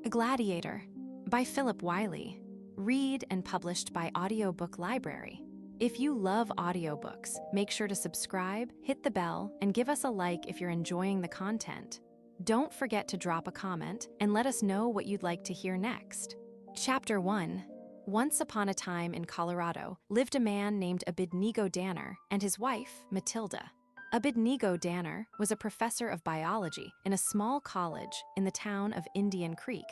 Gladiator by Philip Wiley. Read and published by Audiobook Library. If you love audiobooks, make sure to subscribe, hit the bell, and give us a like if you're enjoying the content. Don't forget to drop a comment and let us know what you'd like to hear next. Chapter 1. Once upon a time in Colorado lived a man named Abednego Danner and his wife, Matilda. Abednego Danner was a professor of biology in a small college in the town of Indian Creek.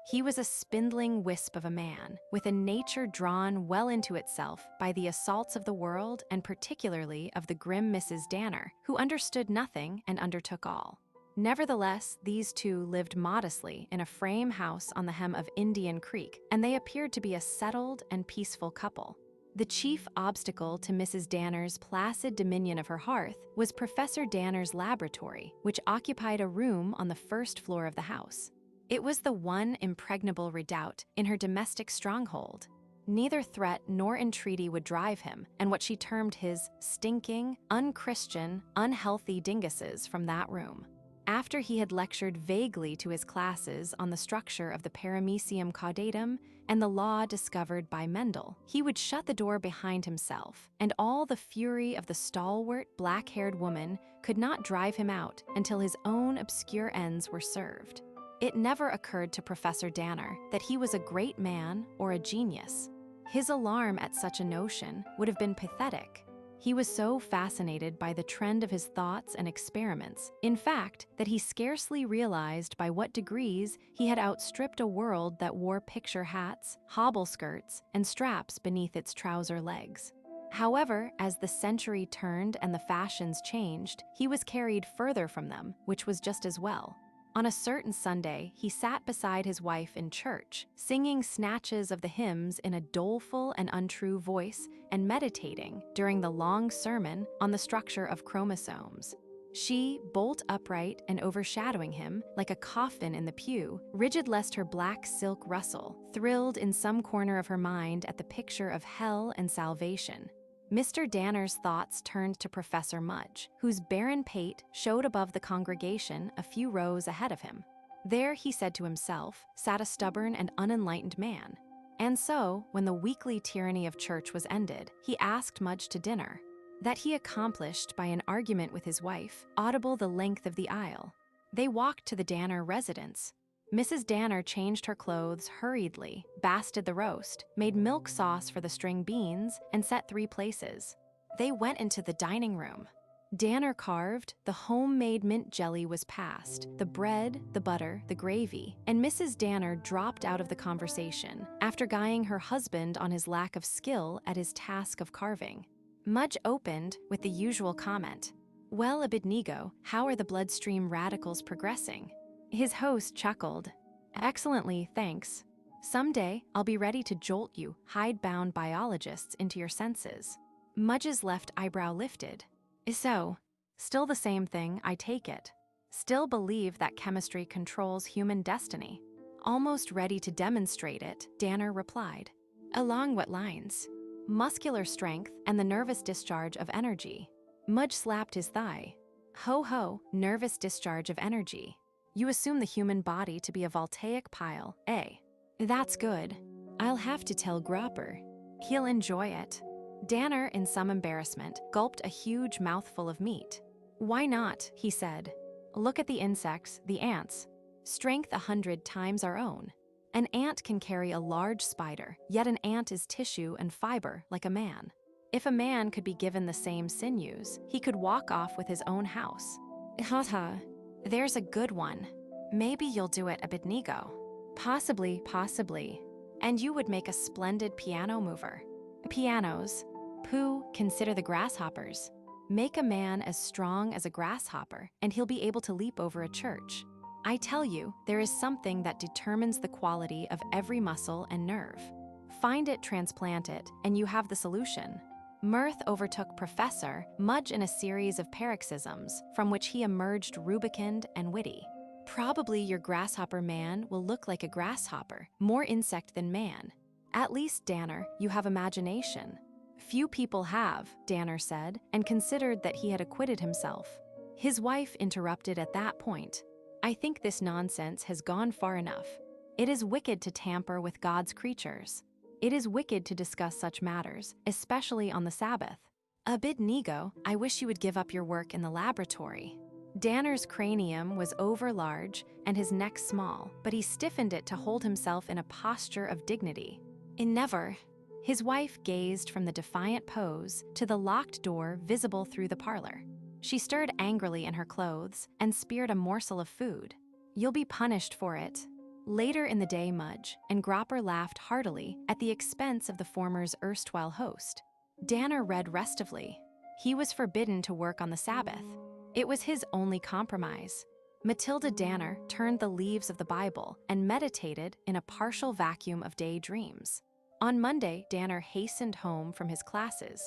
He was a spindling wisp of a man, with a nature drawn well into itself by the assaults of the world and particularly of the grim Mrs. Danner, who understood nothing and undertook all. Nevertheless, these two lived modestly in a frame house on the hem of Indian Creek, and they appeared to be a settled and peaceful couple. The chief obstacle to Mrs. Danner's placid dominion of her hearth was Professor Danner's laboratory, which occupied a room on the first floor of the house. It was the one impregnable redoubt in her domestic stronghold. Neither threat nor entreaty would drive him, and what she termed his stinking, unchristian, unhealthy dinguses from that room. After he had lectured vaguely to his classes on the structure of the paramecium caudatum and the law discovered by Mendel, he would shut the door behind himself, and all the fury of the stalwart, black-haired woman could not drive him out until his own obscure ends were served. It never occurred to Professor Danner that he was a great man or a genius. His alarm at such a notion would have been pathetic. He was so fascinated by the trend of his thoughts and experiments, in fact, that he scarcely realized by what degrees he had outstripped a world that wore picture hats, hobble skirts, and straps beneath its trouser legs. However, as the century turned and the fashions changed, he was carried further from them, which was just as well. On a certain Sunday, he sat beside his wife in church, singing snatches of the hymns in a doleful and untrue voice and meditating, during the long sermon, on the structure of chromosomes. She, bolt upright and overshadowing him, like a coffin in the pew, rigid lest her black silk rustle, thrilled in some corner of her mind at the picture of hell and salvation. Mr. Danner's thoughts turned to Professor Mudge, whose barren pate showed above the congregation a few rows ahead of him. There, he said to himself, sat a stubborn and unenlightened man. And so, when the weekly tyranny of church was ended, he asked Mudge to dinner. That he accomplished by an argument with his wife, audible the length of the aisle. They walked to the Danner residence. Mrs. Danner changed her clothes hurriedly, basted the roast, made milk sauce for the string beans, and set 3 places. They went into the dining room. Danner carved, the homemade mint jelly was passed, the bread, the butter, the gravy, and Mrs. Danner dropped out of the conversation after guying her husband on his lack of skill at his task of carving. Mudge opened with the usual comment, "Well, Abednego, how are the bloodstream radicals progressing?" His host chuckled. "Excellently, thanks. Someday, I'll be ready to jolt you, hidebound biologists, into your senses." Mudge's left eyebrow lifted. "So, still the same thing, I take it. Still believe that chemistry controls human destiny." Almost ready to demonstrate it, Danner replied. "Along what lines?" "Muscular strength and the nervous discharge of energy." Mudge slapped his thigh. "Ho ho, nervous discharge of energy. You assume the human body to be a voltaic pile, eh? That's good. I'll have to tell Gropper. He'll enjoy it." Danner, in some embarrassment, gulped a huge mouthful of meat. "Why not?" he said. "Look at the insects, the ants. Strength 100 times our own. An ant can carry a large spider, yet an ant is tissue and fiber like a man. If a man could be given the same sinews, he could walk off with his own house." "Ha. There's a good one. Maybe you'll do it, Abednego." Possibly. And you would make a splendid piano mover." "Pianos? Pooh, consider the grasshoppers. Make a man as strong as a grasshopper, and he'll be able to leap over a church. I tell you, there is something that determines the quality of every muscle and nerve. Find it, transplant it, and you have the solution." Mirth overtook Professor Mudge in a series of paroxysms, from which he emerged rubicund and witty. "Probably your grasshopper man will look like a grasshopper, more insect than man. At least, Danner, you have imagination." "Few people have," Danner said, and considered that he had acquitted himself. His wife interrupted at that point. "I think this nonsense has gone far enough. It is wicked to tamper with God's creatures. It is wicked to discuss such matters, especially on the Sabbath. Abednego, I wish you would give up your work in the laboratory. Danner's cranium was overlarge and his neck small, but he stiffened it to hold himself in a posture of dignity. Never. His wife gazed from the defiant pose to the locked door visible through the parlor. She stirred angrily in her clothes and speared a morsel of food. You'll be punished for it. Later in the day, Mudge and Gropper laughed heartily at the expense of the former's erstwhile host. Danner read restively. He was forbidden to work on the Sabbath. It was his only compromise. Matilda Danner turned the leaves of the Bible and meditated in a partial vacuum of daydreams. On Monday, Danner hastened home from his classes.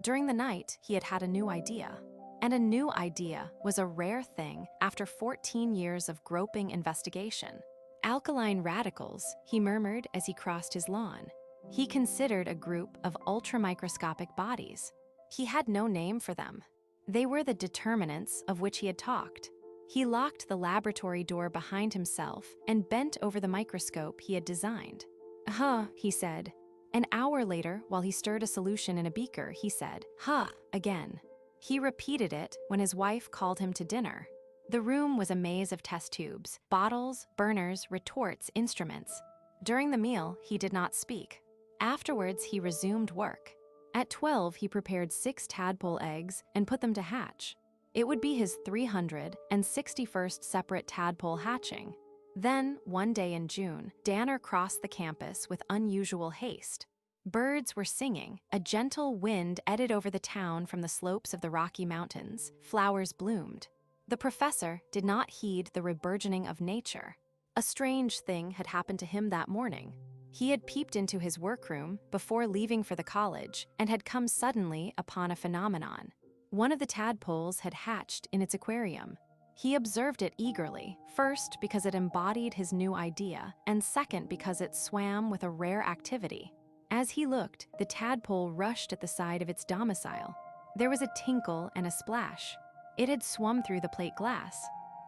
During the night, he had had a new idea. And a new idea was a rare thing after 14 years of groping investigation. Alkaline radicals, he murmured as he crossed his lawn. He considered a group of ultramicroscopic bodies. He had no name for them. They were the determinants of which he had talked. He locked the laboratory door behind himself and bent over the microscope he had designed. Huh, he said. An hour later, while he stirred a solution in a beaker, he said, huh, again. He repeated it when his wife called him to dinner. The room was a maze of test tubes, bottles, burners, retorts, instruments. During the meal, he did not speak. Afterwards, he resumed work. At 12, he prepared 6 tadpole eggs and put them to hatch. It would be his 361st separate tadpole hatching. Then, one day in June, Danner crossed the campus with unusual haste. Birds were singing, a gentle wind eddied over the town from the slopes of the Rocky Mountains, flowers bloomed. The professor did not heed the reburgeoning of nature. A strange thing had happened to him that morning. He had peeped into his workroom before leaving for the college and had come suddenly upon a phenomenon. One of the tadpoles had hatched in its aquarium. He observed it eagerly, first because it embodied his new idea, and second because it swam with a rare activity. As he looked, the tadpole rushed at the side of its domicile. There was a tinkle and a splash. It had swum through the plate glass.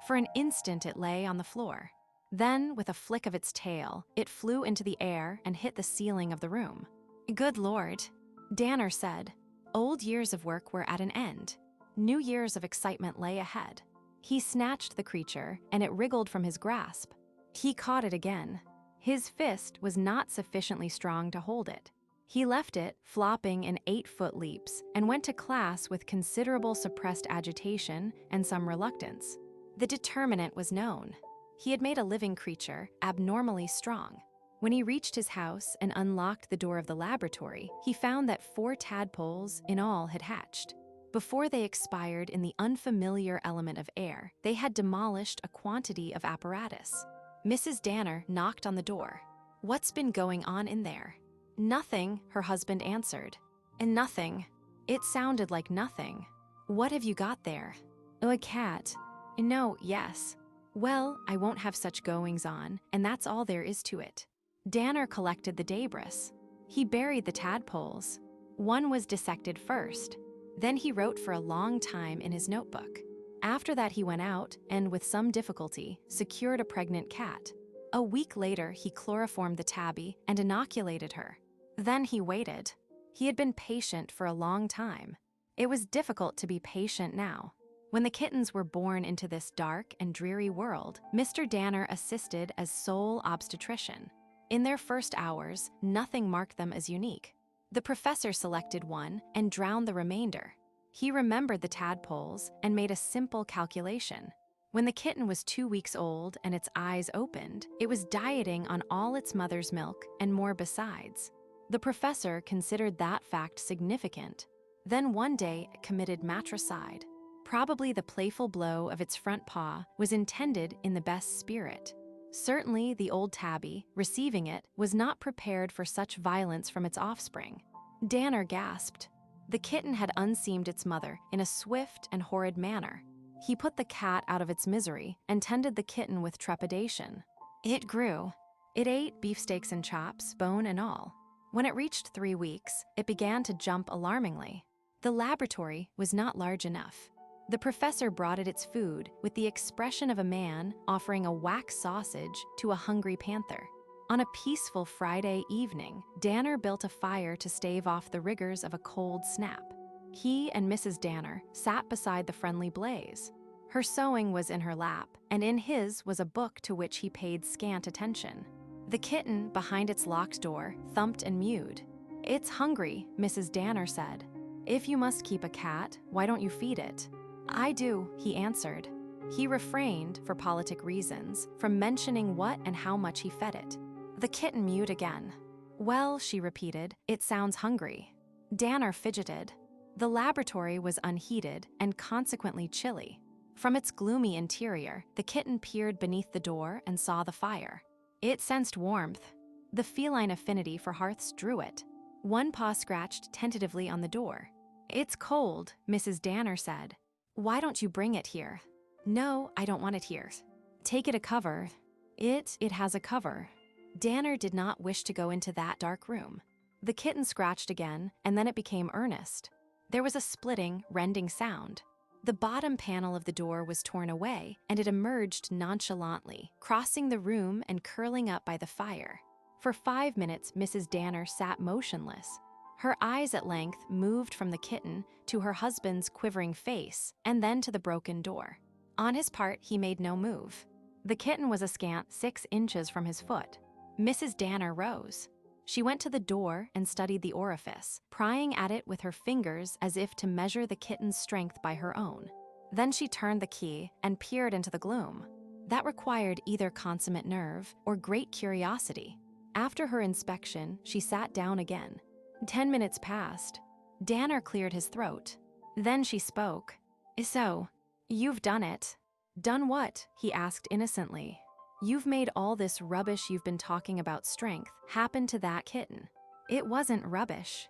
For an instant it lay on the floor. Then, with a flick of its tail, it flew into the air and hit the ceiling of the room. Good Lord, Danner said. Old years of work were at an end. New years of excitement lay ahead. He snatched the creature, and it wriggled from his grasp. He caught it again. His fist was not sufficiently strong to hold it. He left it, flopping in 8-foot leaps, and went to class with considerable suppressed agitation and some reluctance. The determinant was known. He had made a living creature abnormally strong. When he reached his house and unlocked the door of the laboratory, he found that 4 tadpoles in all had hatched. Before they expired in the unfamiliar element of air, they had demolished a quantity of apparatus. Mrs. Danner knocked on the door. What's been going on in there? Nothing, her husband answered. And nothing. It sounded like nothing. What have you got there? Oh, a cat. No, yes. Well, I won't have such goings on, and that's all there is to it. Danner collected the debris. He buried the tadpoles. One was dissected first. Then he wrote for a long time in his notebook. After that he went out and, with some difficulty, secured a pregnant cat. A week later, he chloroformed the tabby and inoculated her. Then he waited. He had been patient for a long time. It was difficult to be patient now. When the kittens were born into this dark and dreary world, Mr. Danner assisted as sole obstetrician. In their first hours, nothing marked them as unique. The professor selected one and drowned the remainder. He remembered the tadpoles and made a simple calculation. When the kitten was 2 weeks old and its eyes opened, it was dieting on all its mother's milk and more besides. The professor considered that fact significant. Then one day it committed matricide. Probably the playful blow of its front paw was intended in the best spirit. Certainly the old tabby, receiving it, was not prepared for such violence from its offspring. Danner gasped. The kitten had unseamed its mother in a swift and horrid manner. He put the cat out of its misery and tended the kitten with trepidation. It grew. It ate beefsteaks and chops, bone and all. When it reached 3 weeks, it began to jump alarmingly. The laboratory was not large enough. The professor brought it its food with the expression of a man offering a wax sausage to a hungry panther. On a peaceful Friday evening, Danner built a fire to stave off the rigors of a cold snap. He and Mrs. Danner sat beside the friendly blaze. Her sewing was in her lap, and in his was a book to which he paid scant attention. The kitten behind its locked door thumped and mewed. "It's hungry," Mrs. Danner said. "If you must keep a cat, why don't you feed it?" "I do," he answered. He refrained, for politic reasons, from mentioning what and how much he fed it. The kitten mewed again. "Well," she repeated, "it sounds hungry." Danner fidgeted. The laboratory was unheated and consequently chilly. From its gloomy interior, the kitten peered beneath the door and saw the fire. It sensed warmth. The feline affinity for hearths drew it. One paw scratched tentatively on the door. "It's cold," Mrs. Danner said. "Why don't you bring it here?" "No, I don't want it here." "Take it a cover." It has a cover." Danner did not wish to go into that dark room. The kitten scratched again, and then it became earnest. There was a splitting, rending sound. The bottom panel of the door was torn away, and it emerged nonchalantly, crossing the room and curling up by the fire. For 5 minutes, Mrs. Danner sat motionless. Her eyes at length moved from the kitten to her husband's quivering face, and then to the broken door. On his part, he made no move. The kitten was a scant 6 inches from his foot. Mrs. Danner rose. She went to the door and studied the orifice, prying at it with her fingers as if to measure the kitten's strength by her own. Then she turned the key and peered into the gloom. That required either consummate nerve or great curiosity. After her inspection, she sat down again. 10 minutes passed. Danner cleared his throat. Then she spoke. "So, you've done it." "Done what?" he asked innocently. "You've made all this rubbish you've been talking about strength happen to that kitten." "It wasn't rubbish."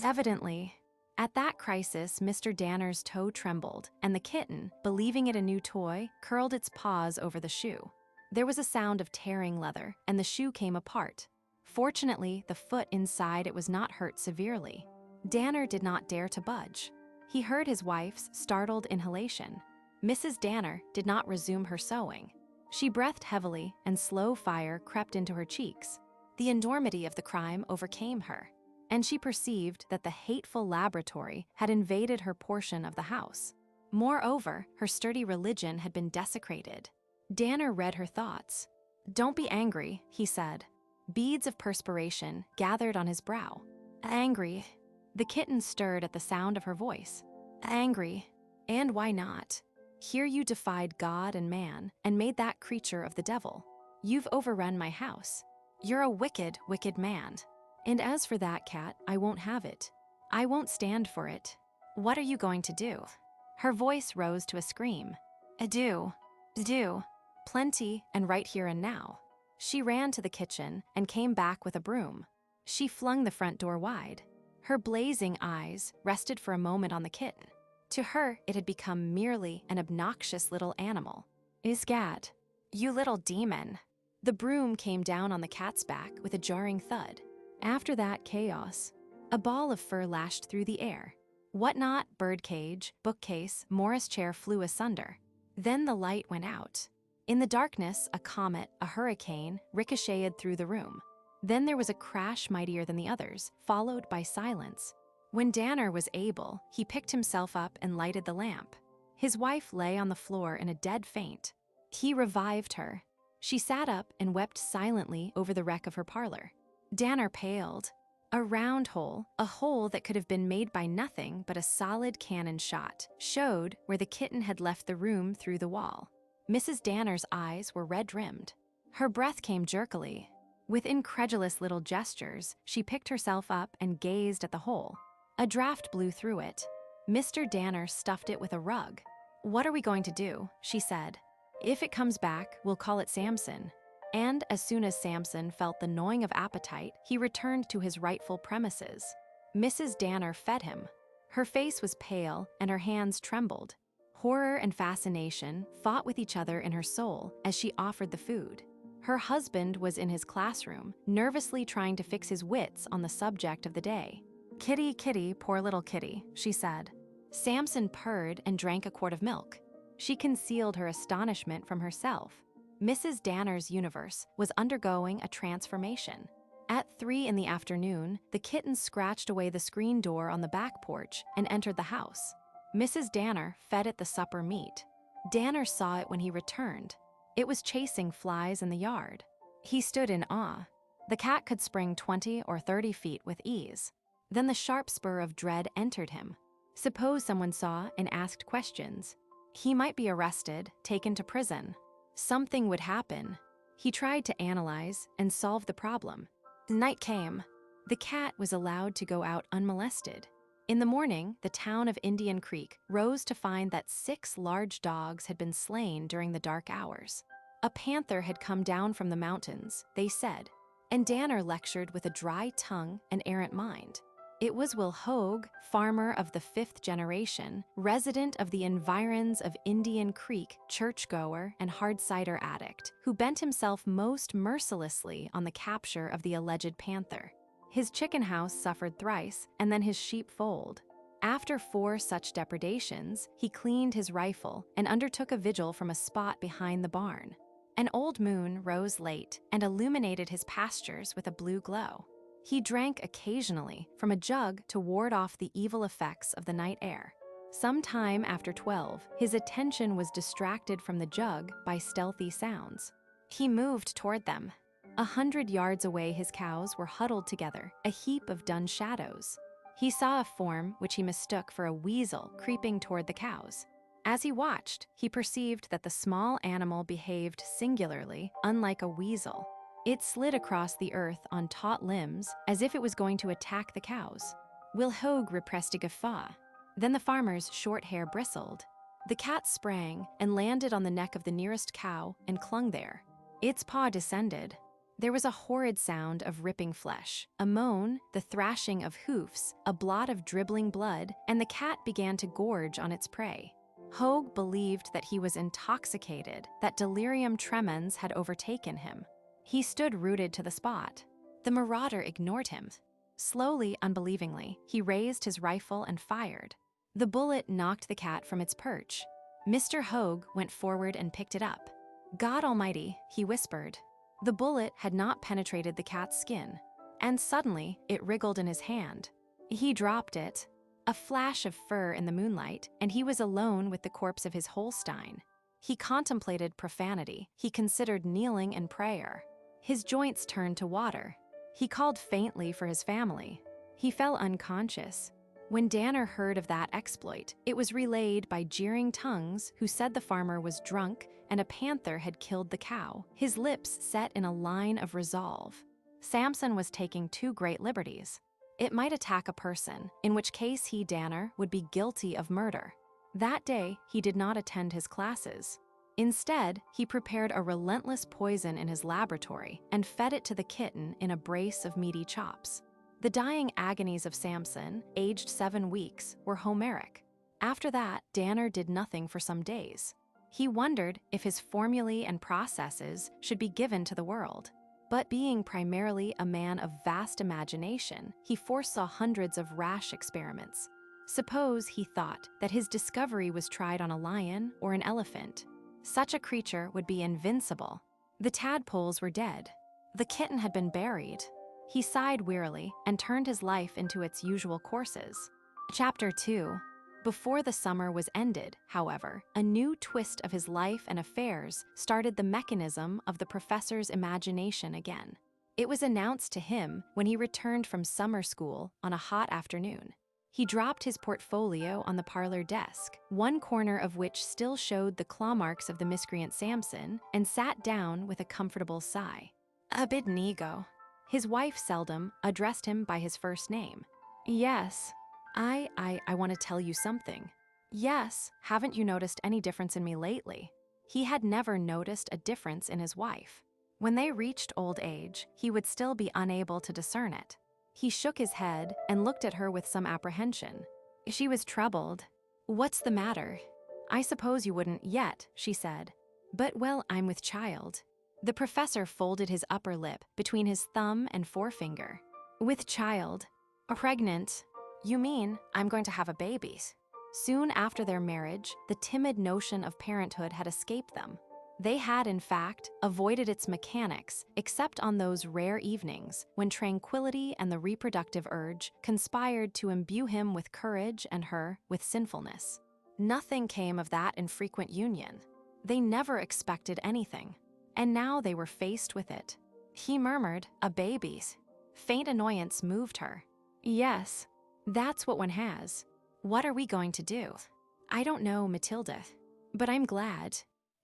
"Evidently." At that crisis, Mr. Danner's toe trembled, and the kitten, believing it a new toy, curled its paws over the shoe. There was a sound of tearing leather, and the shoe came apart. Fortunately, the foot inside it was not hurt severely. Danner did not dare to budge. He heard his wife's startled inhalation. Mrs. Danner did not resume her sewing. She breathed heavily, and slow fire crept into her cheeks. The enormity of the crime overcame her, and she perceived that the hateful laboratory had invaded her portion of the house. Moreover, her sturdy religion had been desecrated. Danner read her thoughts. "Don't be angry," he said. Beads of perspiration gathered on his brow. "Angry." The kitten stirred at the sound of her voice. "Angry. And why not? Here you defied God and man and made that creature of the devil. You've overrun my house. You're a wicked, wicked man. And as for that cat, I won't have it. I won't stand for it. What are you going to do?" Her voice rose to a scream. "Do. Plenty, and right here and now." She ran to the kitchen and came back with a broom. She flung the front door wide. Her blazing eyes rested for a moment on the kitten. To her, it had become merely an obnoxious little animal. "Isgat, you little demon." The broom came down on the cat's back with a jarring thud. After that chaos, a ball of fur lashed through the air. Whatnot, birdcage, bookcase, Morris chair flew asunder. Then the light went out. In the darkness, a comet, a hurricane, ricocheted through the room. Then there was a crash mightier than the others, followed by silence. When Danner was able, he picked himself up and lighted the lamp. His wife lay on the floor in a dead faint. He revived her. She sat up and wept silently over the wreck of her parlor. Danner paled. A round hole, a hole that could have been made by nothing but a solid cannon shot, showed where the kitten had left the room through the wall. Mrs. Danner's eyes were red-rimmed. Her breath came jerkily. With incredulous little gestures, she picked herself up and gazed at the hole. A draft blew through it. Mr. Danner stuffed it with a rug. "What are we going to do?" she said. "If it comes back, we'll call it Samson." And as soon as Samson felt the gnawing of appetite, he returned to his rightful premises. Mrs. Danner fed him. Her face was pale and her hands trembled. Horror and fascination fought with each other in her soul as she offered the food. Her husband was in his classroom, nervously trying to fix his wits on the subject of the day. "Kitty, kitty, poor little kitty," she said. Samson purred and drank a quart of milk. She concealed her astonishment from herself. Mrs. Danner's universe was undergoing a transformation. At 3 in the afternoon, the kitten scratched away the screen door on the back porch and entered the house. Mrs. Danner fed it the supper meat. Danner saw it when he returned. It was chasing flies in the yard. He stood in awe. The cat could spring 20 or 30 feet with ease. Then the sharp spur of dread entered him. Suppose someone saw and asked questions. He might be arrested, taken to prison. Something would happen. He tried to analyze and solve the problem. Night came. The cat was allowed to go out unmolested. In the morning, the town of Indian Creek rose to find that 6 large dogs had been slain during the dark hours. A panther had come down from the mountains, they said, and Danner lectured with a dry tongue and errant mind. It was Will Hogue, farmer of the 5th generation, resident of the environs of Indian Creek, churchgoer and hard cider addict, who bent himself most mercilessly on the capture of the alleged panther. His chicken house suffered thrice, and then his sheep fold. After 4 such depredations, he cleaned his rifle and undertook a vigil from a spot behind the barn. An old moon rose late and illuminated his pastures with a blue glow. He drank occasionally from a jug to ward off the evil effects of the night air. Some time after 12, his attention was distracted from the jug by stealthy sounds. He moved toward them. 100 yards away, his cows were huddled together, a heap of dun shadows. He saw a form which he mistook for a weasel creeping toward the cows. As he watched, he perceived that the small animal behaved singularly, unlike a weasel. It slid across the earth on taut limbs as if it was going to attack the cows. Will Hogue repressed a guffaw. Then the farmer's short hair bristled. The cat sprang and landed on the neck of the nearest cow and clung there. Its paw descended. There was a horrid sound of ripping flesh, a moan, the thrashing of hoofs, a blot of dribbling blood, and the cat began to gorge on its prey. Hogue believed that he was intoxicated, that delirium tremens had overtaken him. He stood rooted to the spot. The marauder ignored him. Slowly, unbelievingly, he raised his rifle and fired. The bullet knocked the cat from its perch. Mr. Hogue went forward and picked it up. "God Almighty," he whispered. The bullet had not penetrated the cat's skin, and suddenly it wriggled in his hand. He dropped it. A flash of fur in the moonlight, and he was alone with the corpse of his Holstein. He contemplated profanity. He considered kneeling in prayer. His joints turned to water. He called faintly for his family. He fell unconscious. When Danner heard of that exploit, it was relayed by jeering tongues who said the farmer was drunk and a panther had killed the cow, his lips set in a line of resolve. Samson was taking too great liberties. It might attack a person, in which case he, Danner, would be guilty of murder. That day, he did not attend his classes. Instead, he prepared a relentless poison in his laboratory and fed it to the kitten in a brace of meaty chops. The dying agonies of Samson, aged 7 weeks, were Homeric. After that, Danner did nothing for some days. He wondered if his formulae and processes should be given to the world. But being primarily a man of vast imagination, he foresaw hundreds of rash experiments. Suppose, he thought, that his discovery was tried on a lion or an elephant. Such a creature would be invincible. The tadpoles were dead. The kitten had been buried. He sighed wearily and turned his life into its usual courses. Chapter 2. Before the summer was ended, however, a new twist of his life and affairs started the mechanism of the professor's imagination again. It was announced to him when he returned from summer school on a hot afternoon. He dropped his portfolio on the parlor desk, one corner of which still showed the claw marks of the miscreant Samson, and sat down with a comfortable sigh. Abednego. His wife seldom addressed him by his first name. Yes. I want to tell you something. Yes, haven't you noticed any difference in me lately? He had never noticed a difference in his wife. When they reached old age, he would still be unable to discern it. He shook his head and looked at her with some apprehension. She was troubled. "What's the matter?" "I suppose you wouldn't yet," she said. "But, well, I'm with child." The professor folded his upper lip between his thumb and forefinger. "With child. Pregnant. You mean I'm going to have a baby?" Soon after their marriage, the timid notion of parenthood had escaped them. They had, in fact, avoided its mechanics, except on those rare evenings when tranquility and the reproductive urge conspired to imbue him with courage and her with sinfulness. Nothing came of that infrequent union. They never expected anything, and now they were faced with it. He murmured, "A baby's." Faint annoyance moved her. "Yes, that's what one has. What are we going to do?" "I don't know, Matilda, but I'm glad."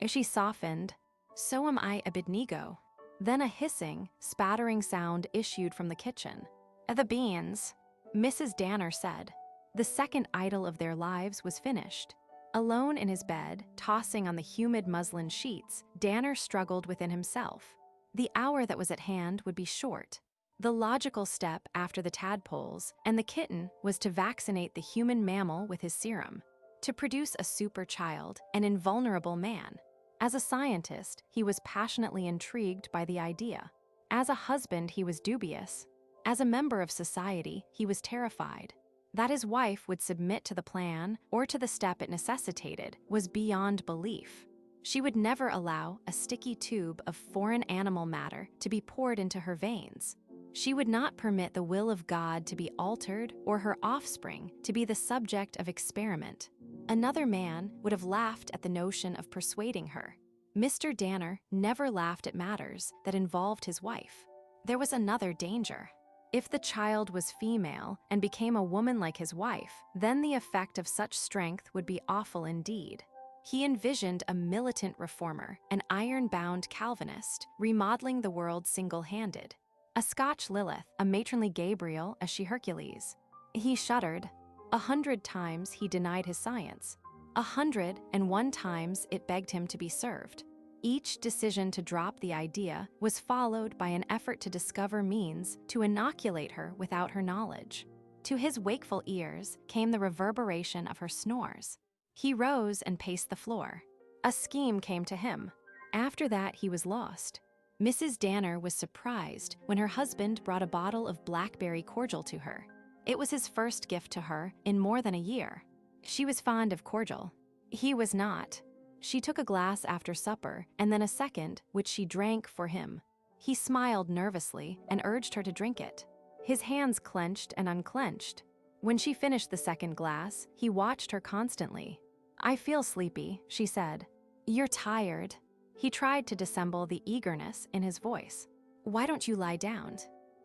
She softened. "So am I, Abednego." Then a hissing, spattering sound issued from the kitchen. "The beans," Mrs. Danner said. The second idyll of their lives was finished. Alone in his bed, tossing on the humid muslin sheets, Danner struggled within himself. The hour that was at hand would be short. The logical step after the tadpoles and the kitten was to vaccinate the human mammal with his serum, to produce a super child, an invulnerable man. As a scientist, he was passionately intrigued by the idea. As a husband, he was dubious. As a member of society, he was terrified. That his wife would submit to the plan or to the step it necessitated was beyond belief. She would never allow a sticky tube of foreign animal matter to be poured into her veins. She would not permit the will of God to be altered or her offspring to be the subject of experiment. Another man would have laughed at the notion of persuading her. Mr. Danner never laughed at matters that involved his wife. There was another danger. If the child was female and became a woman like his wife, then the effect of such strength would be awful indeed. He envisioned a militant reformer, an iron-bound Calvinist, remodeling the world single-handed. A Scotch Lilith, a matronly Gabriel as she Hercules. He shuddered. 100 times he denied his science. 101 times it begged him to be served. Each decision to drop the idea was followed by an effort to discover means to inoculate her without her knowledge. To his wakeful ears came the reverberation of her snores. He rose and paced the floor. A scheme came to him. After that, he was lost. Mrs. Danner was surprised when her husband brought a bottle of blackberry cordial to her. It was his first gift to her in more than a year. She was fond of cordial. He was not. She took a glass after supper and then a second, which she drank for him. He smiled nervously and urged her to drink it. His hands clenched and unclenched. When she finished the second glass, he watched her constantly. "I feel sleepy," she said. "You're tired." He tried to dissemble the eagerness in his voice. "Why don't you lie down?"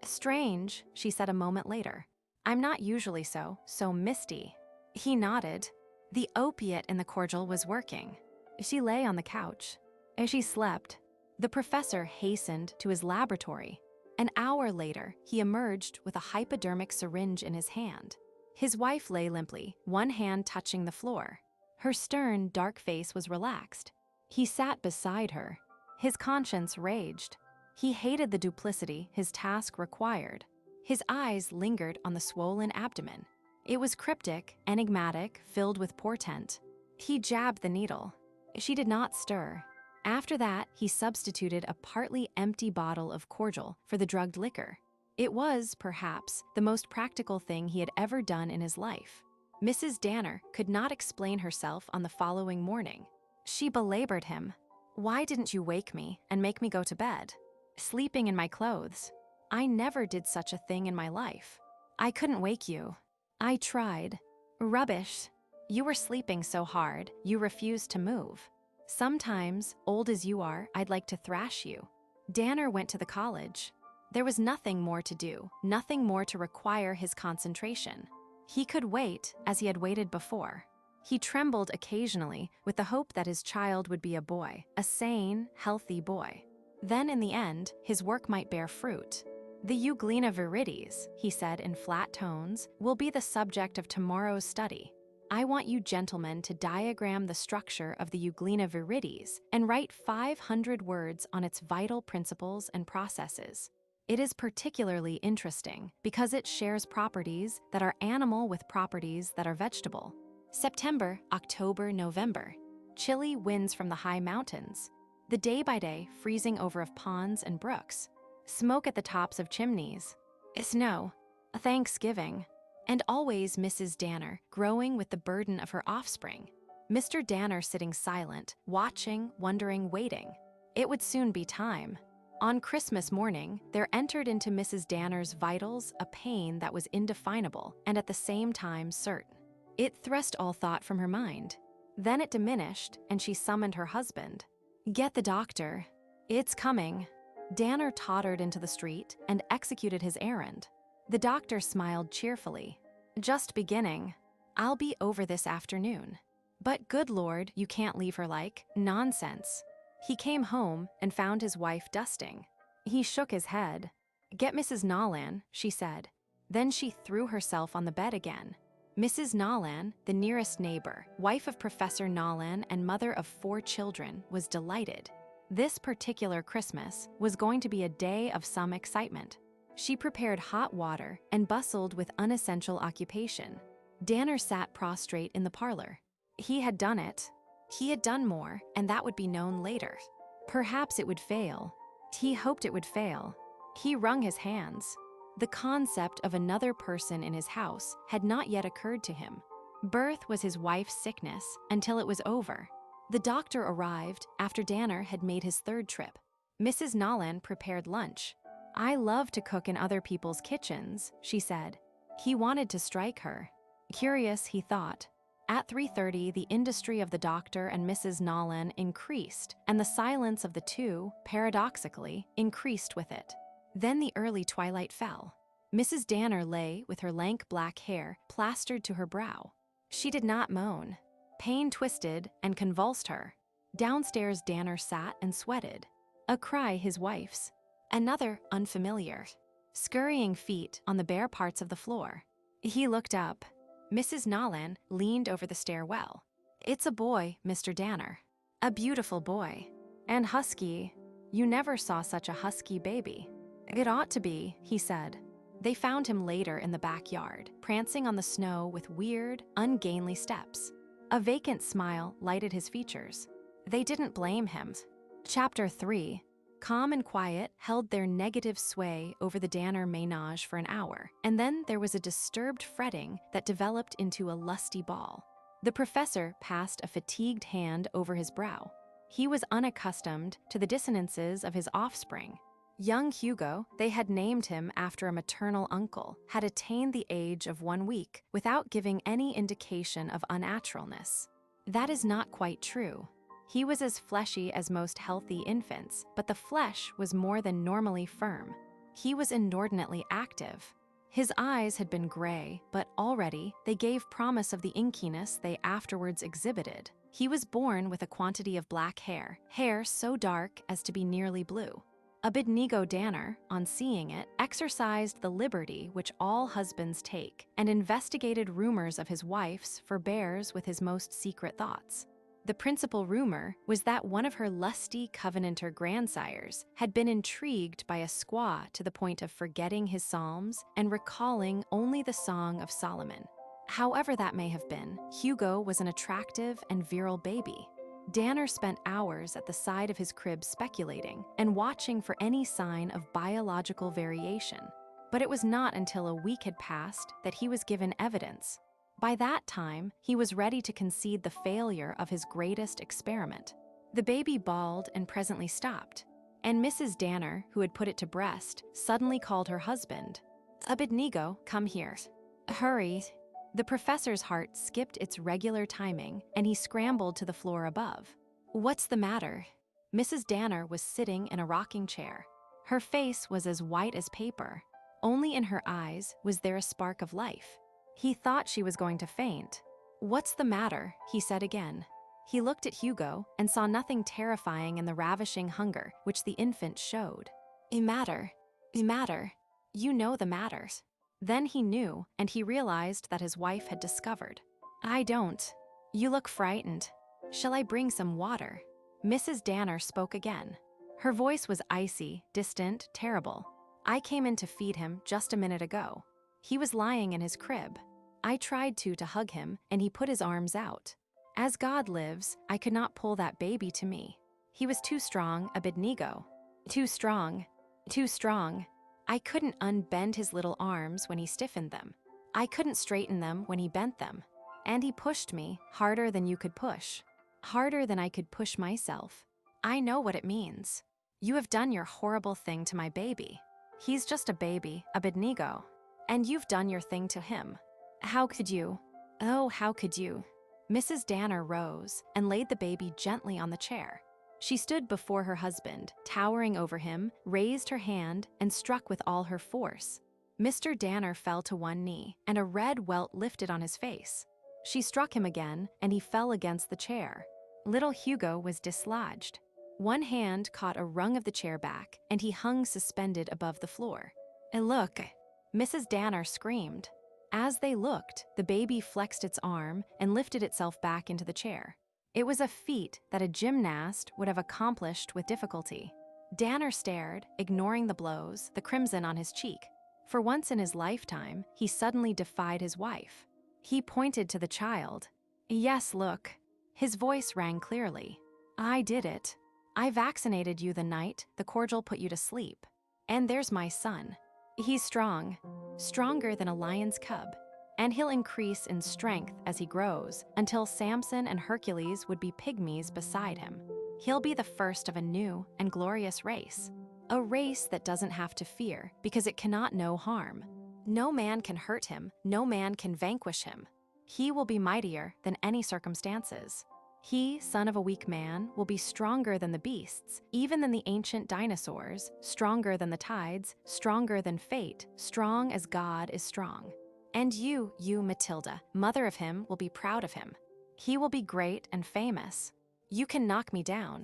"Strange," she said a moment later. "I'm not usually so misty." He nodded. The opiate in the cordial was working. She lay on the couch. As she slept, the professor hastened to his laboratory. An hour later, he emerged with a hypodermic syringe in his hand. His wife lay limply, one hand touching the floor. Her stern, dark face was relaxed. He sat beside her. His conscience raged. He hated the duplicity his task required. His eyes lingered on the swollen abdomen. It was cryptic, enigmatic, filled with portent. He jabbed the needle. She did not stir. After that, he substituted a partly empty bottle of cordial for the drugged liquor. It was, perhaps, the most practical thing he had ever done in his life. Mrs. Danner could not explain herself on the following morning. She belabored him. "Why didn't you wake me and make me go to bed? Sleeping in my clothes. I never did such a thing in my life. I couldn't wake you. I tried." "Rubbish. You were sleeping so hard, you refused to move. Sometimes, old as you are, I'd like to thrash you." Danner went to the college. There was nothing more to do, nothing more to require his concentration. He could wait as he had waited before. He trembled occasionally with the hope that his child would be a boy, a sane, healthy boy. Then in the end, his work might bear fruit. "The euglena viridis," he said in flat tones, "will be the subject of tomorrow's study. I want you gentlemen to diagram the structure of the euglena viridis and write 500 words on its vital principles and processes. It is particularly interesting because it shares properties that are animal with properties that are vegetable. September, October, November. Chilly winds from the high mountains. The day-by-day freezing over of ponds and brooks. Smoke at the tops of chimneys. Snow. Thanksgiving. And always Mrs. Danner, growing with the burden of her offspring. Mr. Danner sitting silent, watching, wondering, waiting. It would soon be time. On Christmas morning, there entered into Mrs. Danner's vitals a pain that was indefinable and at the same time certain. It thrust all thought from her mind. Then it diminished, and she summoned her husband. "Get the doctor. It's coming." Danner tottered into the street and executed his errand. The doctor smiled cheerfully. "Just beginning. I'll be over this afternoon." "But good Lord, you can't leave her like nonsense." He came home and found his wife dusting. He shook his head. "Get Mrs. Nolan," she said. Then she threw herself on the bed again. Mrs. Nolan, the nearest neighbor, wife of Professor Nolan and mother of 4 children, was delighted. This particular Christmas was going to be a day of some excitement. She prepared hot water and bustled with unessential occupation. Danner sat prostrate in the parlor. He had done it. He had done more, and that would be known later. Perhaps it would fail. He hoped it would fail. He wrung his hands. The concept of another person in his house had not yet occurred to him. Birth was his wife's sickness until it was over. The doctor arrived after Danner had made his 3rd trip. Mrs. Nolan prepared lunch. "I love to cook in other people's kitchens," she said. He wanted to strike her. Curious, he thought. At 3:30, the industry of the doctor and Mrs. Nolan increased, and the silence of the two, paradoxically, increased with it. Then the early twilight fell. Mrs. Danner lay with her lank black hair plastered to her brow. She did not moan. Pain twisted and convulsed her. Downstairs Danner sat and sweated. A cry his wife's. Another unfamiliar. Scurrying feet on the bare parts of the floor. He looked up. Mrs. Nolan leaned over the stairwell. "It's a boy, Mr. Danner. A beautiful boy. And husky. You never saw such a husky baby." "It ought to be," he said. They found him later in the backyard, prancing on the snow with weird, ungainly steps. A vacant smile lighted his features. They didn't blame him. Chapter 3. Calm and quiet held their negative sway over the Danner ménage for an hour, and then there was a disturbed fretting that developed into a lusty bawl. The professor passed a fatigued hand over his brow. He was unaccustomed to the dissonances of his offspring. Young Hugo, they had named him after a maternal uncle, had attained the age of 1 week without giving any indication of unnaturalness. That is not quite true. He was as fleshy as most healthy infants, but the flesh was more than normally firm. He was inordinately active. His eyes had been gray, but already they gave promise of the inkiness they afterwards exhibited. He was born with a quantity of black hair so dark as to be nearly blue. Abednego Danner, on seeing it, exercised the liberty which all husbands take and investigated rumors of his wife's for bears with his most secret thoughts. The principal rumor was that one of her lusty Covenanter grandsires had been intrigued by a squaw to the point of forgetting his psalms and recalling only the Song of Solomon. However that may have been, Hugo was an attractive and virile baby. Danner spent hours at the side of his crib speculating and watching for any sign of biological variation. But it was not until a week had passed that he was given evidence. By that time, he was ready to concede the failure of his greatest experiment. The baby bawled and presently stopped, and Mrs. Danner, who had put it to breast, suddenly called her husband. "Abednego, come here. Hurry." The professor's heart skipped its regular timing, and he scrambled to the floor above. "What's the matter?" Mrs. Danner was sitting in a rocking chair. Her face was as white as paper. Only in her eyes was there a spark of life. He thought she was going to faint. "What's the matter?" he said again. He looked at Hugo and saw nothing terrifying in the ravishing hunger which the infant showed. Matter. You know the matters." Then he knew, and he realized that his wife had discovered. "I don't. You look frightened. Shall I bring some water?" Mrs. Danner spoke again. Her voice was icy, distant, terrible. "I came in to feed him just a minute ago. He was lying in his crib. I tried to hug him, and he put his arms out. As God lives, I could not pull that baby to me. He was too strong, Abednego. Too strong. I couldn't unbend his little arms when he stiffened them. I couldn't straighten them when he bent them. And he pushed me harder than you could push. Harder than I could push myself. I know what it means. You have done your horrible thing to my baby. He's just a baby, Abednego. And you've done your thing to him. How could you? Oh, how could you? Mrs. Danner rose and laid the baby gently on the chair. She stood before her husband, towering over him, raised her hand, and struck with all her force. Mr. Danner fell to one knee, and a red welt lifted on his face. She struck him again, and he fell against the chair. Little Hugo was dislodged. One hand caught a rung of the chair back, and he hung suspended above the floor. Look! Mrs. Danner screamed. As they looked, the baby flexed its arm and lifted itself back into the chair. It was a feat that a gymnast would have accomplished with difficulty. Danner stared, ignoring the blows, the crimson on his cheek. For once in his lifetime, he suddenly defied his wife. He pointed to the child. Yes, look. His voice rang clearly. I did it. I vaccinated you the night the cordial put you to sleep. And there's my son. He's strong, stronger than a lion's cub. And he'll increase in strength as he grows, until Samson and Hercules would be pygmies beside him. He'll be the first of a new and glorious race. A race that doesn't have to fear, because it cannot know harm. No man can hurt him, no man can vanquish him. He will be mightier than any circumstances. He, son of a weak man, will be stronger than the beasts, even than the ancient dinosaurs, stronger than the tides, stronger than fate, strong as God is strong. And you, Matilda, mother of him, will be proud of him. He will be great and famous. You can knock me down.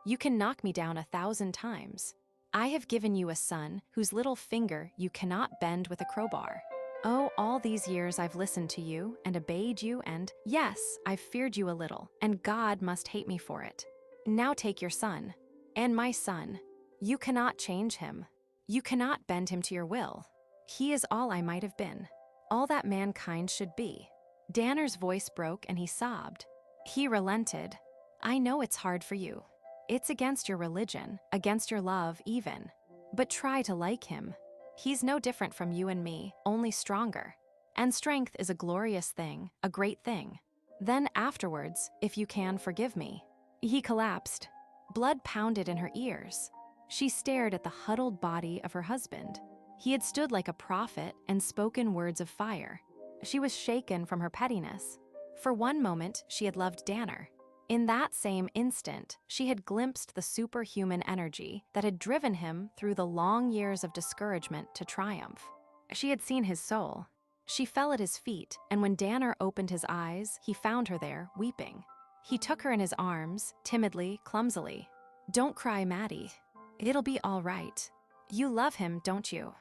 You can knock me down 1,000 times. I have given you a son whose little finger you cannot bend with a crowbar. Oh, all these years I've listened to you and obeyed you and, yes, I've feared you a little, and God must hate me for it. Now take your son. And my son. You cannot change him. You cannot bend him to your will. He is all I might have been. All that mankind should be. Danner's voice broke and he sobbed. He relented. I know it's hard for you. It's against your religion, against your love even. But try to like him. He's no different from you and me, only stronger. And strength is a glorious thing, a great thing. Then afterwards, if you can, forgive me. He collapsed. Blood pounded in her ears. She stared at the huddled body of her husband. He had stood like a prophet and spoken words of fire. She was shaken from her pettiness. For one moment, she had loved Danner. In that same instant, she had glimpsed the superhuman energy that had driven him through the long years of discouragement to triumph. She had seen his soul. She fell at his feet, and when Danner opened his eyes, he found her there, weeping. He took her in his arms, timidly, clumsily. Don't cry, Maddie. It'll be all right. You love him, don't you?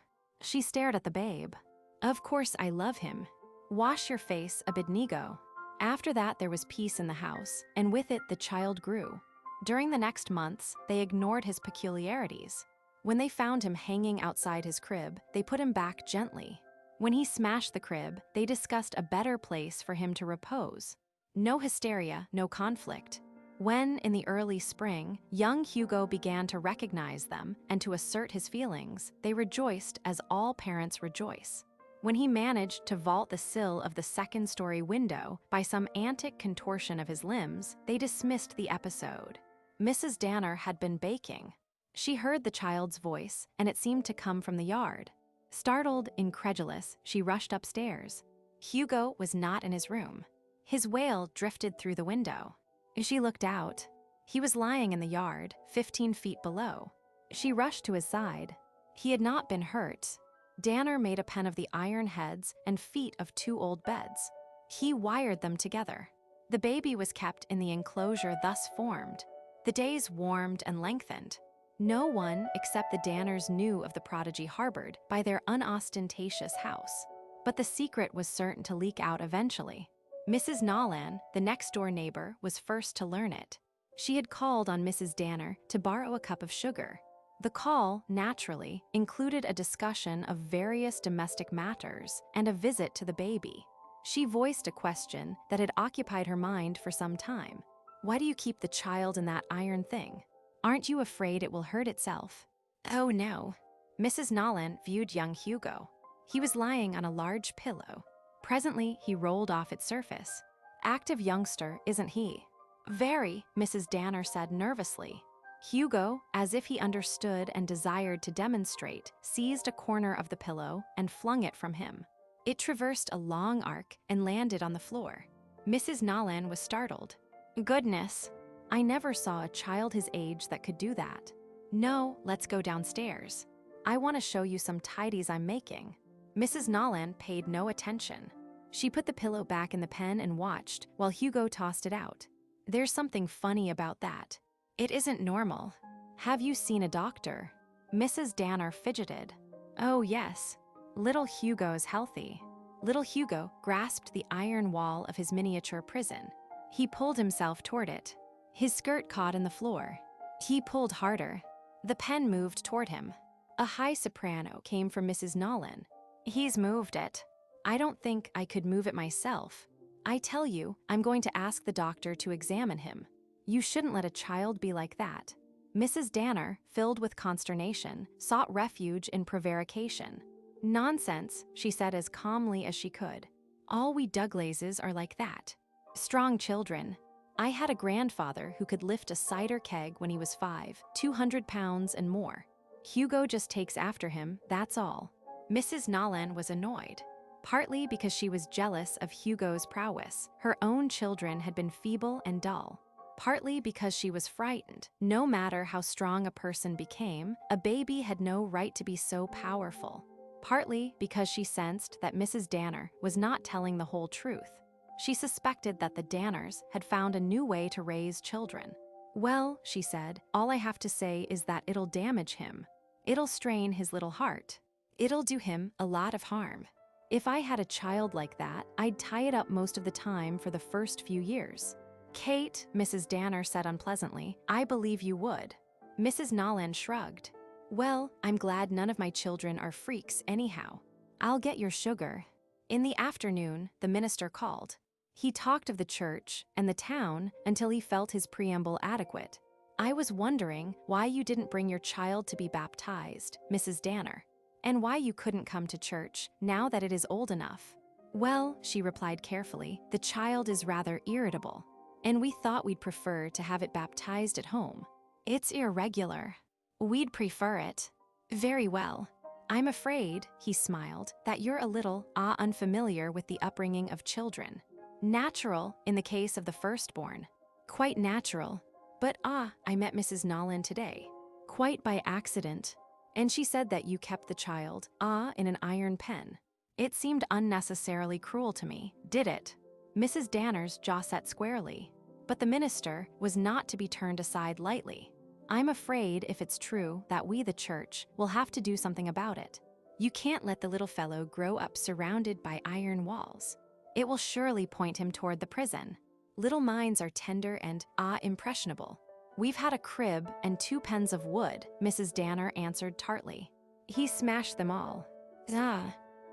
She stared at the babe. Of course I love him. Wash your face, Abednego. After that, there was peace in the house, and with it the child grew. During the next months, they ignored his peculiarities. When they found him hanging outside his crib, they put him back gently. When he smashed the crib, they discussed a better place for him to repose. No hysteria, no conflict. When, in the early spring, young Hugo began to recognize them and to assert his feelings, they rejoiced as all parents rejoice. When he managed to vault the sill of the second-story window by some antic contortion of his limbs, they dismissed the episode. Mrs. Danner had been baking. She heard the child's voice, and it seemed to come from the yard. Startled, incredulous, she rushed upstairs. Hugo was not in his room. His wail drifted through the window. She looked out. He was lying in the yard, 15 feet below. She rushed to his side. He had not been hurt. Danner made a pen of the iron heads and feet of 2 old beds. He wired them together. The baby was kept in the enclosure thus formed. The days warmed and lengthened. No one except the Danners knew of the prodigy harbored by their unostentatious house. But the secret was certain to leak out eventually. Mrs. Nolan, the next-door neighbor, was first to learn it. She had called on Mrs. Danner to borrow a cup of sugar. The call, naturally, included a discussion of various domestic matters and a visit to the baby. She voiced a question that had occupied her mind for some time. Why do you keep the child in that iron thing? Aren't you afraid it will hurt itself? Oh no. Mrs. Nolan viewed young Hugo. He was lying on a large pillow. Presently, he rolled off its surface. Active youngster, isn't he? Very, Mrs. Danner said nervously. Hugo, as if he understood and desired to demonstrate, seized a corner of the pillow and flung it from him. It traversed a long arc and landed on the floor. Mrs. Nolan was startled. Goodness, I never saw a child his age that could do that. No, let's go downstairs. I want to show you some tidies I'm making. Mrs. Nolan paid no attention. She put the pillow back in the pen and watched while Hugo tossed it out. There's something funny about that. It isn't normal. Have you seen a doctor? Mrs. Danner fidgeted. Oh, yes. Little Hugo's healthy. Little Hugo grasped the iron wall of his miniature prison. He pulled himself toward it. His skirt caught in the floor. He pulled harder. The pen moved toward him. A high soprano came from Mrs. Nolan. He's moved it. I don't think I could move it myself. I tell you, I'm going to ask the doctor to examine him. You shouldn't let a child be like that. Mrs. Danner, filled with consternation, sought refuge in prevarication. Nonsense, she said as calmly as she could. All we Douglazes are like that. Strong children. I had a grandfather who could lift a cider keg when he was 5, 200 pounds and more. Hugo just takes after him, that's all. Mrs. Nolan was annoyed. Partly because she was jealous of Hugo's prowess. Her own children had been feeble and dull. Partly because she was frightened. No matter how strong a person became, a baby had no right to be so powerful. Partly because she sensed that Mrs. Danner was not telling the whole truth. She suspected that the Danners had found a new way to raise children. Well, she said, all I have to say is that it'll damage him. It'll strain his little heart. It'll do him a lot of harm. If I had a child like that, I'd tie it up most of the time for the first few years. Kate, Mrs. Danner said unpleasantly, I believe you would. Mrs. Nolan shrugged. Well, I'm glad none of my children are freaks anyhow. I'll get your sugar. In the afternoon, the minister called. He talked of the church and the town until he felt his preamble adequate. I was wondering why you didn't bring your child to be baptized, Mrs. Danner, and why you couldn't come to church now that it is old enough. Well, she replied carefully, the child is rather irritable, and we thought we'd prefer to have it baptized at home. It's irregular. We'd prefer it. Very well. I'm afraid, he smiled, that you're a little unfamiliar with the upbringing of children. Natural in the case of the firstborn. Quite natural. But I met Mrs. Nolan today. Quite by accident. And she said that you kept the child, in an iron pen. It seemed unnecessarily cruel to me, did it? Mrs. Danner's jaw set squarely. But the minister was not to be turned aside lightly. I'm afraid, if it's true, that we, the church, will have to do something about it. You can't let the little fellow grow up surrounded by iron walls. It will surely point him toward the prison. Little minds are tender and impressionable. We've had a crib and 2 pens of wood, Mrs. Danner answered tartly. He smashed them all.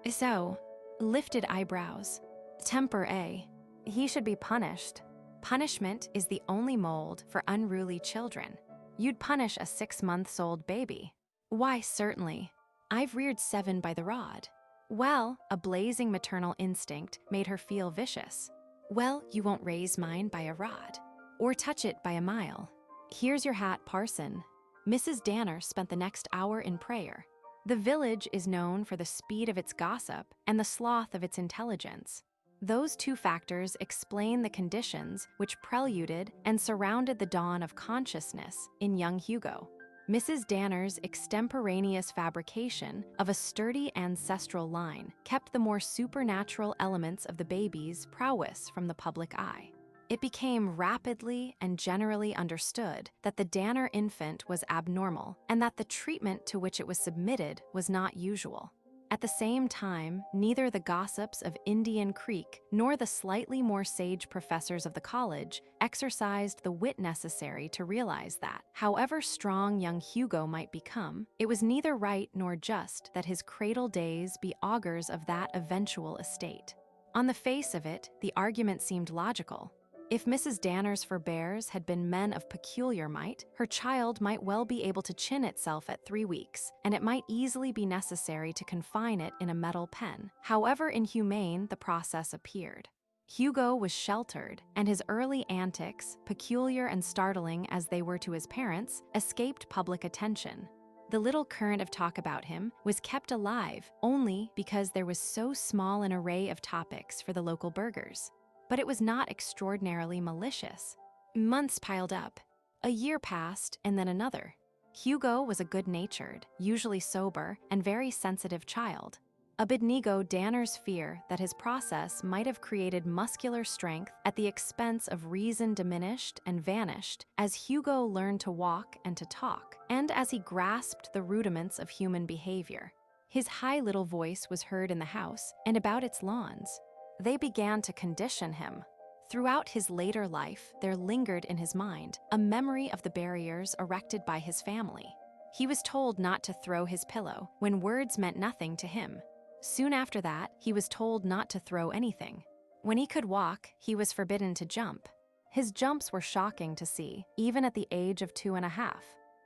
So, lifted eyebrows. Temper, eh? He should be punished. Punishment is the only mold for unruly children. You'd punish a 6-month-old baby. Why, certainly. I've reared 7 by the rod. Well, a blazing maternal instinct made her feel vicious. Well, you won't raise mine by a rod, or touch it by a mile. Here's your hat, parson. Mrs. Danner spent the next hour in prayer. The village is known for the speed of its gossip and the sloth of its intelligence. Those 2 factors explain the conditions which preluded and surrounded the dawn of consciousness in young Hugo. Mrs. Danner's extemporaneous fabrication of a sturdy ancestral line kept the more supernatural elements of the baby's prowess from the public eye. It became rapidly and generally understood that the Danner infant was abnormal and that the treatment to which it was submitted was not usual. At the same time, neither the gossips of Indian Creek nor the slightly more sage professors of the college exercised the wit necessary to realize that, however strong young Hugo might become, it was neither right nor just that his cradle days be augurs of that eventual estate. On the face of it, the argument seemed logical. If Mrs. Danner's forebears had been men of peculiar might, her child might well be able to chin itself at 3 weeks, and it might easily be necessary to confine it in a metal pen. However inhumane the process appeared. Hugo was sheltered, and his early antics, peculiar and startling as they were to his parents, escaped public attention. The little current of talk about him was kept alive only because there was so small an array of topics for the local burghers. But it was not extraordinarily malicious. Months piled up. A year passed, and then another. Hugo was a good-natured, usually sober, and very sensitive child. Abednego Danner's fear that his process might have created muscular strength at the expense of reason diminished and vanished as Hugo learned to walk and to talk, and as he grasped the rudiments of human behavior. His high little voice was heard in the house and about its lawns. They began to condition him. Throughout his later life, there lingered in his mind a memory of the barriers erected by his family. He was told not to throw his pillow when words meant nothing to him. Soon after that, he was told not to throw anything. When he could walk, he was forbidden to jump. His jumps were shocking to see, even at the age of 2.5.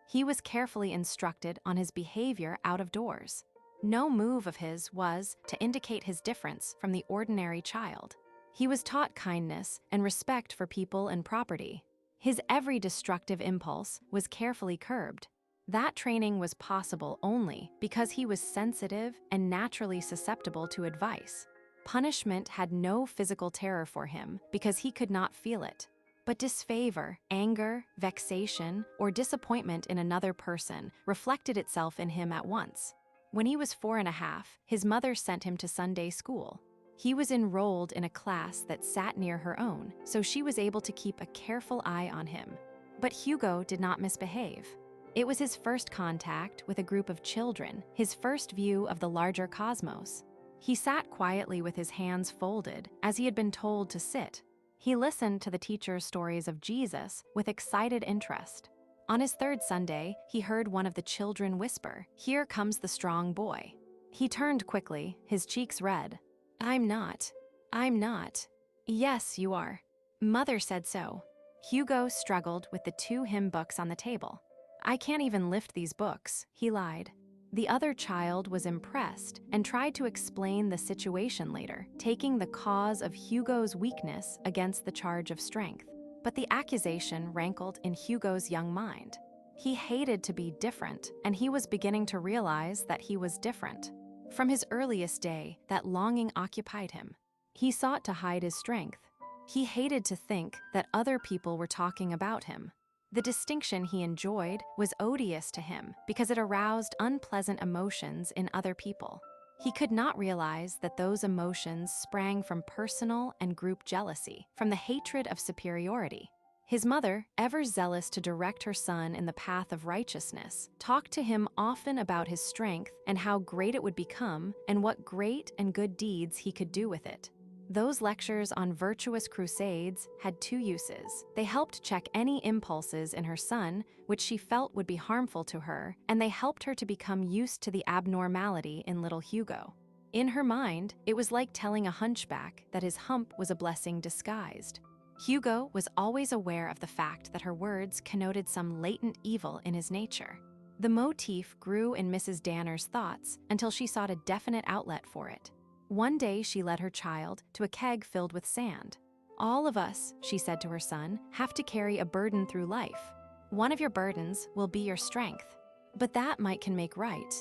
He was carefully instructed on his behavior out of doors. No move of his was to indicate his difference from the ordinary child. He was taught kindness and respect for people and property. His every destructive impulse was carefully curbed. That training was possible only because he was sensitive and naturally susceptible to advice. Punishment had no physical terror for him because he could not feel it. But disfavor, anger, vexation, or disappointment in another person reflected itself in him at once. When he was 4.5, his mother sent him to Sunday school. He was enrolled in a class that sat near her own, so she was able to keep a careful eye on him. But Hugo did not misbehave. It was his first contact with a group of children, his first view of the larger cosmos. He sat quietly with his hands folded, as he had been told to sit. He listened to the teacher's stories of Jesus with excited interest. On his 3rd Sunday, he heard one of the children whisper, "Here comes the strong boy." He turned quickly, his cheeks red. I'm not. Yes, you are. Mother said so." Hugo struggled with the 2 hymn books on the table. "I can't even lift these books," he lied. The other child was impressed and tried to explain the situation later, taking the cause of Hugo's weakness against the charge of strength. But the accusation rankled in Hugo's young mind. He hated to be different, and he was beginning to realize that he was different. From his earliest day, that longing occupied him. He sought to hide his strength. He hated to think that other people were talking about him. The distinction he enjoyed was odious to him because it aroused unpleasant emotions in other people. He could not realize that those emotions sprang from personal and group jealousy, from the hatred of superiority. His mother, ever zealous to direct her son in the path of righteousness, talked to him often about his strength and how great it would become and what great and good deeds he could do with it. Those lectures on virtuous crusades had 2 uses. They helped check any impulses in her son which she felt would be harmful to her, and they helped her to become used to the abnormality in little Hugo. In her mind, it was like telling a hunchback that his hump was a blessing disguised. Hugo was always aware of the fact that her words connoted some latent evil in his nature. The motif grew in Mrs. Danner's thoughts until she sought a definite outlet for it. One day she led her child to a keg filled with sand. "All of us," she said to her son, "have to carry a burden through life. One of your burdens will be your strength. But that might can make right.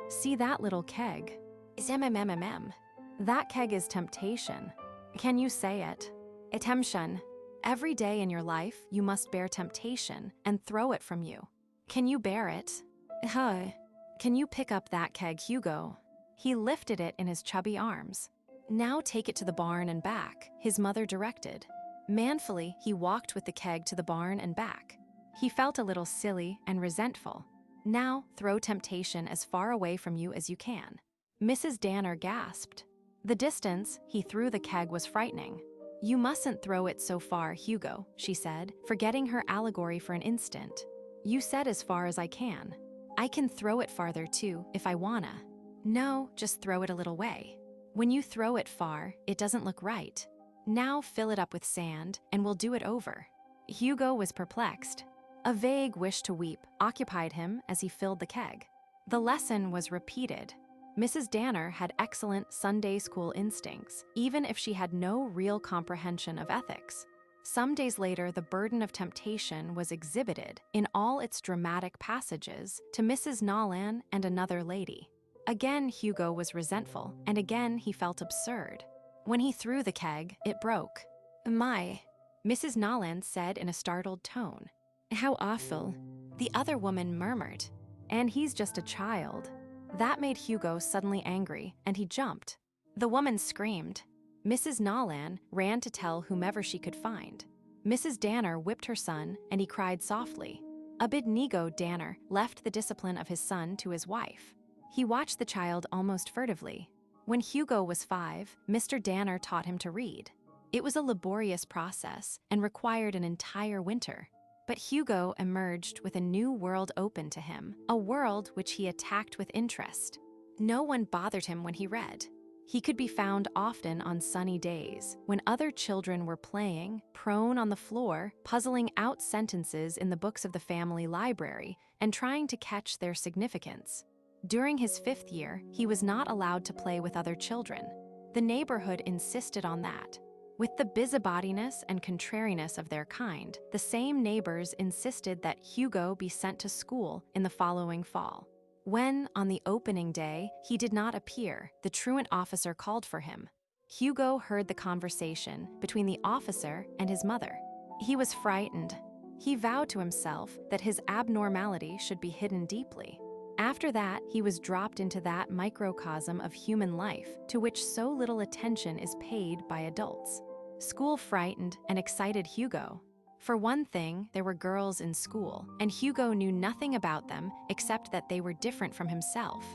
See that little keg? That keg is temptation. Can you say it? Temptation. Every day in your life, you must bear temptation and throw it from you. Can you bear it? Can you pick up that keg, Hugo?" He lifted it in his chubby arms. "Now take it to the barn and back," his mother directed. Manfully, he walked with the keg to the barn and back. He felt a little silly and resentful. "Now throw temptation as far away from you as you can." Mrs. Danner gasped. The distance he threw the keg was frightening. "You mustn't throw it so far, Hugo," she said, forgetting her allegory for an instant. "You said as far as I can. I can throw it farther too, if I wanna." "No, just throw it a little way. When you throw it far, it doesn't look right." Now fill it up with sand, and we'll do it over." Hugo was perplexed. A vague wish to weep occupied him as he filled the keg. The lesson was repeated. Mrs. Danner had excellent Sunday school instincts, even if she had no real comprehension of ethics. Some days later, the burden of temptation was exhibited in all its dramatic passages to Mrs. Nolan and another lady. Again, Hugo was resentful, and again he felt absurd. When he threw the keg, it broke. "My," Mrs. Nolan said in a startled tone. "How awful," the other woman murmured. "And he's just a child." That made Hugo suddenly angry, and he jumped. The woman screamed. Mrs. Nolan ran to tell whomever she could find. Mrs. Danner whipped her son, and he cried softly. Abednego Danner left the discipline of his son to his wife. He watched the child almost furtively. When Hugo was 5, Mr. Danner taught him to read. It was a laborious process and required an entire winter. But Hugo emerged with a new world open to him, a world which he attacked with interest. No one bothered him when he read. He could be found often on sunny days, when other children were playing, prone on the floor, puzzling out sentences in the books of the family library, and trying to catch their significance. During his 5th year, he was not allowed to play with other children. The neighborhood insisted on that. With the busybodiness and contrariness of their kind, the same neighbors insisted that Hugo be sent to school in the following fall. When, on the opening day, he did not appear, the truant officer called for him. Hugo heard the conversation between the officer and his mother. He was frightened. He vowed to himself that his abnormality should be hidden deeply. After that, he was dropped into that microcosm of human life to which so little attention is paid by adults. School frightened and excited Hugo. For one thing, there were girls in school, and Hugo knew nothing about them except that they were different from himself.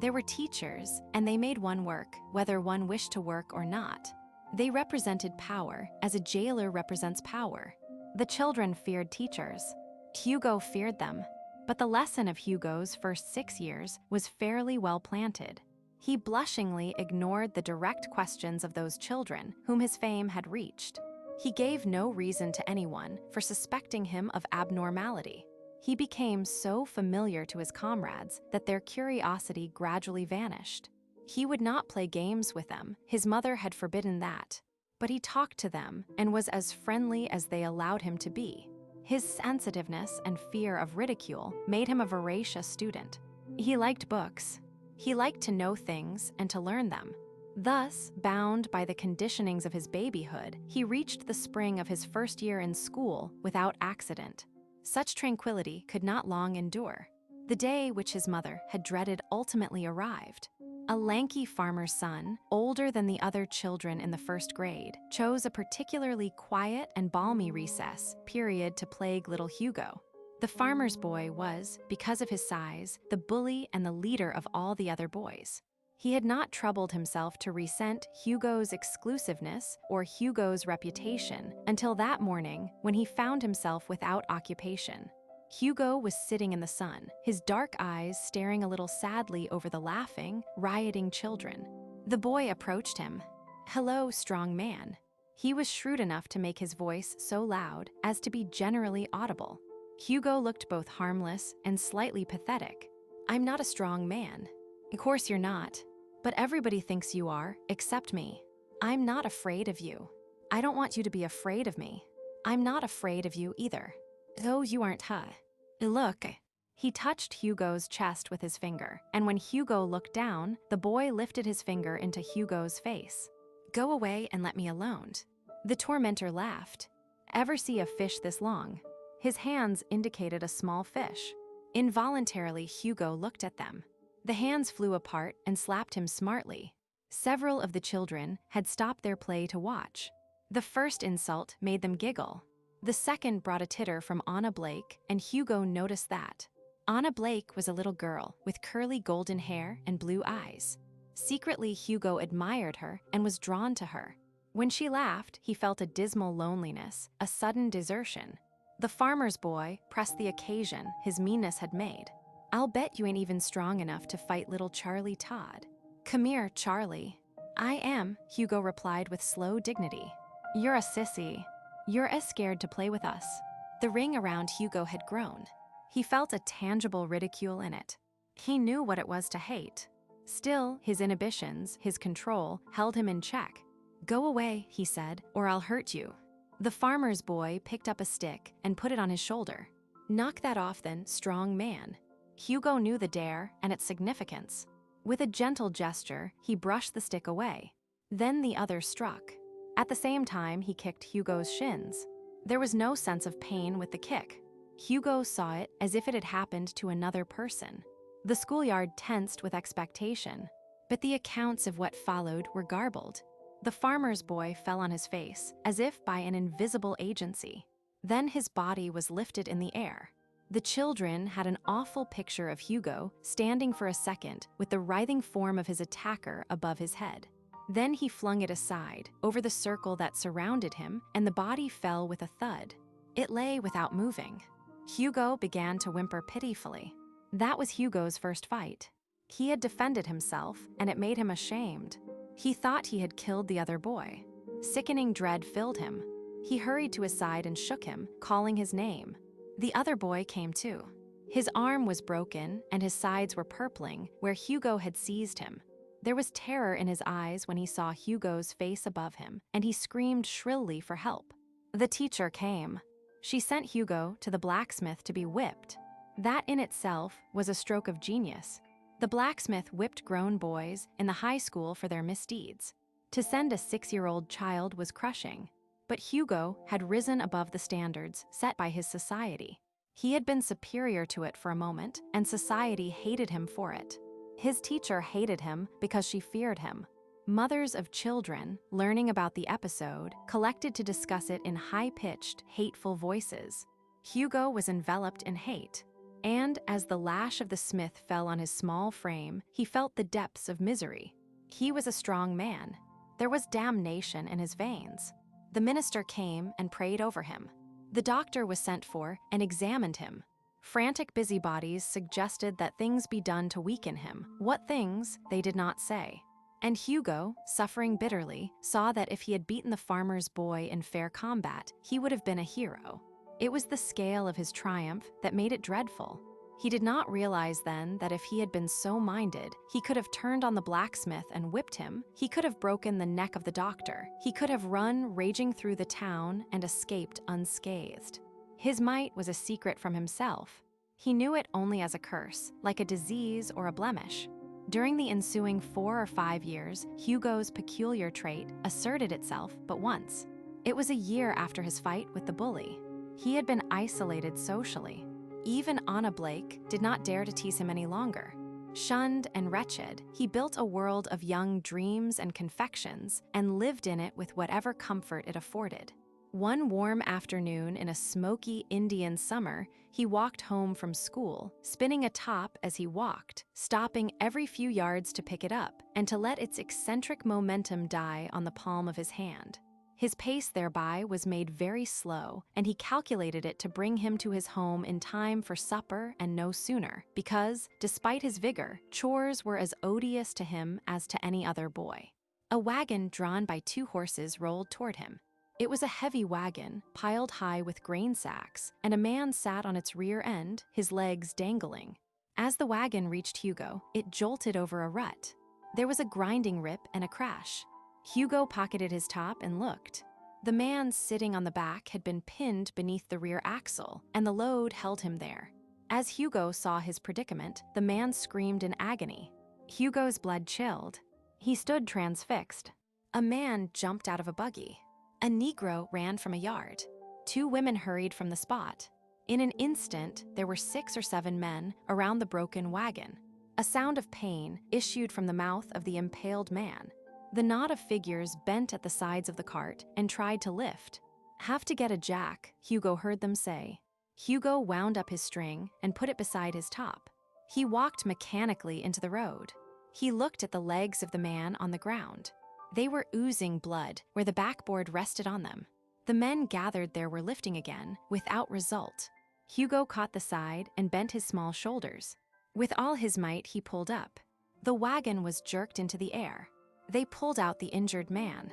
There were teachers, and they made one work, whether one wished to work or not. They represented power, as a jailer represents power. The children feared teachers. Hugo feared them. But the lesson of Hugo's first 6 years was fairly well planted. He blushingly ignored the direct questions of those children whom his fame had reached. He gave no reason to anyone for suspecting him of abnormality. He became so familiar to his comrades that their curiosity gradually vanished. He would not play games with them, his mother had forbidden that. But he talked to them and was as friendly as they allowed him to be. His sensitiveness and fear of ridicule made him a voracious student. He liked books. He liked to know things and to learn them. Thus, bound by the conditionings of his babyhood, he reached the spring of his first year in school without accident. Such tranquility could not long endure. The day which his mother had dreaded ultimately arrived. A lanky farmer's son, older than the other children in the 1st grade, chose a particularly quiet and balmy recess period to plague little Hugo. The farmer's boy was, because of his size, the bully and the leader of all the other boys. He had not troubled himself to resent Hugo's exclusiveness or Hugo's reputation until that morning when he found himself without occupation. Hugo was sitting in the sun, his dark eyes staring a little sadly over the laughing, rioting children. The boy approached him. "Hello, strong man." He was shrewd enough to make his voice so loud as to be generally audible. Hugo looked both harmless and slightly pathetic. "I'm not a strong man." "Of course you're not. But everybody thinks you are, except me. I'm not afraid of you. I don't want you to be afraid of me. I'm not afraid of you either." "Oh, you aren't, huh? Look." He touched Hugo's chest with his finger, and when Hugo looked down, the boy lifted his finger into Hugo's face. "Go away and let me alone." The tormentor laughed. "Ever see a fish this long?" His hands indicated a small fish. Involuntarily, Hugo looked at them. The hands flew apart and slapped him smartly. Several of the children had stopped their play to watch. The first insult made them giggle. The second brought a titter from Anna Blake, and Hugo noticed that. Anna Blake was a little girl with curly golden hair and blue eyes. Secretly, Hugo admired her and was drawn to her. When she laughed, he felt a dismal loneliness, a sudden desertion. The farmer's boy pressed the occasion his meanness had made. "I'll bet you ain't even strong enough to fight little Charlie Todd." "Come here, Charlie." "I am," Hugo replied with slow dignity. "You're a sissy. You're as scared to play with us." The ring around Hugo had grown. He felt a tangible ridicule in it. He knew what it was to hate. Still, his inhibitions, his control, held him in check. "Go away," he said, "or I'll hurt you." The farmer's boy picked up a stick and put it on his shoulder. "Knock that off then, strong man." Hugo knew the dare and its significance. With a gentle gesture, he brushed the stick away. Then the other struck. At the same time, he kicked Hugo's shins. There was no sense of pain with the kick. Hugo saw it as if it had happened to another person. The schoolyard tensed with expectation, but the accounts of what followed were garbled. The farmer's boy fell on his face, as if by an invisible agency. Then his body was lifted in the air. The children had an awful picture of Hugo standing for a second with the writhing form of his attacker above his head. Then he flung it aside, over the circle that surrounded him, and the body fell with a thud. It lay without moving. Hugo began to whimper pitifully. That was Hugo's first fight. He had defended himself, and it made him ashamed. He thought he had killed the other boy. Sickening dread filled him. He hurried to his side and shook him, calling his name. The other boy came too. His arm was broken, and his sides were purpling where Hugo had seized him. There was terror in his eyes when he saw Hugo's face above him, and he screamed shrilly for help. The teacher came. She sent Hugo to the blacksmith to be whipped. That in itself was a stroke of genius. The blacksmith whipped grown boys in the high school for their misdeeds. To send a 6-year-old child was crushing. But Hugo had risen above the standards set by his society. He had been superior to it for a moment, and society hated him for it. His teacher hated him because she feared him. Mothers of children, learning about the episode, collected to discuss it in high-pitched, hateful voices. Hugo was enveloped in hate. And as the lash of the smith fell on his small frame, he felt the depths of misery. He was a strong man. There was damnation in his veins. The minister came and prayed over him. The doctor was sent for and examined him. Frantic busybodies suggested that things be done to weaken him. What things, they did not say. And Hugo, suffering bitterly, saw that if he had beaten the farmer's boy in fair combat, he would have been a hero. It was the scale of his triumph that made it dreadful. He did not realize then that if he had been so minded, he could have turned on the blacksmith and whipped him. He could have broken the neck of the doctor. He could have run raging through the town and escaped unscathed. His might was a secret from himself. He knew it only as a curse, like a disease or a blemish. During the ensuing 4 or 5 years, Hugo's peculiar trait asserted itself but once. It was a year after his fight with the bully. He had been isolated socially. Even Anna Blake did not dare to tease him any longer. Shunned and wretched, he built a world of young dreams and confections and lived in it with whatever comfort it afforded. One warm afternoon in a smoky Indian summer, he walked home from school, spinning a top as he walked, stopping every few yards to pick it up and to let its eccentric momentum die on the palm of his hand. His pace thereby was made very slow, and he calculated it to bring him to his home in time for supper and no sooner, because, despite his vigor, chores were as odious to him as to any other boy. A wagon drawn by 2 horses rolled toward him. It was a heavy wagon, piled high with grain sacks, and a man sat on its rear end, his legs dangling. As the wagon reached Hugo, it jolted over a rut. There was a grinding rip and a crash. Hugo pocketed his top and looked. The man sitting on the back had been pinned beneath the rear axle, and the load held him there. As Hugo saw his predicament, the man screamed in agony. Hugo's blood chilled. He stood transfixed. A man jumped out of a buggy. A Negro ran from a yard. 2 women hurried from the spot. In an instant, there were 6 or 7 men around the broken wagon. A sound of pain issued from the mouth of the impaled man. The knot of figures bent at the sides of the cart and tried to lift. "Have to get a jack," Hugo heard them say. Hugo wound up his string and put it beside his top. He walked mechanically into the road. He looked at the legs of the man on the ground. They were oozing blood where the backboard rested on them. The men gathered there were lifting again, without result. Hugo caught the side and bent his small shoulders. With all his might, he pulled up. The wagon was jerked into the air. They pulled out the injured man.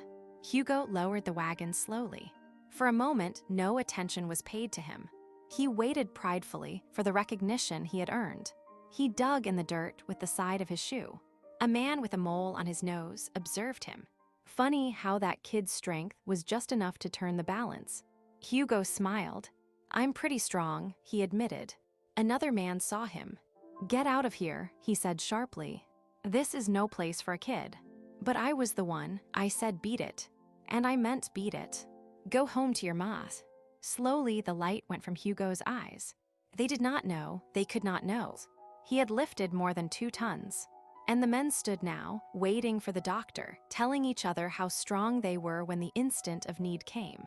Hugo lowered the wagon slowly. For a moment, no attention was paid to him. He waited pridefully for the recognition he had earned. He dug in the dirt with the side of his shoe. A man with a mole on his nose observed him. Funny how that kid's strength was just enough to turn the balance. Hugo smiled. "I'm pretty strong," he admitted. Another man saw him. "Get out of here," he said sharply. "This is no place for a kid." "But I was the one. I said beat it. And I meant beat it. Go home to your mas." Slowly, the light went from Hugo's eyes. They did not know, they could not know. He had lifted more than 2 tons. And the men stood now, waiting for the doctor, telling each other how strong they were when the instant of need came.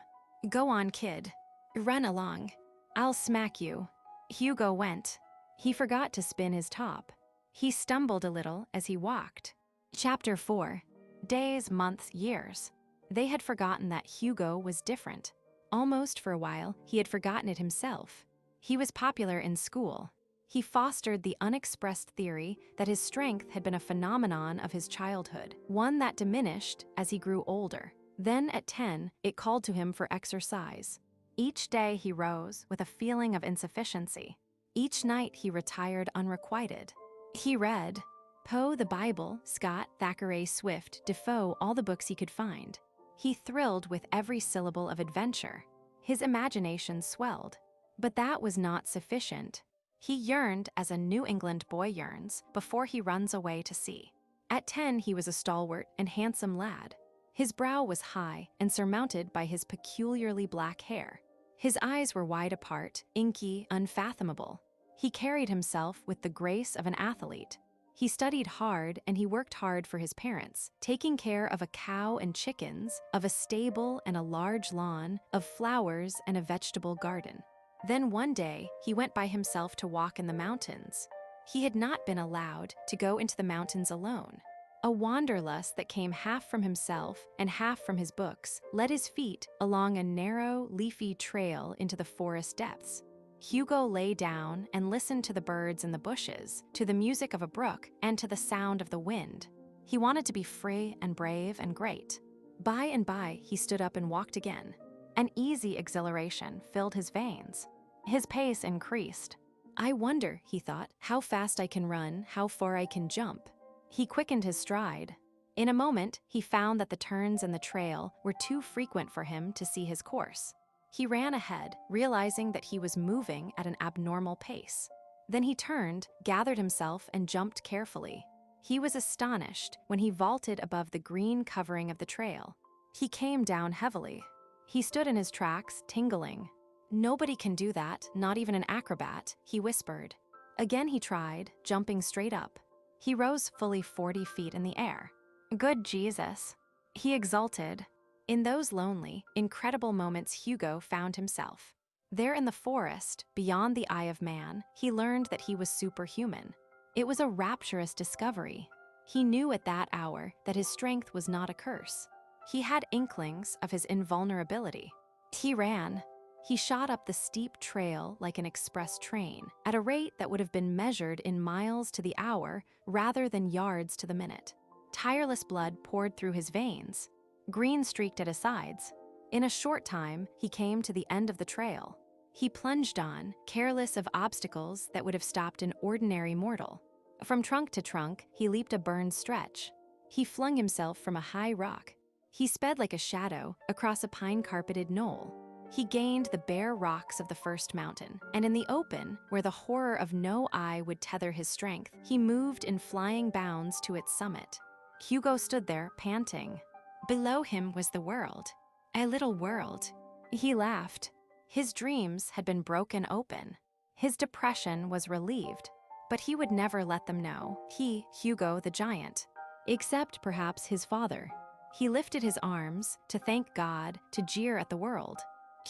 "Go on, kid. Run along. I'll smack you." Hugo went. He forgot to spin his top. He stumbled a little as he walked. Chapter 4. Days, months, years. They had forgotten that Hugo was different. Almost for a while, he had forgotten it himself. He was popular in school. He fostered the unexpressed theory that his strength had been a phenomenon of his childhood, one that diminished as he grew older. Then at 10, it called to him for exercise. Each day he rose with a feeling of insufficiency. Each night he retired unrequited. He read Poe, the Bible, Scott, Thackeray, Swift, Defoe, all the books he could find. He thrilled with every syllable of adventure. His imagination swelled. But that was not sufficient. He yearned as a New England boy yearns before he runs away to sea. At 10, he was a stalwart and handsome lad. His brow was high and surmounted by his peculiarly black hair. His eyes were wide apart, inky, unfathomable. He carried himself with the grace of an athlete. He studied hard and he worked hard for his parents, taking care of a cow and chickens, of a stable and a large lawn, of flowers and a vegetable garden. Then one day, he went by himself to walk in the mountains. He had not been allowed to go into the mountains alone. A wanderlust that came half from himself and half from his books led his feet along a narrow, leafy trail into the forest depths. Hugo lay down and listened to the birds in the bushes, to the music of a brook, and to the sound of the wind. He wanted to be free and brave and great. By and by, he stood up and walked again. An easy exhilaration filled his veins. His pace increased. "I wonder," he thought, "how fast I can run, how far I can jump." He quickened his stride. In a moment, he found that the turns in the trail were too frequent for him to see his course. He ran ahead, realizing that he was moving at an abnormal pace. Then he turned, gathered himself, and jumped carefully. He was astonished when he vaulted above the green covering of the trail. He came down heavily. He stood in his tracks, tingling. "Nobody can do that, not even an acrobat," he whispered. Again he tried, jumping straight up. He rose fully 40 feet in the air. "Good Jesus," he exulted. In those lonely, incredible moments, Hugo found himself. There in the forest, beyond the eye of man, he learned that he was superhuman. It was a rapturous discovery. He knew at that hour that his strength was not a curse. He had inklings of his invulnerability. He ran. He shot up the steep trail like an express train, at a rate that would have been measured in miles to the hour rather than yards to the minute. Tireless blood poured through his veins. Green streaked at his sides. In a short time, he came to the end of the trail. He plunged on, careless of obstacles that would have stopped an ordinary mortal. From trunk to trunk, he leaped a burned stretch. He flung himself from a high rock. He sped like a shadow across a pine-carpeted knoll. He gained the bare rocks of the first mountain, and in the open, where the horror of no eye would tether his strength, he moved in flying bounds to its summit. Hugo stood there, panting. Below him was the world. A little world. He laughed. His dreams had been broken open. His depression was relieved. But he would never let them know, he, Hugo the giant. Except perhaps his father. He lifted his arms, to thank God, to jeer at the world.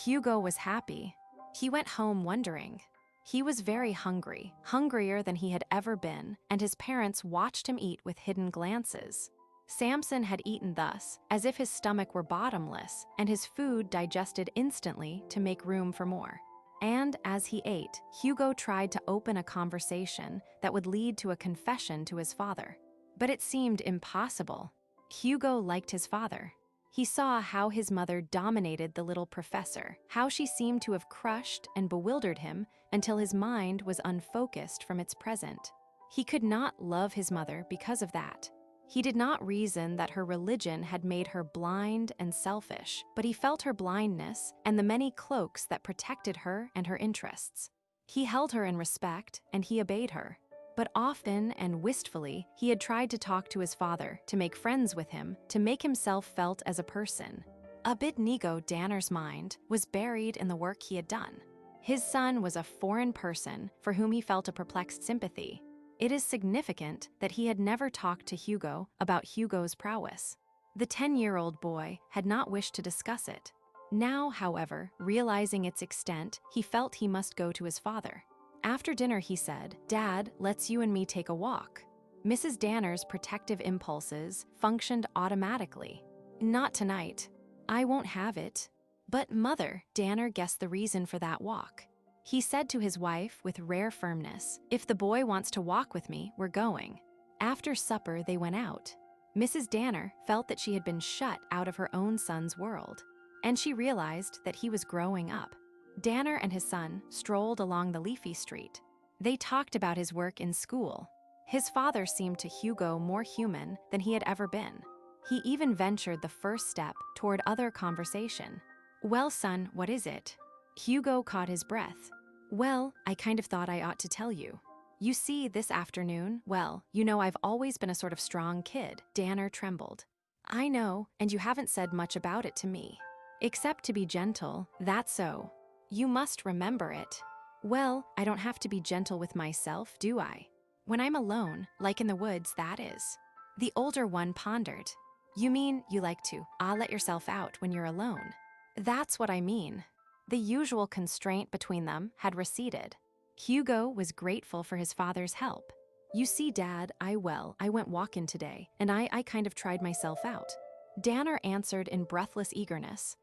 Hugo was happy. He went home wondering. He was very hungry, hungrier than he had ever been, and his parents watched him eat with hidden glances. Samson had eaten thus, as if his stomach were bottomless, and his food digested instantly to make room for more. And as he ate, Hugo tried to open a conversation that would lead to a confession to his father. But it seemed impossible. Hugo liked his father. He saw how his mother dominated the little professor, how she seemed to have crushed and bewildered him until his mind was unfocused from its present. He could not love his mother because of that. He did not reason that her religion had made her blind and selfish, but he felt her blindness and the many cloaks that protected her and her interests. He held her in respect and he obeyed her. But often and wistfully, he had tried to talk to his father, to make friends with him, to make himself felt as a person. Abednego Danner's mind was buried in the work he had done. His son was a foreign person for whom he felt a perplexed sympathy. It is significant that he had never talked to Hugo about Hugo's prowess. The 10-year-old boy had not wished to discuss it. Now, however, realizing its extent, he felt he must go to his father. After dinner, he said, "Dad, let's you and me take a walk." Mrs. Danner's protective impulses functioned automatically. "Not tonight. I won't have it." But Mother Danner guessed the reason for that walk. He said to his wife with rare firmness, "If the boy wants to walk with me, we're going." After supper, they went out. Mrs. Danner felt that she had been shut out of her own son's world, and she realized that he was growing up. Danner and his son strolled along the leafy street. They talked about his work in school. His father seemed to Hugo more human than he had ever been. He even ventured the first step toward other conversation. "Well, son, what is it?" Hugo caught his breath. "Well, I kind of thought I ought to tell you. You see, this afternoon, well, you know I've always been a sort of strong kid." Danner trembled. "I know, and you haven't said much about it to me. Except to be gentle, that's so. You must remember it." "Well, I don't have to be gentle with myself, do I? When I'm alone, like in the woods, that is." The older one pondered. "You mean you like to let yourself out when you're alone?" "That's what I mean." The usual constraint between them had receded. Hugo was grateful for his father's help. "You see, Dad, I went walking today, and I kind of tried myself out." Danner answered in breathless eagerness,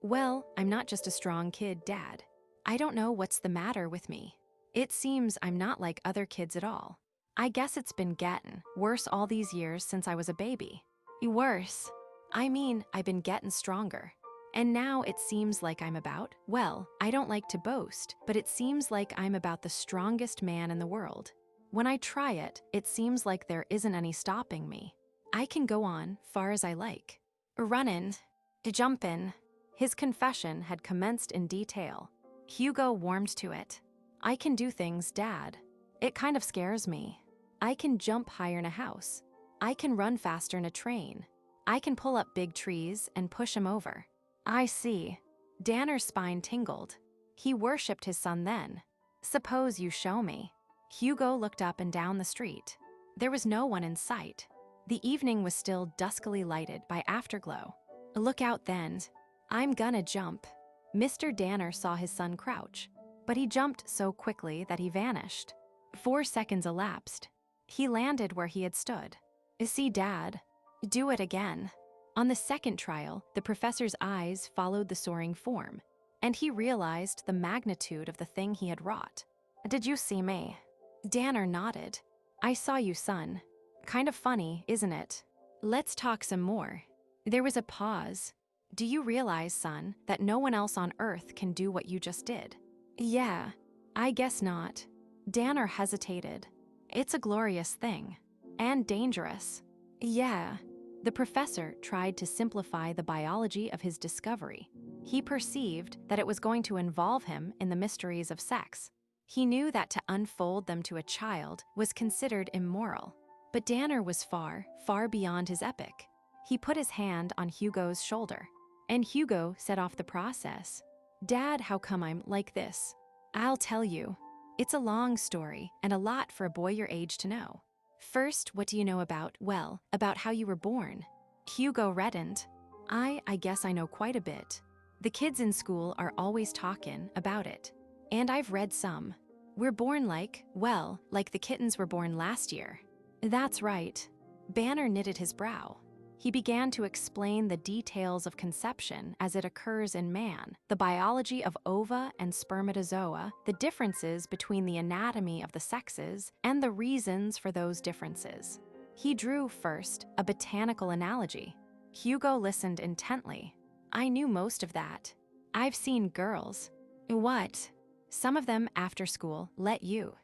"Well, I'm not just a strong kid, Dad. I don't know what's the matter with me. It seems I'm not like other kids at all. I guess it's been gettin' worse all these years since I was a baby." "Worse? I mean, I've been gettin' stronger. And now it seems like I'm about, well, I don't like to boast, but it seems like I'm about the strongest man in the world. When I try it, it seems like there isn't any stopping me. I can go on far as I like. Runnin', jumpin'." His confession had commenced in detail. Hugo warmed to it. "I can do things, Dad. It kind of scares me. I can jump higher in a house. I can run faster in a train. I can pull up big trees and push 'em over." "I see." Danner's spine tingled. He worshipped his son then. "Suppose you show me." Hugo looked up and down the street. There was no one in sight. The evening was still duskily lighted by afterglow. "Look out then. I'm gonna jump." Mr. Danner saw his son crouch, but he jumped so quickly that he vanished. 4 seconds elapsed. He landed where he had stood. "See, Dad, do it again." On the second trial, the professor's eyes followed the soaring form, and he realized the magnitude of the thing he had wrought. "Did you see me?" Danner nodded. "I saw you, son. Kind of funny, isn't it? Let's talk some more." There was a pause. "Do you realize, son, that no one else on Earth can do what you just did?" "Yeah, I guess not." Danner hesitated. "It's a glorious thing. And dangerous." "Yeah." The professor tried to simplify the biology of his discovery. He perceived that it was going to involve him in the mysteries of sex. He knew that to unfold them to a child was considered immoral. But Danner was far, far beyond his epoch. He put his hand on Hugo's shoulder, and Hugo set off the process. "Dad, how come I'm like this?" "I'll tell you. It's a long story, and a lot for a boy your age to know. First, what do you know about how you were born?" Hugo reddened. I guess I know quite a bit. The kids in school are always talking about it. And I've read some. We're born like the kittens were born last year." "That's right." Danner knitted his brow. He began to explain the details of conception as it occurs in man, the biology of ova and spermatozoa, the differences between the anatomy of the sexes, and the reasons for those differences. He drew first a botanical analogy. Hugo listened intently. I knew most of that. I've seen girls. What? Some of them after school let you.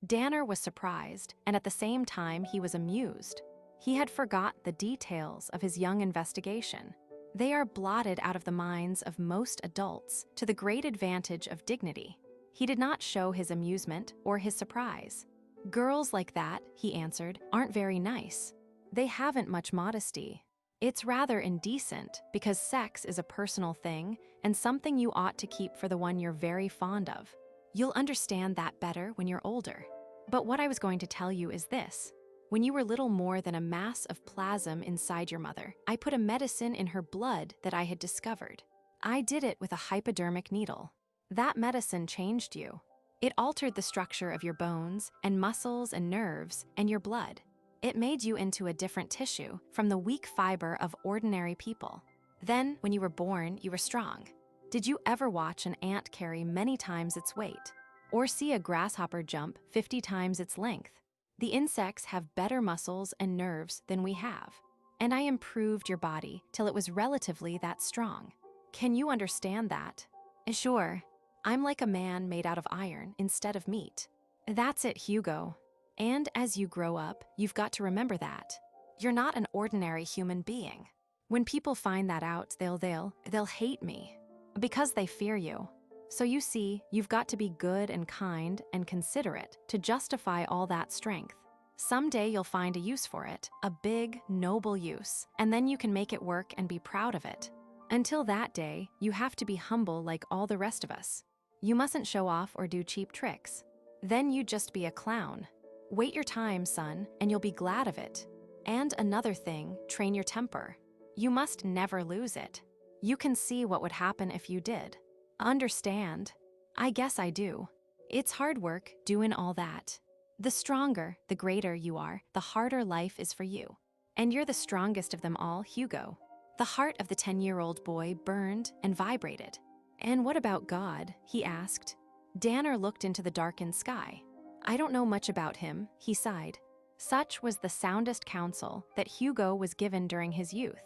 Danner was surprised, and at the same time he was amused. He had forgot the details of his young investigation. They are blotted out of the minds of most adults to the great advantage of dignity. He did not show his amusement or his surprise. Girls like that, he answered, aren't very nice. They haven't much modesty. It's rather indecent because sex is a personal thing and something you ought to keep for the one you're very fond of. You'll understand that better when you're older. But what I was going to tell you is this. When you were little more than a mass of plasm inside your mother, I put a medicine in her blood that I had discovered. I did it with a hypodermic needle. That medicine changed you. It altered the structure of your bones and muscles and nerves and your blood. It made you into a different tissue from the weak fiber of ordinary people. Then, when you were born, you were strong. Did you ever watch an ant carry many times its weight? Or see a grasshopper jump 50 times its length? The insects have better muscles and nerves than we have. And I improved your body till it was relatively that strong. Can you understand that? Sure. I'm like a man made out of iron instead of meat. That's it, Hugo. And as you grow up, you've got to remember that. You're not an ordinary human being. When people find that out, they'll hate me. Because they fear you. So you see, you've got to be good and kind and considerate to justify all that strength. Someday you'll find a use for it, a big, noble use, and then you can make it work and be proud of it. Until that day, you have to be humble like all the rest of us. You mustn't show off or do cheap tricks. Then you'd just be a clown. Wait your time, son, and you'll be glad of it. And another thing, train your temper. You must never lose it. You can see what would happen if you did. Understand? I guess I do. It's hard work doing all that. The stronger, the greater you are, the harder life is for you. And you're the strongest of them all, Hugo. The heart of the 10-year-old boy burned and vibrated. And what about God? He asked. Danner looked into the darkened sky. I don't know much about him, he sighed. Such was the soundest counsel that Hugo was given during his youth.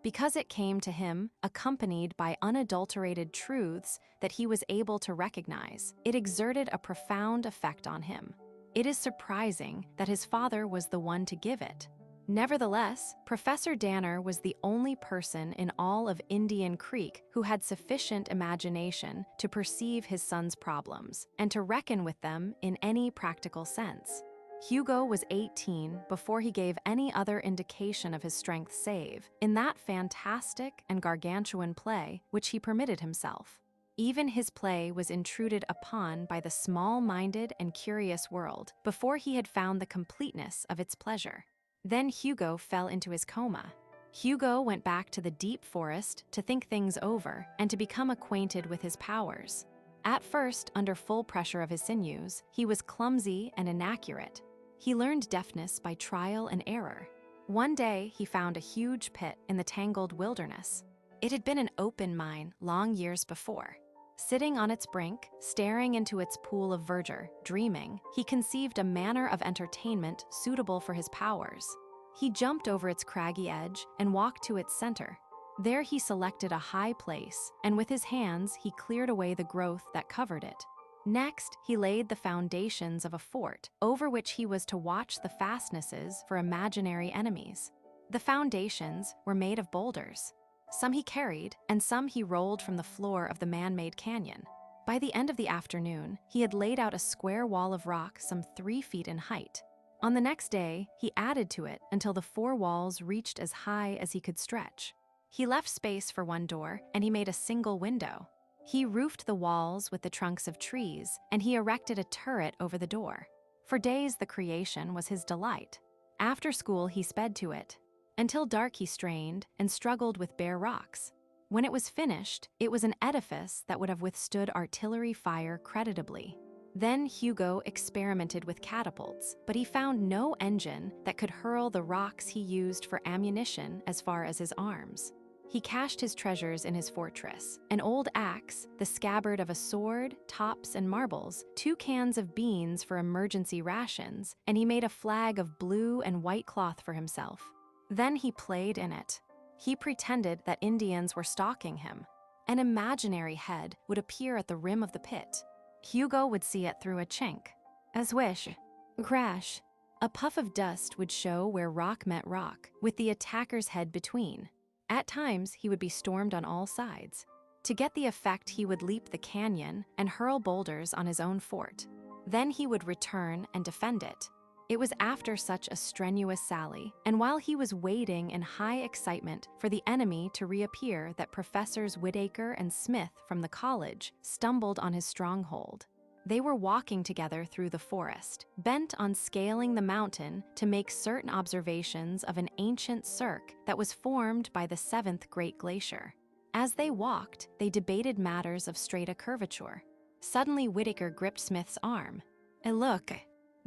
Because it came to him accompanied by unadulterated truths that he was able to recognize, it exerted a profound effect on him. It is surprising that his father was the one to give it. Nevertheless, Professor Danner was the only person in all of Indian Creek who had sufficient imagination to perceive his son's problems and to reckon with them in any practical sense. Hugo was 18 before he gave any other indication of his strength save in that fantastic and gargantuan play which he permitted himself. Even his play was intruded upon by the small-minded and curious world before he had found the completeness of its pleasure. Then Hugo fell into his coma. Hugo went back to the deep forest to think things over and to become acquainted with his powers. At first, under full pressure of his sinews, he was clumsy and inaccurate. He learned deafness by trial and error. One day, he found a huge pit in the tangled wilderness. It had been an open mine long years before. Sitting on its brink, staring into its pool of verdure, dreaming, he conceived a manner of entertainment suitable for his powers. He jumped over its craggy edge and walked to its center. There he selected a high place, and with his hands he cleared away the growth that covered it. Next, he laid the foundations of a fort, over which he was to watch the fastnesses for imaginary enemies. The foundations were made of boulders. Some he carried, and some he rolled from the floor of the man-made canyon. By the end of the afternoon, he had laid out a square wall of rock some 3 feet in height. On the next day, he added to it until the 4 walls reached as high as he could stretch. He left space for one door, and he made a single window. He roofed the walls with the trunks of trees, and he erected a turret over the door. For days the creation was his delight. After school he sped to it. Until dark he strained and struggled with bare rocks. When it was finished, it was an edifice that would have withstood artillery fire creditably. Then Hugo experimented with catapults, but he found no engine that could hurl the rocks he used for ammunition as far as his arms. He cached his treasures in his fortress: an old axe, the scabbard of a sword, tops and marbles, 2 cans of beans for emergency rations, and he made a flag of blue and white cloth for himself. Then he played in it. He pretended that Indians were stalking him. An imaginary head would appear at the rim of the pit. Hugo would see it through a chink. A swish, crash. A puff of dust would show where rock met rock, with the attacker's head between. At times, he would be stormed on all sides. To get the effect, he would leap the canyon and hurl boulders on his own fort. Then he would return and defend it. It was after such a strenuous sally, and while he was waiting in high excitement for the enemy to reappear, that Professors Whitaker and Smith from the college stumbled on his stronghold. They were walking together through the forest, bent on scaling the mountain to make certain observations of an ancient cirque that was formed by the seventh Great Glacier. As they walked, they debated matters of strata curvature. Suddenly, Whitaker gripped Smith's arm. Look.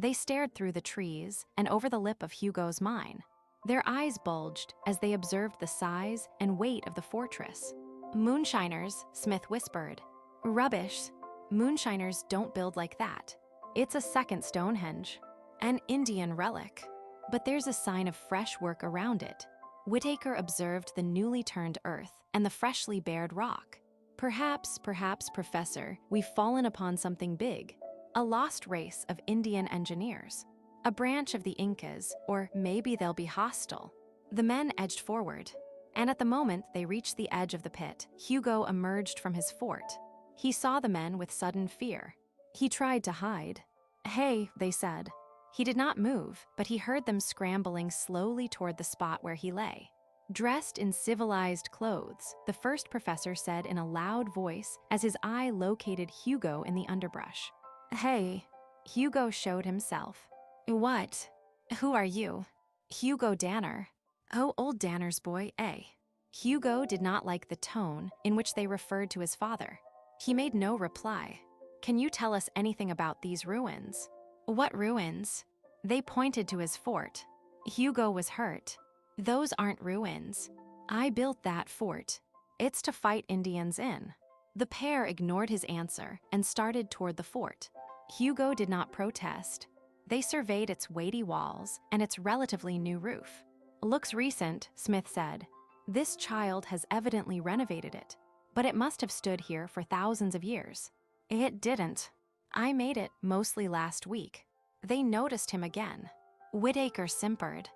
They stared through the trees and over the lip of Hugo's mine. Their eyes bulged as they observed the size and weight of the fortress. Moonshiners, Smith whispered. Rubbish. Moonshiners don't build like that. It's a second Stonehenge. An Indian relic. But there's a sign of fresh work around it. Whitaker observed the newly turned earth and the freshly bared rock. Perhaps, Professor, we've fallen upon something big. A lost race of Indian engineers. A branch of the Incas, or maybe they'll be hostile. The men edged forward, and at the moment they reached the edge of the pit, Hugo emerged from his fort. He saw the men with sudden fear. He tried to hide. Hey, they said. He did not move, but he heard them scrambling slowly toward the spot where he lay. Dressed in civilized clothes, the first professor said in a loud voice as his eye located Hugo in the underbrush. Hey, Hugo showed himself. What? Who are you? Hugo Danner. Oh, old Danner's boy, eh? Hugo did not like the tone in which they referred to his father. He made no reply. Can you tell us anything about these ruins? What ruins? They pointed to his fort. Hugo was hurt. Those aren't ruins. I built that fort. It's to fight Indians in. The pair ignored his answer and started toward the fort. Hugo did not protest. They surveyed its weighty walls and its relatively new roof. Looks recent, Smith said. This child has evidently renovated it, but it must have stood here for thousands of years. It didn't. I made it mostly last week. They noticed him again. Whitaker simpered.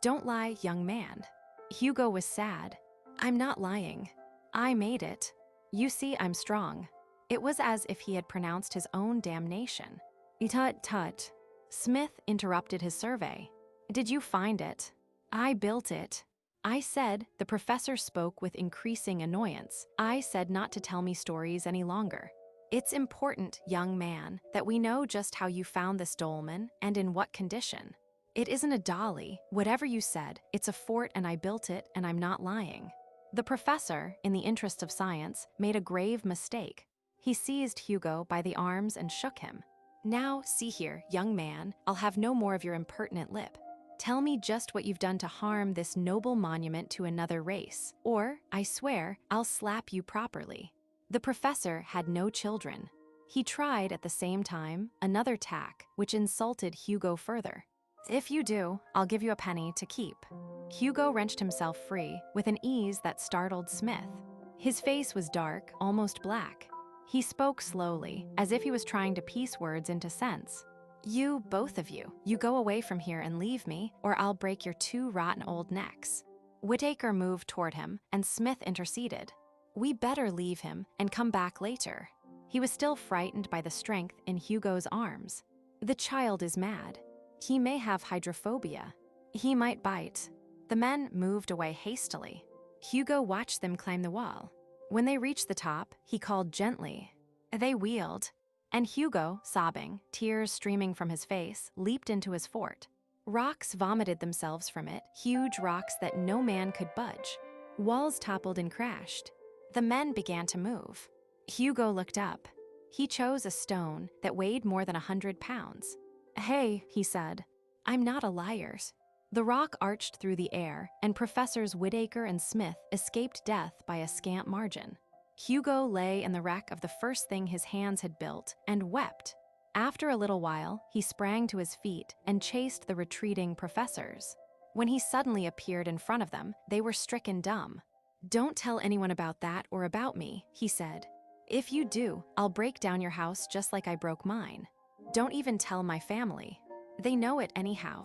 Don't lie, young man. Hugo was sad. I'm not lying. I made it. You see, I'm strong. It was as if he had pronounced his own damnation. Tut, tut. Smith interrupted his survey. Did you find it? I built it. I said, the professor spoke with increasing annoyance. I said not to tell me stories any longer. It's important, young man, that we know just how you found this dolmen and in what condition. It isn't a dolly. Whatever you said, it's a fort and I built it and I'm not lying. The professor, in the interest of science, made a grave mistake. He seized Hugo by the arms and shook him. Now, see here, young man, I'll have no more of your impertinent lip. Tell me just what you've done to harm this noble monument to another race, or, I swear, I'll slap you properly. The professor had no children. He tried, at the same time, another tack, which insulted Hugo further. If you do, I'll give you a penny to keep. Hugo wrenched himself free with an ease that startled Smith. His face was dark, almost black. He spoke slowly, as if he was trying to piece words into sense. You, both of you go away from here and leave me, or I'll break your two rotten old necks. Whitaker moved toward him, and Smith interceded. We better leave him and come back later. He was still frightened by the strength in Hugo's arms. The child is mad. He may have hydrophobia. He might bite. The men moved away hastily. Hugo watched them climb the wall. When they reached the top, he called gently. They wheeled, and Hugo, sobbing, tears streaming from his face, leaped into his fort. Rocks vomited themselves from it, huge rocks that no man could budge. Walls toppled and crashed. The men began to move. Hugo looked up. He chose a stone that weighed more than 100 pounds. Hey, he said, I'm not a liar. The rock arched through the air, and Professors Whitaker and Smith escaped death by a scant margin. Hugo lay in the wreck of the first thing his hands had built and wept. After a little while, he sprang to his feet and chased the retreating professors. When he suddenly appeared in front of them, they were stricken dumb. "Don't tell anyone about that or about me," he said. "If you do, I'll break down your house just like I broke mine. Don't even tell my family. They know it anyhow."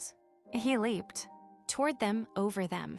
He leaped toward them, over them.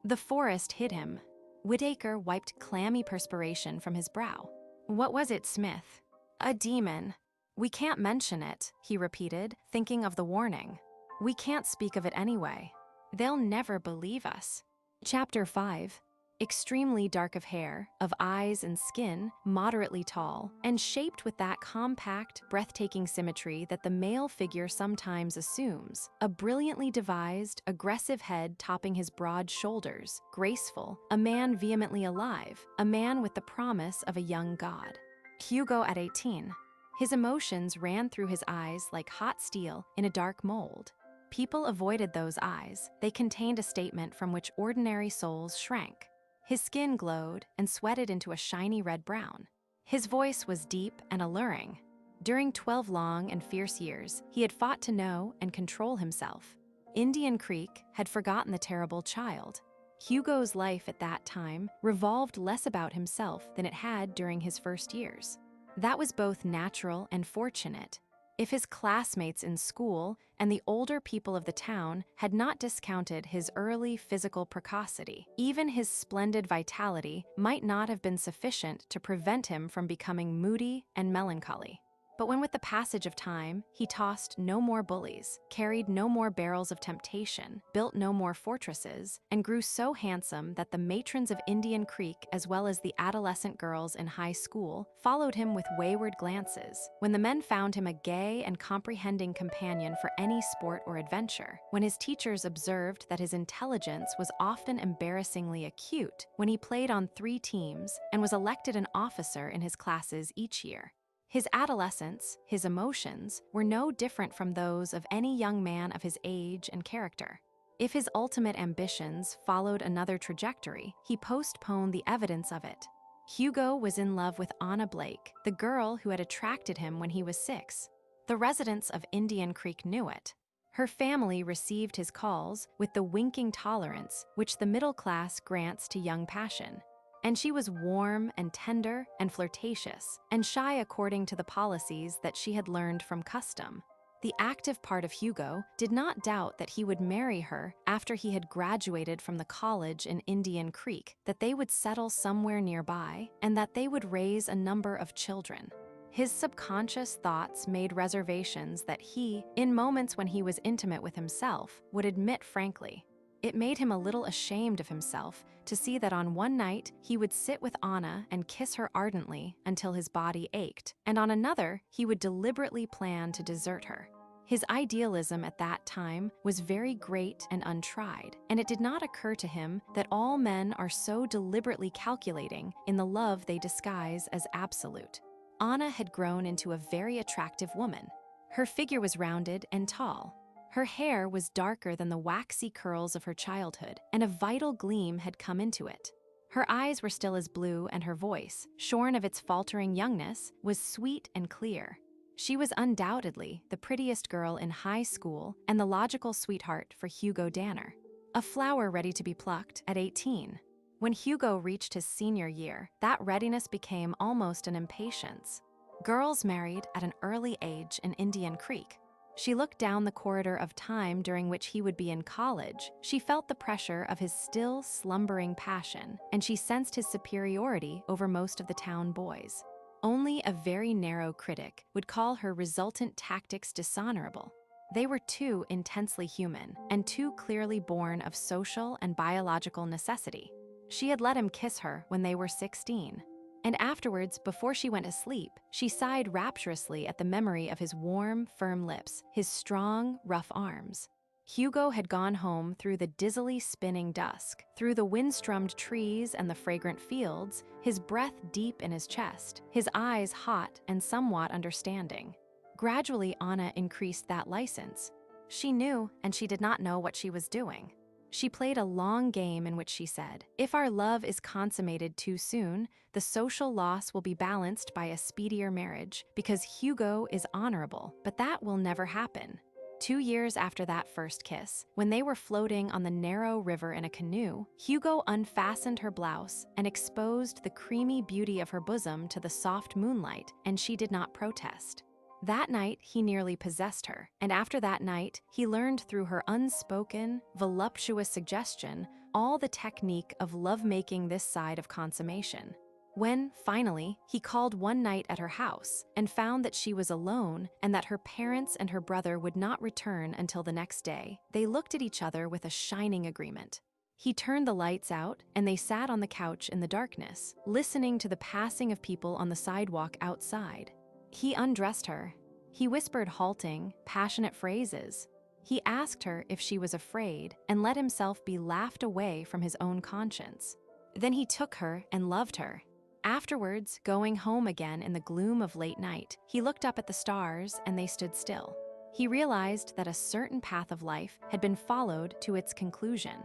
The forest hid him. Whitaker wiped clammy perspiration from his brow. "What was it, Smith?" "A demon." "We can't mention it," he repeated, thinking of the warning. "We can't speak of it anyway. They'll never believe us." Chapter 5. Extremely dark of hair, of eyes and skin, moderately tall, and shaped with that compact, breathtaking symmetry that the male figure sometimes assumes, a brilliantly devised, aggressive head topping his broad shoulders, graceful, a man vehemently alive, a man with the promise of a young god. Hugo at 18. His emotions ran through his eyes like hot steel in a dark mold. People avoided those eyes. They contained a statement from which ordinary souls shrank. His skin glowed and sweated into a shiny red-brown. His voice was deep and alluring. During 12 long and fierce years, he had fought to know and control himself. Indian Creek had forgotten the terrible child. Hugo's life at that time revolved less about himself than it had during his first years. That was both natural and fortunate. If his classmates in school and the older people of the town had not discounted his early physical precocity, even his splendid vitality might not have been sufficient to prevent him from becoming moody and melancholy. But when with the passage of time, he tossed no more bullies, carried no more barrels of temptation, built no more fortresses, and grew so handsome that the matrons of Indian Creek, as well as the adolescent girls in high school, followed him with wayward glances, when the men found him a gay and comprehending companion for any sport or adventure, when his teachers observed that his intelligence was often embarrassingly acute, when he played on 3 teams and was elected an officer in his classes each year. His adolescence, his emotions, were no different from those of any young man of his age and character. If his ultimate ambitions followed another trajectory, he postponed the evidence of it. Hugo was in love with Anna Blake, the girl who had attracted him when he was 6. The residents of Indian Creek knew it. Her family received his calls with the winking tolerance which the middle class grants to young passion. And she was warm and tender and flirtatious, and shy according to the policies that she had learned from custom. The active part of Hugo did not doubt that he would marry her after he had graduated from the college in Indian Creek, that they would settle somewhere nearby, and that they would raise a number of children. His subconscious thoughts made reservations that he, in moments when he was intimate with himself, would admit frankly. It made him a little ashamed of himself to see that on one night he would sit with Anna and kiss her ardently until his body ached, and on another he would deliberately plan to desert her. His idealism at that time was very great and untried, and it did not occur to him that all men are so deliberately calculating in the love they disguise as absolute. Anna had grown into a very attractive woman. Her figure was rounded and tall. Her hair was darker than the waxy curls of her childhood, and a vital gleam had come into it. Her eyes were still as blue, and her voice, shorn of its faltering youngness, was sweet and clear. She was undoubtedly the prettiest girl in high school and the logical sweetheart for Hugo Danner. A flower ready to be plucked at 18. When Hugo reached his senior year, that readiness became almost an impatience. Girls married at an early age in Indian Creek. She looked down the corridor of time during which he would be in college. She felt the pressure of his still slumbering passion, and she sensed his superiority over most of the town boys. Only a very narrow critic would call her resultant tactics dishonorable. They were too intensely human and too clearly born of social and biological necessity. She had let him kiss her when they were 16. And afterwards, before she went to sleep, she sighed rapturously at the memory of his warm, firm lips, his strong, rough arms. Hugo had gone home through the dizzily spinning dusk, through the wind-strummed trees and the fragrant fields, his breath deep in his chest, his eyes hot and somewhat understanding. Gradually, Anna increased that license. She knew, and she did not know what she was doing. She played a long game in which she said, "If our love is consummated too soon, the social loss will be balanced by a speedier marriage, because Hugo is honorable, but that will never happen. 2 years after that first kiss, when they were floating on the narrow river in a canoe, Hugo unfastened her blouse and exposed the creamy beauty of her bosom to the soft moonlight, and she did not protest. That night, he nearly possessed her, and after that night, he learned through her unspoken, voluptuous suggestion all the technique of lovemaking this side of consummation. When, finally, he called one night at her house and found that she was alone and that her parents and her brother would not return until the next day, they looked at each other with a shining agreement. He turned the lights out, and they sat on the couch in the darkness, listening to the passing of people on the sidewalk outside. He undressed her. He whispered halting, passionate phrases. He asked her if she was afraid and let himself be laughed away from his own conscience. Then he took her and loved her. Afterwards, going home again in the gloom of late night, he looked up at the stars and they stood still. He realized that a certain path of life had been followed to its conclusion.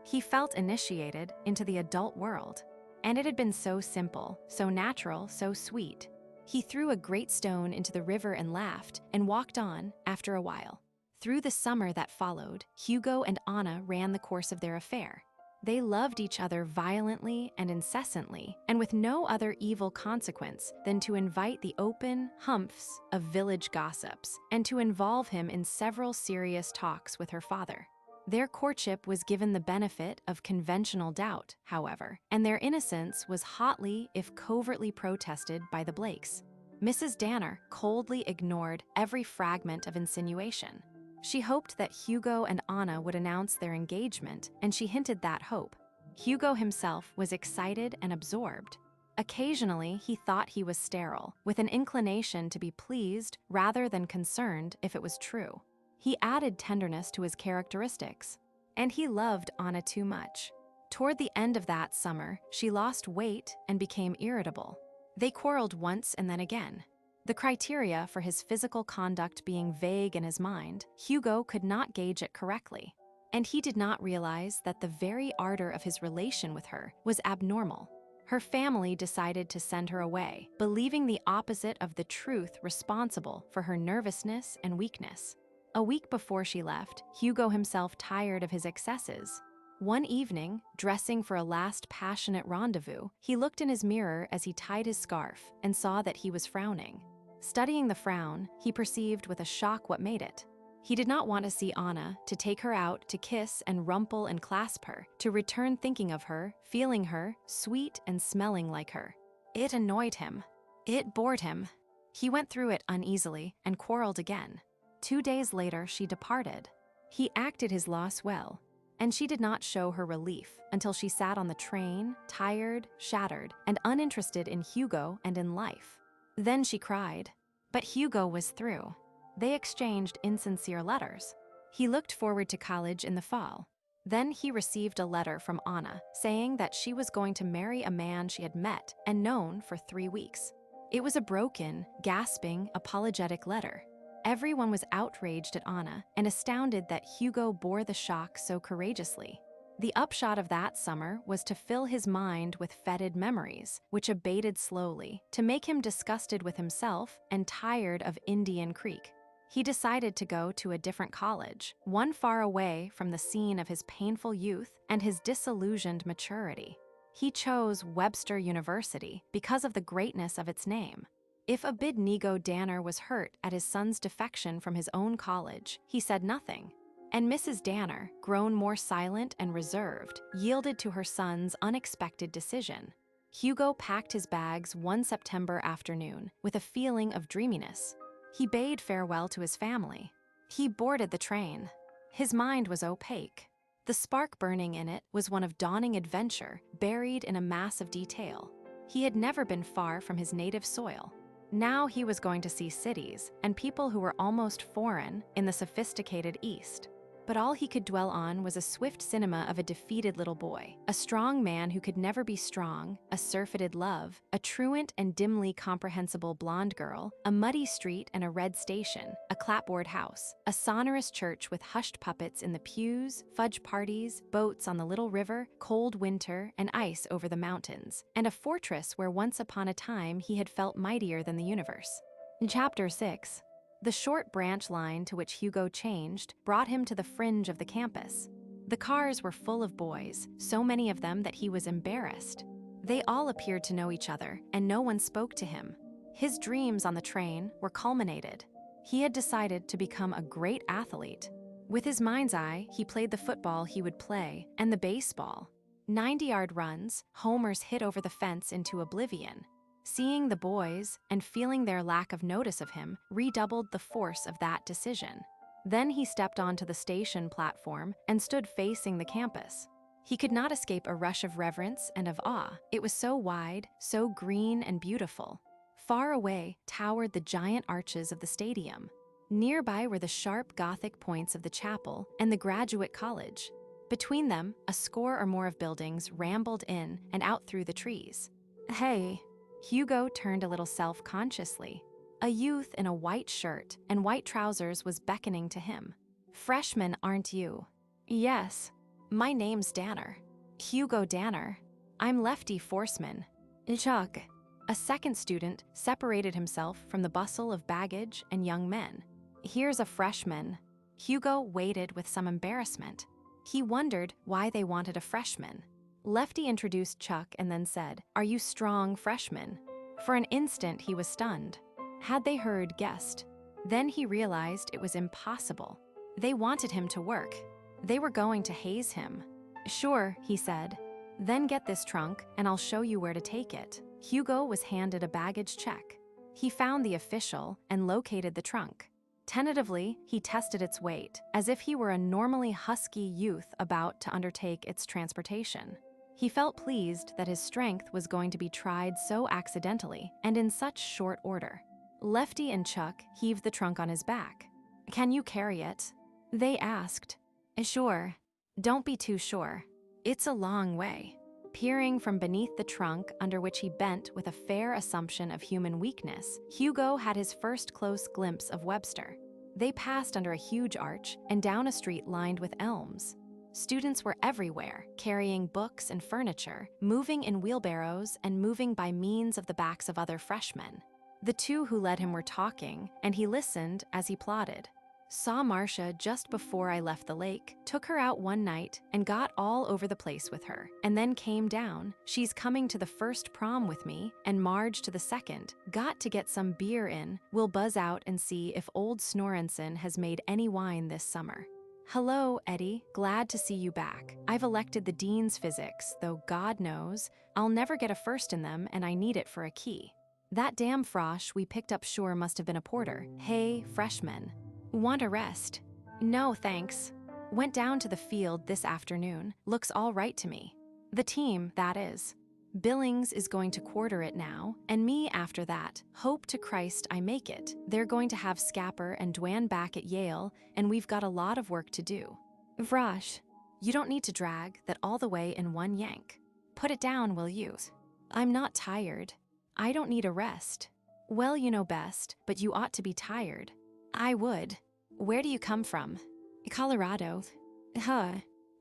He felt initiated into the adult world. And it had been so simple, so natural, so sweet. He threw a great stone into the river and laughed, and walked on after a while. Through the summer that followed, Hugo and Anna ran the course of their affair. They loved each other violently and incessantly, and with no other evil consequence than to invite the open humphs of village gossips, and to involve him in several serious talks with her father. Their courtship was given the benefit of conventional doubt, however, and their innocence was hotly, if covertly, protested by the Blakes. Mrs. Danner coldly ignored every fragment of insinuation. She hoped that Hugo and Anna would announce their engagement, and she hinted that hope. Hugo himself was excited and absorbed. Occasionally, he thought he was sterile, with an inclination to be pleased rather than concerned if it was true. He added tenderness to his characteristics, and he loved Anna too much. Toward the end of that summer, she lost weight and became irritable. They quarreled once and then again. The criteria for his physical conduct being vague in his mind, Hugo could not gauge it correctly, and he did not realize that the very ardor of his relation with her was abnormal. Her family decided to send her away, believing the opposite of the truth responsible for her nervousness and weakness. A week before she left, Hugo himself tired of his excesses. One evening, dressing for a last passionate rendezvous, he looked in his mirror as he tied his scarf and saw that he was frowning. Studying the frown, he perceived with a shock what made it. He did not want to see Anna, to take her out, to kiss and rumple and clasp her, to return thinking of her, feeling her, sweet and smelling like her. It annoyed him. It bored him. He went through it uneasily and quarreled again. 2 days later, she departed. He acted his loss well, and she did not show her relief until she sat on the train, tired, shattered, and uninterested in Hugo and in life. Then she cried. But Hugo was through. They exchanged insincere letters. He looked forward to college in the fall. Then he received a letter from Anna saying that she was going to marry a man she had met and known for 3 weeks. It was a broken, gasping, apologetic letter. Everyone was outraged at Anna and astounded that Hugo bore the shock so courageously. The upshot of that summer was to fill his mind with fetid memories, which abated slowly, to make him disgusted with himself and tired of Indian Creek. He decided to go to a different college, one far away from the scene of his painful youth and his disillusioned maturity. He chose Webster University because of the greatness of its name. If Abednego Danner was hurt at his son's defection from his own college, he said nothing. And Mrs. Danner, grown more silent and reserved, yielded to her son's unexpected decision. Hugo packed his bags one September afternoon with a feeling of dreaminess. He bade farewell to his family. He boarded the train. His mind was opaque. The spark burning in it was one of dawning adventure buried in a mass of detail. He had never been far from his native soil. Now he was going to see cities and people who were almost foreign in the sophisticated East. But all he could dwell on was a swift cinema of a defeated little boy, a strong man who could never be strong, a surfeited love, a truant and dimly comprehensible blonde girl, a muddy street and a red station, a clapboard house, a sonorous church with hushed puppets in the pews, fudge parties, boats on the little river, cold winter, and ice over the mountains, and a fortress where once upon a time he had felt mightier than the universe. In Chapter 6, The short branch line to which Hugo changed brought him to the fringe of the campus. The cars were full of boys, so many of them that he was embarrassed. They all appeared to know each other, and no one spoke to him. His dreams on the train were culminated. He had decided to become a great athlete. With his mind's eye, he played the football he would play, and the baseball. 90-yard runs, homers hit over the fence into oblivion. Seeing the boys and feeling their lack of notice of him redoubled the force of that decision. Then he stepped onto the station platform and stood facing the campus. He could not escape a rush of reverence and of awe. It was so wide, so green and beautiful. Far away towered the giant arches of the stadium. Nearby were the sharp Gothic points of the chapel and the graduate college. Between them, a score or more of buildings rambled in and out through the trees. Hey, Hugo turned a little self-consciously. A youth in a white shirt and white trousers was beckoning to him. Freshman, aren't you? Yes. My name's Danner. Hugo Danner. I'm Lefty Forceman. Chuck. A second student separated himself from the bustle of baggage and young men. Here's a freshman. Hugo waited with some embarrassment. He wondered why they wanted a freshman. Lefty introduced Chuck and then said, "Are you strong freshmen?" For an instant, he was stunned. Had they heard guessed? Then he realized it was impossible. They wanted him to work. They were going to haze him. Sure, he said. Then get this trunk and I'll show you where to take it. Hugo was handed a baggage check. He found the official and located the trunk. Tentatively, he tested its weight, as if he were a normally husky youth about to undertake its transportation. He felt pleased that his strength was going to be tried so accidentally and in such short order. Lefty and Chuck heaved the trunk on his back. "Can you carry it?" They asked. "Sure. Don't be too sure. It's a long way." Peering from beneath the trunk under which he bent with a fair assumption of human weakness, Hugo had his first close glimpse of Webster. They passed under a huge arch and down a street lined with elms. Students were everywhere, carrying books and furniture, moving in wheelbarrows and moving by means of the backs of other freshmen. The two who led him were talking, and he listened as he plodded. Saw Marcia just before I left the lake, took her out one night and got all over the place with her, and then came down. She's coming to the first prom with me, and Marge to the second. Got to get some beer in. We'll buzz out and see if old Snorenson has made any wine this summer. Hello, Eddie. Glad to see you back. I've elected the dean's physics, though God knows I'll never get a first in them and I need it for a key. That damn frosh we picked up sure must have been a porter. Hey, freshmen. Want a rest? No, thanks. Went down to the field this afternoon. Looks all right to me. The team, that is. Billings is going to quarter it now, and me after that. Hope to Christ I make it. They're going to have Scapper and Dwan back at Yale, and we've got a lot of work to do. Vrosh, you don't need to drag that all the way in one yank. Put it down, will you? I'm not tired. I don't need a rest. Well, you know best, but you ought to be tired. I would. Where do you come from? Colorado. Huh.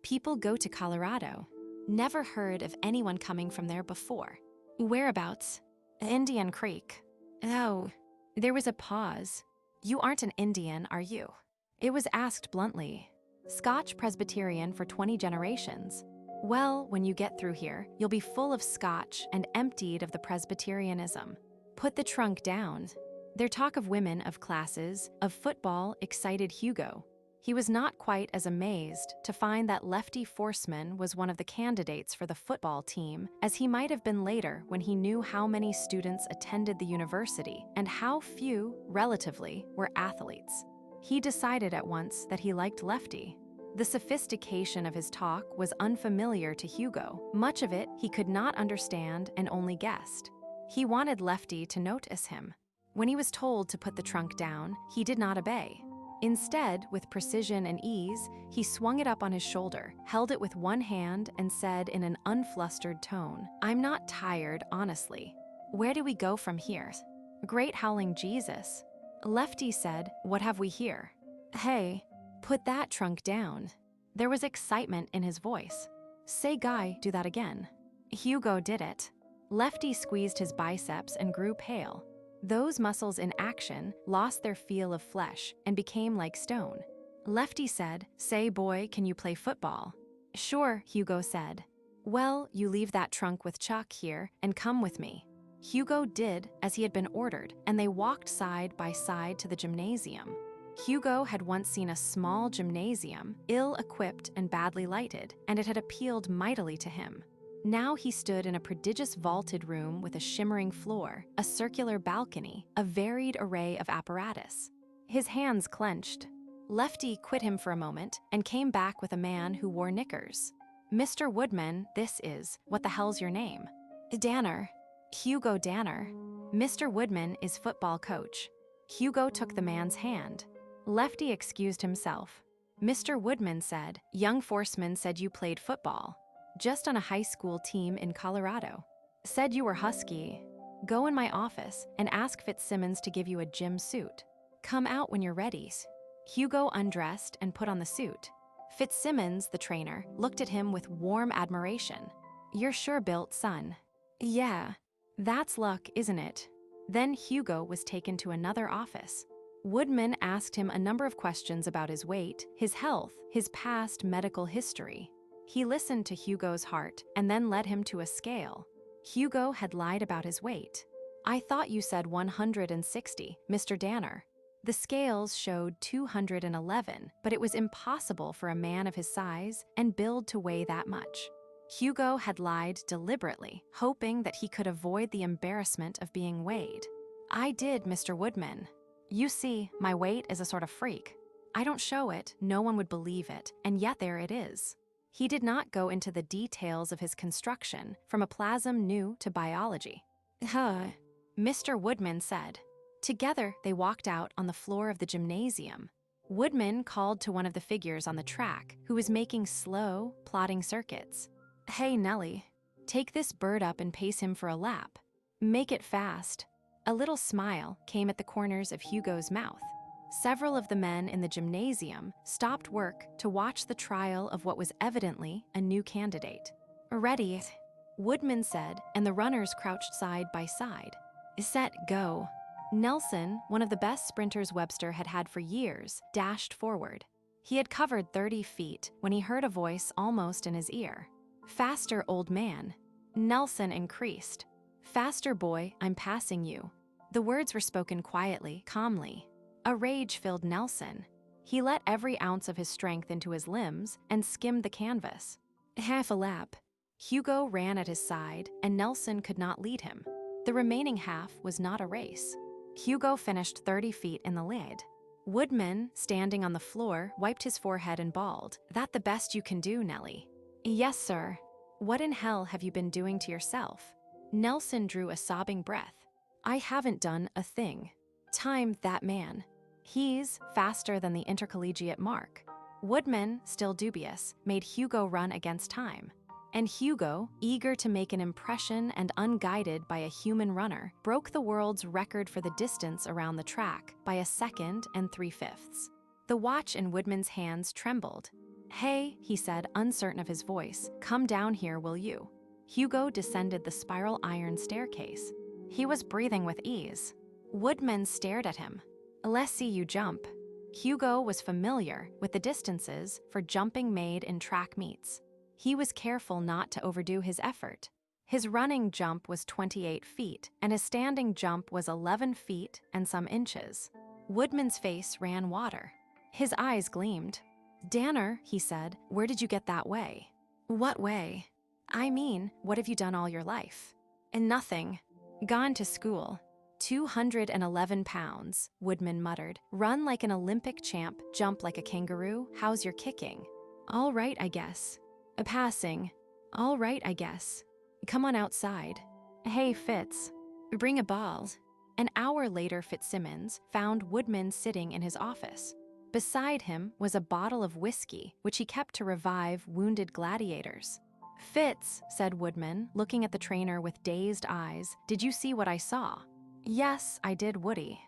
People go to Colorado. Never heard of anyone coming from there before. Whereabouts? Indian Creek. Oh. There was a pause. You aren't an Indian, are you? It was asked bluntly. Scotch Presbyterian for 20 generations. Well, when you get through here, you'll be full of Scotch and emptied of the Presbyterianism. Put the trunk down. Their talk of women, of classes, of football excited Hugo. He was not quite as amazed to find that Lefty Forceman was one of the candidates for the football team as he might have been later when he knew how many students attended the university and how few, relatively, were athletes. He decided at once that he liked Lefty. The sophistication of his talk was unfamiliar to Hugo. Much of it he could not understand and only guessed. He wanted Lefty to notice him. When he was told to put the trunk down, he did not obey. Instead, with precision and ease, he swung it up on his shoulder, held it with one hand, and said in an unflustered tone, "I'm not tired, honestly. Where do we go from here?" Great howling Jesus. Lefty said, "What have we here?" Hey, put that trunk down. There was excitement in his voice. Say, Guy, do that again. Hugo did it. Lefty squeezed his biceps and grew pale. Those muscles in action lost their feel of flesh and became like stone. Lefty said, "Say, boy, can you play football?" "Sure," Hugo said. "Well, you leave that trunk with Chuck here and come with me." Hugo did as he had been ordered, and they walked side by side to the gymnasium. Hugo had once seen a small gymnasium, ill-equipped and badly lighted, and it had appealed mightily to him. Now he stood in a prodigious vaulted room with a shimmering floor, a circular balcony, a varied array of apparatus. His hands clenched. Lefty quit him for a moment and came back with a man who wore knickers. "Mr. Woodman, this is, what the hell's your name?" "Danner. Hugo Danner. Mr. Woodman is football coach." Hugo took the man's hand. Lefty excused himself. Mr. Woodman said, "Young Forceman said you played football. Just on a high school team in Colorado. Said you were husky. Go in my office and ask Fitzsimmons to give you a gym suit. Come out when you're ready." Hugo undressed and put on the suit. Fitzsimmons, the trainer, looked at him with warm admiration. "You're sure built, son." "Yeah. That's luck, isn't it?" Then Hugo was taken to another office. Woodman asked him a number of questions about his weight, his health, his past medical history. He listened to Hugo's heart and then led him to a scale. Hugo had lied about his weight. "I thought you said 160, Mr. Danner." The scales showed 211, but it was impossible for a man of his size and build to weigh that much. Hugo had lied deliberately, hoping that he could avoid the embarrassment of being weighed. "I did, Mr. Woodman. You see, my weight is a sort of freak. I don't show it, no one would believe it, and yet there it is." He did not go into the details of his construction, from a plasm new to biology. Mr. Woodman said. Together, they walked out on the floor of the gymnasium. Woodman called to one of the figures on the track, who was making slow, plodding circuits. "Hey, Nellie, take this bird up and pace him for a lap. Make it fast." A little smile came at the corners of Hugo's mouth. Several of the men in the gymnasium stopped work to watch the trial of what was evidently a new candidate. "Ready," Woodman said, and the runners crouched side by side. "Set, go." Nelson, one of the best sprinters Webster had had for years, dashed forward. He had covered 30 feet when he heard a voice almost in his ear. "Faster, old man." Nelson increased. "Faster, boy, I'm passing you." The words were spoken quietly, calmly. A rage filled Nelson. He let every ounce of his strength into his limbs and skimmed the canvas. Half a lap. Hugo ran at his side, and Nelson could not lead him. The remaining half was not a race. Hugo finished 30 feet in the lead. Woodman, standing on the floor, wiped his forehead and bawled, "That the best you can do, Nellie?" "Yes, sir." "What in hell have you been doing to yourself?" Nelson drew a sobbing breath. "I haven't done a thing. Time that man. He's faster than the intercollegiate mark." Woodman, still dubious, made Hugo run against time. And Hugo, eager to make an impression and unguided by a human runner, broke the world's record for the distance around the track by 1 second and 3/5. The watch in Woodman's hands trembled. "Hey," he said, uncertain of his voice, "come down here, will you?" Hugo descended the spiral iron staircase. He was breathing with ease. Woodman stared at him. "Let's see you jump." Hugo was familiar with the distances for jumping made in track meets. He was careful not to overdo his effort. His running jump was 28 feet, and his standing jump was 11 feet and some inches. Woodman's face ran water. His eyes gleamed. "Danner," he said, "where did you get that way?" "What way?" "I mean, what have you done all your life?" "Nothing. Gone to school." 211 pounds, Woodman muttered. "Run like an Olympic champ, jump like a kangaroo. How's your kicking?" "All right, I guess." "A passing." "All right, I guess." "Come on outside." "Hey, Fitz, bring a ball." An hour later, Fitzsimmons found Woodman sitting in his office. Beside him was a bottle of whiskey, which he kept to revive wounded gladiators. "Fitz," said Woodman, looking at the trainer with dazed eyes, "did you see what I saw?" "Yes, I did, Woody."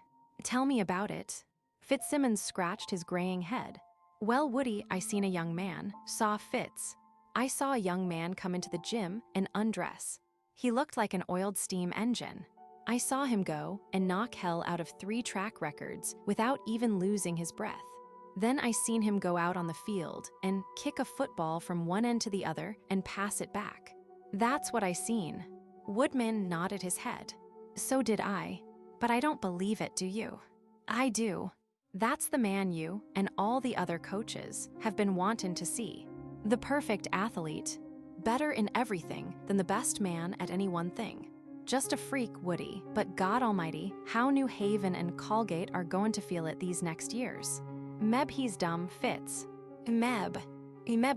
"Tell me about it." Fitzsimmons scratched his graying head. "Well, Woody, I seen a young man, saw Fitz. I saw a young man come into the gym and undress. He looked like an oiled steam engine." I saw him go and knock hell out of 3 track records without even losing his breath. Then I seen him go out on the field and kick a football from one end to the other and pass it back. That's what I seen. Woodman nodded his head. So did I. But I don't believe it, do you? I do. That's the man you and all the other coaches have been wanting to see. The perfect athlete. Better in everything than the best man at any one thing. Just a freak, Woody, but God Almighty, how New Haven and Colgate are going to feel it these next years. Meb he's dumb, Fitz. Meb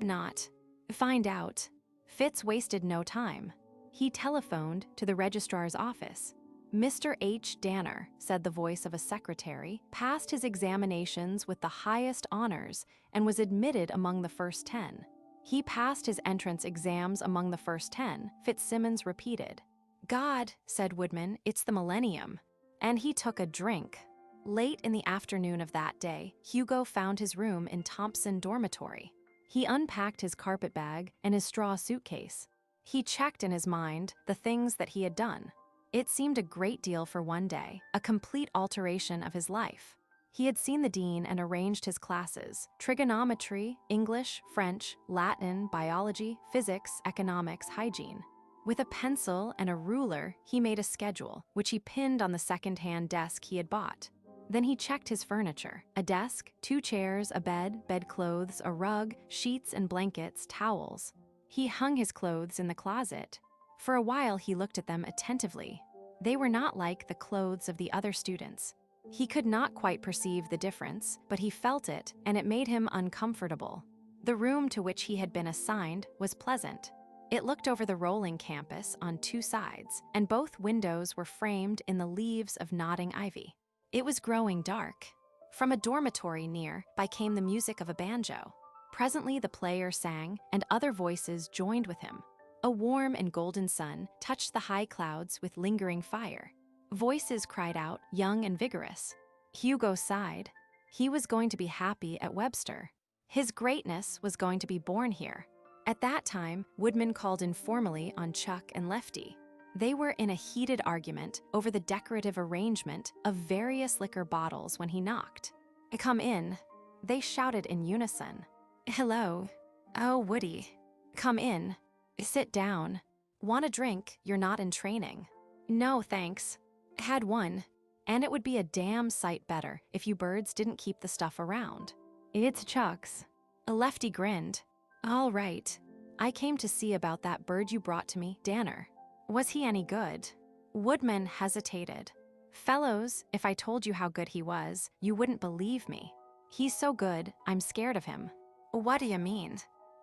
not. Find out. Fitz wasted no time. He telephoned to the registrar's office. Mr. H. Danner, said the voice of a secretary, passed his examinations with the highest honors and was admitted among the first 10. He passed his entrance exams among the first 10, Fitzsimmons repeated. God, said Woodman, it's the millennium. And he took a drink. Late in the afternoon of that day, Hugo found his room in Thompson Dormitory. He unpacked his carpet bag and his straw suitcase. He checked in his mind the things that he had done. It seemed a great deal for one day, a complete alteration of his life. He had seen the dean and arranged his classes: trigonometry, English, French, Latin, biology, physics, economics, hygiene. With a pencil and a ruler, he made a schedule, which he pinned on the second-hand desk he had bought. Then he checked his furniture: a desk, 2 chairs, a bed, bedclothes, a rug, sheets and blankets, towels. He hung his clothes in the closet. For a while he looked at them attentively. They were not like the clothes of the other students. He could not quite perceive the difference, but he felt it, and it made him uncomfortable. The room to which he had been assigned was pleasant. It looked over the rolling campus on 2 sides, and both windows were framed in the leaves of nodding ivy. It was growing dark. From a dormitory near by came the music of a banjo. Presently the player sang, and other voices joined with him. A warm and golden sun touched the high clouds with lingering fire. Voices cried out, young and vigorous. Hugo sighed. He was going to be happy at Webster. His greatness was going to be born here. At that time, Woodman called informally on Chuck and Lefty. They were in a heated argument over the decorative arrangement of various liquor bottles when he knocked. Come in, they shouted in unison. Hello. Oh, Woody. Come in. Sit down. Want a drink? You're not in training. No, thanks. Had one. And it would be a damn sight better if you birds didn't keep the stuff around. It's Chuck's. Lefty grinned. All right. I came to see about that bird you brought to me, Danner. Was he any good? Woodman hesitated. Fellows, if I told you how good he was, you wouldn't believe me. He's so good, I'm scared of him. What do you mean?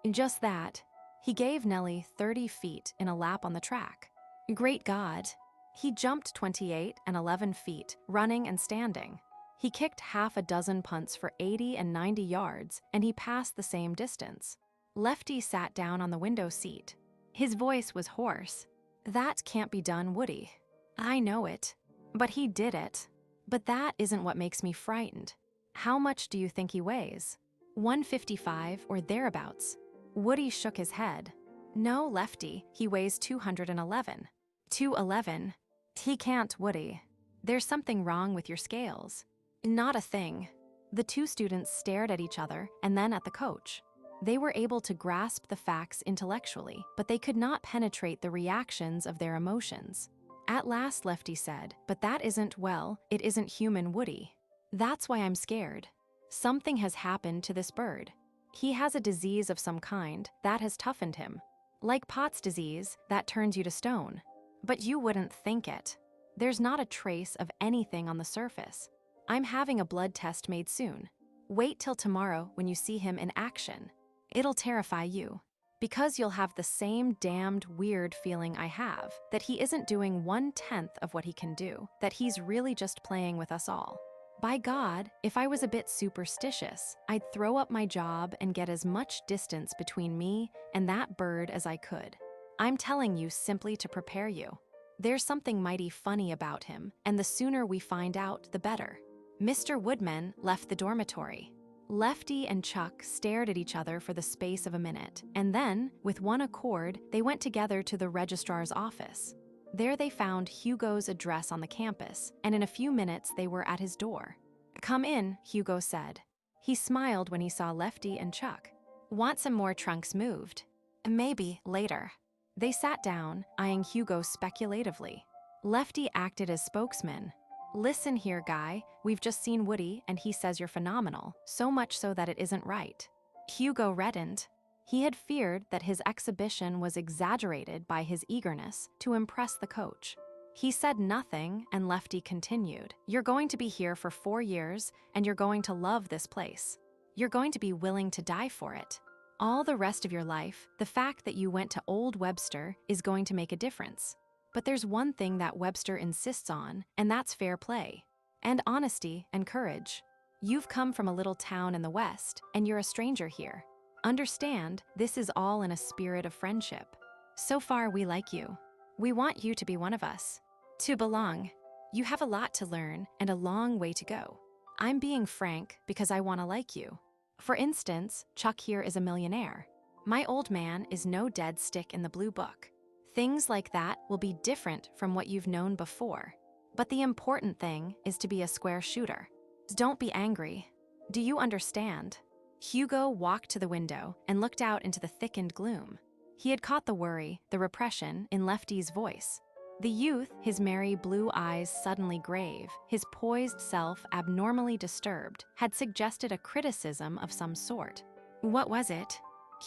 Just that. He gave Nellie 30 feet in a lap on the track. Great God. He jumped 28 and 11 feet, running and standing. He kicked half a dozen punts for 80 and 90 yards, and he passed the same distance. Lefty sat down on the window seat. His voice was hoarse. That can't be done, Woody. I know it. But he did it. But that isn't what makes me frightened. How much do you think he weighs? 155 or thereabouts. Woody shook his head. No, Lefty, he weighs 211. 211? He can't, Woody. There's something wrong with your scales. Not a thing. The 2 students stared at each other and then at the coach. They were able to grasp the facts intellectually, but they could not penetrate the reactions of their emotions. At last, Lefty said, but that isn't, well, it isn't human, Woody. That's why I'm scared. Something has happened to this bird. He has a disease of some kind that has toughened him. Like Pott's disease, that turns you to stone. But you wouldn't think it. There's not a trace of anything on the surface. I'm having a blood test made soon. Wait till tomorrow when you see him in action. It'll terrify you. Because you'll have the same damned weird feeling I have, that he isn't doing 1/10 of what he can do, that he's really just playing with us all. By God, if I was a bit superstitious, I'd throw up my job and get as much distance between me and that bird as I could. I'm telling you simply to prepare you. There's something mighty funny about him, and the sooner we find out, the better. Mr. Woodman left the dormitory. Lefty and Chuck stared at each other for the space of a minute, and then, with one accord, they went together to the registrar's office. There they found Hugo's address on the campus, and in a few minutes they were at his door. "Come in," Hugo said. He smiled when he saw Lefty and Chuck. "Want some more trunks moved?" "Maybe, later." They sat down, eyeing Hugo speculatively. Lefty acted as spokesman. "Listen here, guy, we've just seen Woody and he says you're phenomenal, so much so that it isn't right." Hugo reddened. He had feared that his exhibition was exaggerated by his eagerness to impress the coach. He said nothing, and Lefty continued. "You're going to be here for 4 years, and you're going to love this place. You're going to be willing to die for it. All the rest of your life, the fact that you went to Old Webster is going to make a difference. But there's one thing that Webster insists on, and that's fair play. And honesty and courage. You've come from a little town in the West, and you're a stranger here. Understand, this is all in a spirit of friendship. So far, we like you. We want you to be one of us. To belong. You have a lot to learn and a long way to go. I'm being frank because I want to like you. For instance, Chuck here is a millionaire. My old man is no dead stick in the blue book. Things like that will be different from what you've known before. But the important thing is to be a square shooter. Don't be angry. Do you understand?" Hugo walked to the window and looked out into the thickened gloom. He had caught the worry, the repression, in Lefty's voice. The youth, his merry blue eyes suddenly grave, his poised self abnormally disturbed, had suggested a criticism of some sort. What was it?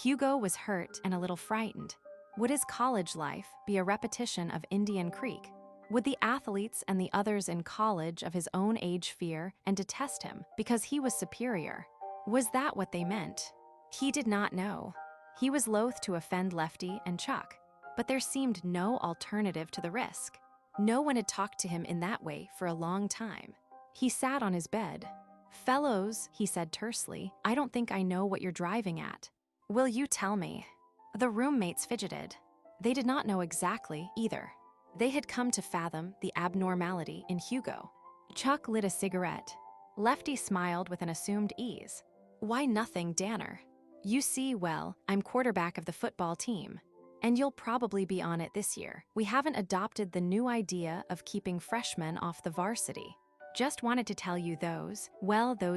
Hugo was hurt and a little frightened. Would his college life be a repetition of Indian Creek? Would the athletes and the others in college of his own age fear and detest him because he was superior? Was that what they meant? He did not know. He was loath to offend Lefty and Chuck, but there seemed no alternative to the risk. No one had talked to him in that way for a long time. He sat on his bed. "Fellows," he said tersely, "I don't think I know what you're driving at. Will you tell me?" The roommates fidgeted. They did not know exactly either. They had come to fathom the abnormality in Hugo. Chuck lit a cigarette. Lefty smiled with an assumed ease. "Why nothing, Danner? You see, well, I'm quarterback of the football team. And you'll probably be on it this year. We haven't adopted the new idea of keeping freshmen off the varsity. Just wanted to tell you those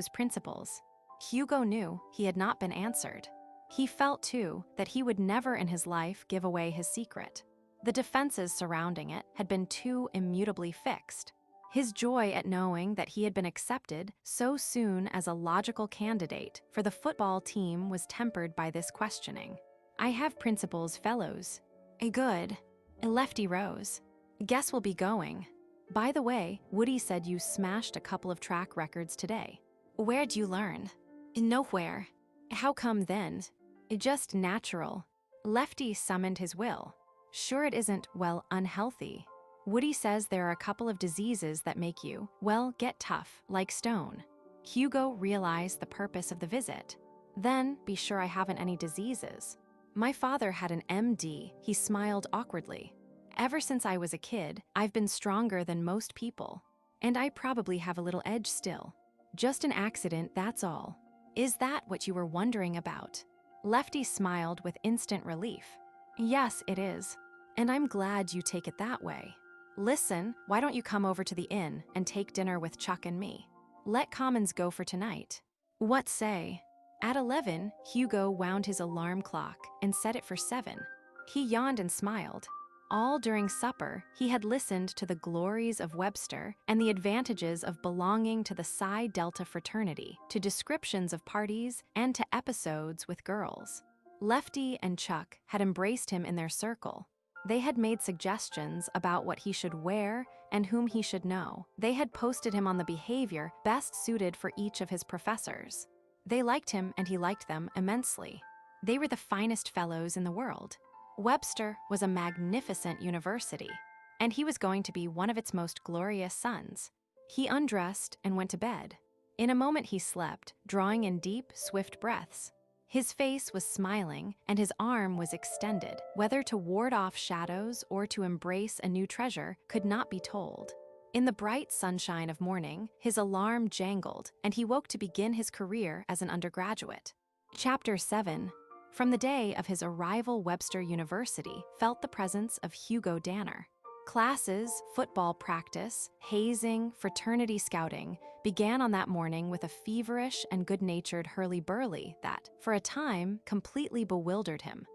principles." Hugo knew he had not been answered. He felt, too, that he would never in his life give away his secret. The defenses surrounding it had been too immutably fixed. His joy at knowing that he had been accepted so soon as a logical candidate for the football team was tempered by this questioning. "I have principles, fellows." Good." Lefty rose. "Guess we'll be going. By the way, Woody said you smashed a couple of track records today. Where'd you learn?" "Nowhere." "How come then?" "Just natural." Lefty summoned his will. "Sure it isn't, unhealthy. Woody says there are a couple of diseases that make you, get tough, like stone." Hugo realized the purpose of the visit. "Then, be sure I haven't any diseases." "My father had an MD," he smiled awkwardly. "Ever since I was a kid, I've been stronger than most people. And I probably have a little edge still. Just an accident, that's all." "Is that what you were wondering about?" Lefty smiled with instant relief. "Yes, it is. And I'm glad you take it that way. Listen, why don't you come over to the inn and take dinner with Chuck and me? Let Commons go for tonight." "What say?" At 11, Hugo wound his alarm clock and set it for 7. He yawned and smiled. All during supper, he had listened to the glories of Webster and the advantages of belonging to the Psi Delta fraternity, to descriptions of parties, and to episodes with girls. Lefty and Chuck had embraced him in their circle. They had made suggestions about what he should wear and whom he should know. They had posted him on the behavior best suited for each of his professors. They liked him and he liked them immensely. They were the finest fellows in the world. Webster was a magnificent university, and he was going to be one of its most glorious sons. He undressed and went to bed. In a moment he slept, drawing in deep, swift breaths. His face was smiling, and his arm was extended. Whether to ward off shadows or to embrace a new treasure could not be told. In the bright sunshine of morning, his alarm jangled, and he woke to begin his career as an undergraduate. Chapter 7. From the day of his arrival, Webster University felt the presence of Hugo Danner. Classes, football practice, hazing, fraternity scouting began on that morning with a feverish and good-natured hurly-burly that, for a time, completely bewildered him.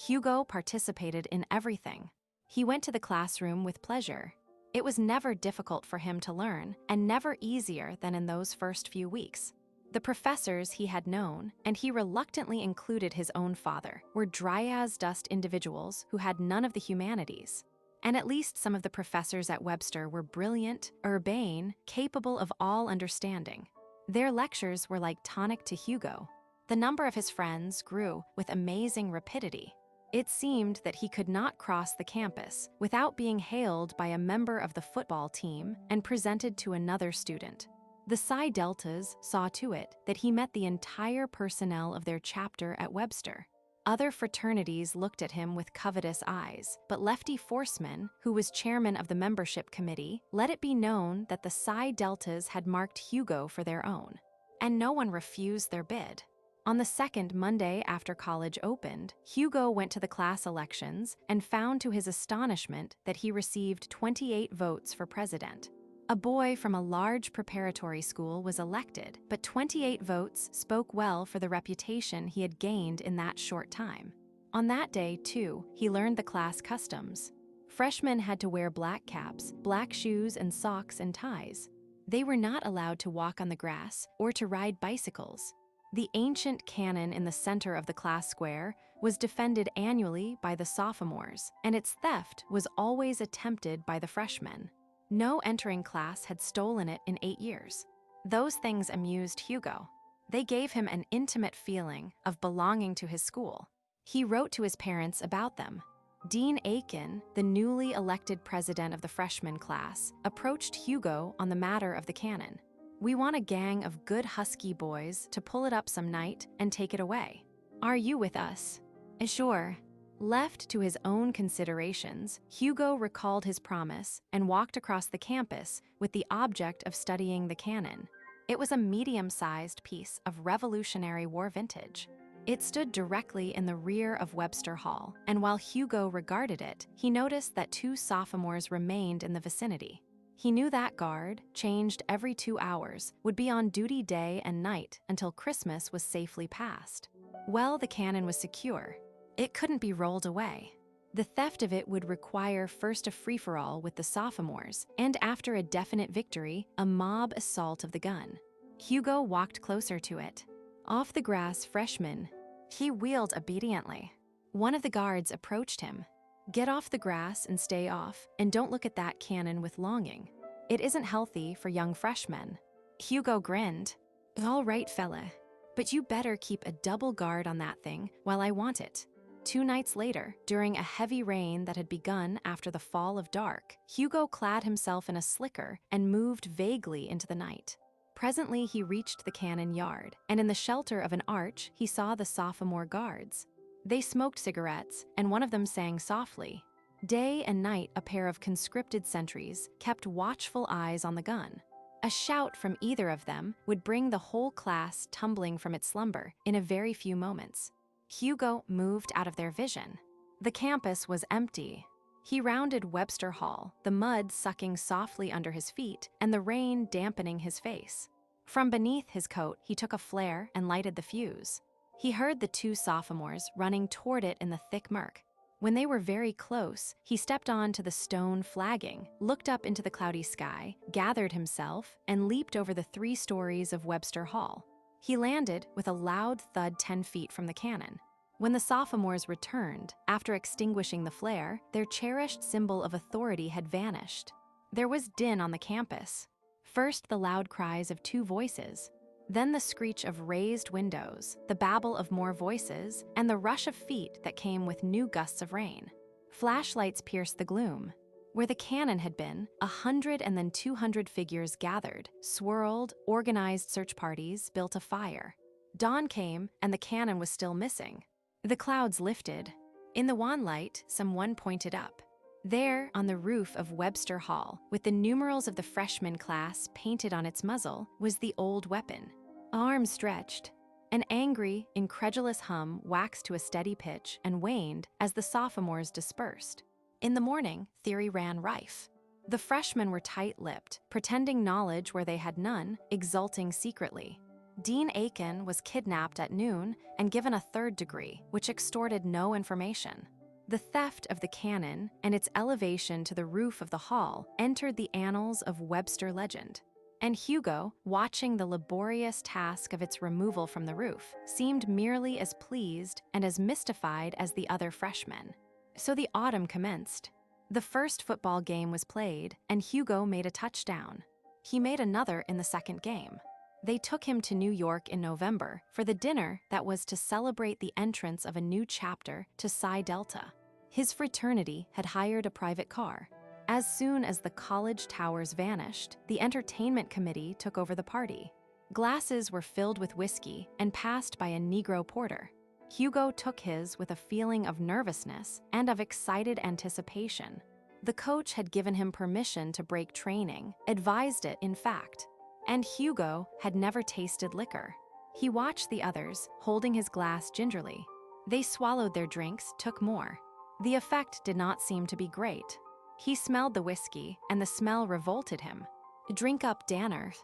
Hugo participated in everything. He went to the classroom with pleasure. It was never difficult for him to learn, and never easier than in those first few weeks. The professors he had known, and he reluctantly included his own father, were dry-as-dust individuals who had none of the humanities. And at least some of the professors at Webster were brilliant, urbane, capable of all understanding. Their lectures were like tonic to Hugo. The number of his friends grew with amazing rapidity. It seemed that he could not cross the campus without being hailed by a member of the football team and presented to another student. The Psi Deltas saw to it that he met the entire personnel of their chapter at Webster. Other fraternities looked at him with covetous eyes, but Lefty Forceman, who was chairman of the membership committee, let it be known that the Psi Deltas had marked Hugo for their own. And no one refused their bid. On the second Monday after college opened, Hugo went to the class elections and found to his astonishment that he received 28 votes for president. A boy from a large preparatory school was elected, but 28 votes spoke well for the reputation he had gained in that short time. On that day, too, he learned the class customs. Freshmen had to wear black caps, black shoes and socks and ties. They were not allowed to walk on the grass or to ride bicycles. The ancient cannon in the center of the class square was defended annually by the sophomores, and its theft was always attempted by the freshmen. No entering class had stolen it in 8 years. Those things amused Hugo. They gave him an intimate feeling of belonging to his school. He wrote to his parents about them. Dean Aiken, the newly elected president of the freshman class, approached Hugo on the matter of the cannon. "We want a gang of good husky boys to pull it up some night and take it away. Are you with us?" "Sure." Left to his own considerations, Hugo recalled his promise and walked across the campus with the object of studying the cannon. It was a medium-sized piece of Revolutionary War vintage. It stood directly in the rear of Webster Hall, and while Hugo regarded it, he noticed that 2 sophomores remained in the vicinity. He knew that guard, changed every 2 hours, would be on duty day and night until Christmas was safely passed. Well, the cannon was secure. It couldn't be rolled away. The theft of it would require first a free-for-all with the sophomores, and after a definite victory, a mob assault of the gun. Hugo walked closer to it. Off the grass, freshman. He wheeled obediently. One of the guards approached him. "Get off the grass and stay off, and don't look at that cannon with longing. It isn't healthy for young freshmen." Hugo grinned. "All right, fella, but you better keep a double guard on that thing while I want it." 2 nights later, during a heavy rain that had begun after the fall of dark, Hugo clad himself in a slicker and moved vaguely into the night. Presently, he reached the cannon yard, and in the shelter of an arch, he saw the sophomore guards. They smoked cigarettes, and one of them sang softly. Day and night, a pair of conscripted sentries kept watchful eyes on the gun. A shout from either of them would bring the whole class tumbling from its slumber in a very few moments. Hugo moved out of their vision. The campus was empty. He rounded Webster Hall, the mud sucking softly under his feet and the rain dampening his face. From beneath his coat, he took a flare and lighted the fuse. He heard the 2 sophomores running toward it in the thick murk. When they were very close, he stepped on to the stone flagging, looked up into the cloudy sky, gathered himself, and leaped over the 3 stories of Webster Hall. He landed with a loud thud 10 feet from the cannon. When the sophomores returned, after extinguishing the flare, their cherished symbol of authority had vanished. There was din on the campus. First the loud cries of 2 voices, then the screech of raised windows, the babble of more voices, and the rush of feet that came with new gusts of rain. Flashlights pierced the gloom. Where the cannon had been, 100 and then 200 figures gathered, swirled, organized search parties, built a fire. Dawn came, and the cannon was still missing. The clouds lifted. In the wan light, someone pointed up. There, on the roof of Webster Hall, with the numerals of the freshman class painted on its muzzle, was the old weapon. Arms stretched. An angry, incredulous hum waxed to a steady pitch and waned as the sophomores dispersed. In the morning, theory ran rife. The freshmen were tight-lipped, pretending knowledge where they had none, exulting secretly. Dean Aiken was kidnapped at noon and given a third degree, which extorted no information. The theft of the cannon and its elevation to the roof of the hall entered the annals of Webster legend. And Hugo, watching the laborious task of its removal from the roof, seemed merely as pleased and as mystified as the other freshmen. So the autumn commenced. The first football game was played, and Hugo made a touchdown. He made another in the second game. They took him to New York in November for the dinner that was to celebrate the entrance of a new chapter to Psi Delta. His fraternity had hired a private car. As soon as the college towers vanished, the entertainment committee took over the party. Glasses were filled with whiskey and passed by a Negro porter. Hugo took his with a feeling of nervousness and of excited anticipation. The coach had given him permission to break training, advised it, in fact. And Hugo had never tasted liquor. He watched the others, holding his glass gingerly. They swallowed their drinks, took more. The effect did not seem to be great. He smelled the whiskey, and the smell revolted him. "Drink up, Danner.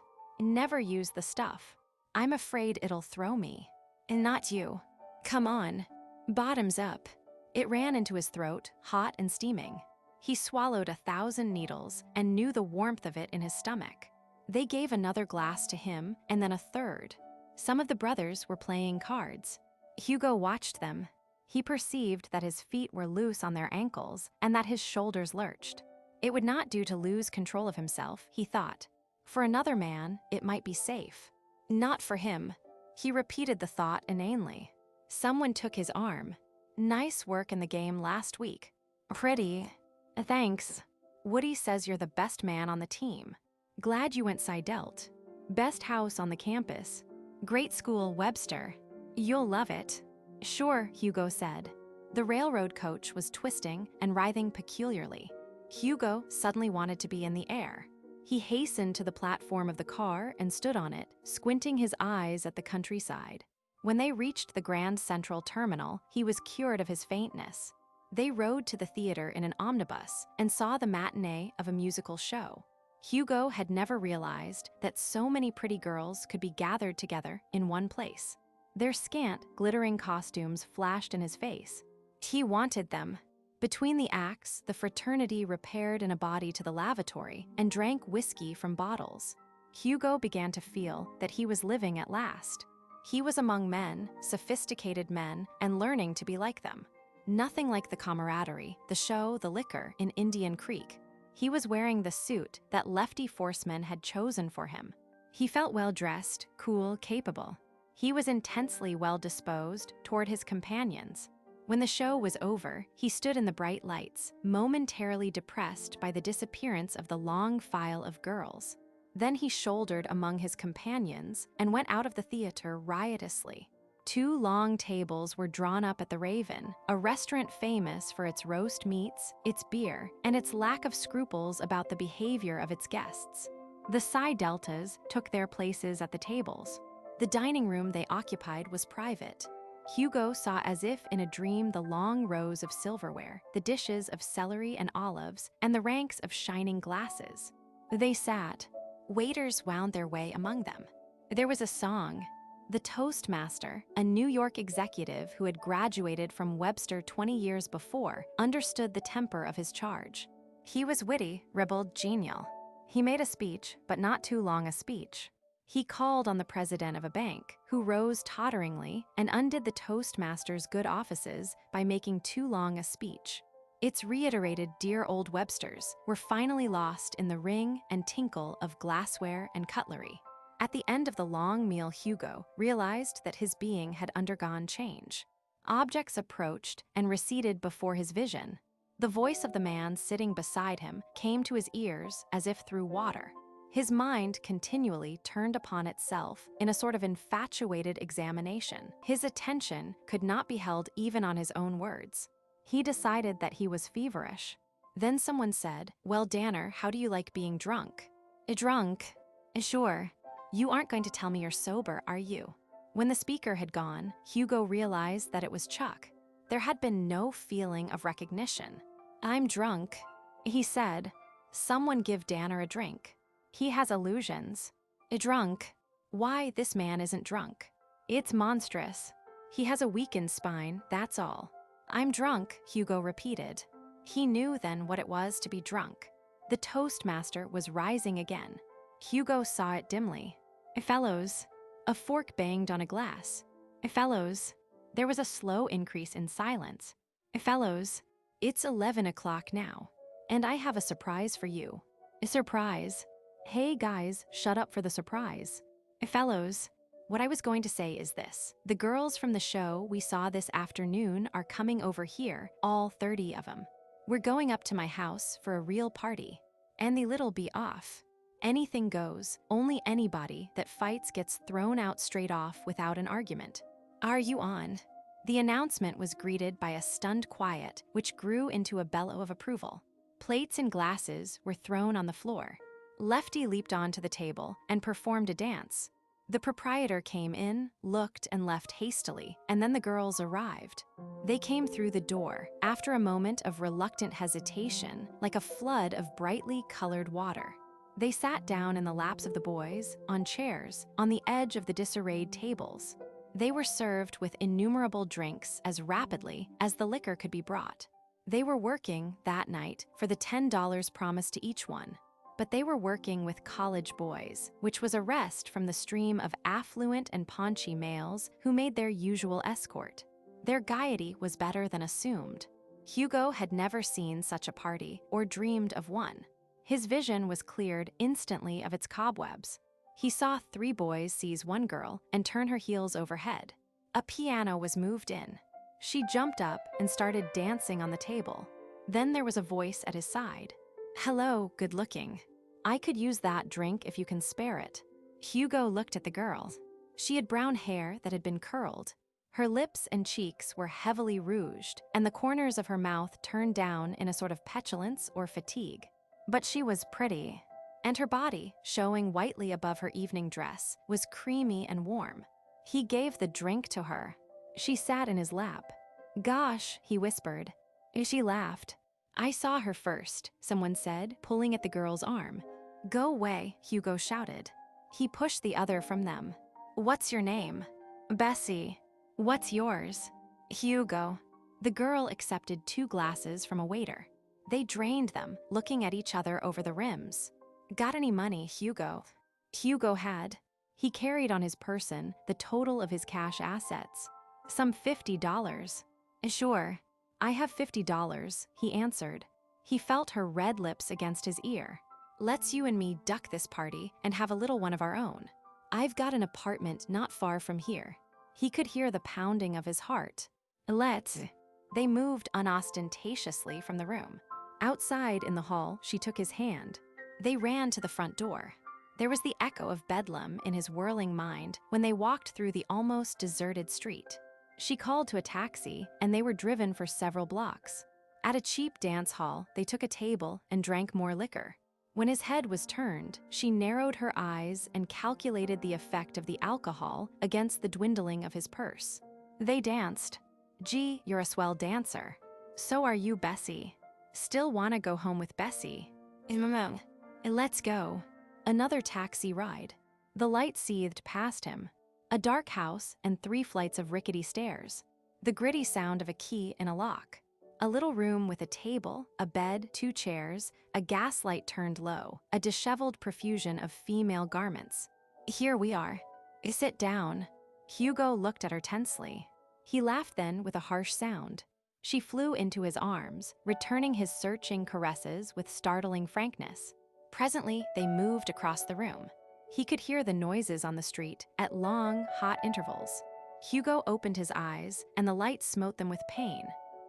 Never use the stuff. I'm afraid it'll throw me." "And not you. Come on. Bottoms up." It ran into his throat, hot and steaming. He swallowed 1,000 needles and knew the warmth of it in his stomach. They gave another glass to him, and then a third. Some of the brothers were playing cards. Hugo watched them. He perceived that his feet were loose on their ankles and that his shoulders lurched. It would not do to lose control of himself, he thought. For another man, it might be safe. Not for him. He repeated the thought inanely. Someone took his arm. "Nice work in the game last week." "Pretty. Thanks. Woody says you're the best man on the team. Glad you went Psi Delt. Best house on the campus. Great school, Webster. You'll love it." "Sure," Hugo said. The railroad coach was twisting and writhing peculiarly. Hugo suddenly wanted to be in the air. He hastened to the platform of the car and stood on it, squinting his eyes at the countryside. When they reached the Grand Central Terminal, he was cured of his faintness. They rode to the theater in an omnibus and saw the matinee of a musical show. Hugo had never realized that so many pretty girls could be gathered together in one place. Their scant, glittering costumes flashed in his face. He wanted them. Between the acts, the fraternity repaired in a body to the lavatory and drank whiskey from bottles. Hugo began to feel that he was living at last. He was among men, sophisticated men, and learning to be like them. Nothing like the camaraderie, the show, the liquor in Indian Creek. He was wearing the suit that lefty forcemen had chosen for him. He felt well-dressed, cool, capable. He was intensely well-disposed toward his companions. When the show was over, he stood in the bright lights, momentarily depressed by the disappearance of the long file of girls. Then he shouldered among his companions and went out of the theater riotously. 2 long tables were drawn up at the Raven, a restaurant famous for its roast meats, its beer, and its lack of scruples about the behavior of its guests. The Psi Deltas took their places at the tables. The dining room they occupied was private. Hugo saw as if in a dream the long rows of silverware, the dishes of celery and olives, and the ranks of shining glasses. They sat. Waiters wound their way among them. There was a song. The Toastmaster, a New York executive who had graduated from Webster 20 years before, understood the temper of his charge. He was witty, ribald, genial. He made a speech, but not too long a speech. He called on the president of a bank, who rose totteringly and undid the Toastmaster's good offices by making too long a speech. Its reiterated dear old Websters were finally lost in the ring and tinkle of glassware and cutlery. At the end of the long meal, Hugo realized that his being had undergone change. Objects approached and receded before his vision. The voice of the man sitting beside him came to his ears as if through water. His mind continually turned upon itself in a sort of infatuated examination. His attention could not be held even on his own words. He decided that he was feverish. Then someone said, "Well, Danner, how do you like being drunk?" "Drunk? Sure. You aren't going to tell me you're sober, are you?" When the speaker had gone, Hugo realized that it was Chuck. There had been no feeling of recognition. I'm drunk, he said. Someone give Danner a drink. He has illusions. Drunk. Why, this man isn't drunk. It's monstrous. He has a weakened spine, that's all. I'm drunk, Hugo repeated. He knew then what it was to be drunk. The Toastmaster was rising again. Hugo saw it dimly. Fellows. A fork banged on a glass. Fellows. There was a slow increase in silence. Fellows. It's 11 o'clock now, and I have a surprise for you. A surprise. Hey guys, shut up for the surprise. Fellows. What I was going to say is this. The girls from the show we saw this afternoon are coming over here, all 30 of them. We're going up to my house for a real party, and the little be off. Anything goes, only anybody that fights gets thrown out straight off without an argument. Are you on? The announcement was greeted by a stunned quiet, which grew into a bellow of approval. Plates and glasses were thrown on the floor. Lefty leaped onto the table and performed a dance. The proprietor came in, looked, and left hastily, and then the girls arrived. They came through the door, after a moment of reluctant hesitation, like a flood of brightly colored water. They sat down in the laps of the boys, on chairs, on the edge of the disarrayed tables. They were served with innumerable drinks as rapidly as the liquor could be brought. They were working, that night, for the $10 promised to each one. But they were working with college boys, which was a rest from the stream of affluent and paunchy males who made their usual escort. Their gaiety was better than assumed. Hugo had never seen such a party or dreamed of one. His vision was cleared instantly of its cobwebs. He saw 3 boys seize one girl and turn her heels overhead. A piano was moved in. She jumped up and started dancing on the table. Then there was a voice at his side. Hello, good looking. I could use that drink if you can spare it. Hugo looked at the girl. She had brown hair that had been curled. Her lips and cheeks were heavily rouged, and the corners of her mouth turned down in a sort of petulance or fatigue. But she was pretty, and her body, showing whitely above her evening dress, was creamy and warm. He gave the drink to her. She sat in his lap. Gosh, he whispered. She laughed. I saw her first, someone said, pulling at the girl's arm. Go away, Hugo shouted. He pushed the other from them. What's your name? Bessie. What's yours? Hugo. The girl accepted 2 glasses from a waiter. They drained them, looking at each other over the rims. Got any money, Hugo? Hugo had. He carried on his person the total of his cash assets. Some $50. Sure. I have $50, he answered. He felt her red lips against his ear. Let's you and me duck this party and have a little one of our own. I've got an apartment not far from here. He could hear the pounding of his heart. Let's. They moved unostentatiously from the room. Outside in the hall, she took his hand. They ran to the front door. There was the echo of bedlam in his whirling mind when they walked through the almost deserted street. She called to a taxi, and they were driven for several blocks. At a cheap dance hall, they took a table and drank more liquor. When his head was turned, she narrowed her eyes and calculated the effect of the alcohol against the dwindling of his purse. They danced. Gee, you're a swell dancer. So are you, Bessie. Still wanna go home with Bessie? Let's go. Another taxi ride. The light seethed past him. A dark house and 3 flights of rickety stairs. The gritty sound of a key in a lock. A little room with a table, a bed, 2 chairs, a gas light turned low, a disheveled profusion of female garments. Here we are. Sit down. Hugo looked at her tensely. He laughed then with a harsh sound. She flew into his arms, returning his searching caresses with startling frankness. Presently, they moved across the room. He could hear the noises on the street at long, hot intervals. Hugo opened his eyes, and the light smote them with pain.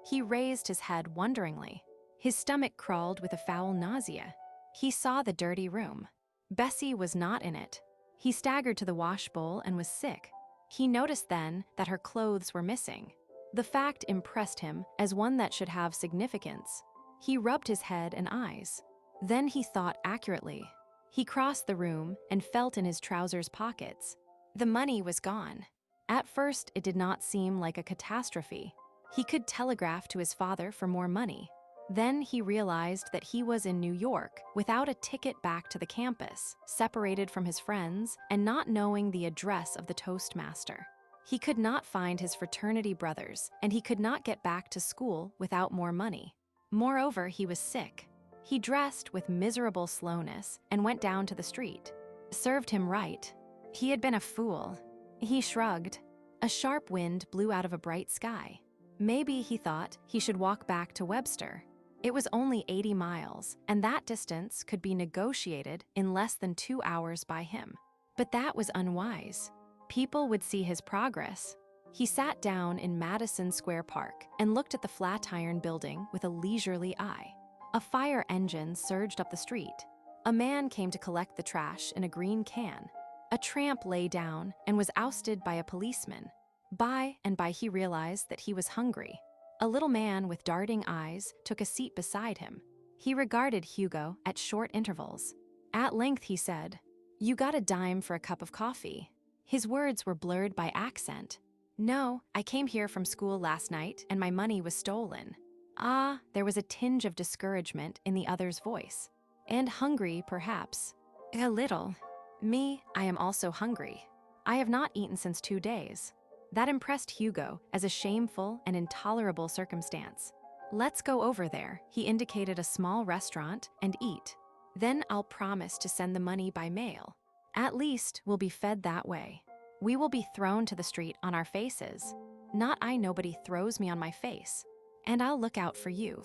He raised his head wonderingly. His stomach crawled with a foul nausea. He saw the dirty room. Bessie was not in it. He staggered to the wash bowl and was sick. He noticed then that her clothes were missing. The fact impressed him as one that should have significance. He rubbed his head and eyes. Then he thought accurately. He crossed the room and felt in his trousers pockets. The money was gone. At first, it did not seem like a catastrophe. He could telegraph to his father for more money. Then he realized that he was in New York without a ticket back to the campus, separated from his friends, and not knowing the address of the Toastmaster. He could not find his fraternity brothers, and he could not get back to school without more money. Moreover, he was sick. He dressed with miserable slowness and went down to the street. Served him right. He had been a fool. He shrugged. A sharp wind blew out of a bright sky. Maybe, he thought, he should walk back to Webster. It was only 80 miles, and that distance could be negotiated in less than 2 hours by him. But that was unwise. People would see his progress. He sat down in Madison Square Park and looked at the Flatiron Building with a leisurely eye. A fire engine surged up the street. A man came to collect the trash in a green can. A tramp lay down and was ousted by a policeman. By and by he realized that he was hungry. A little man with darting eyes took a seat beside him. He regarded Hugo at short intervals. At length he said, "You got a dime for a cup of coffee?" His words were blurred by accent. "No, I came here from school last night and my money was stolen." Ah, there was a tinge of discouragement in the other's voice. "And hungry, perhaps?" "A little." "Me, I am also hungry. I have not eaten since 2 days." That impressed Hugo as a shameful and intolerable circumstance. "Let's go over there," he indicated a small restaurant, "and eat. Then I'll promise to send the money by mail. At least we'll be fed that way. We will be thrown to the street on our faces. Not I, nobody throws me on my face. And I'll look out for you."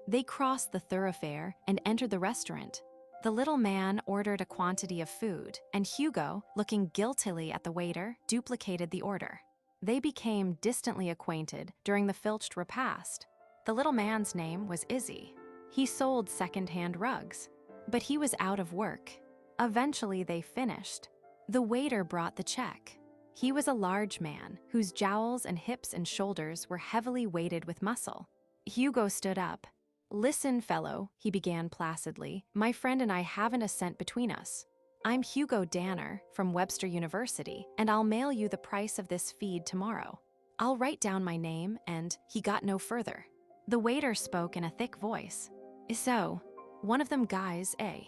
They crossed the thoroughfare and entered the restaurant. The little man ordered a quantity of food, and Hugo, looking guiltily at the waiter, duplicated the order. They became distantly acquainted during the filched repast. The little man's name was Izzy. He sold second-hand rugs, but he was out of work. Eventually they finished. The waiter brought the check. He was a large man whose jowls and hips and shoulders were heavily weighted with muscle. Hugo stood up. "Listen, fellow," he began placidly, "my friend and I haven't a cent between us. I'm Hugo Danner from Webster University, and I'll mail you the price of this feed tomorrow. I'll write down my name," and he got no further. The waiter spoke in a thick voice. "So, one of them guys, eh?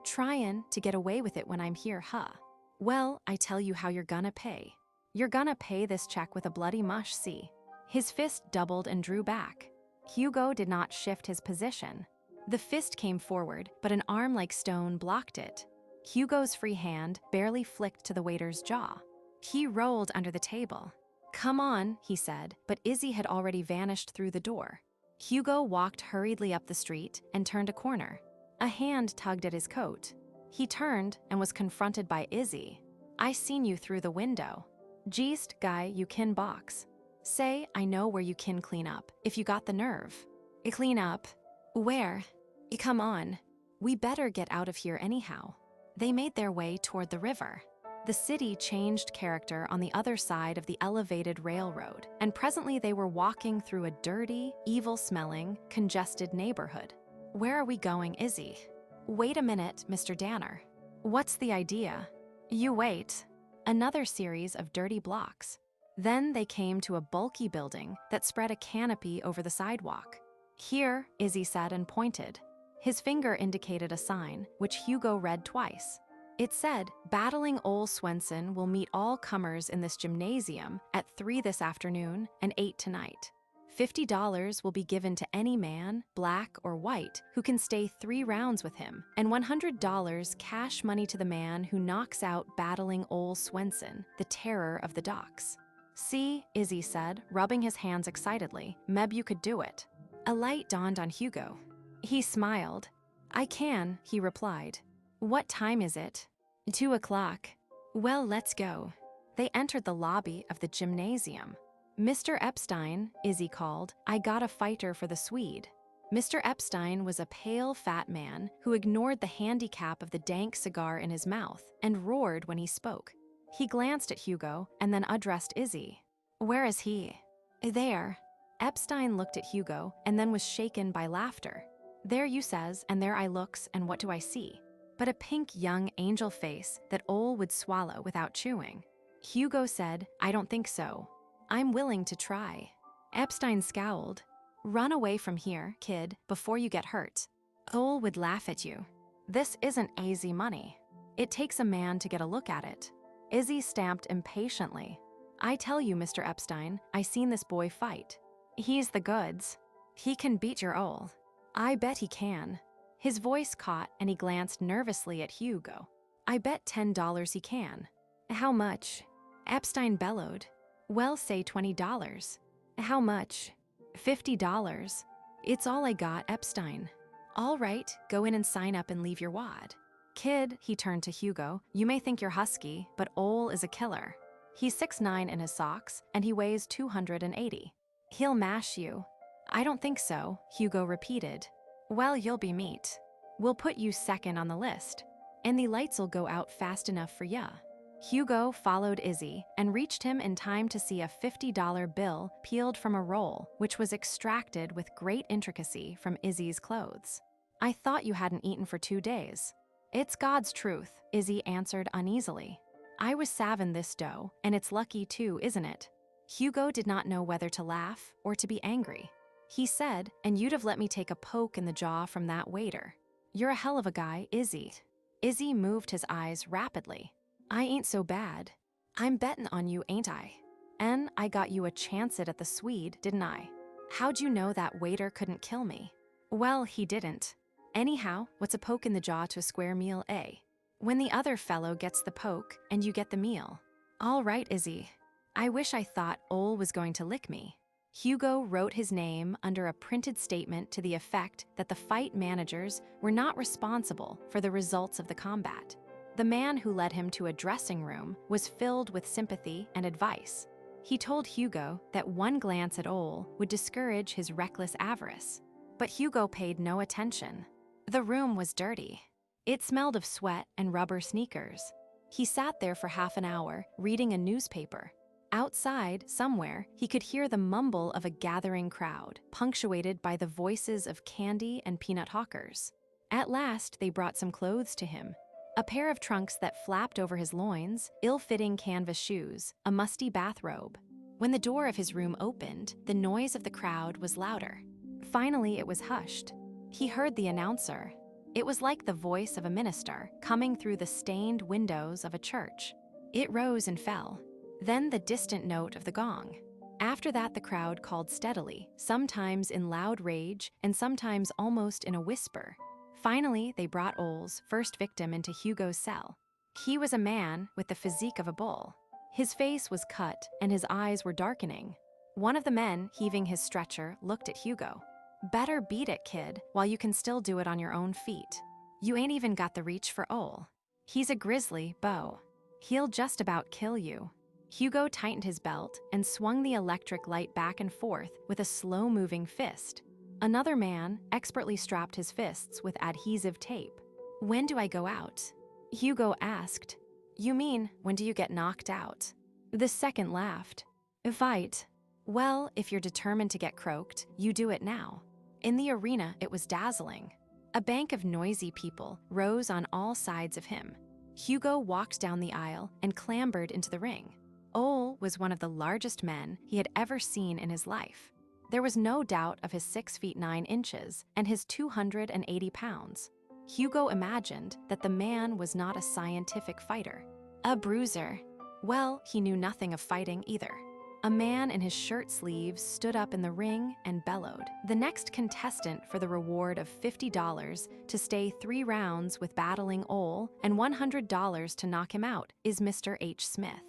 Tryin' to get away with it when I'm here, huh? Well, I tell you how you're gonna pay. You're gonna pay this check with a bloody mush, see?" His fist doubled and drew back. Hugo did not shift his position. The fist came forward, but an arm like stone blocked it. Hugo's free hand barely flicked to the waiter's jaw. He rolled under the table. "Come on," he said, but Izzy had already vanished through the door. Hugo walked hurriedly up the street and turned a corner. A hand tugged at his coat. He turned and was confronted by Izzy. "I seen you through the window. Jeest, guy, you kin box. Say, I know where you kin clean up, if you got the nerve." "Clean up? Where?" "Come on. We better get out of here anyhow." They made their way toward the river. The city changed character on the other side of the elevated railroad, and presently they were walking through a dirty, evil-smelling, congested neighborhood. "Where are we going, Izzy?" "Wait a minute, Mr. Danner." "What's the idea?" "You wait." Another series of dirty blocks. Then they came to a bulky building that spread a canopy over the sidewalk. "Here," Izzy said and pointed. His finger indicated a sign, which Hugo read twice. It said, "Battling Ole Swenson will meet all comers in this gymnasium at 3 this afternoon and 8 tonight. $50 will be given to any man, black or white, who can stay 3 rounds with him, and $100 cash money to the man who knocks out Battling Ole Swenson, the terror of the docks." "See," Izzy said, rubbing his hands excitedly, "meb you could do it." A light dawned on Hugo. He smiled. "I can," he replied. "What time is it?" 2 o'clock. "Well, let's go." They entered the lobby of the gymnasium. "Mr. Epstein," Izzy called, "I got a fighter for the Swede." Mr. Epstein was a pale, fat man who ignored the handicap of the dank cigar in his mouth and roared when he spoke. He glanced at Hugo and then addressed Izzy. "Where is he?" "There." Epstein looked at Hugo and then was shaken by laughter. "There you says, and there I looks, and what do I see? But a pink young angel face that Ole would swallow without chewing." Hugo said, "I don't think so. I'm willing to try." Epstein scowled. "Run away from here, kid, before you get hurt." Ole would laugh at you. "This isn't easy money. It takes a man to get a look at it." Izzy stamped impatiently. "I tell you, Mr. Epstein, I seen this boy fight. He's the goods. He can beat your Ole. I bet he can." His voice caught and he glanced nervously at Hugo. "I bet $10 he can." "How much?" Epstein bellowed. "Well, say $20. "How much?" $50. "It's all I got, Epstein." "All right, go in and sign up and leave your wad." "Kid," he turned to Hugo, "you may think you're husky, but Ole is a killer. He's 6'9" in his socks, and he weighs 280. He'll mash you." "I don't think so," Hugo repeated. "Well, you'll be meat. We'll put you second on the list, and the lights'll go out fast enough for ya." Hugo followed Izzy and reached him in time to see a $50 bill peeled from a roll, which was extracted with great intricacy from Izzy's clothes. "I thought you hadn't eaten for 2 days." "It's God's truth," Izzy answered uneasily. "I was savin' this dough, and it's lucky too, isn't it?" Hugo did not know whether to laugh or to be angry. He said, "And you'd have let me take a poke in the jaw from that waiter. You're a hell of a guy, Izzy." Izzy moved his eyes rapidly. "I ain't so bad. I'm bettin' on you, ain't I? And I got you a chance at the Swede, didn't I? How'd you know that waiter couldn't kill me?" "Well, he didn't. Anyhow, what's a poke in the jaw to a square meal, eh? When the other fellow gets the poke and you get the meal." "All right, Izzy. I wish I thought Ole was going to lick me." Hugo wrote his name under a printed statement to the effect that the fight managers were not responsible for the results of the combat. The man who led him to a dressing room was filled with sympathy and advice. He told Hugo that one glance at Ole would discourage his reckless avarice. But Hugo paid no attention. The room was dirty. It smelled of sweat and rubber sneakers. He sat there for half an hour, reading a newspaper. Outside, somewhere, he could hear the mumble of a gathering crowd, punctuated by the voices of candy and peanut hawkers. At last, they brought some clothes to him. A pair of trunks that flapped over his loins, ill-fitting canvas shoes, a musty bathrobe. When the door of his room opened, the noise of the crowd was louder. Finally, it was hushed. He heard the announcer. It was like the voice of a minister coming through the stained windows of a church. It rose and fell. Then the distant note of the gong. After that, the crowd called steadily, sometimes in loud rage and sometimes almost in a whisper. Finally, they brought Ole's first victim into Hugo's cell. He was a man with the physique of a bull. His face was cut and his eyes were darkening. One of the men, heaving his stretcher, looked at Hugo. "Better beat it, kid, while you can still do it on your own feet. You ain't even got the reach for Ole. He's a grizzly beau. He'll just about kill you." Hugo tightened his belt and swung the electric light back and forth with a slow-moving fist. Another man expertly strapped his fists with adhesive tape. "When do I go out?" Hugo asked. "You mean, when do you get knocked out?" The second laughed. "Fight. Well, if you're determined to get croaked, you do it now." In the arena, it was dazzling. A bank of noisy people rose on all sides of him. Hugo walked down the aisle and clambered into the ring. Ole was one of the largest men he had ever seen in his life. There was no doubt of his 6 feet 9 inches and his 280 pounds. Hugo imagined that the man was not a scientific fighter. A bruiser. Well, he knew nothing of fighting either. A man in his shirt sleeves stood up in the ring and bellowed. The next contestant for the reward of $50 to stay 3 rounds with battling Ole and $100 to knock him out is Mr. H. Smith.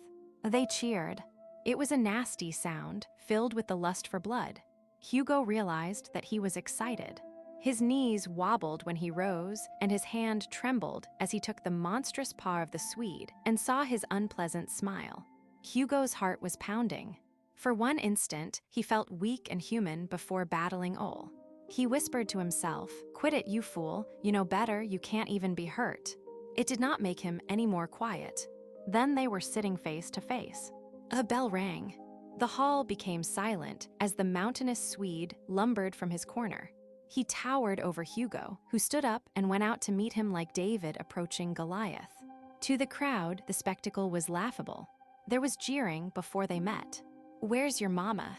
They cheered. It was a nasty sound, filled with the lust for blood. Hugo realized that he was excited. His knees wobbled when he rose, and his hand trembled as he took the monstrous paw of the Swede and saw his unpleasant smile. Hugo's heart was pounding. For one instant, he felt weak and human before battling Ole. He whispered to himself, "Quit it, you fool. You know better, you can't even be hurt." It did not make him any more quiet. Then they were sitting face to face. A bell rang. The hall became silent as the mountainous Swede lumbered from his corner. He towered over Hugo, who stood up and went out to meet him like David approaching Goliath. To the crowd, the spectacle was laughable. There was jeering before they met. "Where's your mama?"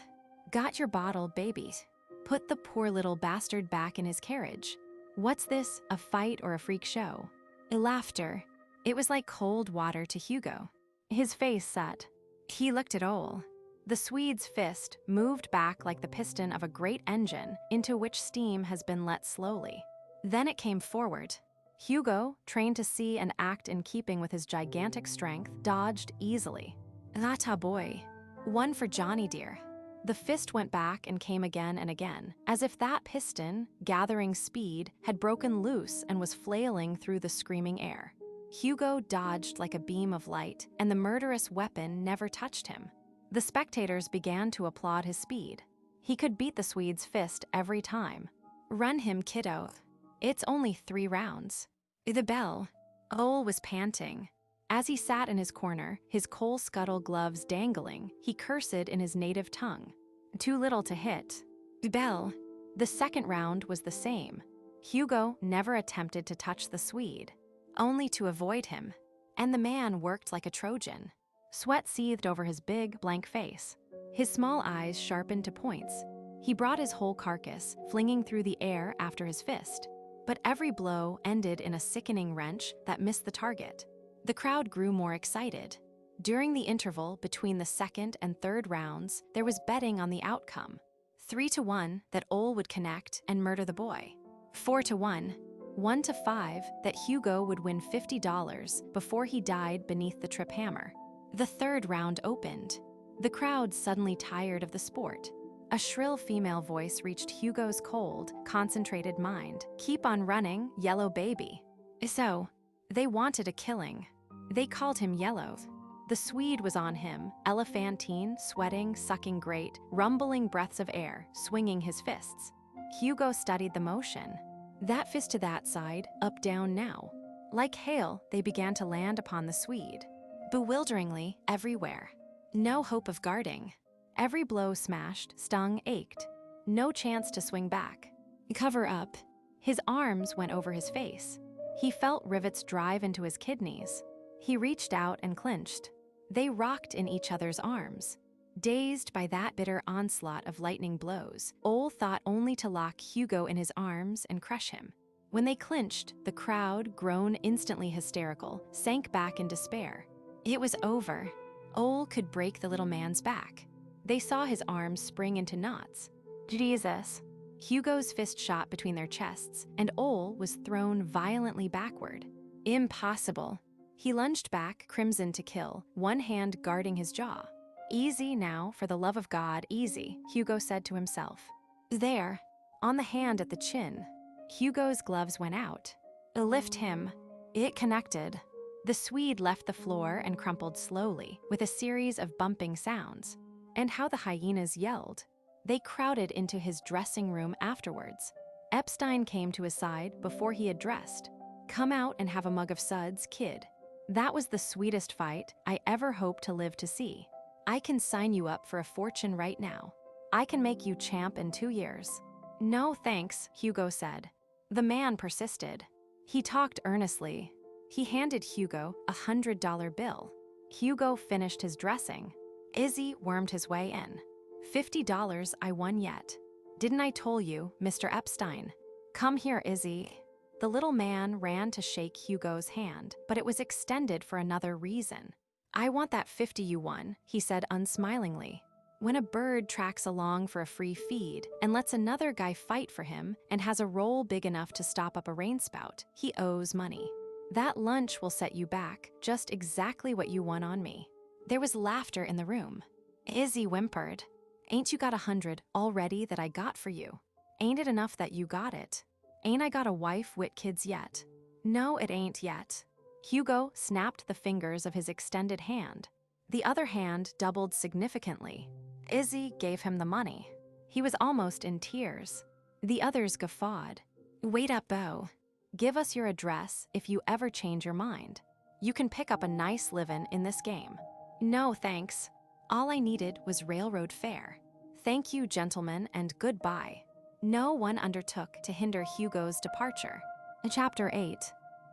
"Got your bottle, baby." Put the poor little bastard back in his carriage. What's this, a fight or a freak show? Laughter. It was like cold water to Hugo. His face set. He looked at Ole. The Swede's fist moved back like the piston of a great engine into which steam has been let slowly. Then it came forward. Hugo, trained to see and act in keeping with his gigantic strength, dodged easily. Atta boy. One for Johnny dear. The fist went back and came again and again, as if that piston, gathering speed, had broken loose and was flailing through the screaming air. Hugo dodged like a beam of light, and the murderous weapon never touched him. The spectators began to applaud his speed. He could beat the Swede's fist every time. Run him, kiddo. It's only 3 rounds. The bell. Ole was panting. As he sat in his corner, his coal scuttle gloves dangling, he cursed in his native tongue. Too little to hit. Bell. The second round was the same. Hugo never attempted to touch the Swede, only to avoid him. And the man worked like a Trojan. Sweat seethed over his big, blank face. His small eyes sharpened to points. He brought his whole carcass, flinging through the air after his fist. But every blow ended in a sickening wrench that missed the target. The crowd grew more excited. During the interval between the second and third rounds, there was betting on the outcome. 3-1 that Ole would connect and murder the boy. 4-1, 1-5 that Hugo would win $50 before he died beneath the trip hammer. The third round opened. The crowd suddenly tired of the sport. A shrill female voice reached Hugo's cold, concentrated mind. Keep on running, yellow baby. So, they wanted a killing. They called him Yellow. The Swede was on him, elephantine, sweating, sucking great, rumbling breaths of air, swinging his fists. Hugo studied the motion. That fist to that side, up, down, now. Like hail, they began to land upon the Swede. Bewilderingly, everywhere. No hope of guarding. Every blow smashed, stung, ached. No chance to swing back. Cover up. His arms went over his face. He felt rivets drive into his kidneys. He reached out and clinched. They rocked in each other's arms. Dazed by that bitter onslaught of lightning blows, Ole thought only to lock Hugo in his arms and crush him. When they clinched, the crowd, grown instantly hysterical, sank back in despair. It was over. Ole could break the little man's back. They saw his arms spring into knots. Jesus. Hugo's fist shot between their chests, and Ole was thrown violently backward. Impossible. He lunged back, crimson to kill, one hand guarding his jaw. Easy now, for the love of God, easy, Hugo said to himself. There, on the hand at the chin. Hugo's gloves went out. Lift him. It connected. The Swede left the floor and crumpled slowly, with a series of bumping sounds. And how the hyenas yelled. They crowded into his dressing room afterwards. Epstein came to his side before he had dressed. Come out and have a mug of suds, kid. That was the sweetest fight I ever hoped to live to see. I can sign you up for a fortune right now. I can make you champ in 2 years. No thanks, Hugo said. The man persisted. He talked earnestly. He handed Hugo a $100 bill. Hugo finished his dressing. Izzy wormed his way in. $50 I won yet. Didn't I tell you, Mr. Epstein? Come here, Izzy. The little man ran to shake Hugo's hand, but it was extended for another reason. I want that 50 you won, he said unsmilingly. When a bird tracks along for a free feed and lets another guy fight for him and has a roll big enough to stop up a rainspout, he owes money. That lunch will set you back, just exactly what you won on me. There was laughter in the room. Izzy whimpered. Ain't you got 100 already that I got for you? Ain't it enough that you got it? Ain't I got a wife wit kids yet? No, it ain't yet. Hugo snapped the fingers of his extended hand. The other hand doubled significantly. Izzy gave him the money. He was almost in tears. The others guffawed. Wait up, Beau. Give us your address if you ever change your mind. You can pick up a nice livin' in this game. No, thanks. All I needed was railroad fare. Thank you, gentlemen, and goodbye. No one undertook to hinder Hugo's departure. Chapter 8.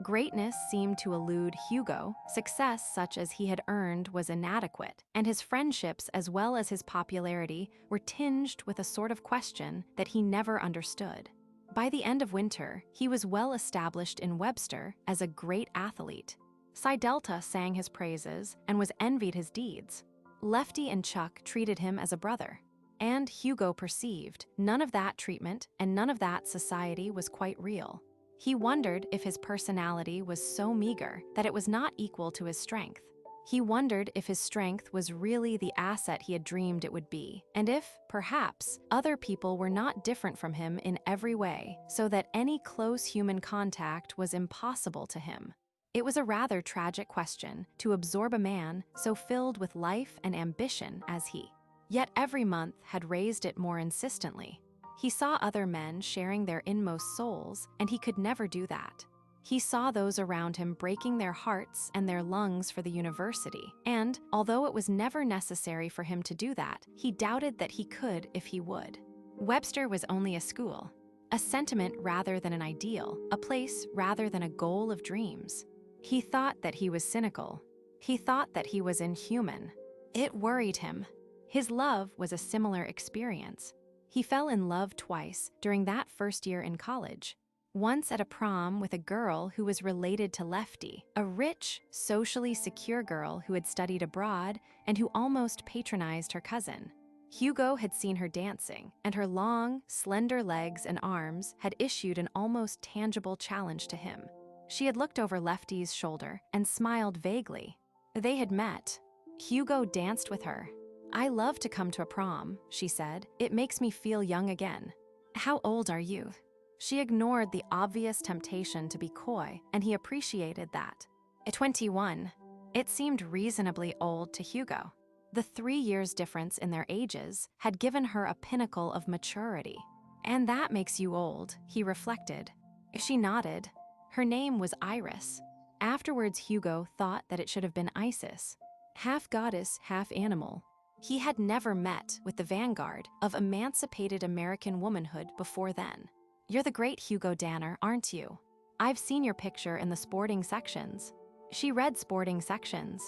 Greatness seemed to elude Hugo, success such as he had earned was inadequate, and his friendships as well as his popularity were tinged with a sort of question that he never understood. By the end of winter, he was well established in Webster as a great athlete. Psi Delta sang his praises and was envied his deeds. Lefty and Chuck treated him as a brother. And Hugo perceived none of that treatment and none of that society was quite real. He wondered if his personality was so meager that it was not equal to his strength. He wondered if his strength was really the asset he had dreamed it would be, and if, perhaps, other people were not different from him in every way, so that any close human contact was impossible to him. It was a rather tragic question to absorb a man so filled with life and ambition as he. Yet every month had raised it more insistently. He saw other men sharing their inmost souls, and he could never do that. He saw those around him breaking their hearts and their lungs for the university, and, although it was never necessary for him to do that, he doubted that he could if he would. Webster was only a school, a sentiment rather than an ideal, a place rather than a goal of dreams. He thought that he was cynical. He thought that he was inhuman. It worried him. His love was a similar experience. He fell in love twice during that first year in college. Once at a prom with a girl who was related to Lefty, a rich, socially secure girl who had studied abroad and who almost patronized her cousin. Hugo had seen her dancing, and her long, slender legs and arms had issued an almost tangible challenge to him. She had looked over Lefty's shoulder and smiled vaguely. They had met. Hugo danced with her. "I love to come to a prom," she said. "It makes me feel young again." "How old are you?" She ignored the obvious temptation to be coy, and he appreciated that. At 21, it seemed reasonably old to Hugo. The 3 years difference in their ages had given her a pinnacle of maturity. "And that makes you old," he reflected. She nodded. Her name was Iris. Afterwards, Hugo thought that it should have been Isis. Half goddess, half animal. He had never met with the vanguard of emancipated American womanhood before then. "You're the great Hugo Danner, aren't you? I've seen your picture in the sporting sections." She read sporting sections.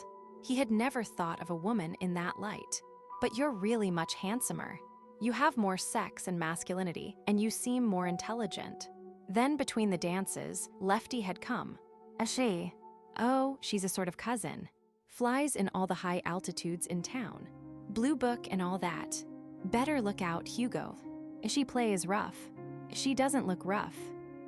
He had never thought of a woman in that light. "But you're really much handsomer. You have more sex and masculinity, and you seem more intelligent." Then between the dances, Lefty had come. "A she?" "Oh, she's a sort of cousin. Flies in all the high altitudes in town. Blue Book and all that. Better look out, Hugo. She plays rough." "She doesn't look rough."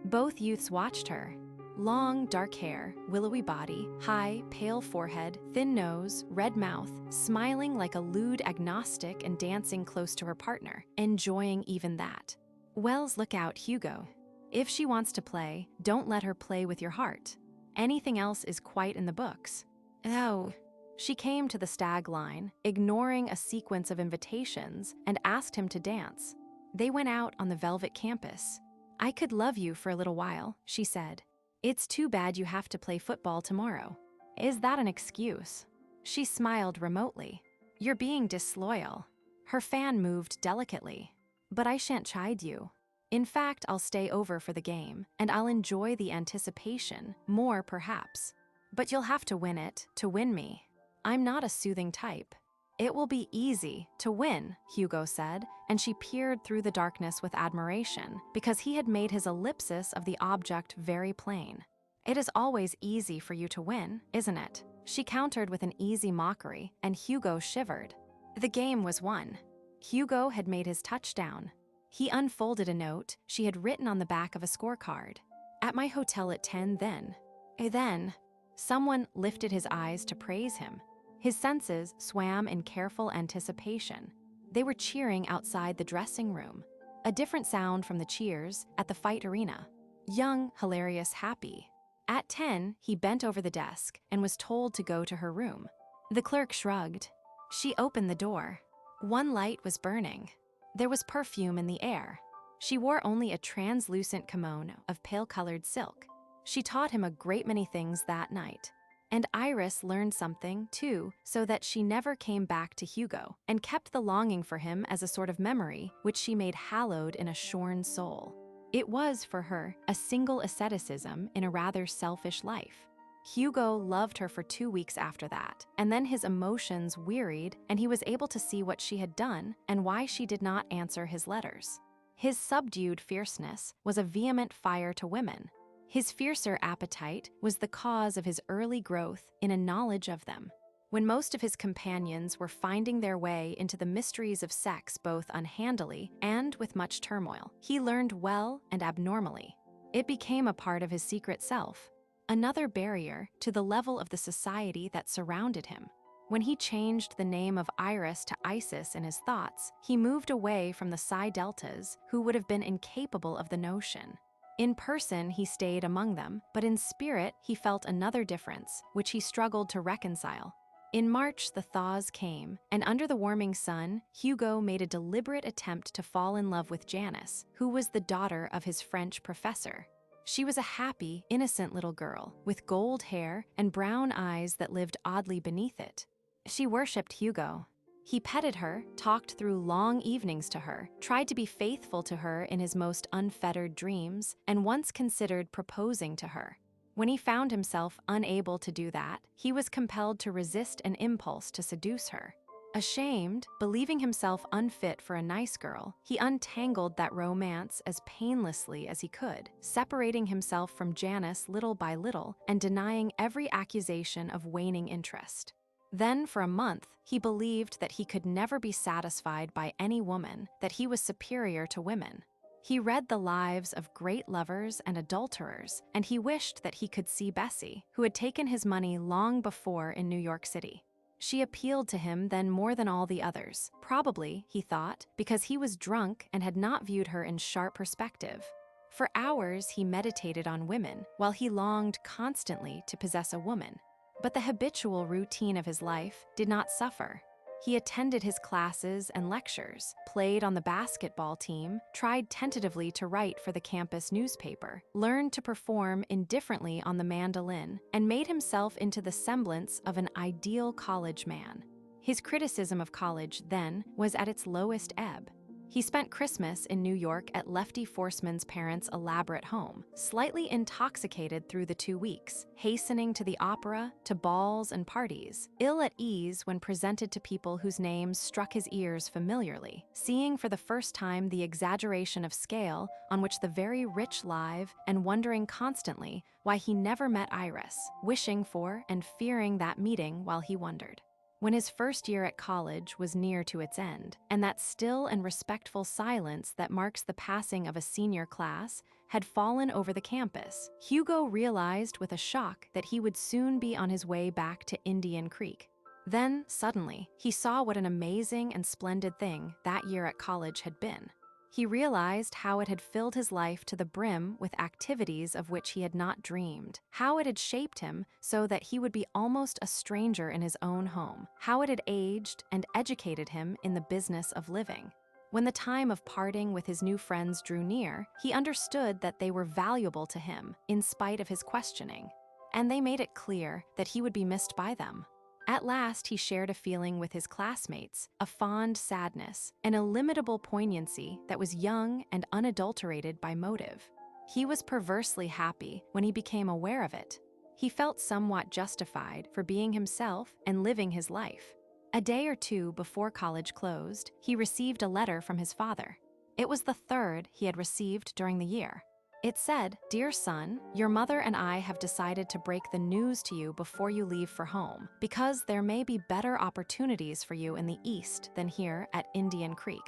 Both youths watched her. Long, dark hair, willowy body, high, pale forehead, thin nose, red mouth, smiling like a lewd agnostic and dancing close to her partner, enjoying even that. "Wells, look out, Hugo. If she wants to play, don't let her play with your heart. Anything else is quite in the books." "Oh." She came to the stag line, ignoring a sequence of invitations, and asked him to dance. They went out on the velvet campus. "I could love you for a little while," she said. "It's too bad you have to play football tomorrow." "Is that an excuse?" She smiled remotely. "You're being disloyal." Her fan moved delicately. "But I shan't chide you. In fact, I'll stay over for the game, and I'll enjoy the anticipation, more perhaps. But you'll have to win it, to win me. I'm not a soothing type." "It will be easy to win," Hugo said, and she peered through the darkness with admiration, because he had made his ellipsis of the object very plain. "It is always easy for you to win, isn't it?" She countered with an easy mockery, and Hugo shivered. The game was won. Hugo had made his touchdown. He unfolded a note she had written on the back of a scorecard. "At my hotel at 10 then." Then, someone lifted his eyes to praise him. His senses swam in careful anticipation. They were cheering outside the dressing room. A different sound from the cheers at the fight arena. Young, hilarious, happy. At 10, he bent over the desk and was told to go to her room. The clerk shrugged. She opened the door. One light was burning. There was perfume in the air. She wore only a translucent kimono of pale-colored silk. She taught him a great many things that night. And Iris learned something, too, so that she never came back to Hugo and kept the longing for him as a sort of memory which she made hallowed in a shorn soul. It was, for her, a single asceticism in a rather selfish life. Hugo loved her for 2 weeks after that, and then his emotions wearied and he was able to see what she had done and why she did not answer his letters. His subdued fierceness was a vehement fire to women. His fiercer appetite was the cause of his early growth in a knowledge of them. When most of his companions were finding their way into the mysteries of sex both unhandily and with much turmoil, he learned well and abnormally. It became a part of his secret self, another barrier to the level of the society that surrounded him. When he changed the name of Iris to Isis in his thoughts, he moved away from the Psi Deltas, who would have been incapable of the notion. In person, he stayed among them, but in spirit, he felt another difference, which he struggled to reconcile. In March, the thaws came, and under the warming sun, Hugo made a deliberate attempt to fall in love with Janice, who was the daughter of his French professor. She was a happy, innocent little girl, with gold hair and brown eyes that lived oddly beneath it. She worshipped Hugo. He petted her, talked through long evenings to her, tried to be faithful to her in his most unfettered dreams, and once considered proposing to her. When he found himself unable to do that, he was compelled to resist an impulse to seduce her. Ashamed, believing himself unfit for a nice girl, he untangled that romance as painlessly as he could, separating himself from Janice little by little and denying every accusation of waning interest. Then, for a month, he believed that he could never be satisfied by any woman, that he was superior to women. He read the lives of great lovers and adulterers, and he wished that he could see Bessie, who had taken his money long before in New York City. She appealed to him then more than all the others, probably, he thought, because he was drunk and had not viewed her in sharp perspective. For hours he meditated on women, while he longed constantly to possess a woman. But the habitual routine of his life did not suffer. He attended his classes and lectures, played on the basketball team, tried tentatively to write for the campus newspaper, learned to perform indifferently on the mandolin, and made himself into the semblance of an ideal college man. His criticism of college, then, was at its lowest ebb. He spent Christmas in New York at Lefty Forsman's parents' elaborate home, slightly intoxicated through the 2 weeks, hastening to the opera, to balls and parties, ill at ease when presented to people whose names struck his ears familiarly, seeing for the first time the exaggeration of scale on which the very rich live, and wondering constantly why he never met Iris, wishing for and fearing that meeting while he wondered. When his first year at college was near to its end, and that still and respectful silence that marks the passing of a senior class had fallen over the campus, Hugo realized with a shock that he would soon be on his way back to Indian Creek. Then, suddenly, he saw what an amazing and splendid thing that year at college had been. He realized how it had filled his life to the brim with activities of which he had not dreamed, how it had shaped him so that he would be almost a stranger in his own home, how it had aged and educated him in the business of living. When the time of parting with his new friends drew near, he understood that they were valuable to him, in spite of his questioning, and they made it clear that he would be missed by them. At last, he shared a feeling with his classmates, a fond sadness, an illimitable poignancy that was young and unadulterated by motive. He was perversely happy when he became aware of it. He felt somewhat justified for being himself and living his life. A day or two before college closed, he received a letter from his father. It was the third he had received during the year. It said, "Dear son, your mother and I have decided to break the news to you before you leave for home, because there may be better opportunities for you in the East than here at Indian Creek.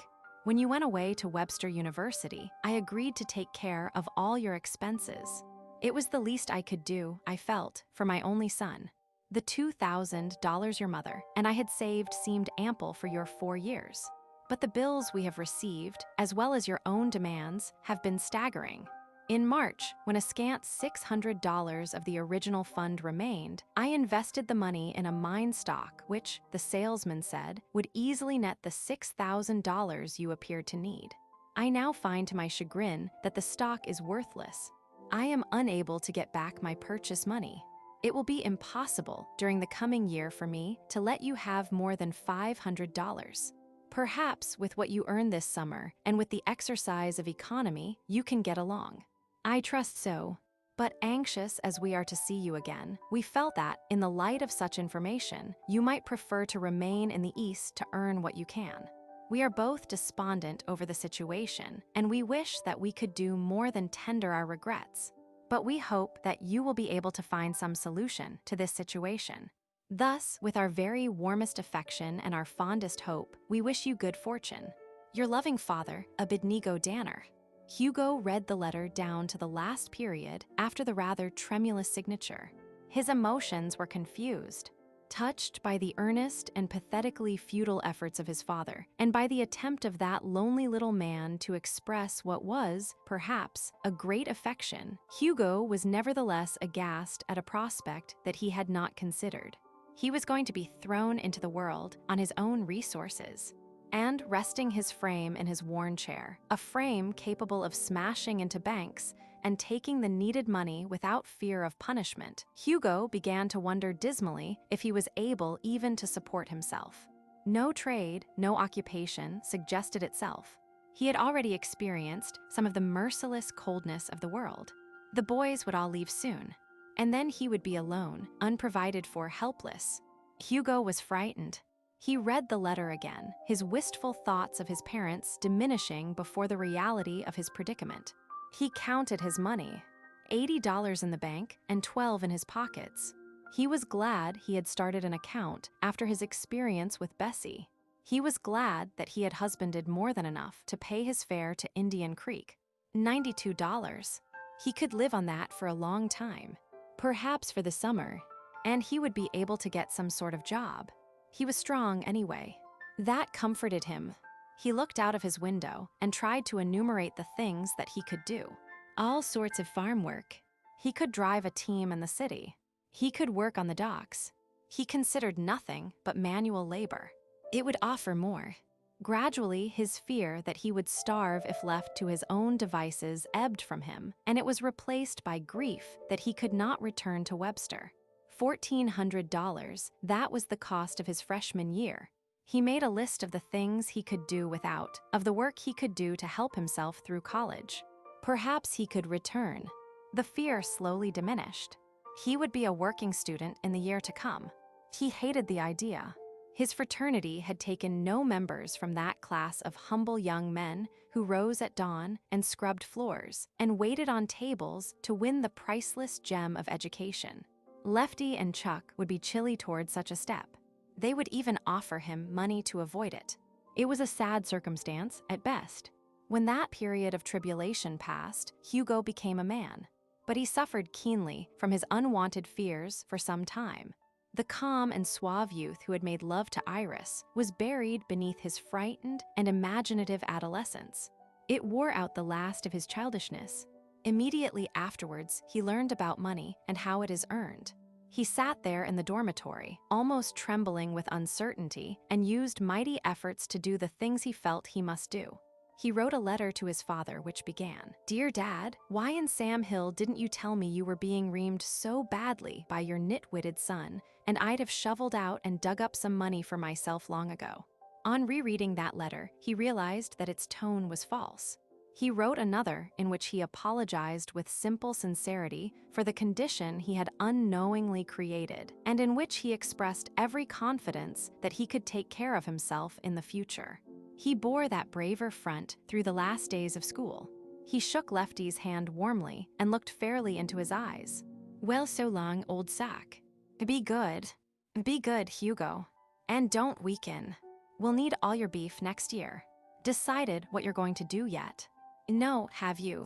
When you went away to Webster University, I agreed to take care of all your expenses. It was the least I could do, I felt, for my only son. The $2,000 your mother and I had saved seemed ample for your 4 years. But the bills we have received, as well as your own demands, have been staggering. In March, when a scant $600 of the original fund remained, I invested the money in a mine stock which, the salesman said, would easily net the $6,000 you appeared to need. I now find to my chagrin that the stock is worthless. I am unable to get back my purchase money. It will be impossible during the coming year for me to let you have more than $500. Perhaps with what you earn this summer and with the exercise of economy, you can get along. I trust so. But anxious as we are to see you again, we felt that, in the light of such information, you might prefer to remain in the East to earn what you can. We are both despondent over the situation, and we wish that we could do more than tender our regrets. But we hope that you will be able to find some solution to this situation. Thus, with our very warmest affection and our fondest hope, we wish you good fortune. Your loving father, Abednego Danner. Hugo read the letter down to the last period after the rather tremulous signature. His emotions were confused, touched by the earnest and pathetically futile efforts of his father, and by the attempt of that lonely little man to express what was, perhaps, a great affection. Hugo was nevertheless aghast at a prospect that he had not considered. He was going to be thrown into the world on his own resources. And resting his frame in his worn chair, a frame capable of smashing into banks and taking the needed money without fear of punishment, Hugo began to wonder dismally if he was able even to support himself. No trade, no occupation suggested itself. He had already experienced some of the merciless coldness of the world. The boys would all leave soon, and then he would be alone, unprovided for, helpless. Hugo was frightened. He read the letter again, his wistful thoughts of his parents diminishing before the reality of his predicament. He counted his money, $80 in the bank and $12 in his pockets. He was glad he had started an account after his experience with Bessie. He was glad that he had husbanded more than enough to pay his fare to Indian Creek. $92. He could live on that for a long time, perhaps for the summer, and he would be able to get some sort of job. He was strong anyway. That comforted him. He looked out of his window and tried to enumerate the things that he could do. All sorts of farm work. He could drive a team in the city. He could work on the docks. He considered nothing but manual labor. It would offer more. Gradually, his fear that he would starve if left to his own devices ebbed from him, and it was replaced by grief that he could not return to Webster. $1,400, that was the cost of his freshman year. He made a list of the things he could do without, of the work he could do to help himself through college. Perhaps he could return. The fear slowly diminished. He would be a working student in the year to come. He hated the idea. His fraternity had taken no members from that class of humble young men who rose at dawn and scrubbed floors and waited on tables to win the priceless gem of education. Lefty and Chuck would be chilly toward such a step. They would even offer him money to avoid it. It was a sad circumstance, at best. When that period of tribulation passed, Hugo became a man. But he suffered keenly from his unwanted fears for some time. The calm and suave youth who had made love to Iris was buried beneath his frightened and imaginative adolescence. It wore out the last of his childishness. Immediately afterwards, he learned about money and how it is earned. He sat there in the dormitory, almost trembling with uncertainty, and used mighty efforts to do the things he felt he must do. He wrote a letter to his father which began, "Dear Dad, why in Sam Hill didn't you tell me you were being reamed so badly by your nit-witted son, and I'd have shoveled out and dug up some money for myself long ago." On rereading that letter, he realized that its tone was false. He wrote another in which he apologized with simple sincerity for the condition he had unknowingly created, and in which he expressed every confidence that he could take care of himself in the future. He bore that braver front through the last days of school. He shook Lefty's hand warmly and looked fairly into his eyes. "Well, so long, old sack. Be good. Be good, Hugo. And don't weaken. We'll need all your beef next year. Decided what you're going to do yet?" "No, have you?"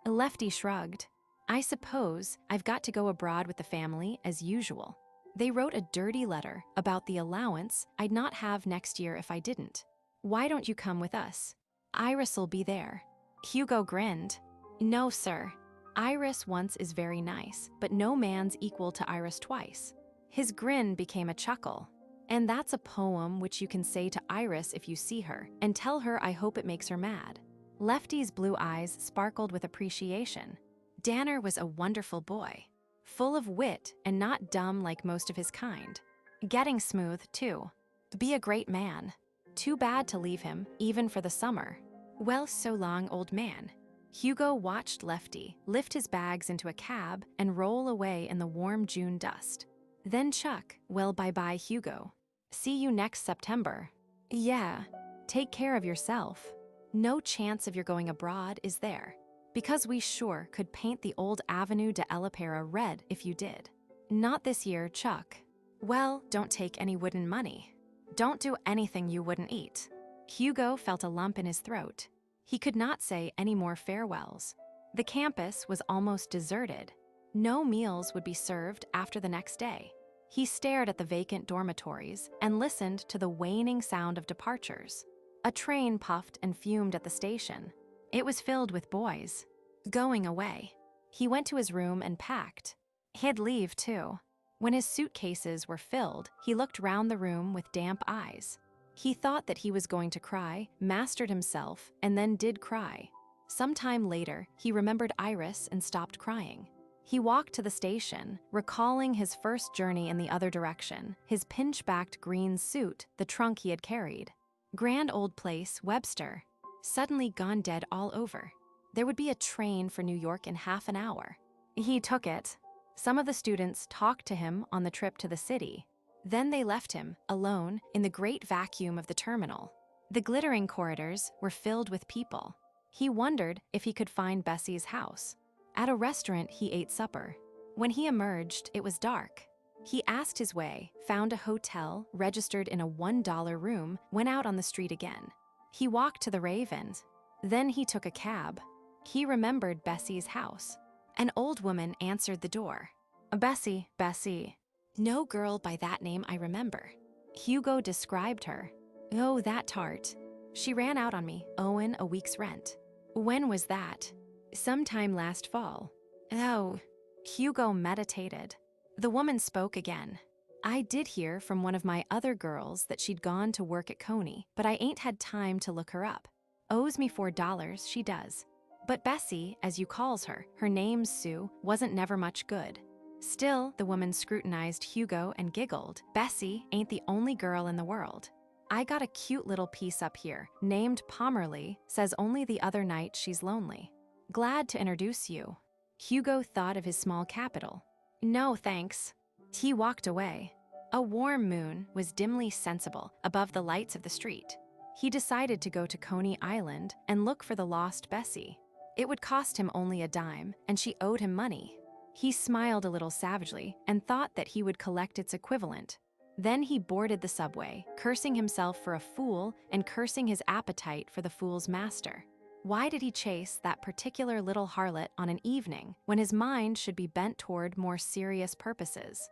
Lefty shrugged. "I suppose I've got to go abroad with the family as usual. They wrote a dirty letter about the allowance I'd not have next year if I didn't. Why don't you come with us? Iris'll be there." Hugo grinned. "No, sir. Iris once is very nice, but no man's equal to Iris twice." His grin became a chuckle. "And that's a poem which you can say to Iris if you see her, and tell her I hope it makes her mad." Lefty's blue eyes sparkled with appreciation. Danner was a wonderful boy, full of wit and not dumb like most of his kind. Getting smooth, too. Be a great man. Too bad to leave him, even for the summer. Well, so long, old man. Hugo watched Lefty lift his bags into a cab and roll away in the warm June dust. Then Chuck, well, bye-bye, Hugo. See you next September. Yeah, take care of yourself. No chance of your going abroad, is there? Because we sure could paint the old Avenue de Elipara red if you did. Not this year, Chuck. Well, don't take any wooden money. Don't do anything you wouldn't eat. Hugo felt a lump in his throat. He could not say any more farewells. The campus was almost deserted. No meals would be served after the next day. He stared at the vacant dormitories and listened to the waning sound of departures. A train puffed and fumed at the station. It was filled with boys. Going away. He went to his room and packed. He'd leave, too. When his suitcases were filled, he looked round the room with damp eyes. He thought that he was going to cry, mastered himself, and then did cry. Sometime later, he remembered Iris and stopped crying. He walked to the station, recalling his first journey in the other direction, his pinch-backed green suit, the trunk he had carried. Grand old place, Webster. Suddenly gone dead all over. There would be a train for New York in half an hour. He took it. Some of the students talked to him on the trip to the city. Then they left him, alone, in the great vacuum of the terminal. The glittering corridors were filled with people. He wondered if he could find Bessie's house. At a restaurant, he ate supper. When he emerged, it was dark. He asked his way, found a hotel, registered in a $1 room, went out on the street again. He walked to the Ravens. Then he took a cab. He remembered Bessie's house. An old woman answered the door. Bessie, Bessie. No girl by that name I remember. Hugo described her. Oh, that tart. She ran out on me, owing a week's rent. When was that? Sometime last fall. Oh. Hugo meditated. The woman spoke again. I did hear from one of my other girls that she'd gone to work at Coney, but I ain't had time to look her up. Owes me $4, she does. But Bessie, as you calls her name's Sue, wasn't never much good. Still, the woman scrutinized Hugo and giggled. Bessie ain't the only girl in the world. I got a cute little piece up here, named Pomerley, says only the other night she's lonely. Glad to introduce you. Hugo thought of his small capital. No, thanks. He walked away. A warm moon was dimly sensible above the lights of the street. He decided to go to Coney Island and look for the lost Bessie. It would cost him only a dime, and she owed him money. He smiled a little savagely and thought that he would collect its equivalent. Then he boarded the subway, cursing himself for a fool and cursing his appetite for the fool's master. Why did he chase that particular little harlot on an evening when his mind should be bent toward more serious purposes?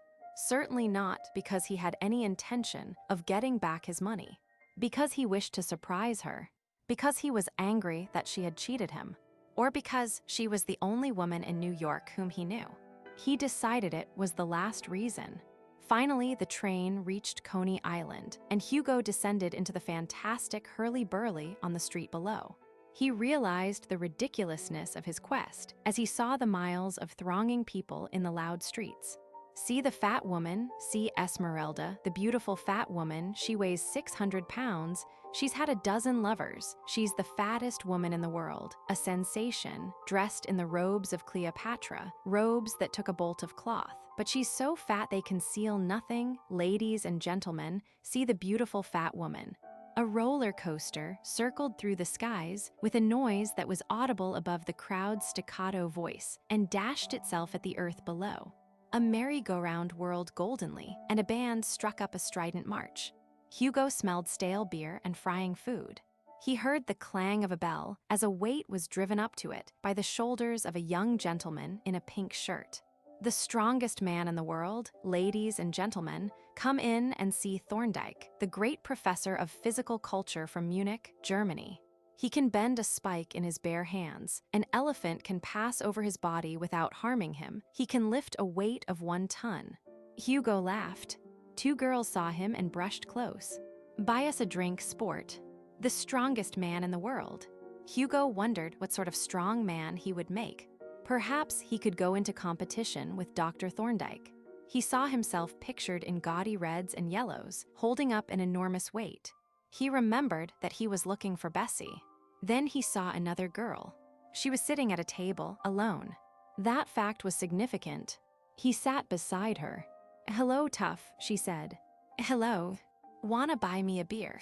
Certainly not because he had any intention of getting back his money. Because he wished to surprise her. Because he was angry that she had cheated him. Or because she was the only woman in New York whom he knew. He decided it was the last reason. Finally, the train reached Coney Island, and Hugo descended into the fantastic hurly-burly on the street below. He realized the ridiculousness of his quest as he saw the miles of thronging people in the loud streets. See the fat woman, see Esmeralda, the beautiful fat woman, she weighs 600 pounds, she's had a dozen lovers, she's the fattest woman in the world, a sensation, dressed in the robes of Cleopatra, robes that took a bolt of cloth. But she's so fat they conceal nothing, ladies and gentlemen, see the beautiful fat woman. A roller coaster circled through the skies with a noise that was audible above the crowd's staccato voice and dashed itself at the earth below. A merry-go-round whirled goldenly, and a band struck up a strident march. Hugo smelled stale beer and frying food. He heard the clang of a bell as a weight was driven up to it by the shoulders of a young gentleman in a pink shirt. The strongest man in the world, ladies and gentlemen, come in and see Thorndike, the great professor of physical culture from Munich, Germany. He can bend a spike in his bare hands. An elephant can pass over his body without harming him. He can lift a weight of 1 ton. Hugo laughed. 2 girls saw him and brushed close. Buy us a drink, sport. The strongest man in the world. Hugo wondered what sort of strong man he would make. Perhaps he could go into competition with Dr. Thorndike. He saw himself pictured in gaudy reds and yellows, holding up an enormous weight. He remembered that he was looking for Bessie. Then he saw another girl. She was sitting at a table, alone. That fact was significant. He sat beside her. "Hello, Tough," she said. "Hello. Wanna buy me a beer?"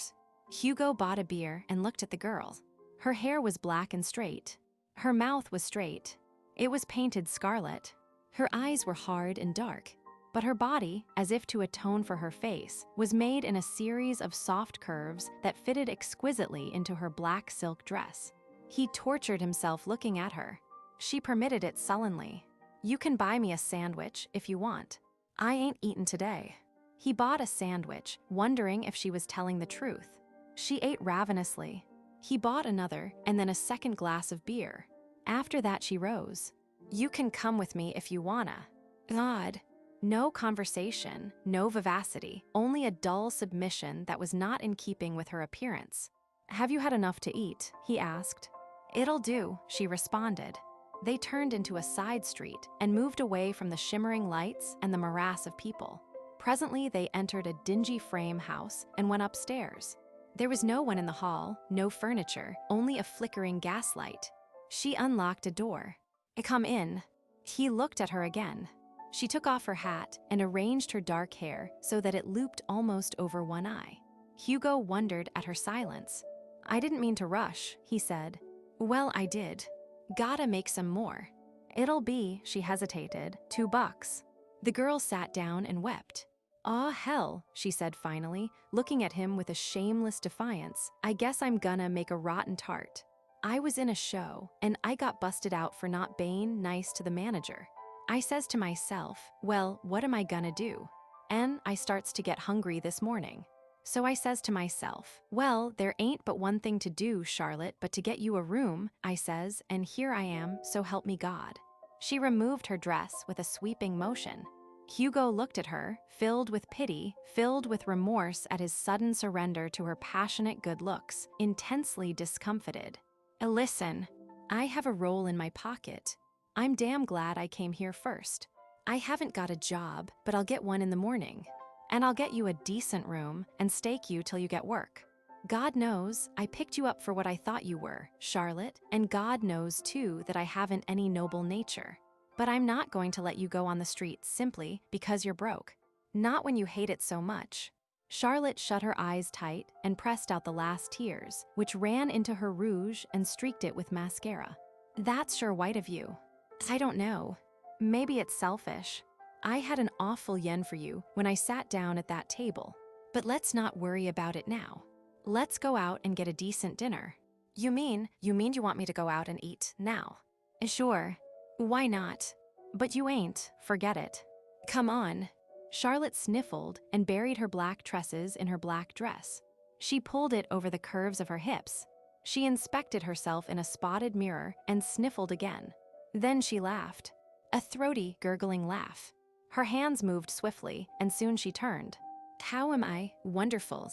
Hugo bought a beer and looked at the girl. Her hair was black and straight. Her mouth was straight. It was painted scarlet. Her eyes were hard and dark. But her body, as if to atone for her face, was made in a series of soft curves that fitted exquisitely into her black silk dress. He tortured himself looking at her. She permitted it sullenly. "You can buy me a sandwich if you want. I ain't eaten today." He bought a sandwich, wondering if she was telling the truth. She ate ravenously. He bought another and then a second glass of beer. After that she rose. "You can come with me if you wanna." God. No conversation, no vivacity, only a dull submission that was not in keeping with her appearance. "Have you had enough to eat?" he asked. "It'll do," she responded. They turned into a side street and moved away from the shimmering lights and the morass of people. Presently, they entered a dingy frame house and went upstairs. There was no one in the hall, no furniture, only a flickering gaslight. She unlocked a door. "Come in." He looked at her again. She took off her hat and arranged her dark hair so that it looped almost over one eye. Hugo wondered at her silence. "I didn't mean to rush," he said. "Well, I did. Gotta make some more." "It'll be," she hesitated, $2. The girl sat down and wept. "Aw, hell," she said finally, looking at him with a shameless defiance. "I guess I'm gonna make a rotten tart. I was in a show, and I got busted out for not being nice to the manager. I says to myself, well, what am I gonna do? And I starts to get hungry this morning. So I says to myself, well, there ain't but one thing to do, Charlotte, but to get you a room, I says, and here I am, so help me God." She removed her dress with a sweeping motion. Hugo looked at her, filled with pity, filled with remorse at his sudden surrender to her passionate good looks, intensely discomfited. "Listen, I have a roll in my pocket. I'm damn glad I came here first. I haven't got a job, but I'll get one in the morning. And I'll get you a decent room and stake you till you get work. God knows I picked you up for what I thought you were, Charlotte, and God knows, too, that I haven't any noble nature. But I'm not going to let you go on the street simply because you're broke. Not when you hate it so much." Charlotte shut her eyes tight and pressed out the last tears, which ran into her rouge and streaked it with mascara. "That's sure white of you. I don't know. Maybe it's selfish. I had an awful yen for you when I sat down at that table. But let's not worry about it now. Let's go out and get a decent dinner." You mean you want me to go out and eat now?" "Sure. Why not? But you ain't, forget it. Come on." Charlotte sniffled and buried her black tresses in her black dress. She pulled it over the curves of her hips. She inspected herself in a spotted mirror and sniffled again. Then she laughed. A throaty, gurgling laugh. Her hands moved swiftly, and soon she turned. "How am I? Wonderful.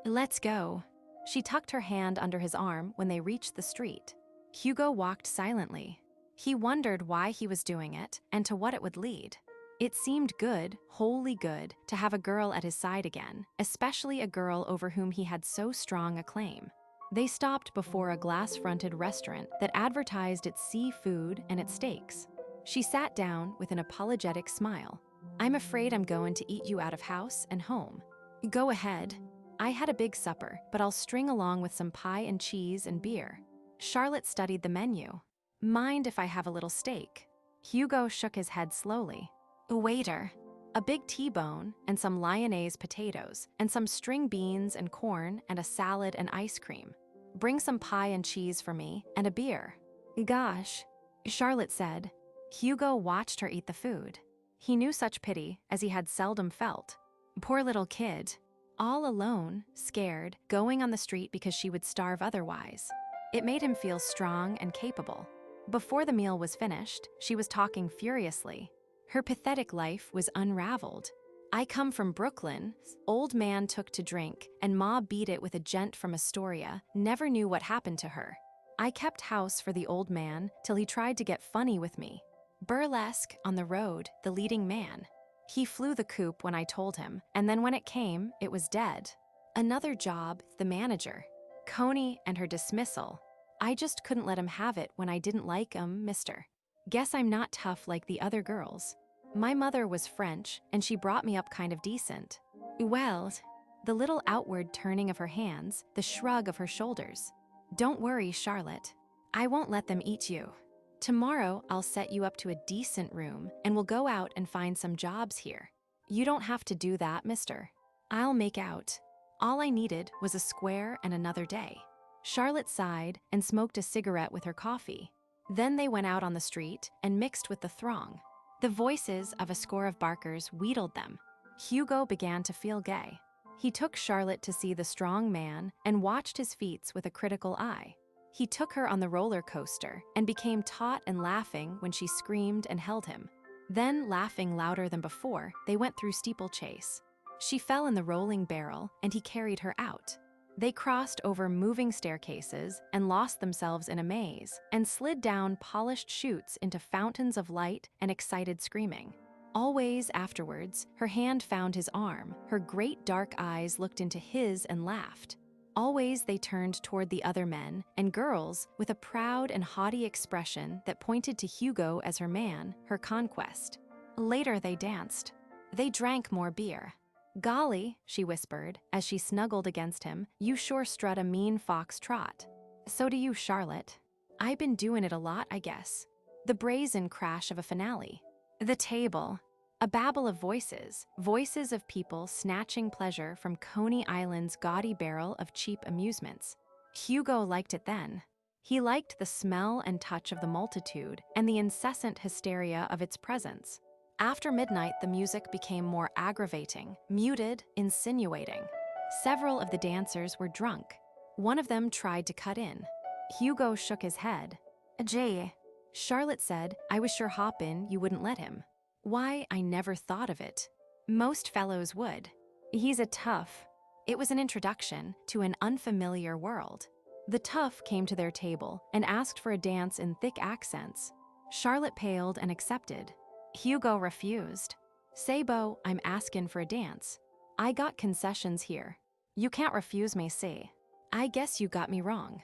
Let's go." She tucked her hand under his arm when they reached the street. Hugo walked silently. He wondered why he was doing it and to what it would lead. It seemed good, wholly good, to have a girl at his side again, especially a girl over whom he had so strong a claim. They stopped before a glass-fronted restaurant that advertised its seafood and its steaks. She sat down with an apologetic smile. "I'm afraid I'm going to eat you out of house and home." "Go ahead. I had a big supper, but I'll string along with some pie and cheese and beer." Charlotte studied the menu. "Mind if I have a little steak?" Hugo shook his head slowly. "Waiter." A big T-bone and some lyonnaise potatoes and some string beans and corn and a salad and ice cream. "Bring some pie and cheese for me and a beer." "Gosh," Charlotte said. Hugo watched her eat the food. He knew such pity as he had seldom felt. Poor little kid. All alone, scared, going on the street because she would starve otherwise. It made him feel strong and capable. Before the meal was finished, she was talking furiously. Her pathetic life was unraveled. "I come from Brooklyn. Old man took to drink, and Ma beat it with a gent from Astoria, never knew what happened to her. I kept house for the old man till he tried to get funny with me. Burlesque on the road, the leading man. He flew the coop when I told him, and then when it came, it was dead. Another job, the manager. Coney and her dismissal. I just couldn't let him have it when I didn't like him, mister. Guess I'm not tough like the other girls. My mother was French, and she brought me up kind of decent. Well, the little outward turning of her hands, the shrug of her shoulders. Don't worry, Charlotte. I won't let them eat you. Tomorrow, I'll set you up to a decent room, and we'll go out and find some jobs here. You don't have to do that, mister. I'll make out. All I needed was a square and another day. Charlotte sighed and smoked a cigarette with her coffee. Then they went out on the street and mixed with the throng. The voices of a score of barkers wheedled them. Hugo began to feel gay. He took Charlotte to see the strong man and watched his feats with a critical eye. He took her on the roller coaster and became taut and laughing when she screamed and held him. Then, laughing louder than before, they went through steeplechase. She fell in the rolling barrel and he carried her out. They crossed over moving staircases and lost themselves in a maze and slid down polished chutes into fountains of light and excited screaming. Always afterwards, her hand found his arm, her great dark eyes looked into his and laughed. Always they turned toward the other men and girls with a proud and haughty expression that pointed to Hugo as her man, her conquest. Later they danced. They drank more beer. Golly, she whispered, as she snuggled against him, you sure strut a mean fox trot. So do you, Charlotte. I been doing it a lot, I guess. The brazen crash of a finale. The table. A babble of voices, voices of people snatching pleasure from Coney Island's gaudy barrel of cheap amusements. Hugo liked it then. He liked the smell and touch of the multitude and the incessant hysteria of its presence. After midnight, the music became more aggravating, muted, insinuating. Several of the dancers were drunk. One of them tried to cut in. Hugo shook his head. Jay, Charlotte said, I was sure hoppin' you wouldn't let him. Why, I never thought of it. Most fellows would. He's a tough. It was an introduction to an unfamiliar world. The tough came to their table and asked for a dance in thick accents. Charlotte paled and accepted. Hugo refused. Sabo, I'm askin' for a dance. I got concessions here. You can't refuse me, see. I guess you got me wrong.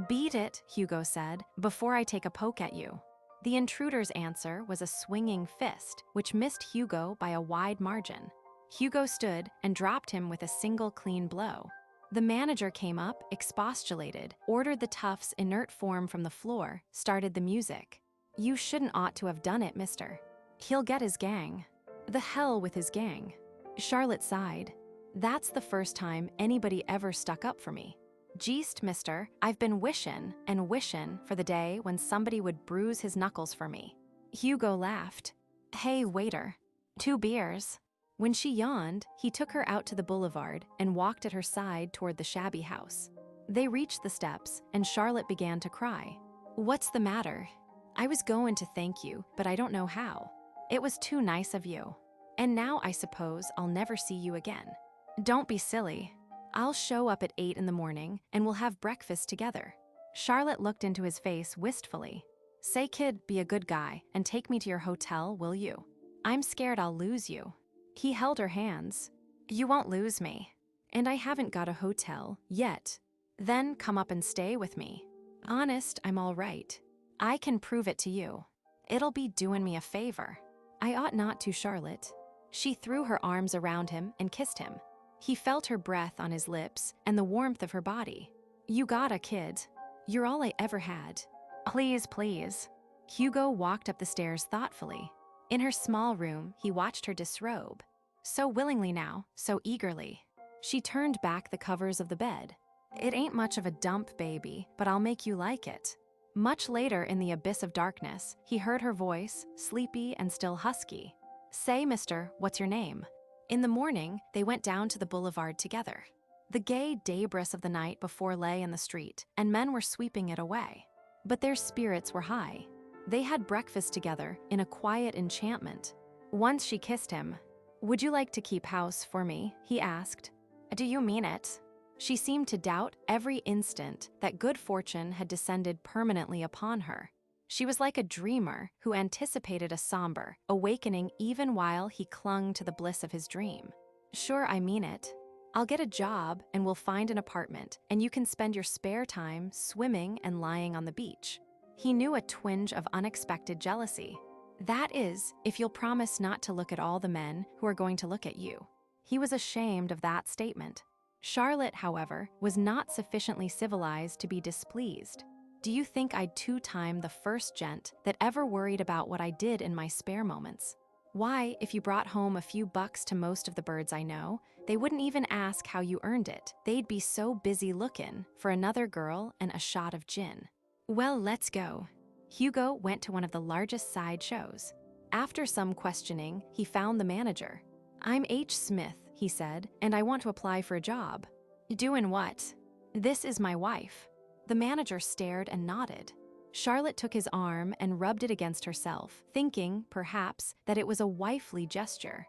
Beat it, Hugo said, before I take a poke at you. The intruder's answer was a swinging fist, which missed Hugo by a wide margin. Hugo stood and dropped him with a single clean blow. The manager came up, expostulated, ordered the tough's inert form from the floor, started the music. You shouldn't ought to have done it, mister. He'll get his gang. The hell with his gang. Charlotte sighed. That's the first time anybody ever stuck up for me. Jeest, mister, I've been wishin' and wishin' for the day when somebody would bruise his knuckles for me. Hugo laughed. Hey, waiter. 2 beers. When she yawned, he took her out to the boulevard and walked at her side toward the shabby house. They reached the steps, and Charlotte began to cry. What's the matter? I was going to thank you, but I don't know how. It was too nice of you. And now I suppose I'll never see you again. Don't be silly. I'll show up at 8 in the morning, and we'll have breakfast together. Charlotte looked into his face wistfully. Say, kid, be a good guy, and take me to your hotel, will you? I'm scared I'll lose you. He held her hands. You won't lose me. And I haven't got a hotel, yet. Then come up and stay with me. Honest, I'm all right. I can prove it to you. It'll be doing me a favor. I ought not to, Charlotte. She threw her arms around him and kissed him. He felt her breath on his lips and the warmth of her body. You got a kid. You're all I ever had. Please, please. Hugo walked up the stairs thoughtfully. In her small room, he watched her disrobe. So willingly now, so eagerly. She turned back the covers of the bed. It ain't much of a dump, baby, but I'll make you like it. Much later in the abyss of darkness, he heard her voice, sleepy and still husky. Say, mister, what's your name? In the morning, they went down to the boulevard together. The gay debris of the night before lay in the street, and men were sweeping it away. But their spirits were high. They had breakfast together in a quiet enchantment. Once she kissed him. Would you like to keep house for me? He asked. Do you mean it? She seemed to doubt every instant that good fortune had descended permanently upon her. She was like a dreamer who anticipated a somber awakening even while he clung to the bliss of his dream. Sure, I mean it. I'll get a job and we'll find an apartment, and you can spend your spare time swimming and lying on the beach. He knew a twinge of unexpected jealousy. That is, if you'll promise not to look at all the men who are going to look at you. He was ashamed of that statement. Charlotte, however, was not sufficiently civilized to be displeased. Do you think I'd two-time the first gent that ever worried about what I did in my spare moments? Why, if you brought home a few bucks to most of the birds I know, they wouldn't even ask how you earned it. They'd be so busy looking for another girl and a shot of gin. Well, let's go. Hugo went to one of the largest side shows. After some questioning, he found the manager. I'm H. Smith, he said, and I want to apply for a job. Doing what? This is my wife. The manager stared and nodded. Charlotte took his arm and rubbed it against herself, thinking, perhaps, that it was a wifely gesture.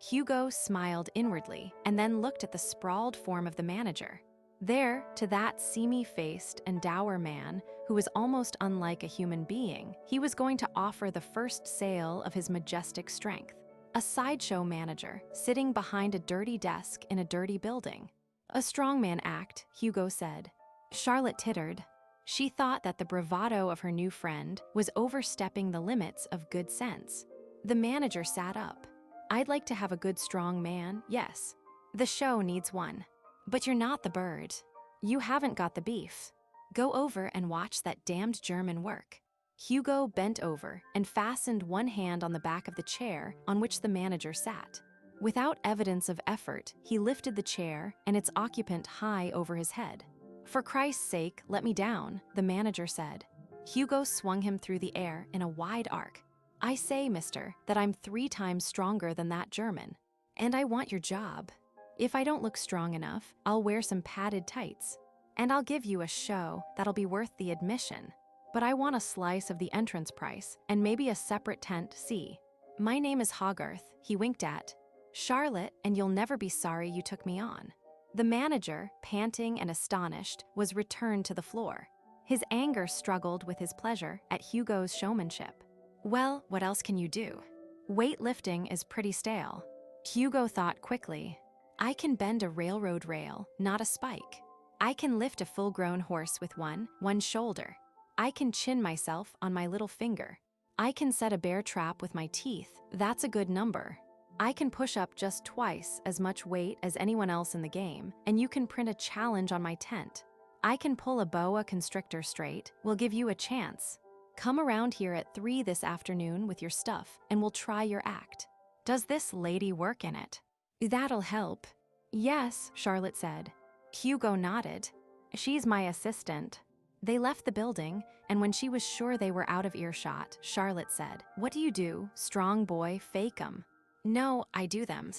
Hugo smiled inwardly and then looked at the sprawled form of the manager. There, to that seamy-faced and dour man, who was almost unlike a human being, he was going to offer the first sale of his majestic strength. A sideshow manager, sitting behind a dirty desk in a dirty building. A strongman act, Hugo said. Charlotte tittered. She thought that the bravado of her new friend was overstepping the limits of good sense. The manager sat up. I'd like to have a good strong man, yes. The show needs one. But you're not the bird. You haven't got the beef. Go over and watch that damned German work. Hugo bent over and fastened one hand on the back of the chair on which the manager sat. Without evidence of effort, he lifted the chair and its occupant high over his head. For Christ's sake, let me down, the manager said. Hugo swung him through the air in a wide arc. I say, mister, that I'm 3 times stronger than that German. And I want your job. If I don't look strong enough, I'll wear some padded tights. And I'll give you a show that'll be worth the admission. But I want a slice of the entrance price, and maybe a separate tent, see. My name is Hogarth, he winked at. Charlotte, and you'll never be sorry you took me on. The manager, panting and astonished, was returned to the floor. His anger struggled with his pleasure at Hugo's showmanship. Well, what else can you do? Weightlifting is pretty stale. Hugo thought quickly. I can bend a railroad rail, not a spike. I can lift a full-grown horse with one shoulder. I can chin myself on my little finger. I can set a bear trap with my teeth, that's a good number. I can push up just twice as much weight as anyone else in the game, and you can print a challenge on my tent. I can pull a boa constrictor straight, we'll give you a chance. Come around here at 3 this afternoon with your stuff, and we'll try your act. Does this lady work in it? That'll help. Yes, Charlotte said. Hugo nodded. She's my assistant. They left the building, and when she was sure they were out of earshot, Charlotte said, What do you do, strong boy, fake 'em? No, I do them.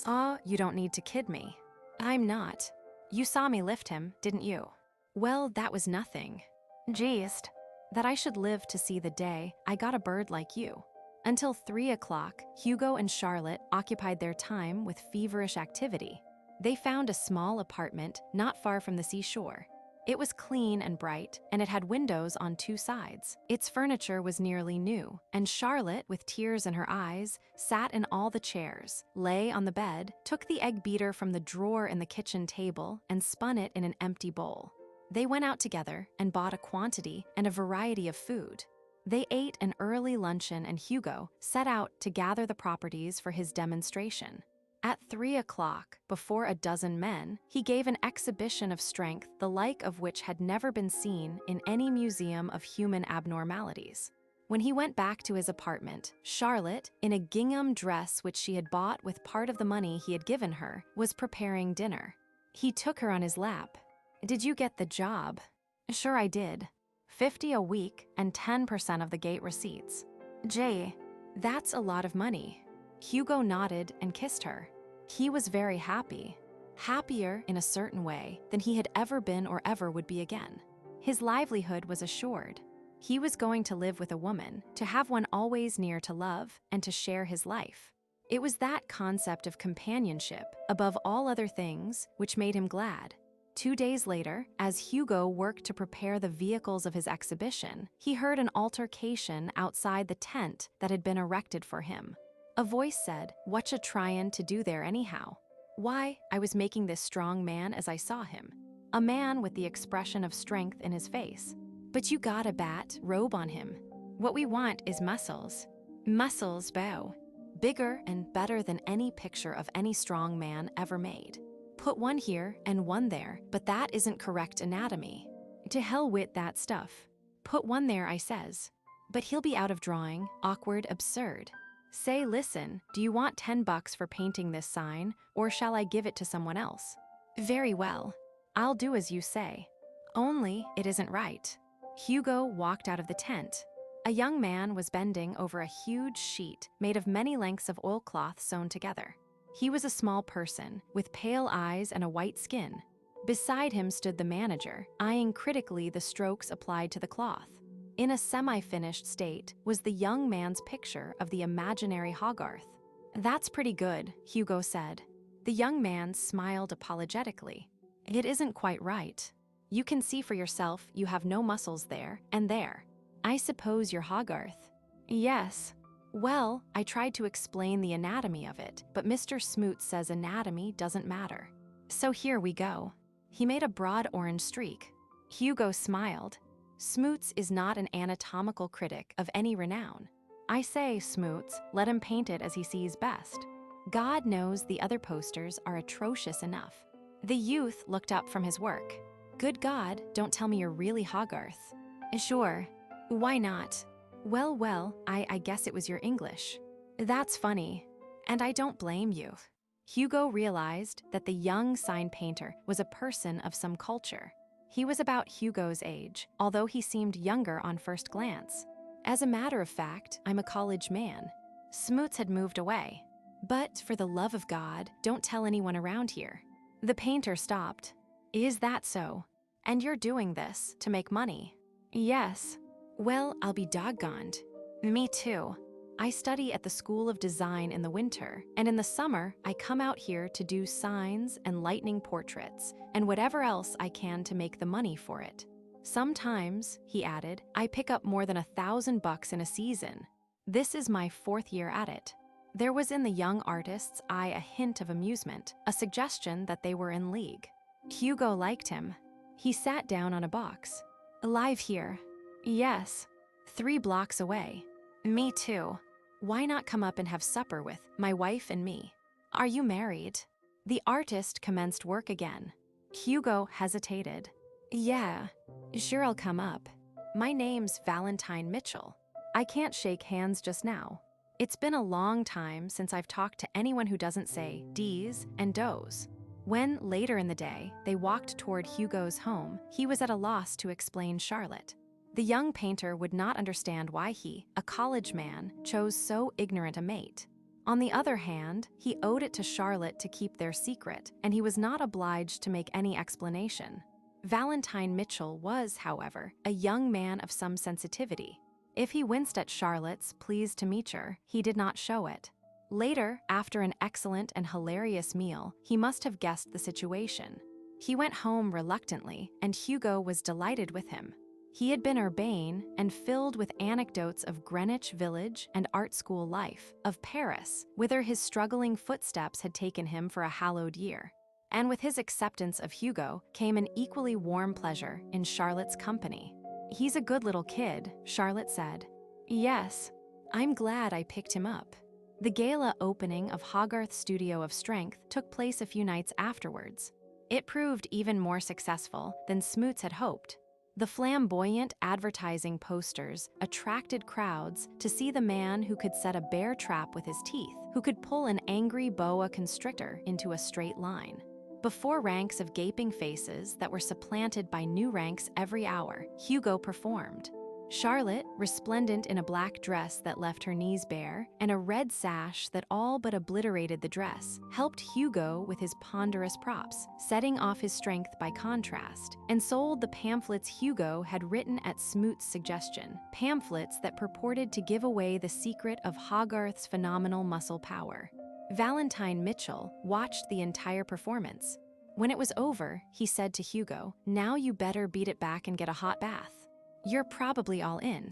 Aw, you don't need to kid me. I'm not. You saw me lift him, didn't you? Well, that was nothing. Jeezed. That I should live to see the day I got a bird like you. Until 3 o'clock, Hugo and Charlotte occupied their time with feverish activity. They found a small apartment not far from the seashore. It was clean and bright, and it had windows on 2 sides. Its furniture was nearly new, and Charlotte, with tears in her eyes, sat in all the chairs, lay on the bed, took the egg beater from the drawer in the kitchen table, and spun it in an empty bowl. They went out together and bought a quantity and a variety of food. They ate an early luncheon, and Hugo set out to gather the properties for his demonstration. At 3 o'clock, before a dozen men, he gave an exhibition of strength the like of which had never been seen in any museum of human abnormalities. When he went back to his apartment, Charlotte, in a gingham dress which she had bought with part of the money he had given her, was preparing dinner. He took her on his lap. Did you get the job? Sure I did. 50 a week and 10% of the gate receipts. Jay, that's a lot of money. Hugo nodded and kissed her. He was very happy. Happier in a certain way than he had ever been or ever would be again. His livelihood was assured. He was going to live with a woman, to have one always near to love and to share his life. It was that concept of companionship, above all other things, which made him glad. 2 days later, as Hugo worked to prepare the vehicles of his exhibition, he heard an altercation outside the tent that had been erected for him. A voice said, "Whatcha tryin' to do there anyhow?" Why, I was making this strong man as I saw him. A man with the expression of strength in his face. But you got a bat robe on him. What we want is muscles. Muscles, bow. Bigger and better than any picture of any strong man ever made. Put one here and one there, but that isn't correct anatomy. To hell with that stuff. Put one there, I says. But he'll be out of drawing, awkward, absurd. Say, listen, do you want $10 for painting this sign, or shall I give it to someone else? Very well. I'll do as you say. Only it isn't right. Hugo walked out of the tent. A young man was bending over a huge sheet made of many lengths of oilcloth sewn together. He was a small person, with pale eyes and a white skin. Beside him stood the manager, eyeing critically the strokes applied to the cloth. In a semi-finished state was the young man's picture of the imaginary Hogarth. That's pretty good, Hugo said. The young man smiled apologetically. It isn't quite right. You can see for yourself you have no muscles there and there. I suppose you're Hogarth. Yes. Well, I tried to explain the anatomy of it, but Mr. Smoot says anatomy doesn't matter. So here we go. He made a broad orange streak. Hugo smiled. Smoots is not an anatomical critic of any renown. I say, Smoots, let him paint it as he sees best. God knows the other posters are atrocious enough. The youth looked up from his work. Good God, don't tell me you're really Hogarth. Sure. Why not? Well, I guess it was your English. That's funny. And I don't blame you. Hugo realized that the young sign painter was a person of some culture. He was about Hugo's age, although he seemed younger on first glance. As a matter of fact, I'm a college man. Smoots had moved away. But for the love of God, don't tell anyone around here. The painter stopped. Is that so? And you're doing this to make money? Yes. Well, I'll be doggoned. Me too. I study at the School of Design in the winter, and in the summer, I come out here to do signs and lightning portraits, and whatever else I can to make the money for it. Sometimes, he added, I pick up more than $1,000 in a season. This is my 4th year at it. There was in the young artist's eye a hint of amusement, a suggestion that they were in league. Hugo liked him. He sat down on a box. Alive here. Yes. 3 blocks away. Me too. Why not come up and have supper with my wife and me? Are you married? The artist commenced work again. Hugo hesitated. Yeah, sure I'll come up. My name's Valentine Mitchell. I can't shake hands just now. It's been a long time since I've talked to anyone who doesn't say D's and does. When, later in the day, they walked toward Hugo's home, he was at a loss to explain Charlotte. The young painter would not understand why he, a college man, chose so ignorant a mate. On the other hand, he owed it to Charlotte to keep their secret, and he was not obliged to make any explanation. Valentine Mitchell was, however, a young man of some sensitivity. If he winced at Charlotte's pleased to meet her, he did not show it. Later, after an excellent and hilarious meal, he must have guessed the situation. He went home reluctantly, and Hugo was delighted with him. He had been urbane and filled with anecdotes of Greenwich Village and art school life, of Paris, whither his struggling footsteps had taken him for a hallowed year. And with his acceptance of Hugo came an equally warm pleasure in Charlotte's company. He's a good little kid, Charlotte said. Yes, I'm glad I picked him up. The gala opening of Hogarth's Studio of Strength took place a few nights afterwards. It proved even more successful than Smoots had hoped. The flamboyant advertising posters attracted crowds to see the man who could set a bear trap with his teeth, who could pull an angry boa constrictor into a straight line. Before ranks of gaping faces that were supplanted by new ranks every hour, Hugo performed. Charlotte, resplendent in a black dress that left her knees bare, and a red sash that all but obliterated the dress, helped Hugo with his ponderous props, setting off his strength by contrast, and sold the pamphlets Hugo had written at Smoot's suggestion, pamphlets that purported to give away the secret of Hogarth's phenomenal muscle power. Valentine Mitchell watched the entire performance. When it was over, he said to Hugo, "Now you better beat it back and get a hot bath. You're probably all in."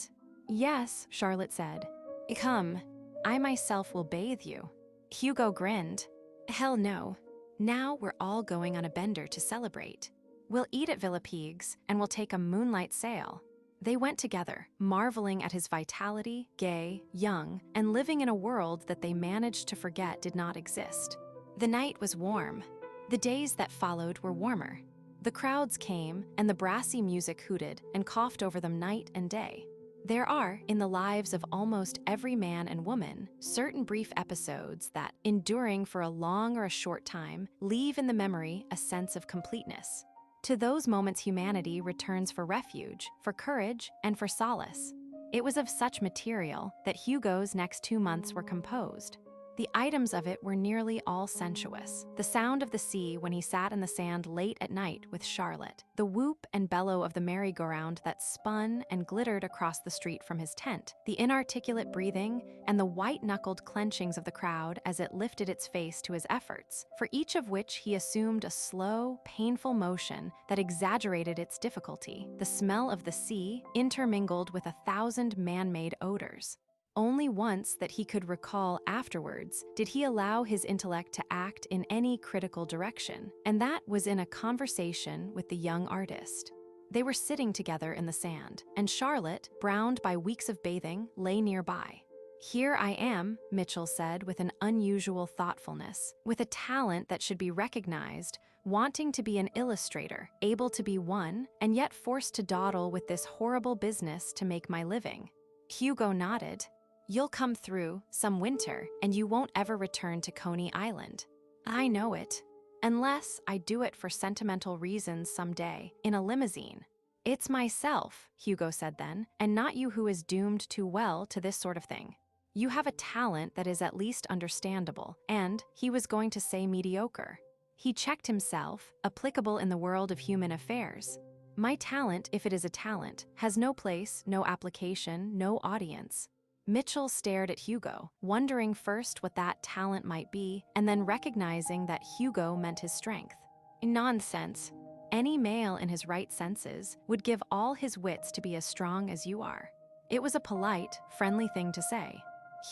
"Yes," Charlotte said. "Come, I myself will bathe you." Hugo grinned. "Hell no. Now we're all going on a bender to celebrate. We'll eat at Villa Pieg's and we'll take a moonlight sail. They went together, marveling at his vitality, gay, young, and living in a world that they managed to forget did not exist. The night was warm. The days that followed were warmer. The crowds came, and the brassy music hooted and coughed over them night and day. There are, in the lives of almost every man and woman, certain brief episodes that, enduring for a long or a short time, leave in the memory a sense of completeness. To those moments humanity returns for refuge, for courage, and for solace. It was of such material that Hugo's next 2 months were composed. The items of it were nearly all sensuous. The sound of the sea when he sat in the sand late at night with Charlotte, the whoop and bellow of the merry-go-round that spun and glittered across the street from his tent, the inarticulate breathing, and the white-knuckled clenchings of the crowd as it lifted its face to his efforts, for each of which he assumed a slow, painful motion that exaggerated its difficulty, the smell of the sea intermingled with 1,000 man-made odors. Only once that he could recall afterwards did he allow his intellect to act in any critical direction, and that was in a conversation with the young artist. They were sitting together in the sand, and Charlotte, browned by weeks of bathing, lay nearby. "Here I am," Mitchell said with an unusual thoughtfulness, with a talent that should be recognized, wanting to be an illustrator, able to be one, and yet forced to dawdle with this horrible business to make my living. Hugo nodded. "You'll come through, some winter, and you won't ever return to Coney Island. I know it. Unless I do it for sentimental reasons someday, in a limousine." "It's myself," Hugo said then, "and not you who is doomed too well to this sort of thing. You have a talent that is at least understandable, and," he was going to say mediocre. He checked himself, applicable in the world of human affairs. "My talent, if it is a talent, has no place, no application, no audience." Mitchell stared at Hugo, wondering first what that talent might be, and then recognizing that Hugo meant his strength. "Nonsense. Any male in his right senses would give all his wits to be as strong as you are." It was a polite, friendly thing to say.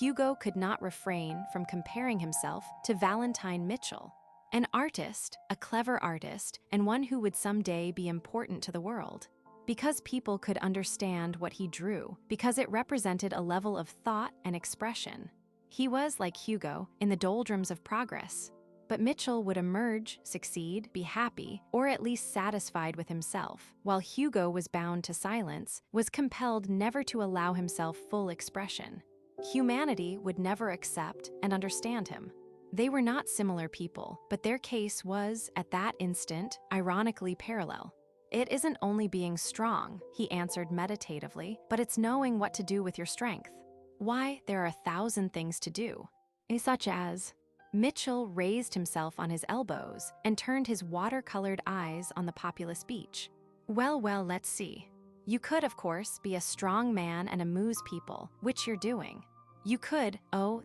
Hugo could not refrain from comparing himself to Valentine Mitchell, an artist, a clever artist, and one who would someday be important to the world. Because people could understand what he drew, because it represented a level of thought and expression. He was, like Hugo, in the doldrums of progress. But Mitchell would emerge, succeed, be happy, or at least satisfied with himself, while Hugo was bound to silence, was compelled never to allow himself full expression. Humanity would never accept and understand him. They were not similar people, but their case was, at that instant, ironically parallel. "It isn't only being strong," he answered meditatively, "but it's knowing what to do with your strength." "Why, there are 1,000 things to do." "Such as?" Mitchell raised himself on his elbows and turned his watercolored eyes on the populous beach. "Well, let's see. You could, of course, be a strong man and amuse people, which you're doing. You could,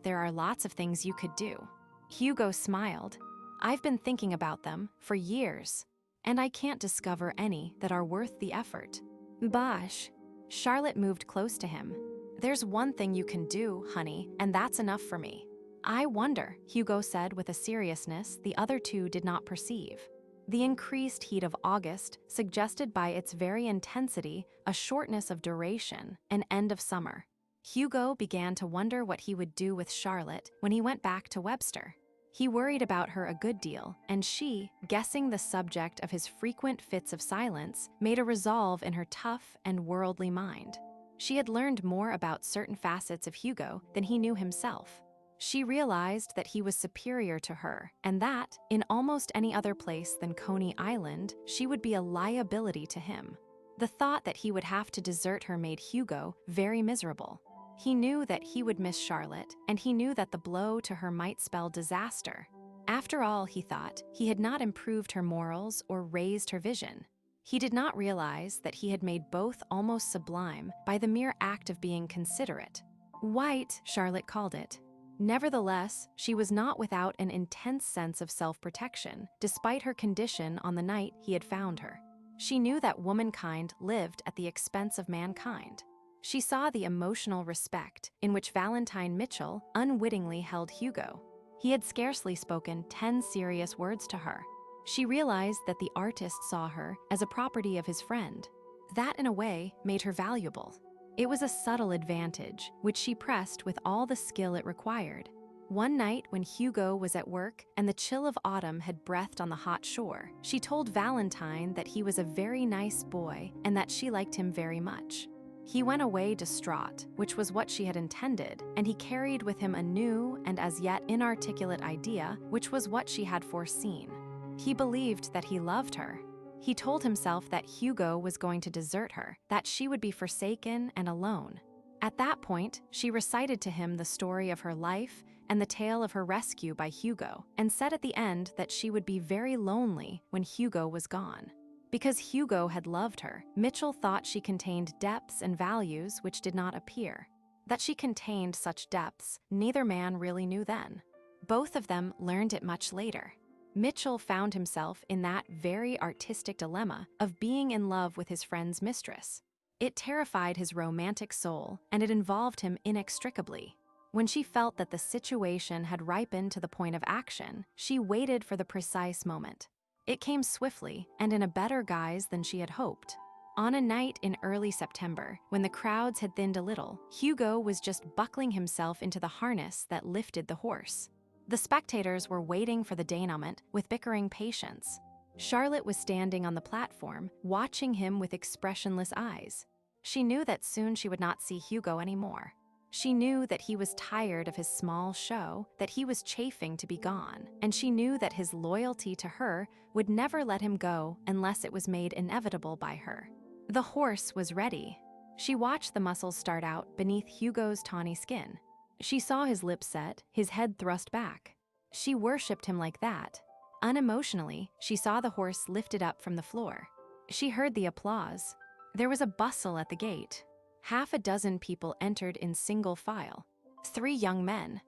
there are lots of things you could do." Hugo smiled. "I've been thinking about them for years, and I can't discover any that are worth the effort." "Bosh." Charlotte moved close to him. "There's one thing you can do, honey, and that's enough for me." "I wonder," Hugo said with a seriousness the other two did not perceive. The increased heat of August suggested by its very intensity a shortness of duration, an end of summer. Hugo began to wonder what he would do with Charlotte when he went back to Webster. He worried about her a good deal, and she, guessing the subject of his frequent fits of silence, made a resolve in her tough and worldly mind. She had learned more about certain facets of Hugo than he knew himself. She realized that he was superior to her, and that, in almost any other place than Coney Island, she would be a liability to him. The thought that he would have to desert her made Hugo very miserable. He knew that he would miss Charlotte, and he knew that the blow to her might spell disaster. After all, he thought, he had not improved her morals or raised her vision. He did not realize that he had made both almost sublime by the mere act of being considerate. White, Charlotte called it. Nevertheless, she was not without an intense sense of self-protection, despite her condition on the night he had found her. She knew that womankind lived at the expense of mankind. She saw the emotional respect in which Valentine Mitchell unwittingly held Hugo. He had scarcely spoken 10 serious words to her. She realized that the artist saw her as a property of his friend. That, in a way, made her valuable. It was a subtle advantage, which she pressed with all the skill it required. One night, when Hugo was at work and the chill of autumn had breathed on the hot shore, she told Valentine that he was a very nice boy and that she liked him very much. He went away distraught, which was what she had intended, and he carried with him a new and as yet inarticulate idea, which was what she had foreseen. He believed that he loved her. He told himself that Hugo was going to desert her, that she would be forsaken and alone. At that point, she recited to him the story of her life and the tale of her rescue by Hugo, and said at the end that she would be very lonely when Hugo was gone. Because Hugo had loved her, Mitchell thought she contained depths and values which did not appear. That she contained such depths, neither man really knew then. Both of them learned it much later. Mitchell found himself in that very artistic dilemma of being in love with his friend's mistress. It terrified his romantic soul, and it involved him inextricably. When she felt that the situation had ripened to the point of action, she waited for the precise moment. It came swiftly and in a better guise than she had hoped. On a night in early September, when the crowds had thinned a little, Hugo was just buckling himself into the harness that lifted the horse. The spectators were waiting for the denouement with bickering patience. Charlotte was standing on the platform, watching him with expressionless eyes. She knew that soon she would not see Hugo anymore. She knew that he was tired of his small show, that he was chafing to be gone, and she knew that his loyalty to her would never let him go unless it was made inevitable by her. The horse was ready. She watched the muscles start out beneath Hugo's tawny skin. She saw his lips set, his head thrust back. She worshipped him like that. Unemotionally, she saw the horse lifted up from the floor. She heard the applause. There was a bustle at the gate. Half a dozen people entered in single file. 3 young men,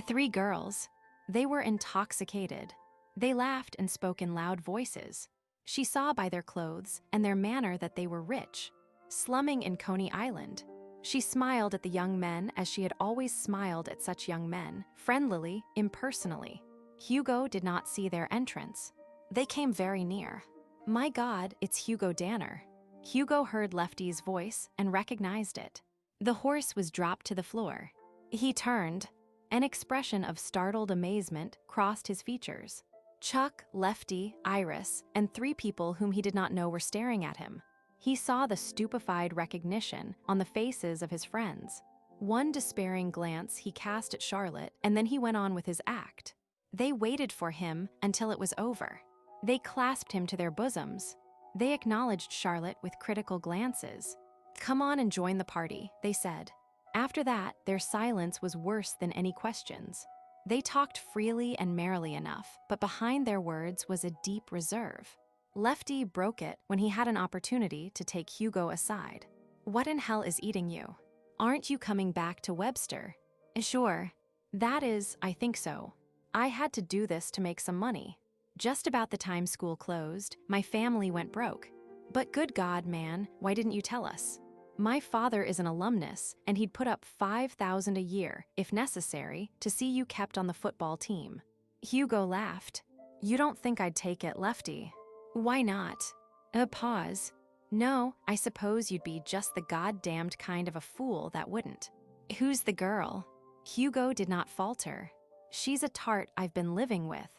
3 girls. They were intoxicated. They laughed and spoke in loud voices. She saw by their clothes and their manner that they were rich, slumming in Coney Island. She smiled at the young men as she had always smiled at such young men, friendlily, impersonally. Hugo did not see their entrance. They came very near. "My God, it's Hugo Danner." Hugo heard Lefty's voice and recognized it. The horse was dropped to the floor. He turned. An expression of startled amazement crossed his features. Chuck, Lefty, Iris, and 3 people whom he did not know were staring at him. He saw the stupefied recognition on the faces of his friends. One despairing glance he cast at Charlotte, and then he went on with his act. They waited for him until it was over. They clasped him to their bosoms. They acknowledged Charlotte with critical glances. "Come on and join the party," they said. After that, their silence was worse than any questions. They talked freely and merrily enough, but behind their words was a deep reserve. Lefty broke it when he had an opportunity to take Hugo aside. "What in hell is eating you? Aren't you coming back to Webster?" "Sure. That is, I think so. I had to do this to make some money. Just about the time school closed, my family went broke. But good God, man, why didn't you tell us? My father is an alumnus, and he'd put up $5,000 a year, if necessary, to see you kept on the football team." Hugo laughed. "You don't think I'd take it, Lefty?" "Why not?" A pause. "No, I suppose you'd be just the goddamned kind of a fool that wouldn't." "Who's the girl?" Hugo did not falter. "She's a tart I've been living with.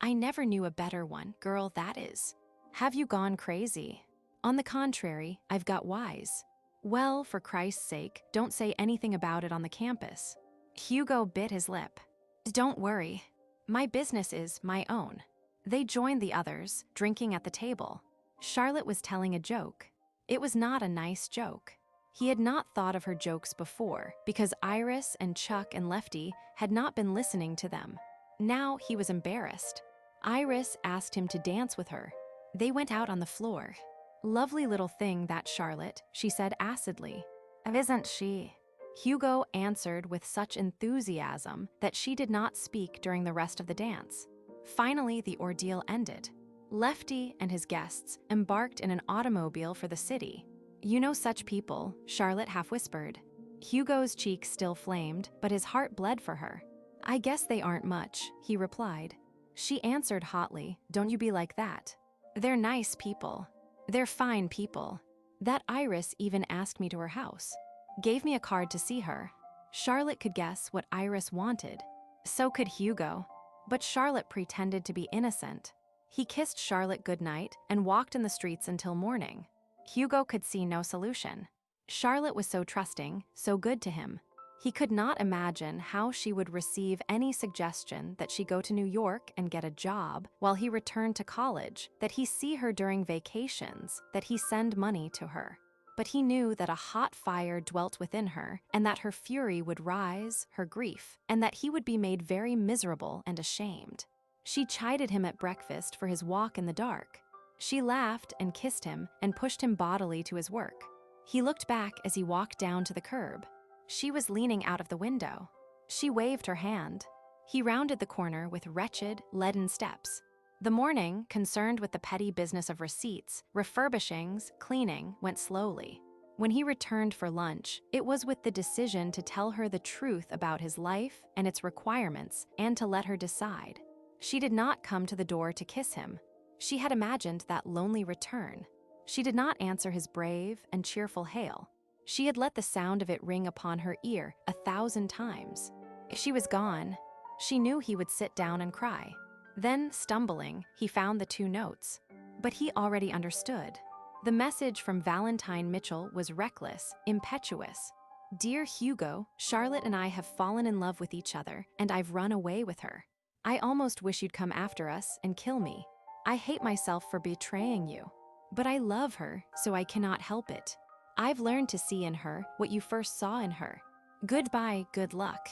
I never knew a better one, girl, that is." "Have you gone crazy?" "On the contrary, I've got wise." "Well, for Christ's sake, don't say anything about it on the campus." Hugo bit his lip. "Don't worry. My business is my own." They joined the others, drinking at the table. Charlotte was telling a joke. It was not a nice joke. He had not thought of her jokes before, because Iris and Chuck and Lefty had not been listening to them. Now he was embarrassed. Iris asked him to dance with her. They went out on the floor. "Lovely little thing, that Charlotte," she said acidly. "Isn't she?" Hugo answered with such enthusiasm that she did not speak during the rest of the dance. Finally, the ordeal ended. Lefty and his guests embarked in an automobile for the city. "You know such people," Charlotte half whispered. Hugo's cheeks still flamed, but his heart bled for her. "I guess they aren't much," he replied. She answered hotly, "Don't you be like that. They're nice people. They're fine people. That Iris even asked me to her house. Gave me a card to see her." Charlotte could guess what Iris wanted. So could Hugo. But Charlotte pretended to be innocent. He kissed Charlotte goodnight and walked in the streets until morning. Hugo could see no solution. Charlotte was so trusting, so good to him. He could not imagine how she would receive any suggestion that she go to New York and get a job while he returned to college, that he see her during vacations, that he send money to her. But he knew that a hot fire dwelt within her, and that her fury would rise, her grief, and that he would be made very miserable and ashamed. She chided him at breakfast for his walk in the dark. She laughed and kissed him and pushed him bodily to his work. He looked back as he walked down to the curb. She was leaning out of the window. She waved her hand. He rounded the corner with wretched, leaden steps. The morning, concerned with the petty business of receipts, refurbishings, cleaning, went slowly. When he returned for lunch, it was with the decision to tell her the truth about his life and its requirements and to let her decide. She did not come to the door to kiss him. She had imagined that lonely return. She did not answer his brave and cheerful hail. She had let the sound of it ring upon her ear 1,000 times. She was gone. She knew he would sit down and cry. Then, stumbling, he found the 2 notes. But he already understood. The message from Valentine Mitchell was reckless, impetuous. "Dear Hugo, Charlotte and I have fallen in love with each other, and I've run away with her. I almost wish you'd come after us and kill me. I hate myself for betraying you. But I love her, so I cannot help it. I've learned to see in her what you first saw in her. Goodbye, good luck."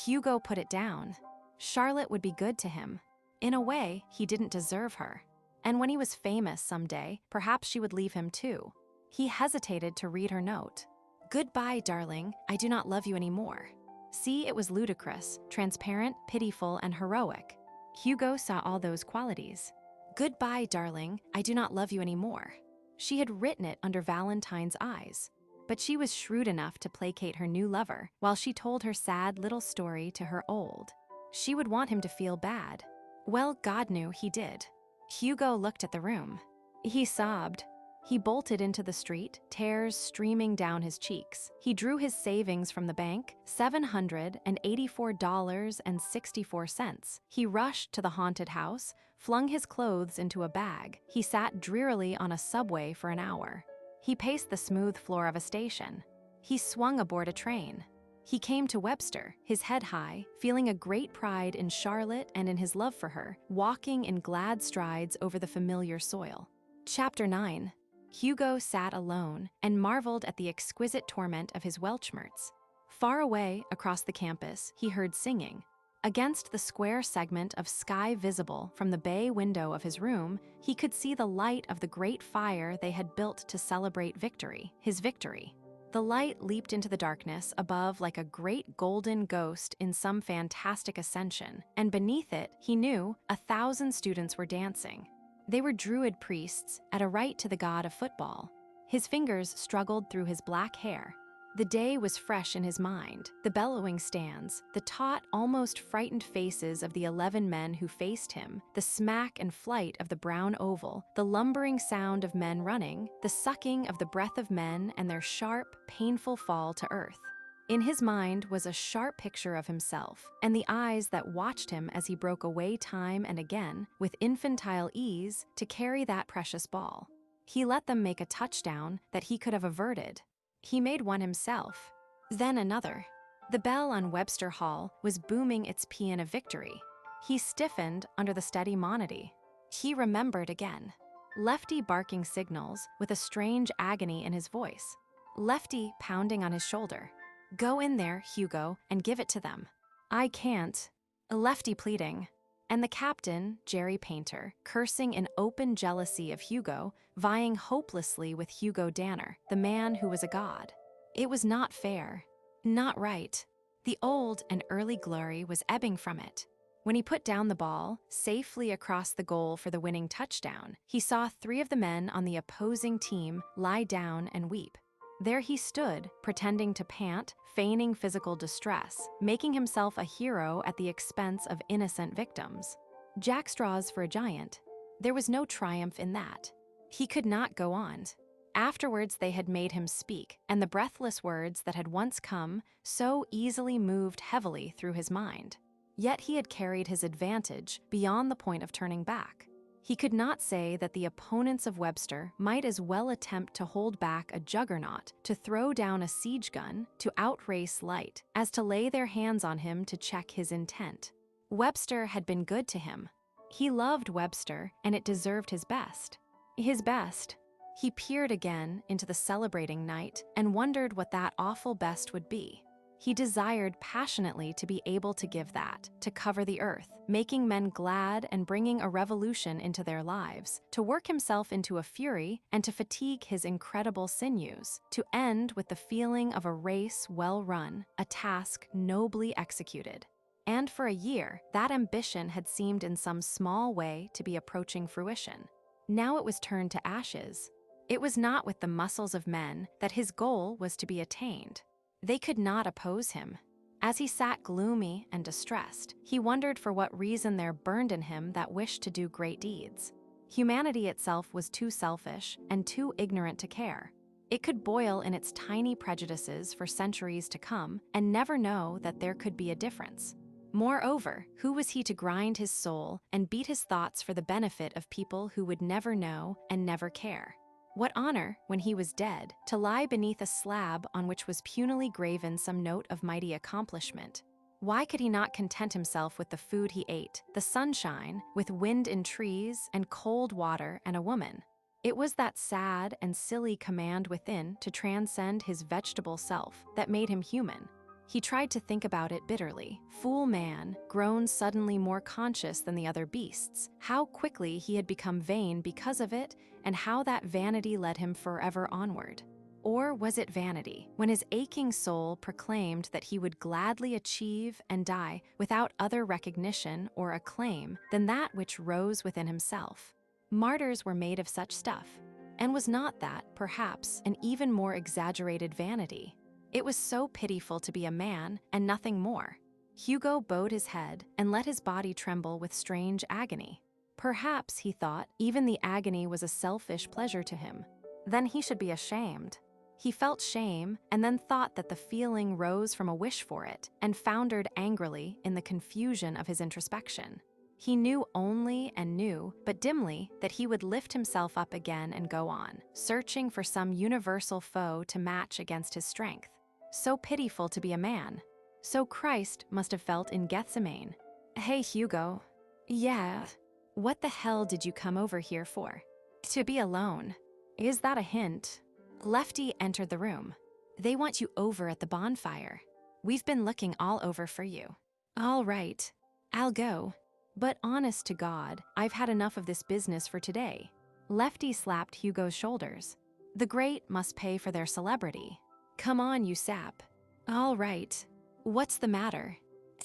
Hugo put it down. Charlotte would be good to him. In a way, he didn't deserve her. And when he was famous someday, perhaps she would leave him too. He hesitated to read her note. "Goodbye, darling, I do not love you anymore." See, it was ludicrous, transparent, pitiful, and heroic. Hugo saw all those qualities. "Goodbye, darling, I do not love you anymore." She had written it under Valentine's eyes. But she was shrewd enough to placate her new lover while she told her sad little story to her old. She would want him to feel bad. Well, God knew he did. Hugo looked at the room. He sobbed. He bolted into the street, tears streaming down his cheeks. He drew his savings from the bank, $784.64. He rushed to the haunted house, flung his clothes into a bag. He sat drearily on a subway for an hour. He paced the smooth floor of a station. He swung aboard a train. He came to Webster, his head high, feeling a great pride in Charlotte and in his love for her, walking in glad strides over the familiar soil. Chapter 9. Hugo sat alone and marveled at the exquisite torment of his Weltschmerz. Far away, across the campus, he heard singing. Against the square segment of sky visible from the bay window of his room, he could see the light of the great fire they had built to celebrate victory, his victory. The light leaped into the darkness above like a great golden ghost in some fantastic ascension, and beneath it, he knew, 1,000 students were dancing. They were Druid priests at a rite to the god of football. His fingers struggled through his black hair. The day was fresh in his mind, the bellowing stands, the taut, almost frightened faces of the 11 men who faced him, the smack and flight of the brown oval, the lumbering sound of men running, the sucking of the breath of men and their sharp, painful fall to earth. In his mind was a sharp picture of himself, and the eyes that watched him as he broke away time and again, with infantile ease, to carry that precious ball. He let them make a touchdown that he could have averted. He made one himself, then another. The bell on Webster Hall was booming its paean of victory. He stiffened under the steady monody. He remembered again. Lefty barking signals with a strange agony in his voice. Lefty pounding on his shoulder. "Go in there, Hugo, and give it to them." "I can't." Lefty pleading. And the captain, Jerry Painter, cursing in open jealousy of Hugo, vying hopelessly with Hugo Danner, the man who was a god. It was not fair. Not right. The old and early glory was ebbing from it. When he put down the ball, safely across the goal for the winning touchdown, he saw 3 of the men on the opposing team lie down and weep. There he stood, pretending to pant, feigning physical distress, making himself a hero at the expense of innocent victims. Jackstraws for a giant. There was no triumph in that. He could not go on. Afterwards they had made him speak, and the breathless words that had once come so easily moved heavily through his mind. Yet he had carried his advantage beyond the point of turning back. He could not say that the opponents of Webster might as well attempt to hold back a juggernaut, to throw down a siege gun, to outrace light, as to lay their hands on him to check his intent. Webster had been good to him. He loved Webster, and it deserved his best. His best. He peered again into the celebrating night and wondered what that awful best would be. He desired passionately to be able to give that, to cover the earth, making men glad and bringing a revolution into their lives, to work himself into a fury and to fatigue his incredible sinews, to end with the feeling of a race well run, a task nobly executed. And for a year, that ambition had seemed in some small way to be approaching fruition. Now it was turned to ashes. It was not with the muscles of men that his goal was to be attained. They could not oppose him. As he sat gloomy and distressed, he wondered for what reason there burned in him that wish to do great deeds. Humanity itself was too selfish and too ignorant to care. It could boil in its tiny prejudices for centuries to come and never know that there could be a difference. Moreover, who was he to grind his soul and beat his thoughts for the benefit of people who would never know and never care? What honor, when he was dead, to lie beneath a slab on which was punily graven some note of mighty accomplishment. Why could he not content himself with the food he ate, the sunshine, with wind in trees and cold water and a woman? It was that sad and silly command within to transcend his vegetable self that made him human. He tried to think about it bitterly. Fool man, grown suddenly more conscious than the other beasts, how quickly he had become vain because of it, and how that vanity led him forever onward. Or was it vanity, when his aching soul proclaimed that he would gladly achieve and die without other recognition or acclaim than that which rose within himself? Martyrs were made of such stuff, and was not that, perhaps, an even more exaggerated vanity? It was so pitiful to be a man and nothing more. Hugo bowed his head and let his body tremble with strange agony. Perhaps, he thought, even the agony was a selfish pleasure to him. Then he should be ashamed. He felt shame and then thought that the feeling rose from a wish for it and foundered angrily in the confusion of his introspection. He knew only and knew, but dimly, that he would lift himself up again and go on, searching for some universal foe to match against his strength. So pitiful to be a man. So Christ must have felt in Gethsemane. Hey, Hugo. Yeah. What the hell did you come over here for? To be alone. Is that a hint? Lefty entered the room. They want you over at the bonfire. We've been looking all over for you. All right. I'll go. But honest to God, I've had enough of this business for today. Lefty slapped Hugo's shoulders. The great must pay for their celebrity. Come on, you sap. All right. What's the matter?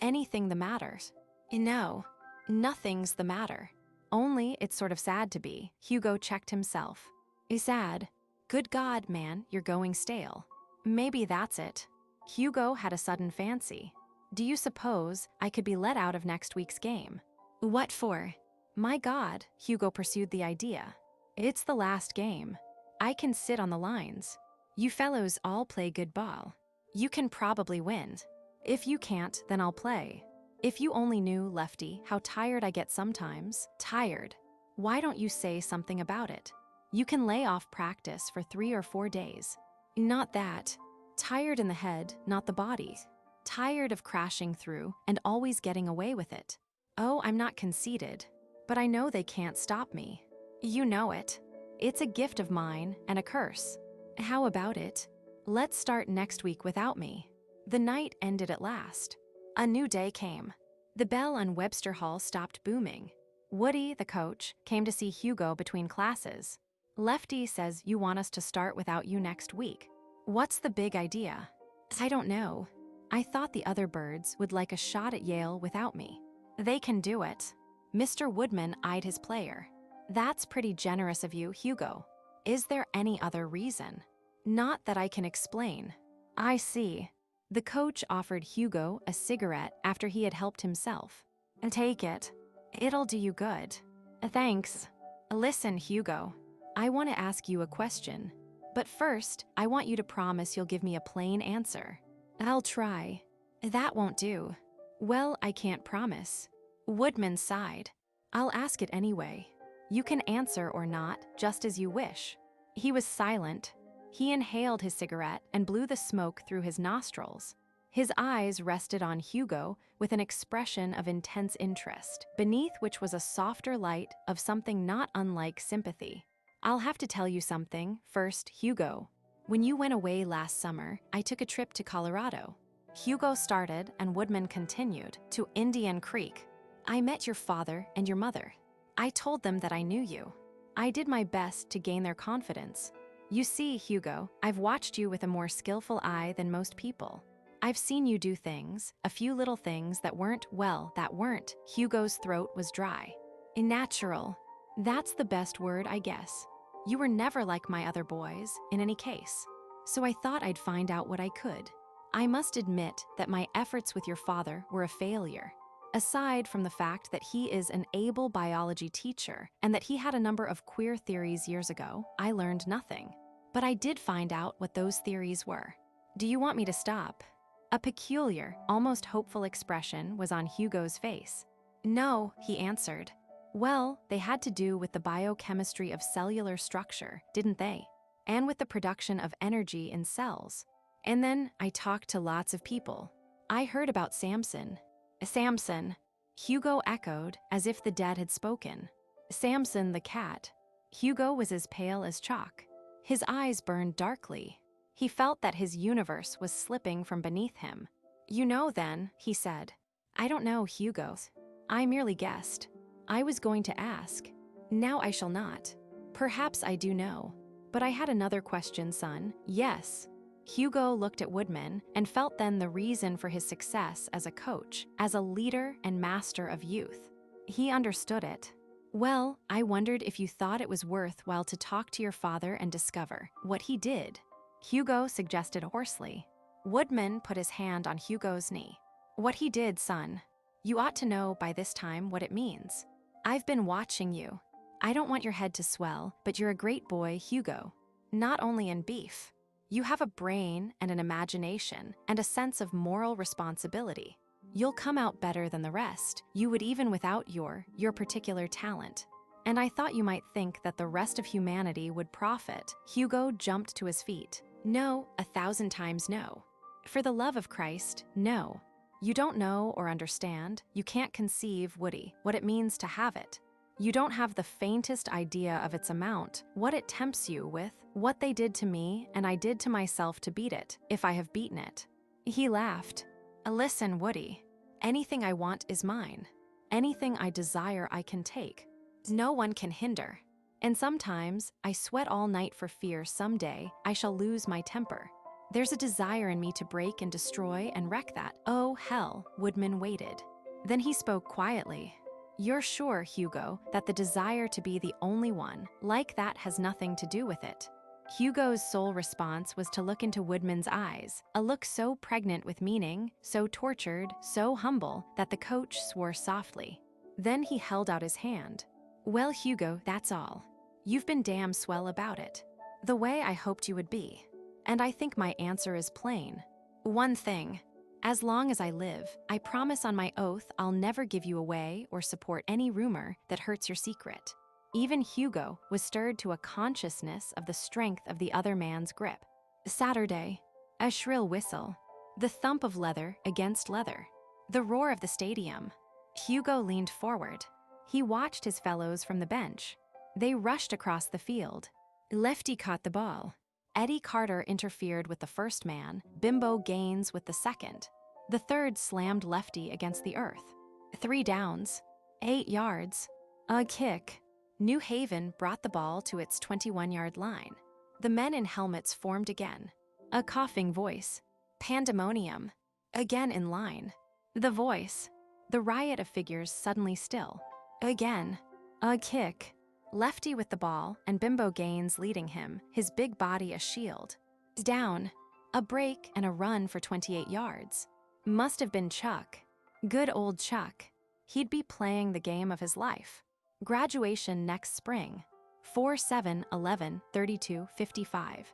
Anything the matters. No, nothing's the matter. Only it's sort of sad to be. Hugo checked himself. Sad? Good God, man, you're going stale. Maybe that's it. Hugo had a sudden fancy. Do you suppose I could be let out of next week's game? What for? My God, Hugo pursued the idea. It's the last game. I can sit on the lines. You fellows all play good ball. You can probably win. If you can't, then I'll play. If you only knew, Lefty, how tired I get sometimes. Tired. Why don't you say something about it? You can lay off practice for 3 or 4 days. Not that. Tired in the head, not the body. Tired of crashing through and always getting away with it. Oh, I'm not conceited, but I know they can't stop me. You know it. It's a gift of mine and a curse. How about it? Let's start next week without me. The night ended at last. A new day came. The bell on Webster Hall stopped booming. Woody, the coach, came to see Hugo between classes. Lefty says you want us to start without you next week. What's the big idea? I don't know. I thought the other birds would like a shot at Yale without me. They can do it. Mr. Woodman eyed his player. That's pretty generous of you, Hugo. Is there any other reason? Not that I can explain. I see. The coach offered Hugo a cigarette after he had helped himself. Take it. It'll do you good. Thanks. Listen, Hugo. I want to ask you a question. But first, I want you to promise you'll give me a plain answer. I'll try. That won't do. Well, I can't promise. Woodman sighed. I'll ask it anyway. You can answer or not, just as you wish. He was silent. He inhaled his cigarette and blew the smoke through his nostrils. His eyes rested on Hugo with an expression of intense interest, beneath which was a softer light of something not unlike sympathy. I'll have to tell you something first, Hugo. When you went away last summer, I took a trip to Colorado. Hugo started and Woodman continued to Indian Creek. I met your father and your mother. I told them that I knew you. I did my best to gain their confidence. You see, Hugo, I've watched you with a more skillful eye than most people. I've seen you do things, a few little things that weren't. Hugo's throat was dry. Natural. That's the best word, I guess. You were never like my other boys, in any case. So I thought I'd find out what I could. I must admit that my efforts with your father were a failure. Aside from the fact that he is an able biology teacher and that he had a number of queer theories years ago, I learned nothing. But I did find out what those theories were. Do you want me to stop? A peculiar, almost hopeful expression was on Hugo's face. No, he answered. Well, they had to do with the biochemistry of cellular structure, didn't they? And with the production of energy in cells. And then I talked to lots of people. I heard about Samson. Samson, Hugo echoed as if the dead had spoken. Samson the cat. Hugo was as pale as chalk. His eyes burned darkly. He felt that his universe was slipping from beneath him. You know then, he said. I don't know, Hugo. I merely guessed. I was going to ask. Now I shall not. Perhaps I do know. But I had another question, son. Yes. Hugo looked at Woodman and felt then the reason for his success as a coach, as a leader and master of youth. He understood it. Well, I wondered if you thought it was worthwhile to talk to your father and discover what he did. Hugo suggested hoarsely. Woodman put his hand on Hugo's knee. What he did, son. You ought to know by this time what it means. I've been watching you. I don't want your head to swell, but you're a great boy, Hugo. Not only in beef. You have a brain and an imagination and a sense of moral responsibility. You'll come out better than the rest. You would even without your particular talent. And I thought you might think that the rest of humanity would profit. Hugo jumped to his feet. No, 1,000 times no. For the love of Christ, no. You don't know or understand, you can't conceive, Woody, what it means to have it. You don't have the faintest idea of its amount, what it tempts you with, what they did to me and I did to myself to beat it, if I have beaten it. He laughed. Listen, Woody, anything I want is mine. Anything I desire I can take. No one can hinder. And sometimes I sweat all night for fear someday I shall lose my temper. There's a desire in me to break and destroy and wreck that. Oh, hell, Woodman waited. Then he spoke quietly. You're sure, Hugo, that the desire to be the only one, like that, has nothing to do with it? Hugo's sole response was to look into Woodman's eyes, a look so pregnant with meaning, so tortured, so humble, that the coach swore softly. Then he held out his hand. Well, Hugo, that's all. You've been damn swell about it. The way I hoped you would be. And I think my answer is plain. One thing. As long as I live, I promise on my oath I'll never give you away or support any rumor that hurts your secret. Even Hugo was stirred to a consciousness of the strength of the other man's grip. Saturday, a shrill whistle, the thump of leather against leather, the roar of the stadium. Hugo leaned forward. He watched his fellows from the bench. They rushed across the field. Lefty caught the ball. Eddie Carter interfered with the first man, Bimbo Gaines with the second. The third slammed Lefty against the earth. 3 downs, 8 yards, a kick. New Haven brought the ball to its 21-yard line. The men in helmets formed again. A coughing voice. Pandemonium. Again in line. The voice. The riot of figures suddenly still. Again. A kick. Lefty with the ball and Bimbo Gaines leading him, his big body a shield. Down. A break and a run for 28 yards. Must have been Chuck. Good old Chuck. He'd be playing the game of his life. Graduation next spring. 4-7-11-32-55.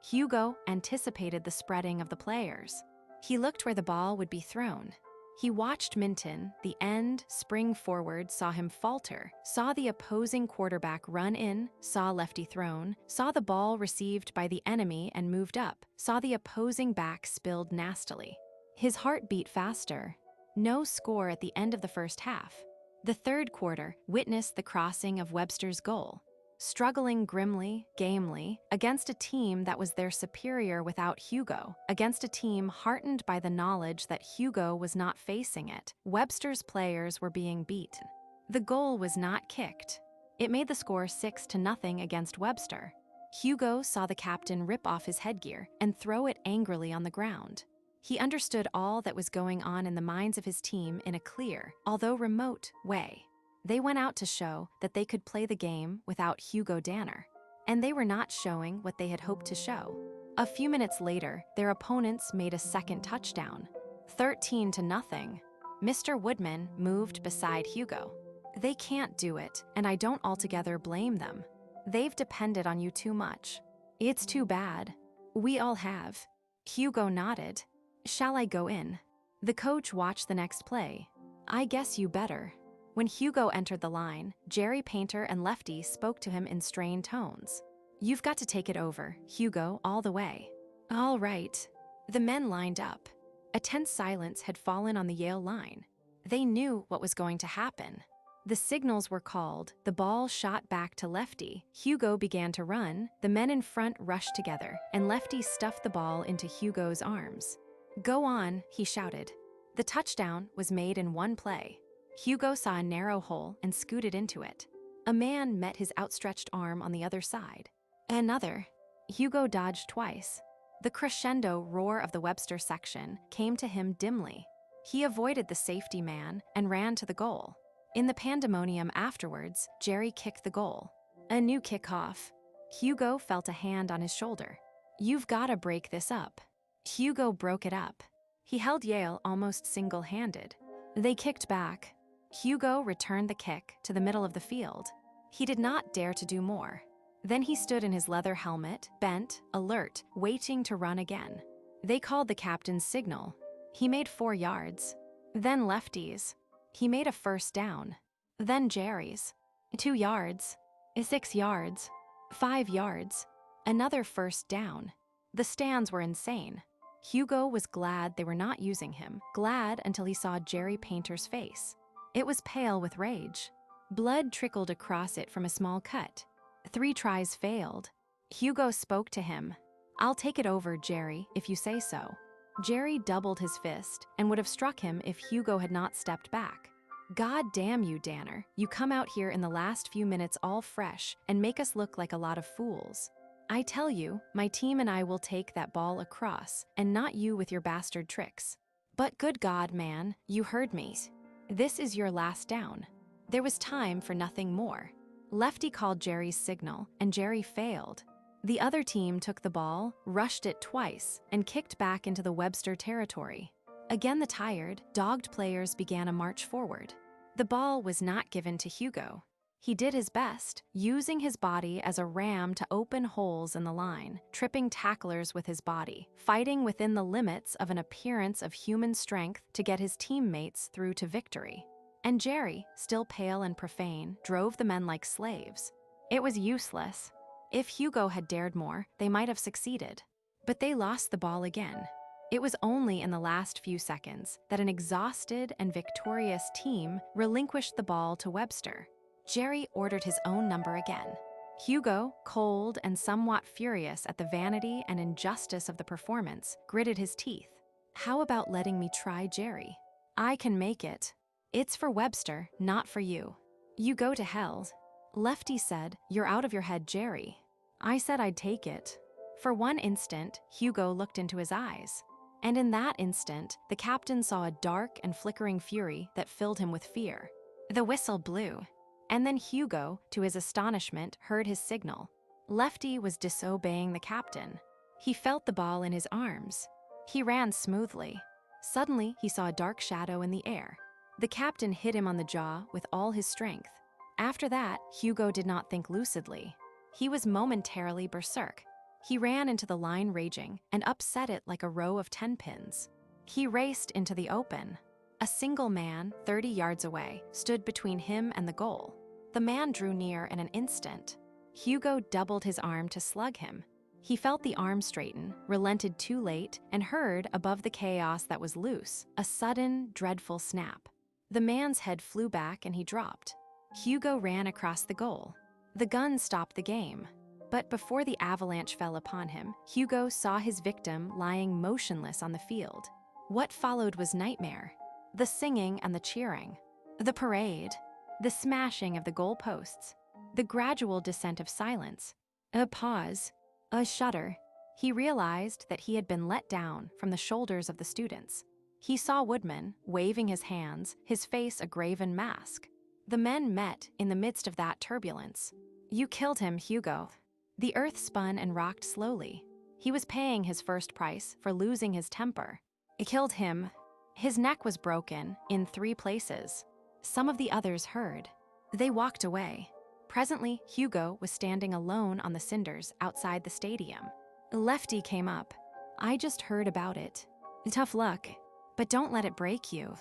Hugo anticipated the spreading of the players. He looked where the ball would be thrown. He watched Minton, the end, spring forward, saw him falter, saw the opposing quarterback run in, saw lefty thrown, saw the ball received by the enemy and moved up, saw the opposing back spilled nastily. His heart beat faster. No score at the end of the first half. The third quarter witnessed the crossing of Webster's goal. Struggling grimly, gamely, against a team that was their superior without Hugo, against a team heartened by the knowledge that Hugo was not facing it, Webster's players were being beaten. The goal was not kicked. It made the score 6-0 against Webster. Hugo saw the captain rip off his headgear and throw it angrily on the ground. He understood all that was going on in the minds of his team in a clear, although remote, way. They went out to show that they could play the game without Hugo Danner, and they were not showing what they had hoped to show. A few minutes later, their opponents made a second touchdown. 13-0. Mr. Woodman moved beside Hugo. They can't do it, and I don't altogether blame them. They've depended on you too much. It's too bad. We all have. Hugo nodded. Shall I go in? The coach watched the next play. I guess you better. When Hugo entered the line, Jerry Painter and Lefty spoke to him in strained tones. You've got to take it over, Hugo, all the way. All right. The men lined up. A tense silence had fallen on the Yale line. They knew what was going to happen. The signals were called, the ball shot back to Lefty, Hugo began to run, the men in front rushed together, and Lefty stuffed the ball into Hugo's arms. Go on, he shouted. The touchdown was made in one play. Hugo saw a narrow hole and scooted into it. A man met his outstretched arm on the other side. Another. Hugo dodged twice. The crescendo roar of the Webster section came to him dimly. He avoided the safety man and ran to the goal. In the pandemonium afterwards, Jerry kicked the goal. A new kickoff. Hugo felt a hand on his shoulder. You've got to break this up. Hugo broke it up. He held Yale almost single-handed. They kicked back. Hugo returned the kick to the middle of the field. He did not dare to do more. Then he stood in his leather helmet, bent, alert, waiting to run again. They called the captain's signal. He made 4 yards. Then Lefty's. He made a first down. Then Jerry's. 2 yards. 6 yards. 5 yards. Another first down. The stands were insane. Hugo was glad they were not using him, glad until he saw Jerry Painter's face. It was pale with rage. Blood trickled across it from a small cut. 3 tries failed. Hugo spoke to him. I'll take it over, Jerry, if you say so. Jerry doubled his fist and would have struck him if Hugo had not stepped back. God damn you, Danner. You come out here in the last few minutes all fresh and make us look like a lot of fools. I tell you, my team and I will take that ball across, and not you with your bastard tricks. But good God, man, you heard me. This is your last down. There was time for nothing more. Lefty called Jerry's signal, and Jerry failed. The other team took the ball, rushed it twice, and kicked back into the Webster territory. Again, the tired, dogged players began a march forward. The ball was not given to Hugo. He did his best, using his body as a ram to open holes in the line, tripping tacklers with his body, fighting within the limits of an appearance of human strength to get his teammates through to victory. And Jerry, still pale and profane, drove the men like slaves. It was useless. If Hugo had dared more, they might have succeeded. But they lost the ball again. It was only in the last few seconds that an exhausted and victorious team relinquished the ball to Webster. Jerry ordered his own number again. Hugo, cold and somewhat furious at the vanity and injustice of the performance, gritted his teeth. How about letting me try, Jerry? I can make it. It's for Webster, not for you. You go to hell. Lefty said, You're out of your head, Jerry. I said I'd take it. For one instant, Hugo looked into his eyes. And in that instant, the captain saw a dark and flickering fury that filled him with fear. The whistle blew. And then Hugo, to his astonishment, heard his signal. Lefty was disobeying the captain. He felt the ball in his arms. He ran smoothly. Suddenly, he saw a dark shadow in the air. The captain hit him on the jaw with all his strength. After that, Hugo did not think lucidly. He was momentarily berserk. He ran into the line raging and upset it like a row of 10 pins. He raced into the open. A single man, 30 yards away, stood between him and the goal. The man drew near in an instant. Hugo doubled his arm to slug him. He felt the arm straighten, relented too late, and heard, above the chaos that was loose, a sudden, dreadful snap. The man's head flew back and he dropped. Hugo ran across the goal. The gun stopped the game. But before the avalanche fell upon him, Hugo saw his victim lying motionless on the field. What followed was nightmare. The singing and the cheering. The parade. The smashing of the goalposts. The gradual descent of silence. A pause. A shudder. He realized that he had been let down from the shoulders of the students. He saw Woodman, waving his hands, his face a graven mask. The men met in the midst of that turbulence. You killed him, Hugo. The earth spun and rocked slowly. He was paying his first price for losing his temper. It killed him. His neck was broken in 3 places. Some of the others heard. They walked away. Presently, Hugo was standing alone on the cinders outside the stadium. Lefty came up. I just heard about it. Tough luck, but don't let it break you.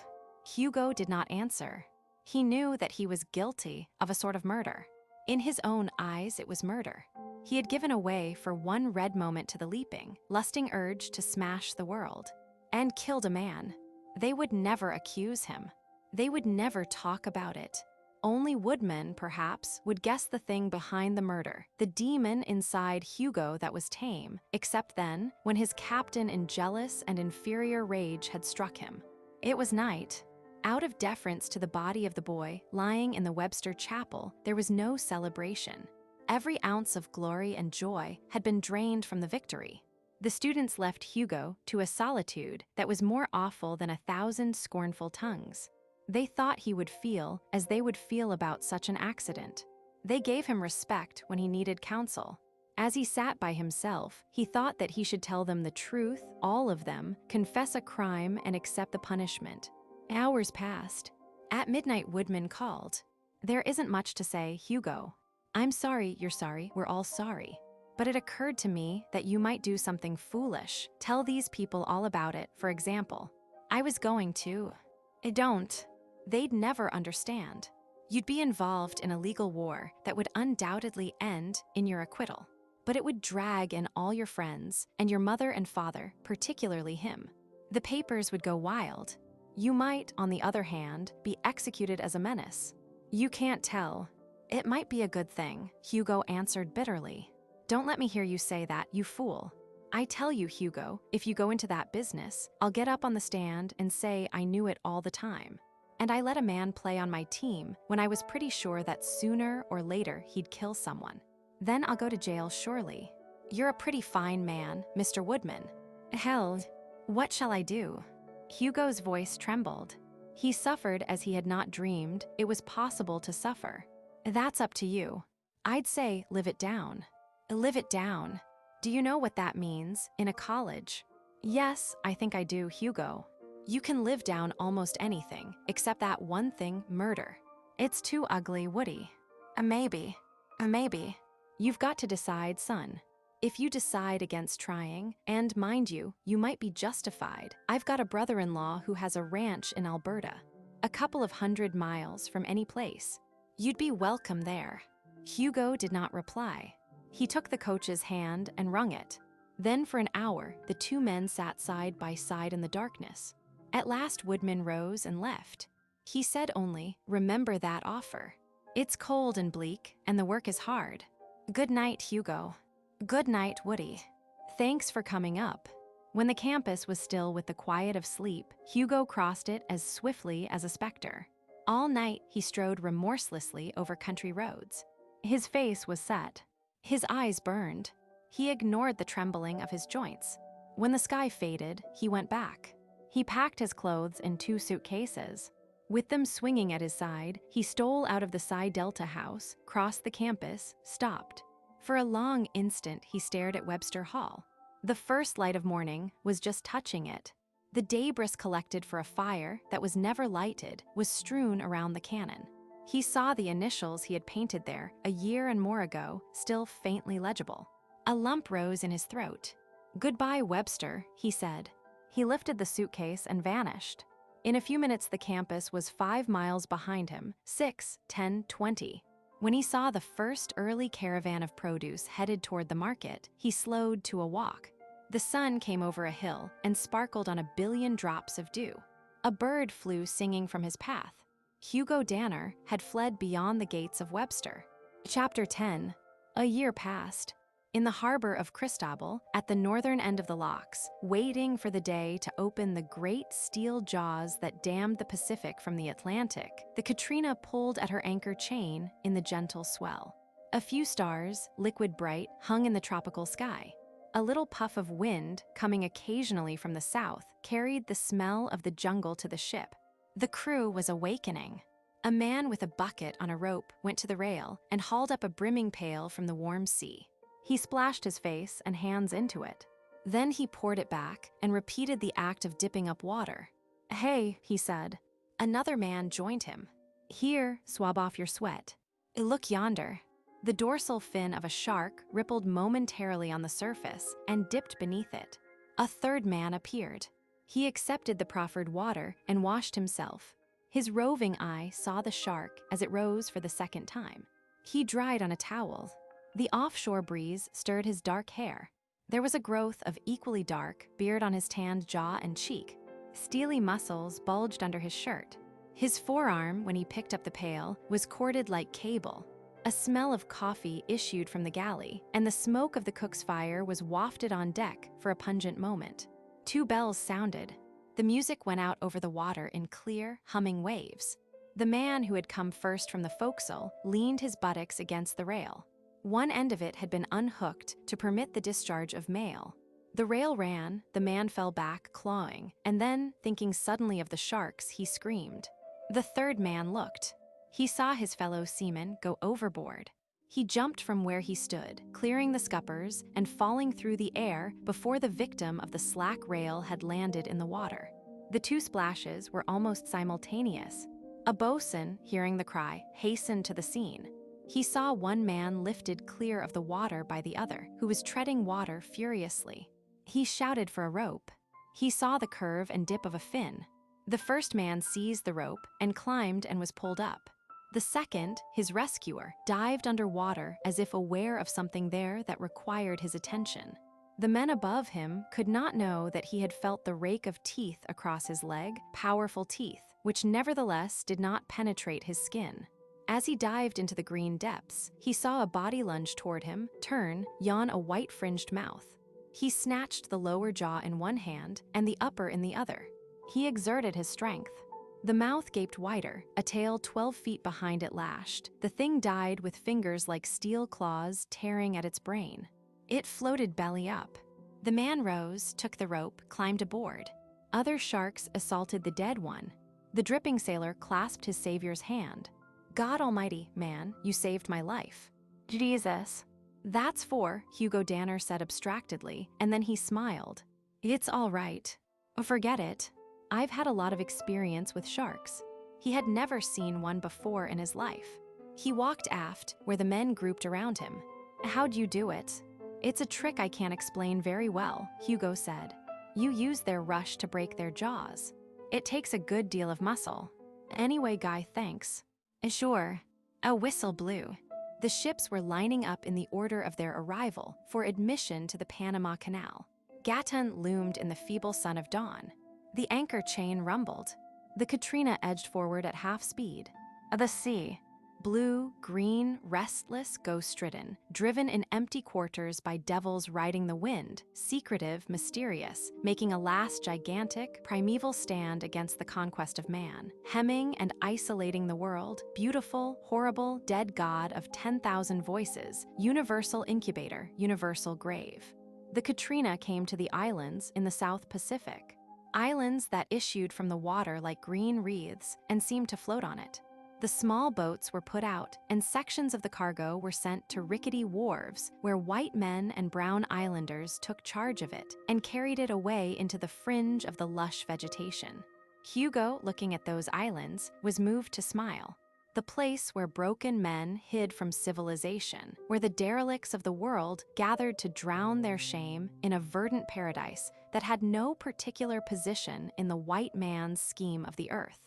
Hugo did not answer. He knew that he was guilty of a sort of murder. In his own eyes, it was murder. He had given away for one red moment to the leaping, lusting urge to smash the world, and killed a man. They would never accuse him. They would never talk about it. Only Woodman, perhaps, would guess the thing behind the murder, the demon inside Hugo that was tame, except then, when his captain in jealous and inferior rage had struck him. It was night. Out of deference to the body of the boy lying in the Webster Chapel, there was no celebration. Every ounce of glory and joy had been drained from the victory. The students left Hugo to a solitude that was more awful than 1,000 scornful tongues. They thought he would feel as they would feel about such an accident. They gave him respect when he needed counsel. As he sat by himself, he thought that he should tell them the truth, all of them, confess a crime and accept the punishment. Hours passed. At midnight, Woodman called. There isn't much to say, Hugo. I'm sorry, you're sorry, we're all sorry. But it occurred to me that you might do something foolish. Tell these people all about it, for example. I was going to. Don't. They'd never understand. You'd be involved in a legal war that would undoubtedly end in your acquittal. But it would drag in all your friends and your mother and father, particularly him. The papers would go wild. You might, on the other hand, be executed as a menace. You can't tell. It might be a good thing, Hugo answered bitterly. Don't let me hear you say that, you fool. I tell you, Hugo, if you go into that business, I'll get up on the stand and say I knew it all the time. And I let a man play on my team when I was pretty sure that sooner or later he'd kill someone. Then I'll go to jail surely. You're a pretty fine man, Mr. Woodman. Hell, what shall I do? Hugo's voice trembled. He suffered as he had not dreamed it was possible to suffer. That's up to you. I'd say live it down. Live it down. Do you know what that means in a college? Yes, I think I do, Hugo. You can live down almost anything, except that one thing, murder. It's too ugly, Woody. Maybe. You've got to decide, son. If you decide against trying, and mind you, you might be justified. I've got a brother-in-law who has a ranch in Alberta, a couple of 100 miles from any place. You'd be welcome there. Hugo did not reply. He took the coach's hand and wrung it. Then for an hour, the 2 men sat side by side in the darkness. At last, Woodman rose and left. He said only, remember that offer. It's cold and bleak, and the work is hard. Good night, Hugo. Good night, Woody. Thanks for coming up. When the campus was still with the quiet of sleep, Hugo crossed it as swiftly as a specter. All night, he strode remorselessly over country roads. His face was set. His eyes burned. He ignored the trembling of his joints. When the sky faded, he went back. He packed his clothes in 2 suitcases. With them swinging at his side, he stole out of the Psi Delta house, crossed the campus, stopped. For a long instant, he stared at Webster Hall. The first light of morning was just touching it. The debris collected for a fire that was never lighted was strewn around the cannon. He saw the initials he had painted there a year and more ago, still faintly legible. A lump rose in his throat. "Goodbye, Webster," he said. He lifted the suitcase and vanished. In a few minutes, the campus was 5 miles behind him, 6, 10, 20. When he saw the first early caravan of produce headed toward the market, he slowed to a walk. The sun came over a hill and sparkled on a billion drops of dew. A bird flew singing from his path. Hugo Danner had fled beyond the gates of Webster. Chapter 10. A year passed. In the harbor of Cristobal, at the northern end of the locks, waiting for the day to open the great steel jaws that dammed the Pacific from the Atlantic, the Katrina pulled at her anchor chain in the gentle swell. A few stars, liquid bright, hung in the tropical sky. A little puff of wind, coming occasionally from the south, carried the smell of the jungle to the ship. The crew was awakening. A man with a bucket on a rope went to the rail and hauled up a brimming pail from the warm sea. He splashed his face and hands into it. Then he poured it back and repeated the act of dipping up water. "Hey," he said. Another man joined him. "Here, swab off your sweat. Look yonder." The dorsal fin of a shark rippled momentarily on the surface and dipped beneath it. A third man appeared. He accepted the proffered water and washed himself. His roving eye saw the shark as it rose for the second time. He dried on a towel. The offshore breeze stirred his dark hair. There was a growth of equally dark beard on his tanned jaw and cheek. Steely muscles bulged under his shirt. His forearm, when he picked up the pail, was corded like cable. A smell of coffee issued from the galley, and the smoke of the cook's fire was wafted on deck for a pungent moment. 2 bells sounded. The music went out over the water in clear, humming waves. The man who had come first from the forecastle leaned his buttocks against the rail. One end of it had been unhooked to permit the discharge of mail. The rail ran, the man fell back, clawing, and then, thinking suddenly of the sharks, he screamed. The third man looked. He saw his fellow seaman go overboard. He jumped from where he stood, clearing the scuppers and falling through the air before the victim of the slack rail had landed in the water. The 2 splashes were almost simultaneous. A boatswain, hearing the cry, hastened to the scene. He saw one man lifted clear of the water by the other, who was treading water furiously. He shouted for a rope. He saw the curve and dip of a fin. The first man seized the rope and climbed and was pulled up. The second, his rescuer, dived underwater as if aware of something there that required his attention. The men above him could not know that he had felt the rake of teeth across his leg, powerful teeth, which nevertheless did not penetrate his skin. As he dived into the green depths, he saw a body lunge toward him, turn, yawn a white-fringed mouth. He snatched the lower jaw in one hand and the upper in the other. He exerted his strength. The mouth gaped wider, a tail 12 feet behind it lashed. The thing died with fingers like steel claws tearing at its brain. It floated belly up. The man rose, took the rope, climbed aboard. Other sharks assaulted the dead one. The dripping sailor clasped his savior's hand. "God Almighty, man, you saved my life." "Jesus." "That's 4, Hugo Danner said abstractedly, and then he smiled. "It's all right. Forget it. I've had a lot of experience with sharks." He had never seen one before in his life. He walked aft, where the men grouped around him. "How'd you do it?" "It's a trick I can't explain very well," Hugo said. "You use their rush to break their jaws. It takes a good deal of muscle. Anyway, Guy, thanks." "Sure." A whistle blew. The ships were lining up in the order of their arrival for admission to the Panama Canal. Gatun loomed in the feeble sun of dawn. The anchor chain rumbled. The Katrina edged forward at half speed. The sea. Blue, green, restless, ghost-ridden, driven in empty quarters by devils riding the wind, secretive, mysterious, making a last gigantic, primeval stand against the conquest of man, hemming and isolating the world, beautiful, horrible, dead god of 10,000 voices, universal incubator, universal grave. The Katrina came to the islands in the South Pacific, islands that issued from the water like green wreaths and seemed to float on it. The small boats were put out, and sections of the cargo were sent to rickety wharves where white men and brown islanders took charge of it and carried it away into the fringe of the lush vegetation. Hugo, looking at those islands, was moved to smile. The place where broken men hid from civilization, where the derelicts of the world gathered to drown their shame in a verdant paradise that had no particular position in the white man's scheme of the earth.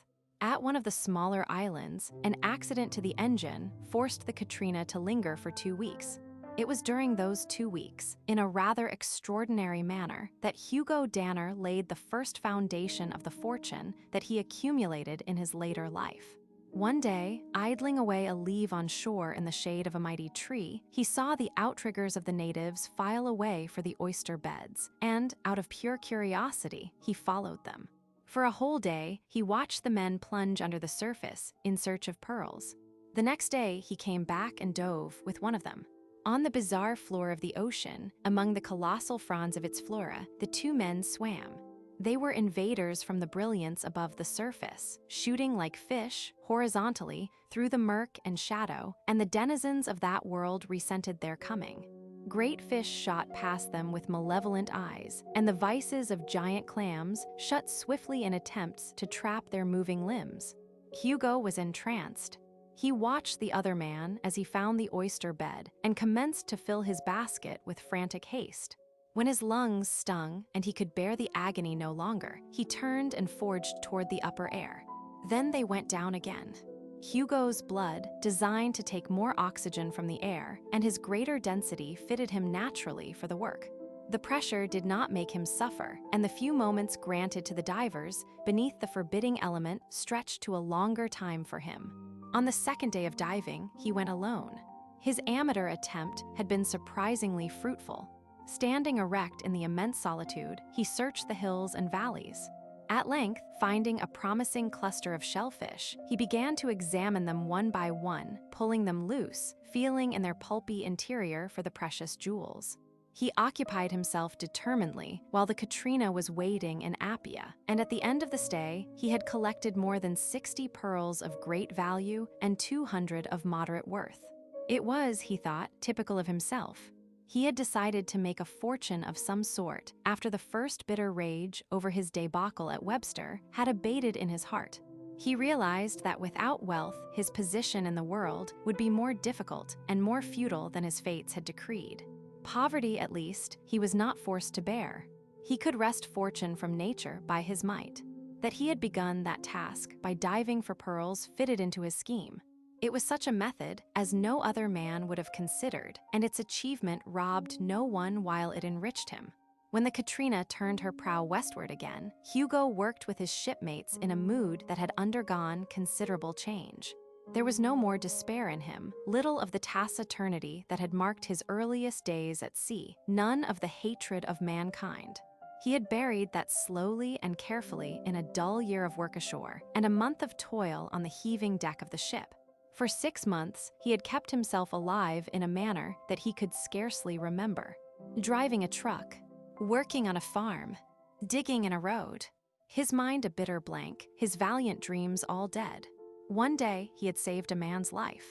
At one of the smaller islands, an accident to the engine forced the Katrina to linger for 2 weeks. It was during those 2 weeks, in a rather extraordinary manner, that Hugo Danner laid the first foundation of the fortune that he accumulated in his later life. One day, idling away a leave on shore in the shade of a mighty tree, he saw the outriggers of the natives file away for the oyster beds, and, out of pure curiosity, he followed them. For a whole day, he watched the men plunge under the surface in search of pearls. The next day, he came back and dove with one of them. On the bizarre floor of the ocean, among the colossal fronds of its flora, the two men swam. They were invaders from the brilliance above the surface, shooting like fish, horizontally, through the murk and shadow, and the denizens of that world resented their coming. Great fish shot past them with malevolent eyes, and the vices of giant clams shut swiftly in attempts to trap their moving limbs. Hugo was entranced. He watched the other man as he found the oyster bed and commenced to fill his basket with frantic haste. When his lungs stung and he could bear the agony no longer, he turned and forged toward the upper air. Then they went down again. Hugo's blood, designed to take more oxygen from the air, and his greater density fitted him naturally for the work. The pressure did not make him suffer, and the few moments granted to the divers beneath the forbidding element stretched to a longer time for him. On the second day of diving, he went alone. His amateur attempt had been surprisingly fruitful. Standing erect in the immense solitude, he searched the hills and valleys. At length, finding a promising cluster of shellfish, he began to examine them one by one, pulling them loose, feeling in their pulpy interior for the precious jewels. He occupied himself determinedly while the Katrina was waiting in Apia, and at the end of the stay, he had collected more than 60 pearls of great value and 200 of moderate worth. It was, he thought, typical of himself. He had decided to make a fortune of some sort after the first bitter rage over his debacle at Webster had abated in his heart. He realized that without wealth, his position in the world would be more difficult and more futile than his fates had decreed. Poverty, at least, he was not forced to bear. He could wrest fortune from nature by his might. That he had begun that task by diving for pearls fitted into his scheme. It was such a method as no other man would have considered, and its achievement robbed no one while it enriched him. When the Katrina turned her prow westward again, Hugo worked with his shipmates in a mood that had undergone considerable change. There was no more despair in him, little of the taciturnity that had marked his earliest days at sea, none of the hatred of mankind. He had buried that slowly and carefully in a dull year of work ashore and a month of toil on the heaving deck of the ship. For 6 months, he had kept himself alive in a manner that he could scarcely remember. Driving a truck, working on a farm, digging in a road. His mind a bitter blank, his valiant dreams all dead. One day, he had saved a man's life.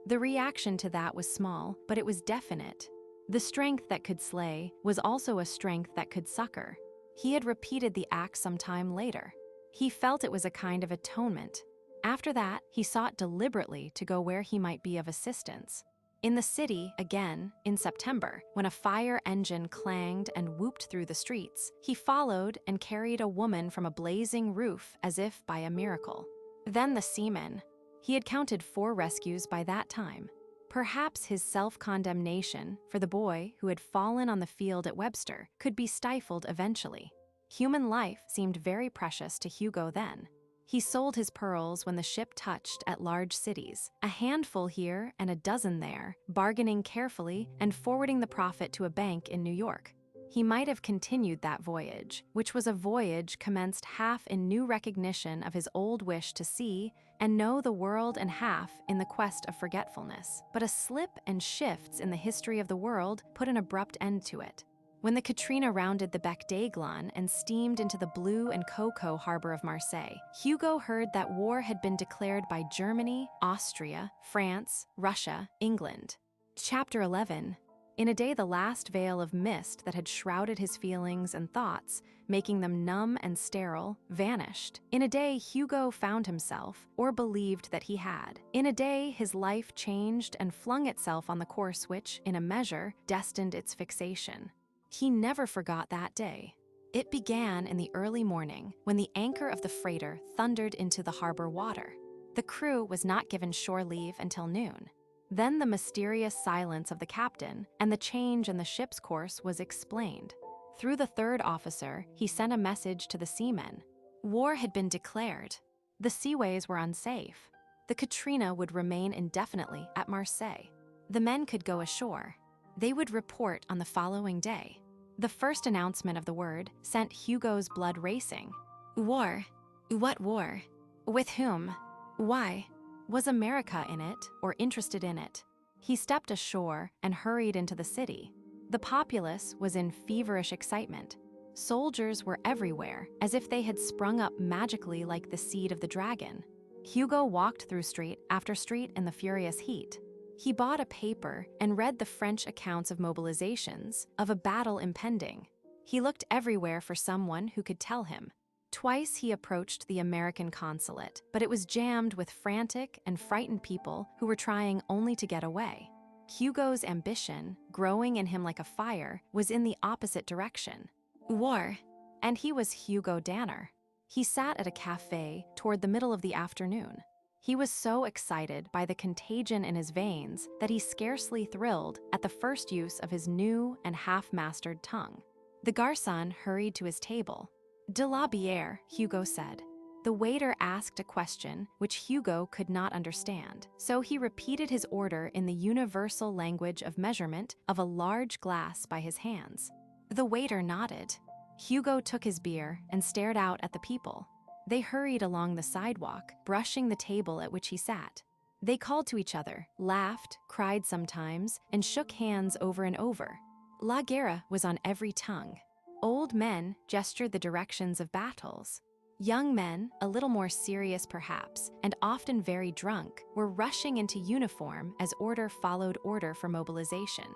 The reaction to that was small, but it was definite. The strength that could slay was also a strength that could succor. He had repeated the act some time later. He felt it was a kind of atonement. After that, he sought deliberately to go where he might be of assistance. In the city, again, in September, when a fire engine clanged and whooped through the streets, he followed and carried a woman from a blazing roof as if by a miracle. Then the seamen. He had counted 4 rescues by that time. Perhaps his self-condemnation for the boy who had fallen on the field at Webster could be stifled eventually. Human life seemed very precious to Hugo then. He sold his pearls when the ship touched at large cities, a handful here and a dozen there, bargaining carefully and forwarding the profit to a bank in New York. He might have continued that voyage, which was a voyage commenced half in new recognition of his old wish to see and know the world and half in the quest of forgetfulness. But a slip and shifts in the history of the world put an abrupt end to it. When the Katrina rounded the Bec d'Aiglon and steamed into the blue and cocoa harbor of Marseille, Hugo heard that war had been declared by Germany, Austria, France, Russia, England. Chapter 11. In a day, the last veil of mist that had shrouded his feelings and thoughts, making them numb and sterile, vanished. In a day, Hugo found himself, or believed that he had. In a day, his life changed and flung itself on the course which, in a measure, destined its fixation. He never forgot that day. It began in the early morning, when the anchor of the freighter thundered into the harbor water. The crew was not given shore leave until noon. Then the mysterious silence of the captain and the change in the ship's course was explained. Through the third officer, he sent a message to the seamen. War had been declared. The seaways were unsafe. The Katrina would remain indefinitely at Marseille. The men could go ashore. They would report on the following day. The first announcement of the word sent Hugo's blood racing. War? What war? With whom? Why? Was America in it, or interested in it? He stepped ashore and hurried into the city. The populace was in feverish excitement. Soldiers were everywhere, as if they had sprung up magically like the seed of the dragon. Hugo walked through street after street in the furious heat. He bought a paper and read the French accounts of mobilizations, of a battle impending. He looked everywhere for someone who could tell him. Twice he approached the American consulate, but it was jammed with frantic and frightened people who were trying only to get away. Hugo's ambition, growing in him like a fire, was in the opposite direction. War. And he was Hugo Danner. He sat at a cafe toward the middle of the afternoon. He was so excited by the contagion in his veins that he scarcely thrilled at the first use of his new and half-mastered tongue. The garçon hurried to his table. "De la bière," Hugo said. The waiter asked a question which Hugo could not understand, so he repeated his order in the universal language of measurement of a large glass by his hands. The waiter nodded. Hugo took his beer and stared out at the people. They hurried along the sidewalk, brushing the table at which he sat. They called to each other, laughed, cried sometimes, and shook hands over and over. La guerre was on every tongue. Old men gestured the directions of battles. Young men, a little more serious perhaps, and often very drunk, were rushing into uniform as order followed order for mobilization.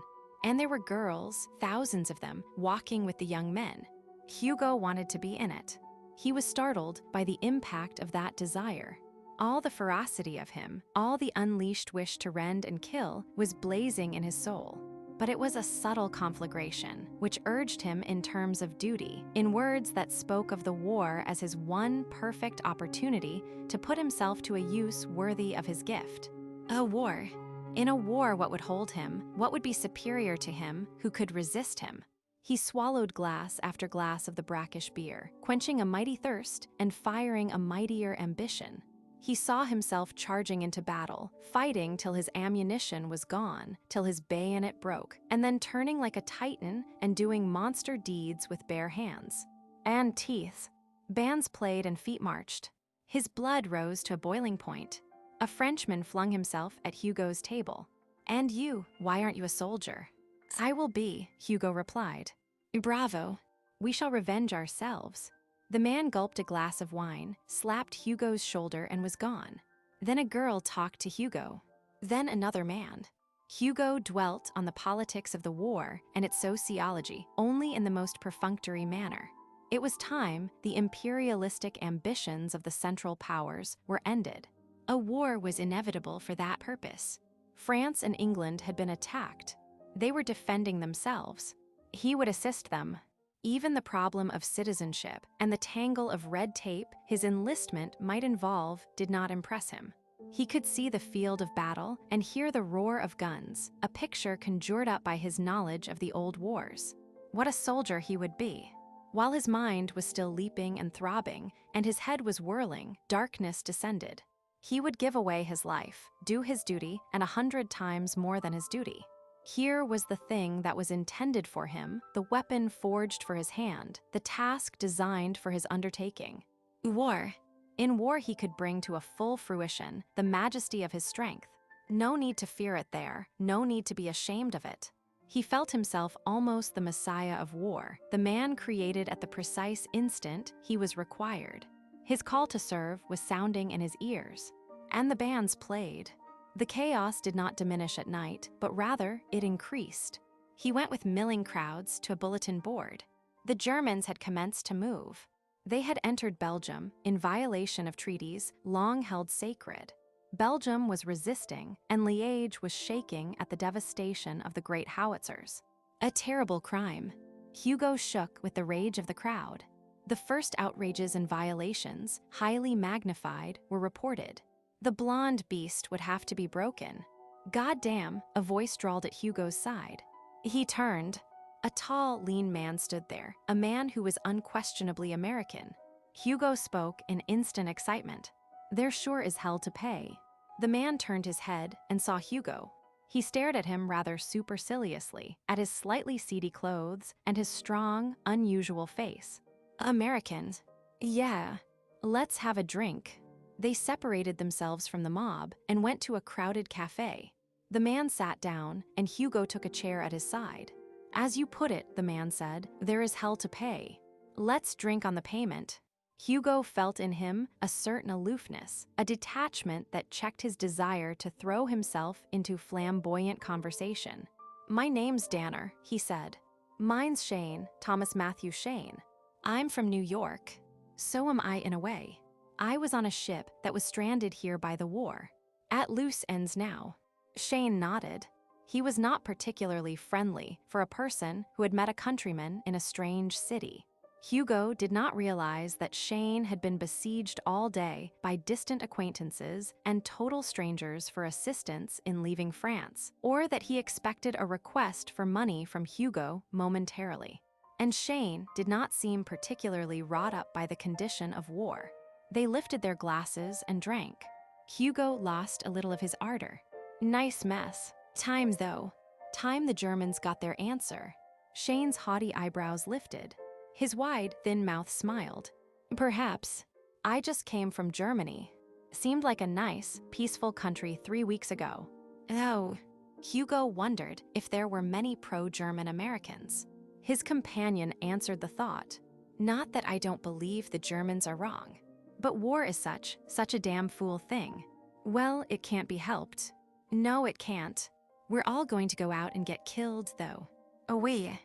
And there were girls, thousands of them, walking with the young men. Hugo wanted to be in it. He was startled by the impact of that desire. All the ferocity of him, all the unleashed wish to rend and kill, was blazing in his soul. But it was a subtle conflagration, which urged him in terms of duty, in words that spoke of the war as his one perfect opportunity to put himself to a use worthy of his gift. A war. In a war, what would hold him, what would be superior to him, who could resist him? He swallowed glass after glass of the brackish beer, quenching a mighty thirst and firing a mightier ambition. He saw himself charging into battle, fighting till his ammunition was gone, till his bayonet broke, and then turning like a titan and doing monster deeds with bare hands. And teeth. Bands played and feet marched. His blood rose to a boiling point. A Frenchman flung himself at Hugo's table. "And you, why aren't you a soldier?" "I will be," Hugo replied. "Bravo. We shall revenge ourselves." The man gulped a glass of wine, slapped Hugo's shoulder, and was gone. Then a girl talked to Hugo. Then another man. Hugo dwelt on the politics of the war and its sociology only in the most perfunctory manner. It was time the imperialistic ambitions of the Central Powers were ended. A war was inevitable for that purpose. France and England had been attacked. They were defending themselves. He would assist them. Even the problem of citizenship and the tangle of red tape his enlistment might involve did not impress him. He could see the field of battle and hear the roar of guns, a picture conjured up by his knowledge of the old wars. What a soldier he would be! While his mind was still leaping and throbbing, and his head was whirling, darkness descended. He would give away his life, do his duty, and 100 times more than his duty. Here was the thing that was intended for him, the weapon forged for his hand, the task designed for his undertaking. War. In war he could bring to a full fruition the majesty of his strength. No need to fear it there, no need to be ashamed of it. He felt himself almost the messiah of war, the man created at the precise instant he was required. His call to serve was sounding in his ears, and the bands played. The chaos did not diminish at night, but rather it increased. He went with milling crowds to a bulletin board. The Germans had commenced to move. They had entered Belgium in violation of treaties long held sacred. Belgium was resisting, and Liège was shaking at the devastation of the great howitzers. A terrible crime. Hugo shook with the rage of the crowd. The first outrages and violations, highly magnified, were reported. The blonde beast would have to be broken. "Goddamn," a voice drawled at Hugo's side. He turned. A tall, lean man stood there, a man who was unquestionably American. Hugo spoke in instant excitement. "There sure is hell to pay." The man turned his head and saw Hugo. He stared at him rather superciliously, at his slightly seedy clothes and his strong, unusual face. "Americans? Yeah. Let's have a drink." They separated themselves from the mob and went to a crowded cafe. The man sat down, and Hugo took a chair at his side. "As you put it," the man said, "there is hell to pay. Let's drink on the payment." Hugo felt in him a certain aloofness, a detachment that checked his desire to throw himself into flamboyant conversation. "My name's Danner," he said. "Mine's Shane, Thomas Matthew Shane. I'm from New York. So am I in a way. I was on a ship that was stranded here by the war. At loose ends now." Shane nodded. He was not particularly friendly for a person who had met a countryman in a strange city. Hugo did not realize that Shane had been besieged all day by distant acquaintances and total strangers for assistance in leaving France, or that he expected a request for money from Hugo momentarily. And Shane did not seem particularly wrought up by the condition of war. They lifted their glasses and drank. Hugo lost a little of his ardor. "Nice mess. Time, though. Time the Germans got their answer." Shane's haughty eyebrows lifted. His wide, thin mouth smiled. "Perhaps. I just came from Germany. Seemed like a nice, peaceful country 3 weeks ago." "Oh." Hugo wondered if there were many pro-German Americans. His companion answered the thought. "Not that I don't believe the Germans are wrong. But war is such a damn fool thing. Well, it can't be helped." "No, it can't. We're all going to go out and get killed, though." "Oh, we?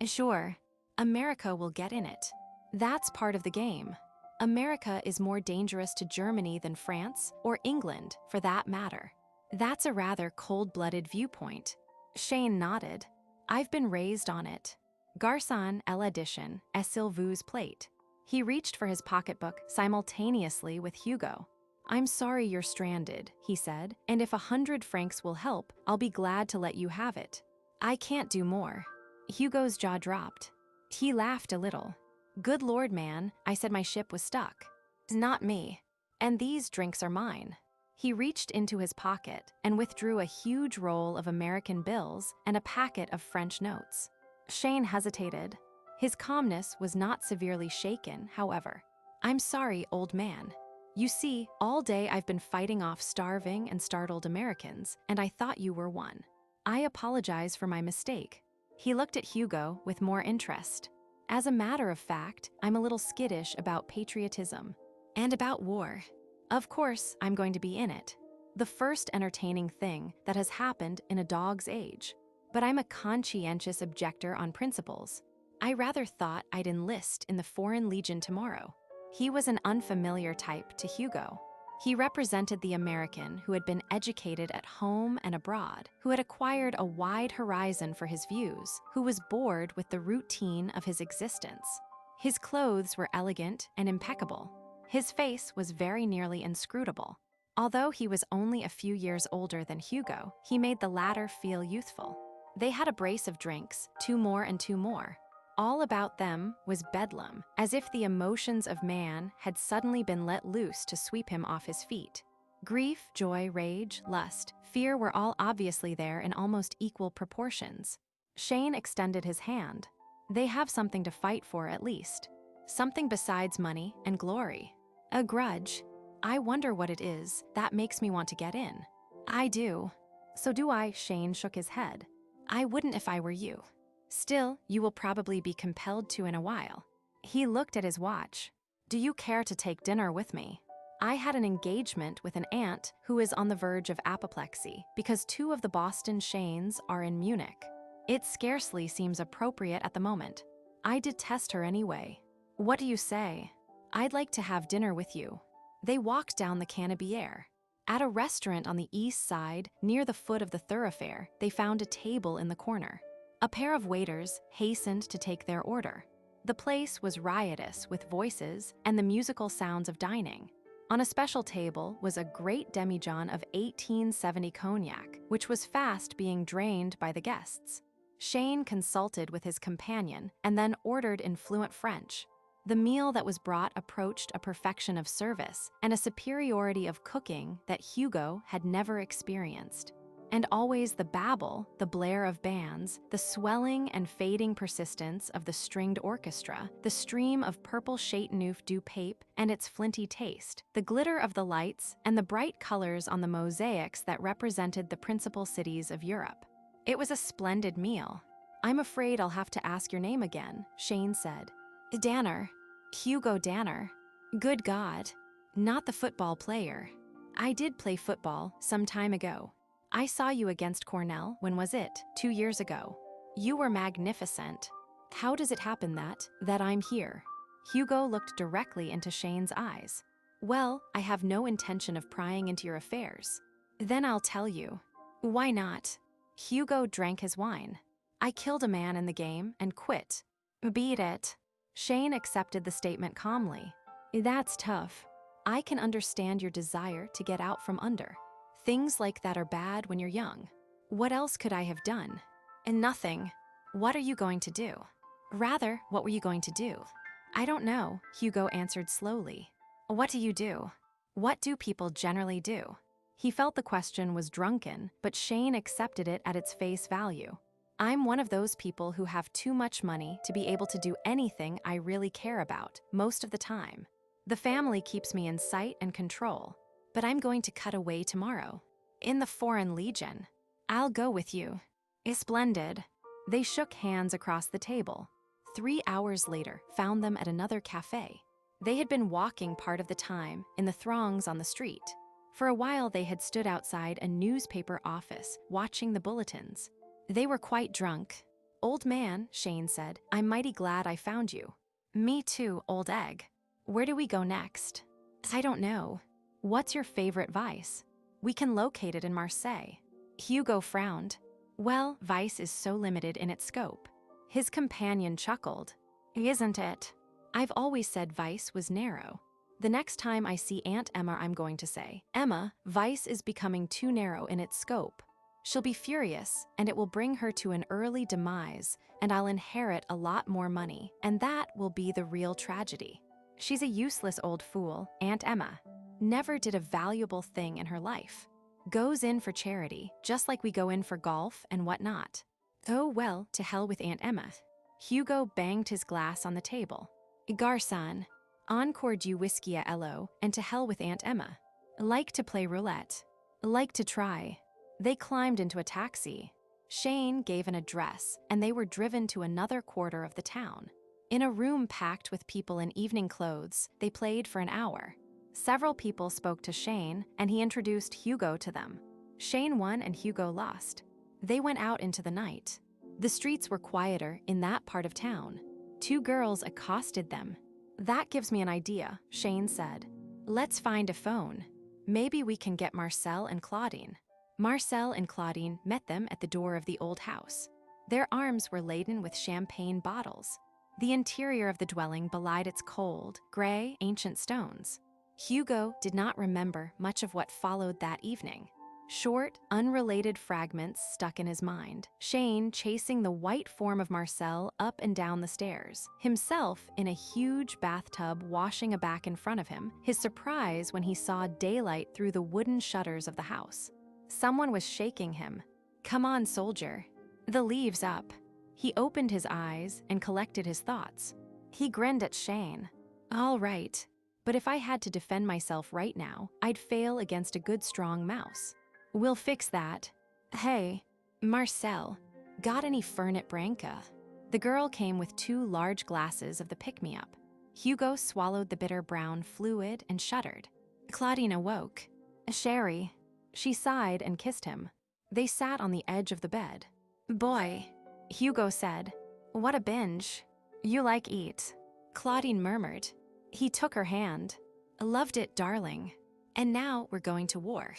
Sure. America will get in it. That's part of the game. America is more dangerous to Germany than France or England, for that matter." "That's a rather cold-blooded viewpoint." Shane nodded. "I've been raised on it. Garçon à l'addition, à s'il plate." He reached for his pocketbook simultaneously with Hugo. "I'm sorry you're stranded," he said, "and if 100 francs will help, I'll be glad to let you have it." "I can't do more." Hugo's jaw dropped. He laughed a little. "Good Lord, man, I said my ship was stuck. Not me. And these drinks are mine." He reached into his pocket and withdrew a huge roll of American bills and a packet of French notes. Shane hesitated. His calmness was not severely shaken, however. "I'm sorry, old man. You see, all day I've been fighting off starving and startled Americans, and I thought you were one. I apologize for my mistake." He looked at Hugo with more interest. "As a matter of fact, I'm a little skittish about patriotism. And about war. Of course, I'm going to be in it. The first entertaining thing that has happened in a dog's age. But I'm a conscientious objector on principles. I rather thought I'd enlist in the Foreign Legion tomorrow." He was an unfamiliar type to Hugo. He represented the American who had been educated at home and abroad, who had acquired a wide horizon for his views, who was bored with the routine of his existence. His clothes were elegant and impeccable. His face was very nearly inscrutable. Although he was only a few years older than Hugo, he made the latter feel youthful. They had a brace of drinks, 2 more and 2 more. All about them was bedlam, as if the emotions of man had suddenly been let loose to sweep him off his feet. Grief, joy, rage, lust, fear were all obviously there in almost equal proportions. Shane extended his hand. They have something to fight for at least. Something besides money and glory. A grudge. I wonder what it is that makes me want to get in. I do. So do I, Shane shook his head. I wouldn't if I were you. Still, you will probably be compelled to in a while. He looked at his watch. Do you care to take dinner with me? I had an engagement with an aunt who is on the verge of apoplexy because 2 of the Boston Shanes are in Munich. It scarcely seems appropriate at the moment. I detest her anyway. What do you say? I'd like to have dinner with you. They walked down the Cannebière. At a restaurant on the east side, near the foot of the thoroughfare, they found a table in the corner. A pair of waiters hastened to take their order. The place was riotous with voices and the musical sounds of dining. On a special table was a great demijohn of 1870 cognac, which was fast being drained by the guests. Shane consulted with his companion and then ordered in fluent French. The meal that was brought approached a perfection of service and a superiority of cooking that Hugo had never experienced. And always the babble, the blare of bands, the swelling and fading persistence of the stringed orchestra, the stream of purple Chateauneuf du Pape and its flinty taste, the glitter of the lights, and the bright colors on the mosaics that represented the principal cities of Europe. It was a splendid meal. I'm afraid I'll have to ask your name again, Shane said. Danner. Hugo Danner. Good God. Not the football player. I did play football some time ago. I saw you against Cornell, when was it? 2 years ago. You were magnificent. How does it happen that I'm here? Hugo looked directly into Shane's eyes. Well, I have no intention of prying into your affairs. Then I'll tell you. Why not? Hugo drank his wine. I killed a man in the game and quit. Beat it. Shane accepted the statement calmly. That's tough. I can understand your desire to get out from under. Things like that are bad when you're young. What else could I have done? And nothing. What are you going to do? Rather, what were you going to do? I don't know, Hugo answered slowly. What do you do? What do people generally do? He felt the question was drunken, but Shane accepted it at its face value. I'm one of those people who have too much money to be able to do anything I really care about, most of the time. The family keeps me in sight and control. But I'm going to cut away tomorrow. In the Foreign Legion. I'll go with you. Splendid. They shook hands across the table. 3 hours later, found them at another cafe. They had been walking part of the time in the throngs on the street. For a while, they had stood outside a newspaper office, watching the bulletins. They were quite drunk. Old man, Shane said, I'm mighty glad I found you. Me too, old egg. Where do we go next? I don't know. What's your favorite vice? We can locate it in Marseille. Hugo frowned. Well, vice is so limited in its scope. His companion chuckled. Isn't it? I've always said vice was narrow. The next time I see Aunt Emma, I'm going to say, Emma, vice is becoming too narrow in its scope. She'll be furious, and it will bring her to an early demise, and I'll inherit a lot more money, and that will be the real tragedy. She's a useless old fool, Aunt Emma. Never did a valuable thing in her life. Goes in for charity, just like we go in for golf and whatnot. Oh well, to hell with Aunt Emma. Hugo banged his glass on the table. Garçon, encore du whiskey à Elo, and to hell with Aunt Emma. Like to play roulette. Like to try. They climbed into a taxi. Shane gave an address, and they were driven to another quarter of the town. In a room packed with people in evening clothes, they played for an hour. Several people spoke to Shane, and he introduced Hugo to them. Shane won and Hugo lost. They went out into the night. The streets were quieter in that part of town. 2 girls accosted them. That gives me an idea, Shane said. Let's find a phone. Maybe we can get Marcel and Claudine. Marcel and Claudine met them at the door of the old house. Their arms were laden with champagne bottles. The interior of the dwelling belied its cold, gray, ancient stones. Hugo did not remember much of what followed that evening. Short, unrelated fragments stuck in his mind. Shane chasing the white form of Marcel up and down the stairs. Himself in a huge bathtub washing a back in front of him. His surprise when he saw daylight through the wooden shutters of the house. Someone was shaking him. Come on, soldier. The leaves up. He opened his eyes and collected his thoughts. He grinned at Shane. All right. But if I had to defend myself right now, I'd fail against a good strong mouse. We'll fix that. Hey, Marcel, Got any Fernet Branca? The girl came with 2 large glasses of the pick-me-up. Hugo swallowed the bitter brown fluid and shuddered. Claudine awoke. Sherry. She sighed and kissed him. They sat on the edge of the bed. Boy, Hugo said. What a binge. You like eat. Claudine murmured. He took her hand. Loved it, darling. And now we're going to war.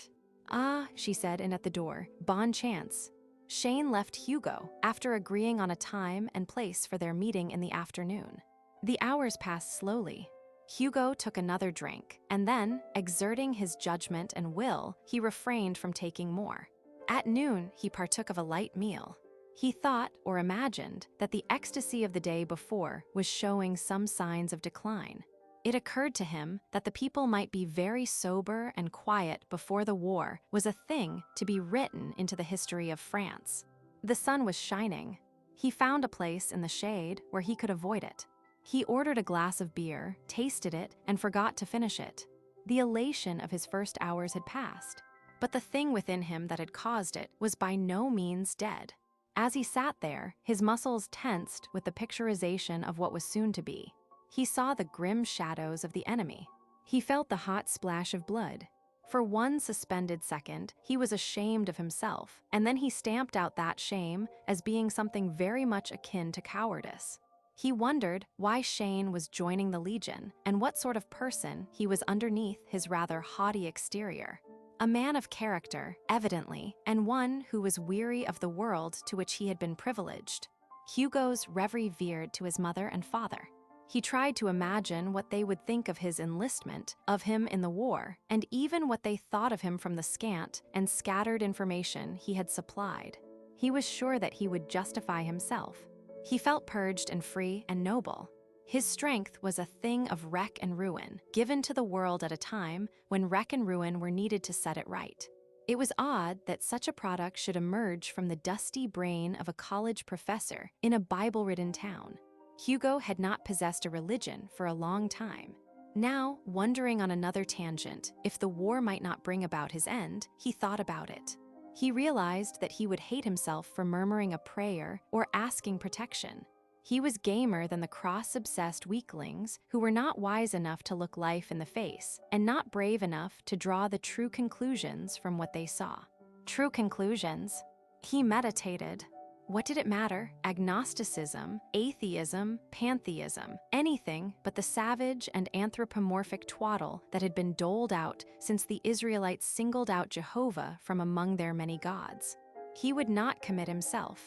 Ah, she said, and at the door, bon chance. Shane left Hugo after agreeing on a time and place for their meeting in the afternoon. The hours passed slowly. Hugo took another drink, and then, exerting his judgment and will, he refrained from taking more. At noon, he partook of a light meal. He thought or imagined that the ecstasy of the day before was showing some signs of decline. It occurred to him that the people might be very sober and quiet before the war was a thing to be written into the history of France. The sun was shining. He found a place in the shade where he could avoid it. He ordered a glass of beer, tasted it, and forgot to finish it. The elation of his first hours had passed, but the thing within him that had caused it was by no means dead. As he sat there, his muscles tensed with the picturization of what was soon to be. He saw the grim shadows of the enemy. He felt the hot splash of blood. For one suspended second, he was ashamed of himself, and then he stamped out that shame as being something very much akin to cowardice. He wondered why Shane was joining the Legion and what sort of person he was underneath his rather haughty exterior. A man of character, evidently, and one who was weary of the world to which he had been privileged. Hugo's reverie veered to his mother and father. He tried to imagine what they would think of his enlistment, of him in the war, and even what they thought of him from the scant and scattered information he had supplied. He was sure that he would justify himself. He felt purged and free and noble. His strength was a thing of wreck and ruin, given to the world at a time when wreck and ruin were needed to set it right. It was odd that such a product should emerge from the dusty brain of a college professor in a Bible-ridden town. Hugo had not possessed a religion for a long time. Now, wondering on another tangent if the war might not bring about his end, he thought about it. He realized that he would hate himself for murmuring a prayer or asking protection. He was gamer than the cross-obsessed weaklings who were not wise enough to look life in the face and not brave enough to draw the true conclusions from what they saw. True conclusions? He meditated. What did it matter? Agnosticism, atheism, pantheism, anything but the savage and anthropomorphic twaddle that had been doled out since the Israelites singled out Jehovah from among their many gods. He would not commit himself.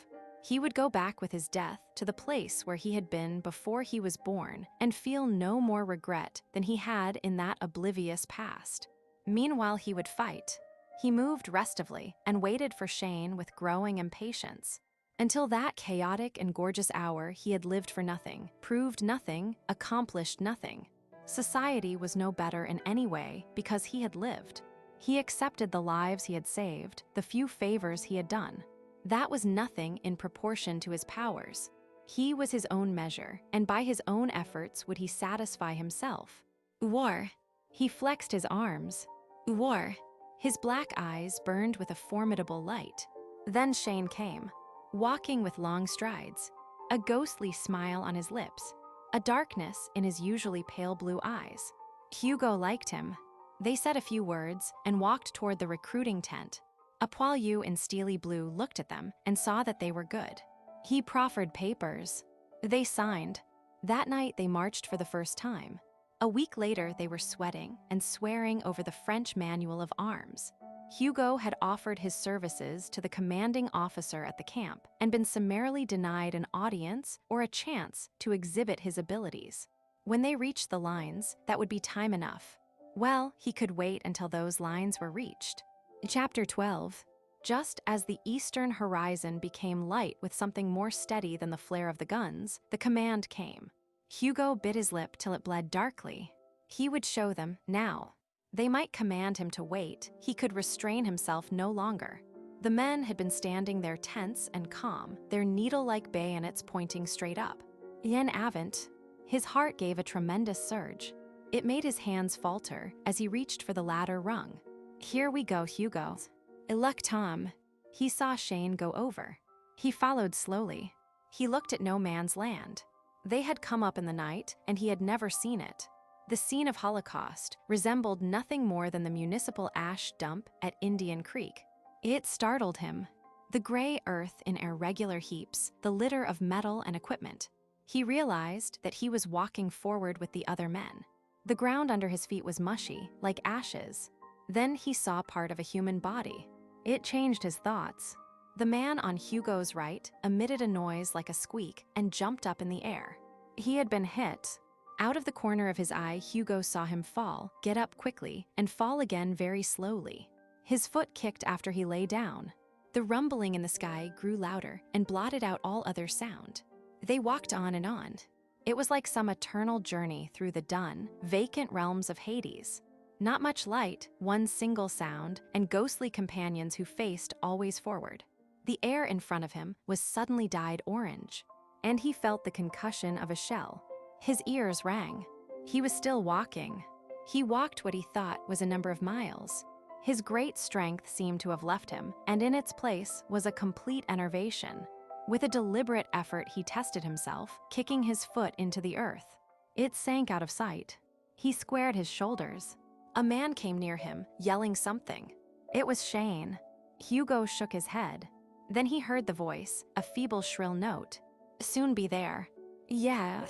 He would go back with his death to the place where he had been before he was born and feel no more regret than he had in that oblivious past. Meanwhile, he would fight. He moved restively and waited for Shane with growing impatience. Until that chaotic and gorgeous hour, he had lived for nothing, proved nothing, accomplished nothing. Society was no better in any way because he had lived. He accepted the lives he had saved, the few favors he had done. That was nothing in proportion to his powers. He was his own measure, and by his own efforts would he satisfy himself. War. He flexed his arms. War. His black eyes burned with a formidable light. Then Shane came. Walking with long strides, a ghostly smile on his lips, a darkness in his usually pale blue eyes. Hugo liked him. They said a few words and walked toward the recruiting tent. A poilu in steely blue looked at them and saw that they were good. He proffered papers. They signed. That night they marched for the first time. A week later they were sweating and swearing over the French manual of arms. Hugo had offered his services to the commanding officer at the camp and been summarily denied an audience or a chance to exhibit his abilities. When they reached the lines, that would be time enough. Well, he could wait until those lines were reached. Chapter 12. Just as the eastern horizon became light with something more steady than the flare of the guns, the command came. Hugo bit his lip till it bled darkly. He would show them now. They might command him to wait. He could restrain himself no longer. The men had been standing there tense and calm, their needle-like bayonets pointing straight up. Yen avant. His heart gave a tremendous surge. It made his hands falter as he reached for the ladder rung. Here we go, Hugo. Elect Tom. He saw Shane go over. He followed slowly. He looked at no man's land. They had come up in the night, and he had never seen it. The scene of Holocaust resembled nothing more than the municipal ash dump at Indian Creek. It startled him. The gray earth in irregular heaps, the litter of metal and equipment. He realized that he was walking forward with the other men. The ground under his feet was mushy, like ashes. Then he saw part of a human body. It changed his thoughts. The man on Hugo's right emitted a noise like a squeak and jumped up in the air. He had been hit. Out of the corner of his eye, Hugo saw him fall, get up quickly, and fall again very slowly. His foot kicked after he lay down. The rumbling in the sky grew louder and blotted out all other sound. They walked on and on. It was like some eternal journey through the dun, vacant realms of Hades. Not much light, one single sound, and ghostly companions who faced always forward. The air in front of him was suddenly dyed orange, and he felt the concussion of a shell. His ears rang. He was still walking. He walked what he thought was a number of miles. His great strength seemed to have left him, and in its place was a complete enervation. With a deliberate effort, he tested himself, kicking his foot into the earth. It sank out of sight. He squared his shoulders. A man came near him, yelling something. It was Shane. Hugo shook his head. Then he heard the voice, a feeble, shrill note. "Soon be there." "Yeah,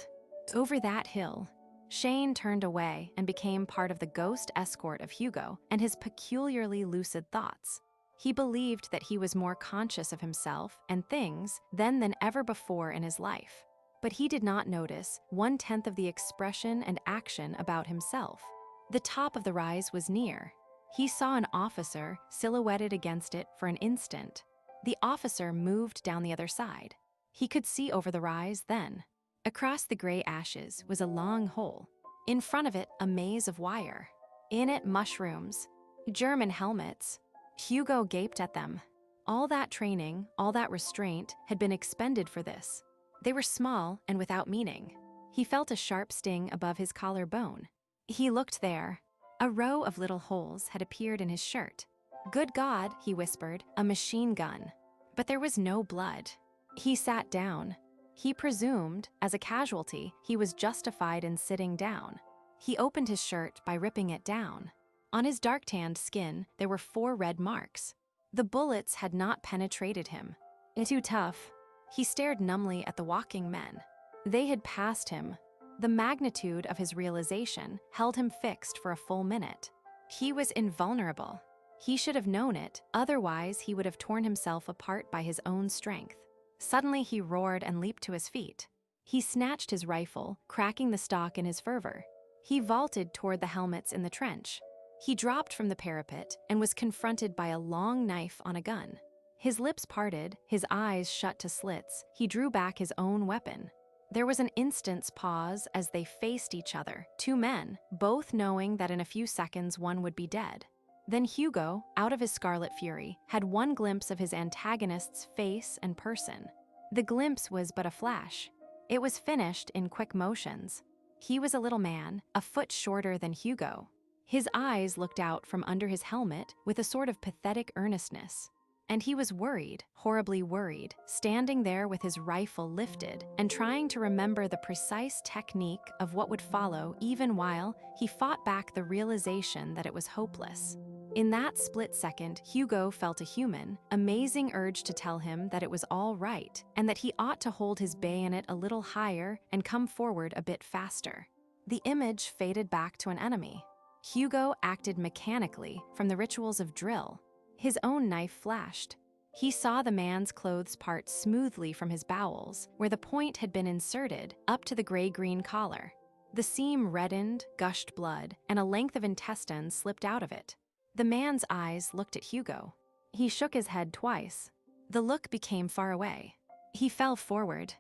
over that hill." Shane turned away and became part of the ghost escort of Hugo and his peculiarly lucid thoughts. He believed that he was more conscious of himself and things then than ever before in his life. But he did not notice 1/10 of the expression and action about himself. The top of the rise was near. He saw an officer silhouetted against it for an instant. The officer moved down the other side. He could see over the rise then. Across the gray ashes was a long hole. In front of it, a maze of wire. In it, mushrooms. German helmets. Hugo gaped at them. All that training, all that restraint had been expended for this. They were small and without meaning. He felt a sharp sting above his collarbone. He looked there. A row of little holes had appeared in his shirt. "Good God," he whispered, "a machine gun." But there was no blood. He sat down. He presumed, as a casualty, he was justified in sitting down. He opened his shirt by ripping it down. On his dark-tanned skin, there were 4 red marks. The bullets had not penetrated him. Too tough. He stared numbly at the walking men. They had passed him. The magnitude of his realization held him fixed for a full minute. He was invulnerable. He should have known it, otherwise he would have torn himself apart by his own strength. Suddenly he roared and leaped to his feet. He snatched his rifle, cracking the stock in his fervor. He vaulted toward the helmets in the trench. He dropped from the parapet and was confronted by a long knife on a gun. His lips parted, his eyes shut to slits. He drew back his own weapon. There was an instant's pause as they faced each other, 2 men, both knowing that in a few seconds one would be dead. Then Hugo, out of his scarlet fury, had one glimpse of his antagonist's face and person. The glimpse was but a flash. It was finished in quick motions. He was a little man, a foot shorter than Hugo. His eyes looked out from under his helmet with a sort of pathetic earnestness. And he was worried, horribly worried, standing there with his rifle lifted and trying to remember the precise technique of what would follow, even while he fought back the realization that it was hopeless. In that split second, Hugo felt a human, amazing urge to tell him that it was all right and that he ought to hold his bayonet a little higher and come forward a bit faster. The image faded back to an enemy. Hugo acted mechanically from the rituals of drill. His own knife flashed. He saw the man's clothes part smoothly from his bowels, where the point had been inserted, up to the gray-green collar. The seam reddened, gushed blood, and a length of intestine slipped out of it. The man's eyes looked at Hugo. He shook his head twice. The look became far away. He fell forward.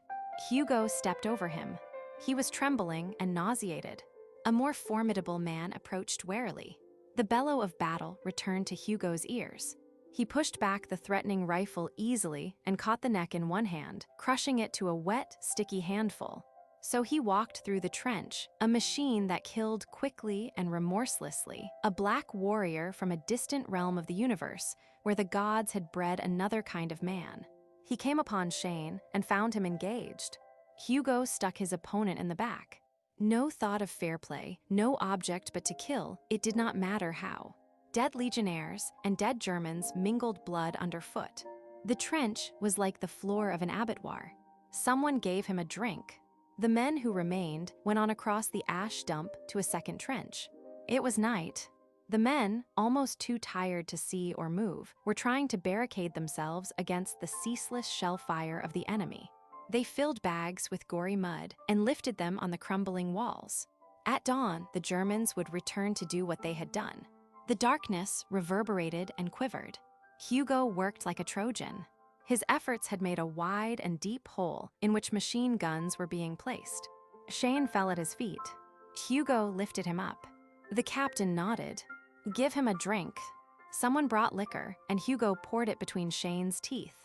Hugo stepped over him. He was trembling and nauseated. A more formidable man approached warily. The bellow of battle returned to Hugo's ears. He pushed back the threatening rifle easily and caught the neck in one hand, crushing it to a wet, sticky handful. So he walked through the trench, a machine that killed quickly and remorselessly, a black warrior from a distant realm of the universe where the gods had bred another kind of man. He came upon Shane and found him engaged. Hugo stuck his opponent in the back. No thought of fair play, no object but to kill, it did not matter how. Dead legionnaires and dead Germans mingled blood underfoot. The trench was like the floor of an abattoir. Someone gave him a drink. The men who remained went on across the ash dump to a second trench. It was night. The men, almost too tired to see or move, were trying to barricade themselves against the ceaseless shell fire of the enemy. They filled bags with gory mud and lifted them on the crumbling walls. At dawn, the Germans would return to do what they had done. The darkness reverberated and quivered. Hugo worked like a Trojan. His efforts had made a wide and deep hole in which machine guns were being placed. Shane fell at his feet. Hugo lifted him up. The captain nodded. "Give him a drink." Someone brought liquor, and Hugo poured it between Shane's teeth.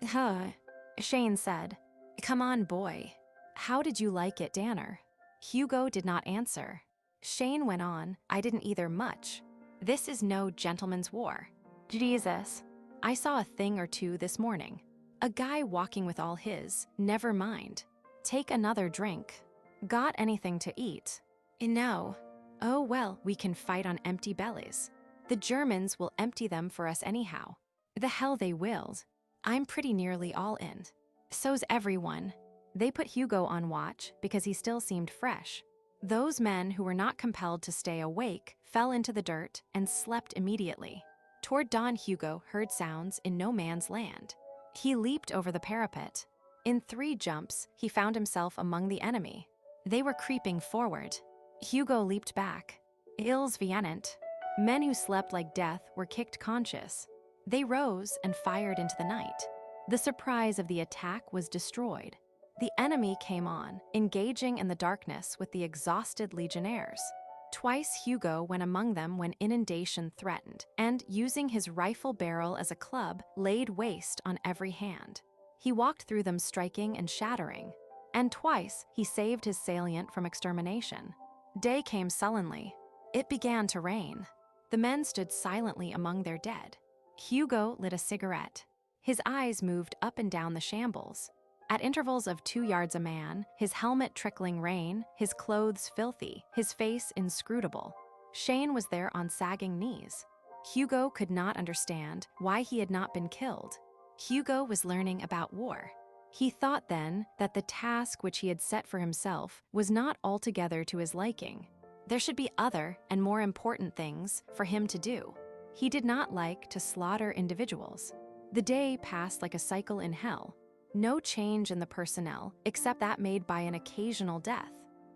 "Huh," Shane said. "Come on, boy. How did you like it, Danner?" Hugo did not answer. Shane went on, "I didn't either much. This is no gentleman's war. Jesus. I saw a thing or two this morning. A guy walking with all his, never mind. Take another drink. Got anything to eat?" "No." "Oh well, we can fight on empty bellies. The Germans will empty them for us anyhow." "The hell they will. I'm pretty nearly all in. So's everyone." They put Hugo on watch because he still seemed fresh. Those men who were not compelled to stay awake fell into the dirt and slept immediately. Toward dawn, Hugo heard sounds in no man's land. He leaped over the parapet. In 3 jumps, he found himself among the enemy. They were creeping forward. Hugo leaped back. Ills vienent. Men who slept like death were kicked conscious. They rose and fired into the night. The surprise of the attack was destroyed. The enemy came on, engaging in the darkness with the exhausted legionnaires. Twice Hugo went among them when inundation threatened, and, using his rifle barrel as a club, laid waste on every hand. He walked through them striking and shattering. And twice he saved his salient from extermination. Day came sullenly. It began to rain. The men stood silently among their dead. Hugo lit a cigarette. His eyes moved up and down the shambles. At intervals of 2 yards a man, his helmet trickling rain, his clothes filthy, his face inscrutable. Shane was there on sagging knees. Hugo could not understand why he had not been killed. Hugo was learning about war. He thought then that the task which he had set for himself was not altogether to his liking. There should be other and more important things for him to do. He did not like to slaughter individuals. The day passed like a cycle in hell. No change in the personnel except that made by an occasional death.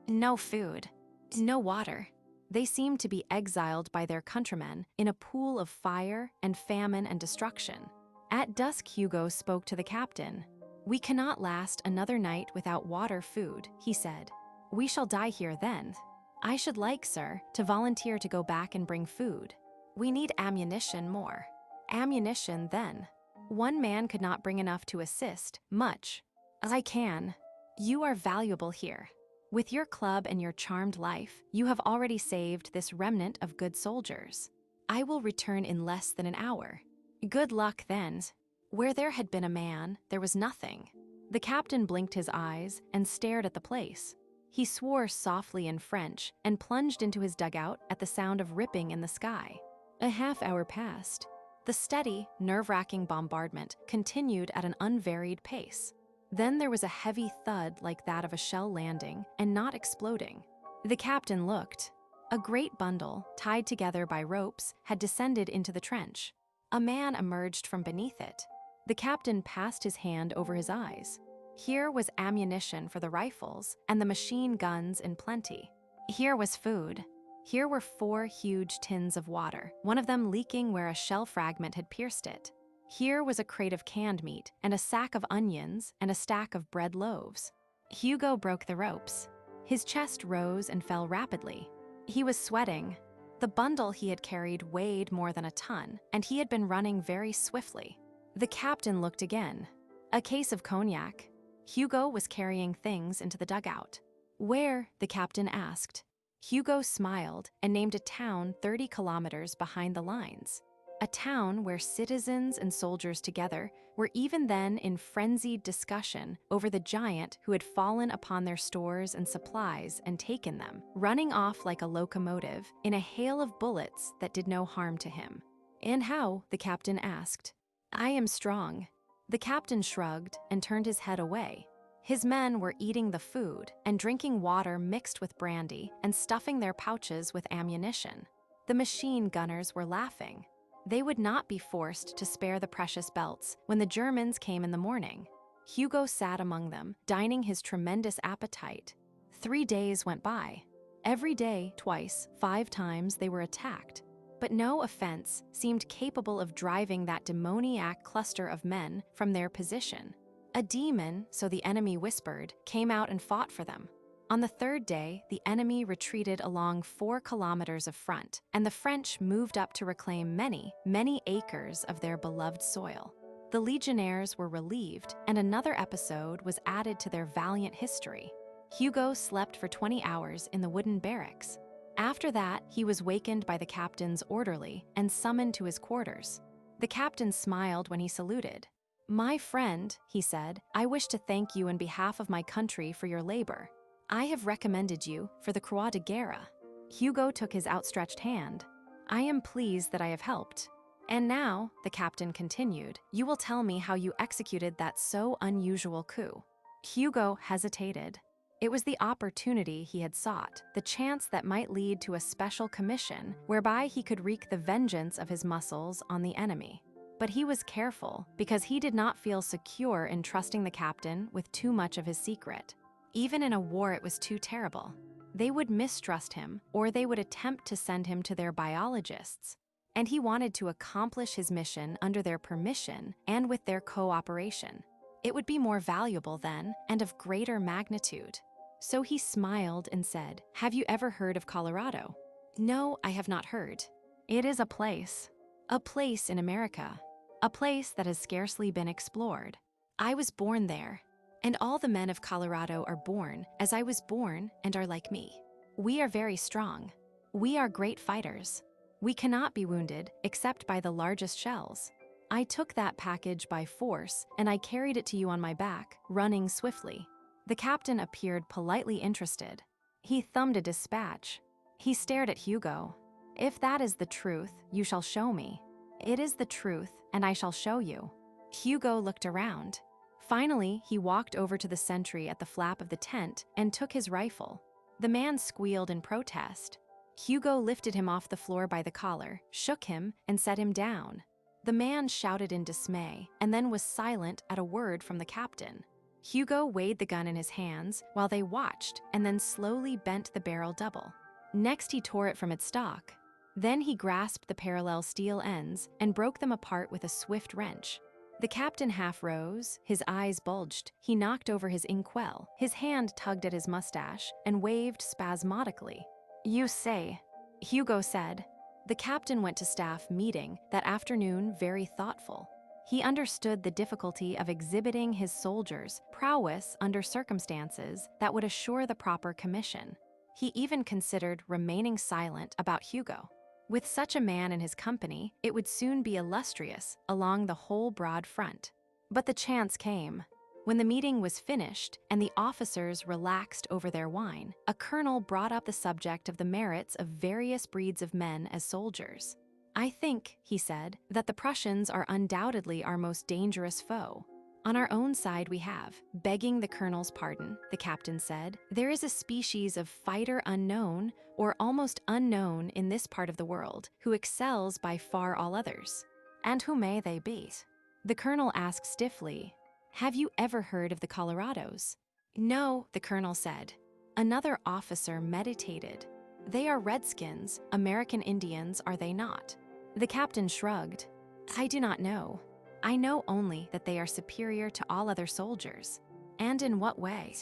No food. No water. They seemed to be exiled by their countrymen in a pool of fire and famine and destruction. At dusk, Hugo spoke to the captain. "We cannot last another night without water, food," he said. "We shall die here then. I should like, sir, to volunteer to go back and bring food. We need ammunition more." "Ammunition, then." One man could not bring enough to assist, much. "I can. You are valuable here. With your club and your charmed life, you have already saved this remnant of good soldiers. I will return in less than an hour. Good luck then." Where there had been a man, there was nothing. The captain blinked his eyes and stared at the place. He swore softly in French and plunged into his dugout at the sound of ripping in the sky. A half-hour passed. The steady, nerve-wracking bombardment continued at an unvaried pace. Then there was a heavy thud like that of a shell landing and not exploding. The captain looked. A great bundle, tied together by ropes, had descended into the trench. A man emerged from beneath it. The captain passed his hand over his eyes. Here was ammunition for the rifles and the machine guns in plenty. Here was food. Here were 4 huge tins of water, one of them leaking where a shell fragment had pierced it. Here was a crate of canned meat and a sack of onions and a stack of bread loaves. Hugo broke the ropes. His chest rose and fell rapidly. He was sweating. The bundle he had carried weighed more than a ton, and he had been running very swiftly. The captain looked again. A case of cognac. Hugo was carrying things into the dugout. "Where?" the captain asked. Hugo smiled and named a town 30 kilometers behind the lines. a town where citizens and soldiers together were even then in frenzied discussion over the giant who had fallen upon their stores and supplies and taken them, running off like a locomotive in a hail of bullets that did no harm to him. "And how?" the captain asked. "I am strong." The captain shrugged and turned his head away. His men were eating the food and drinking water mixed with brandy and stuffing their pouches with ammunition. The machine gunners were laughing. They would not be forced to spare the precious belts when the Germans came in the morning. Hugo sat among them, dining his tremendous appetite. 3 days went by. Every day, twice, 5 times, they were attacked. But no offense seemed capable of driving that demoniac cluster of men from their position. A demon, so the enemy whispered, came out and fought for them. On the 3rd day, the enemy retreated along 4 kilometers of front, and the French moved up to reclaim many, many acres of their beloved soil. The legionnaires were relieved, and another episode was added to their valiant history. Hugo slept for 20 hours in the wooden barracks. After that, he was wakened by the captain's orderly and summoned to his quarters. The captain smiled when he saluted. "My friend," he said, "I wish to thank you on behalf of my country for your labor. I have recommended you for the Croix de Guerre." Hugo took his outstretched hand. "I am pleased that I have helped. And now," the captain continued, "you will tell me how you executed that so unusual coup." Hugo hesitated. It was the opportunity he had sought, the chance that might lead to a special commission whereby he could wreak the vengeance of his muscles on the enemy. But he was careful because he did not feel secure in trusting the captain with too much of his secret. Even in a war, it was too terrible. They would mistrust him, or they would attempt to send him to their biologists. And he wanted to accomplish his mission under their permission and with their cooperation. It would be more valuable then, and of greater magnitude. So he smiled and said, "Have you ever heard of Colorado?" "No, I have not heard." "It is a place in America, a place that has scarcely been explored. I was born there. And all the men of Colorado are born, as I was born, and are like me. We are very strong. We are great fighters. We cannot be wounded except by the largest shells. I took that package by force, and I carried it to you on my back, running swiftly." The captain appeared politely interested. He thumbed a dispatch. He stared at Hugo. "If that is the truth, you shall show me." "It is the truth, and I shall show you." Hugo looked around. Finally, he walked over to the sentry at the flap of the tent and took his rifle. The man squealed in protest. Hugo lifted him off the floor by the collar, shook him, and set him down. The man shouted in dismay, and then was silent at a word from the captain. Hugo weighed the gun in his hands while they watched and then slowly bent the barrel double. Next, he tore it from its stock. Then he grasped the parallel steel ends and broke them apart with a swift wrench. The captain half rose, his eyes bulged, he knocked over his inkwell, his hand tugged at his mustache, and waved spasmodically. "You say," Hugo said. The captain went to staff meeting that afternoon very thoughtful. He understood the difficulty of exhibiting his soldiers' prowess under circumstances that would assure the proper commission. He even considered remaining silent about Hugo. With such a man in his company, it would soon be illustrious along the whole broad front. But the chance came. When the meeting was finished and the officers relaxed over their wine, a colonel brought up the subject of the merits of various breeds of men as soldiers. "I think," he said, "that the Prussians are undoubtedly our most dangerous foe. On our own side we have, begging the colonel's pardon," the captain said, "there is a species of fighter unknown or almost unknown in this part of the world who excels by far all others." "And who may they be?" The colonel asked stiffly. "Have you ever heard of the Colorados?" "No," the colonel said. Another officer meditated. "They are redskins, American Indians, are they not?" The captain shrugged. "I do not know. I know only that they are superior to all other soldiers." "And in what way?"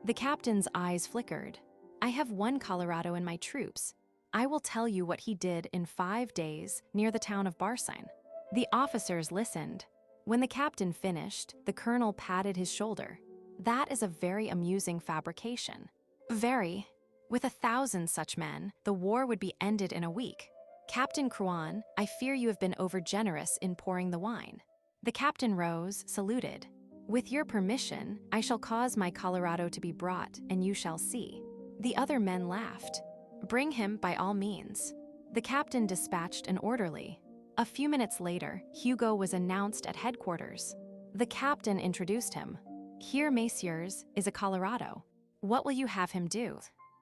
The captain's eyes flickered. "I have one Colorado in my troops. I will tell you what he did in 5 days near the town of Barsine." The officers listened. When the captain finished, the colonel patted his shoulder. "That is a very amusing fabrication." "Very. With 1,000 such men, the war would be ended in a week." Captain Kruan, I fear you have been overgenerous in pouring the wine. The captain rose, saluted. With your permission, I shall cause my Colorado to be brought, and you shall see. The other men laughed. Bring him by all means. The captain dispatched an orderly. A few minutes later, Hugo was announced at headquarters. The captain introduced him. Here, messieurs, is a Colorado. What will you have him do?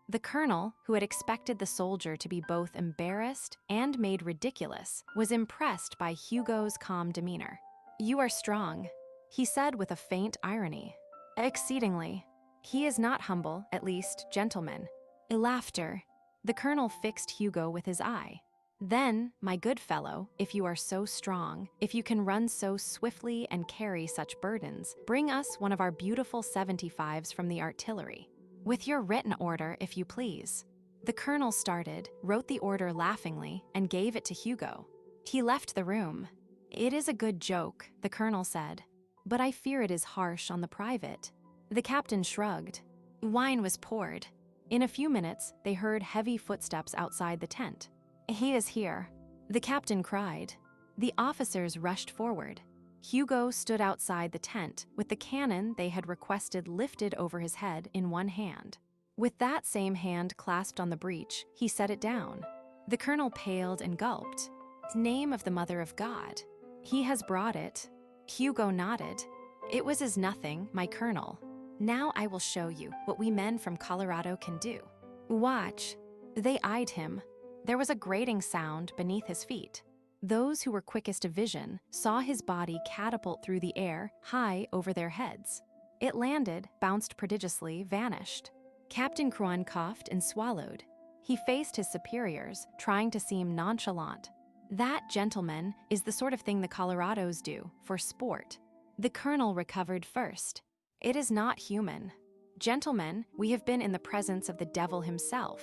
The colonel, who had expected the soldier to be both embarrassed and made ridiculous, was impressed by Hugo's calm demeanor. You are strong, he said with a faint irony. Exceedingly. He is not humble, at least, gentlemen. Laughter. The colonel fixed Hugo with his eye. Then, my good fellow, if you are so strong, if you can run so swiftly and carry such burdens, bring us one of our beautiful 75s from the artillery. With your written order, if you please. The colonel started, wrote the order laughingly, and gave it to Hugo. He left the room. It is a good joke, the colonel said, but I fear it is harsh on the private. The captain shrugged. Wine was poured. In a few minutes, they heard heavy footsteps outside the tent. He is here, the captain cried. The officers rushed forward. Hugo stood outside the tent with the cannon they had requested lifted over his head in one hand. With that same hand clasped on the breech, he set it down. The colonel paled and gulped. Name of the Mother of God. He has brought it. Hugo nodded. It was as nothing, my colonel. Now I will show you what we men from Colorado can do. Watch. They eyed him. There was a grating sound beneath his feet. Those who were quickest of vision saw his body catapult through the air, high over their heads. It landed, bounced prodigiously, vanished. Captain Kruan coughed and swallowed. He faced his superiors, trying to seem nonchalant. That, gentlemen, is the sort of thing the Colorados do, for sport. The colonel recovered first. It is not human. Gentlemen, we have been in the presence of the devil himself.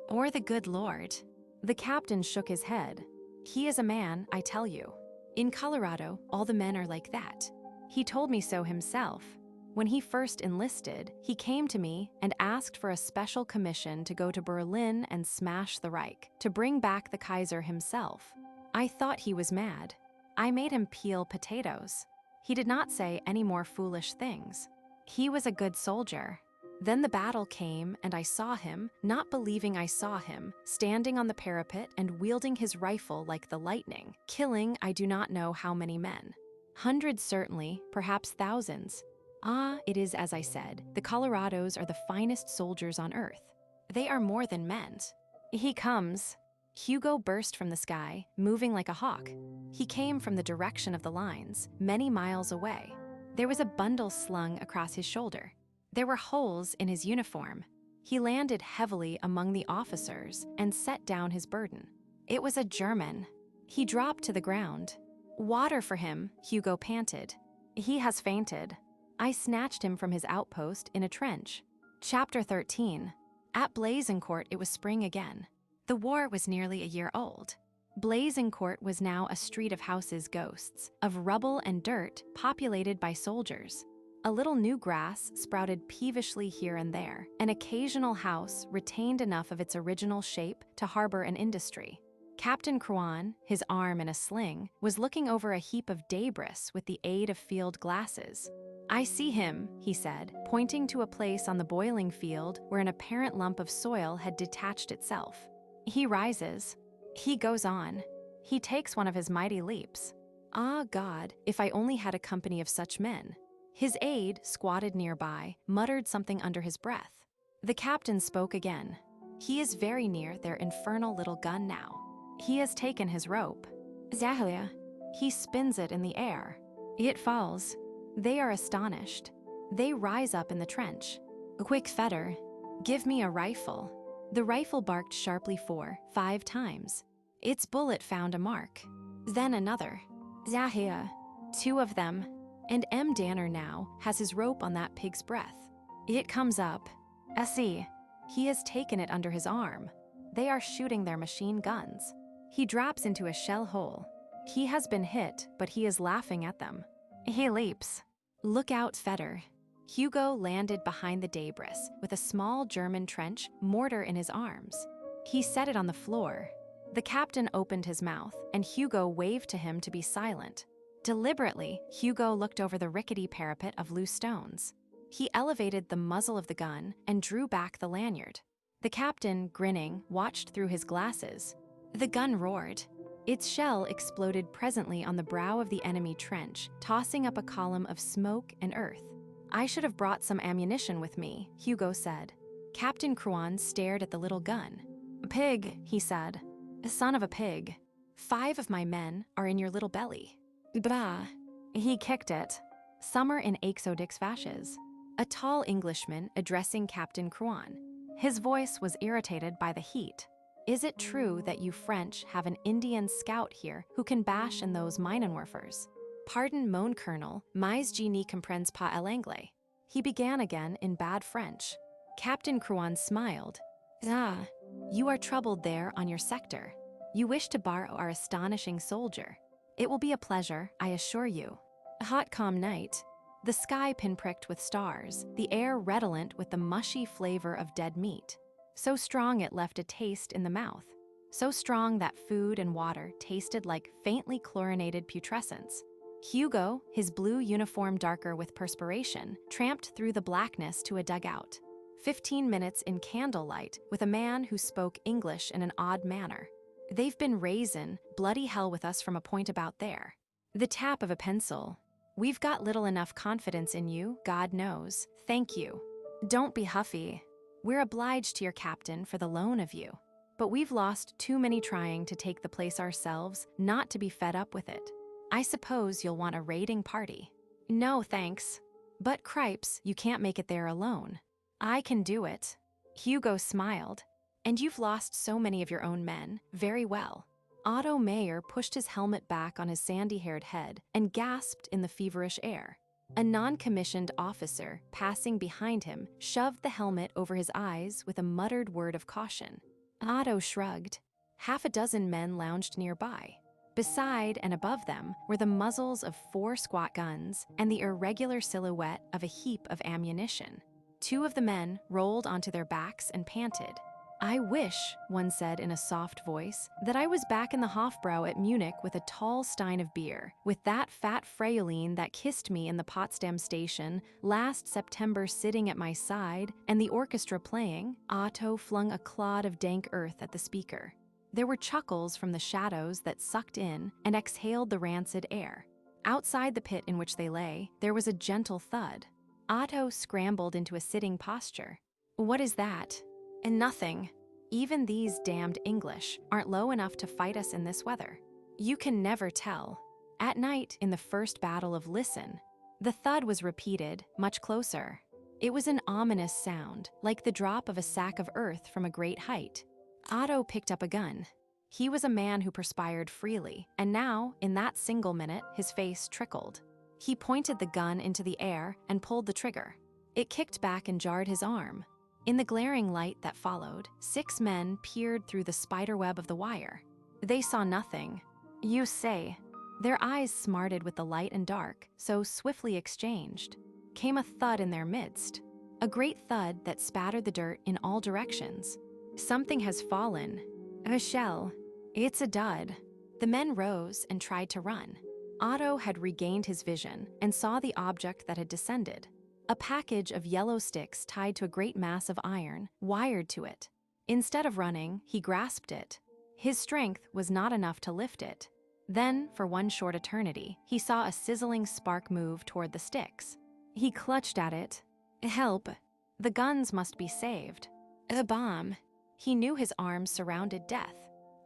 Or the good Lord. The captain shook his head. He is a man, I tell you. In Colorado, all the men are like that. He told me so himself. When he first enlisted, he came to me and asked for a special commission to go to Berlin and smash the Reich, to bring back the Kaiser himself. I thought he was mad. I made him peel potatoes. He did not say any more foolish things. He was a good soldier. Then the battle came, and I saw him, not believing I saw him, standing on the parapet and wielding his rifle like the lightning, killing I do not know how many men. Hundreds certainly, perhaps thousands. Ah, it is as I said, the Colorados are the finest soldiers on earth. They are more than men. He comes. Hugo burst from the sky, moving like a hawk. He came from the direction of the lines, many miles away. There was a bundle slung across his shoulder. There were holes in his uniform. He landed heavily among the officers and set down his burden. It was a German. He dropped to the ground. Water for him, Hugo panted. He has fainted. I snatched him from his outpost in a trench. Chapter 13. At Blazencourt, it was spring again. The war was nearly a year old. Blazencourt was now a street of houses ghosts, of rubble and dirt populated by soldiers. A little new grass sprouted peevishly here and there. An occasional house retained enough of its original shape to harbor an industry. Captain Kruan, his arm in a sling, was looking over a heap of debris with the aid of field glasses. I see him, he said, pointing to a place on the boiling field where an apparent lump of soil had detached itself. He rises. He goes on. He takes one of his mighty leaps. Ah, God, if I only had a company of such men. His aide, squatted nearby, muttered something under his breath. The captain spoke again. He is very near their infernal little gun now. He has taken his rope. Zahlia. He spins it in the air. It falls. They are astonished. They rise up in the trench. Quick, Fetter. Give me a rifle. The rifle barked sharply 4-5 times. Its bullet found a mark. Then another. Zahia. 2 of them. And M. Danner now has his rope on that pig's breath. It comes up. See, he has taken it under his arm. They are shooting their machine guns. He drops into a shell hole. He has been hit, but he is laughing at them. He leaps. Look out, Fetter. Hugo landed behind the debris with a small German trench mortar in his arms. He set it on the floor. The captain opened his mouth, and Hugo waved to him to be silent. Deliberately, Hugo looked over the rickety parapet of loose stones. He elevated the muzzle of the gun and drew back the lanyard. The captain, grinning, watched through his glasses. The gun roared. Its shell exploded presently on the brow of the enemy trench, tossing up a column of smoke and earth. "I should have brought some ammunition with me," Hugo said. Captain Cruan stared at the little gun. "A pig," he said. "A son of a pig. 5 of my men are in your little belly." Bah! He kicked it. Summer in Exodix Vashes. A tall Englishman addressing Captain Cruan. His voice was irritated by the heat. "Is it true that you French have an Indian scout here who can bash in those Minenwerfers?" "Pardon, mon colonel, mais je n'y comprends pas l'anglais." He began again in bad French. Captain Cruan smiled. "Ah, you are troubled there on your sector. You wish to borrow our astonishing soldier. It will be a pleasure, I assure you." A hot, calm night. The sky pinpricked with stars, the air redolent with the mushy flavor of dead meat. So strong it left a taste in the mouth. So strong that food and water tasted like faintly chlorinated putrescence. Hugo, his blue uniform darker with perspiration, tramped through the blackness to a dugout. 15 minutes in candlelight with a man who spoke English in an odd manner. "They've been raisin' bloody hell with us from a point about there." The tap of a pencil. "We've got little enough confidence in you, God knows. Thank you. Don't be huffy. We're obliged to your captain for the loan of you. But we've lost too many trying to take the place ourselves not to be fed up with it. I suppose you'll want a raiding party." "No, thanks. But cripes, you can't make it there alone. I can do it." Hugo smiled. "And you've lost so many of your own men. Very well." Otto Mayer pushed his helmet back on his sandy-haired head and gasped in the feverish air. A non-commissioned officer, passing behind him, shoved the helmet over his eyes with a muttered word of caution. Otto shrugged. 6 men lounged nearby. Beside and above them were the muzzles of 4 squat guns and the irregular silhouette of a heap of ammunition. 2 of the men rolled onto their backs and panted. "I wish," one said in a soft voice, "that I was back in the Hofbrau at Munich with a tall stein of beer, with that fat Fraulein that kissed me in the Potsdam station last September sitting at my side, and the orchestra playing." Otto flung a clod of dank earth at the speaker. There were chuckles from the shadows that sucked in and exhaled the rancid air. Outside the pit in which they lay, there was a gentle thud. Otto scrambled into a sitting posture. "What is that?" "And nothing. Even these damned English aren't low enough to fight us in this weather. You can never tell." At night, in the first battle of Listen, the thud was repeated, much closer. It was an ominous sound, like the drop of a sack of earth from a great height. Otto picked up a gun. He was a man who perspired freely, and now, in that single minute, his face trickled. He pointed the gun into the air and pulled the trigger. It kicked back and jarred his arm. In the glaring light that followed, 6 men peered through the spiderweb of the wire. They saw nothing. You say. Their eyes smarted with the light and dark, so swiftly exchanged. Came a thud in their midst. A great thud that spattered the dirt in all directions. Something has fallen. A shell. It's a dud. The men rose and tried to run. Otto had regained his vision and saw the object that had descended. A package of yellow sticks tied to a great mass of iron, wired to it. Instead of running, he grasped it. His strength was not enough to lift it. Then, for one short eternity, he saw a sizzling spark move toward the sticks. He clutched at it. Help! The guns must be saved. A bomb! He knew his arms surrounded death.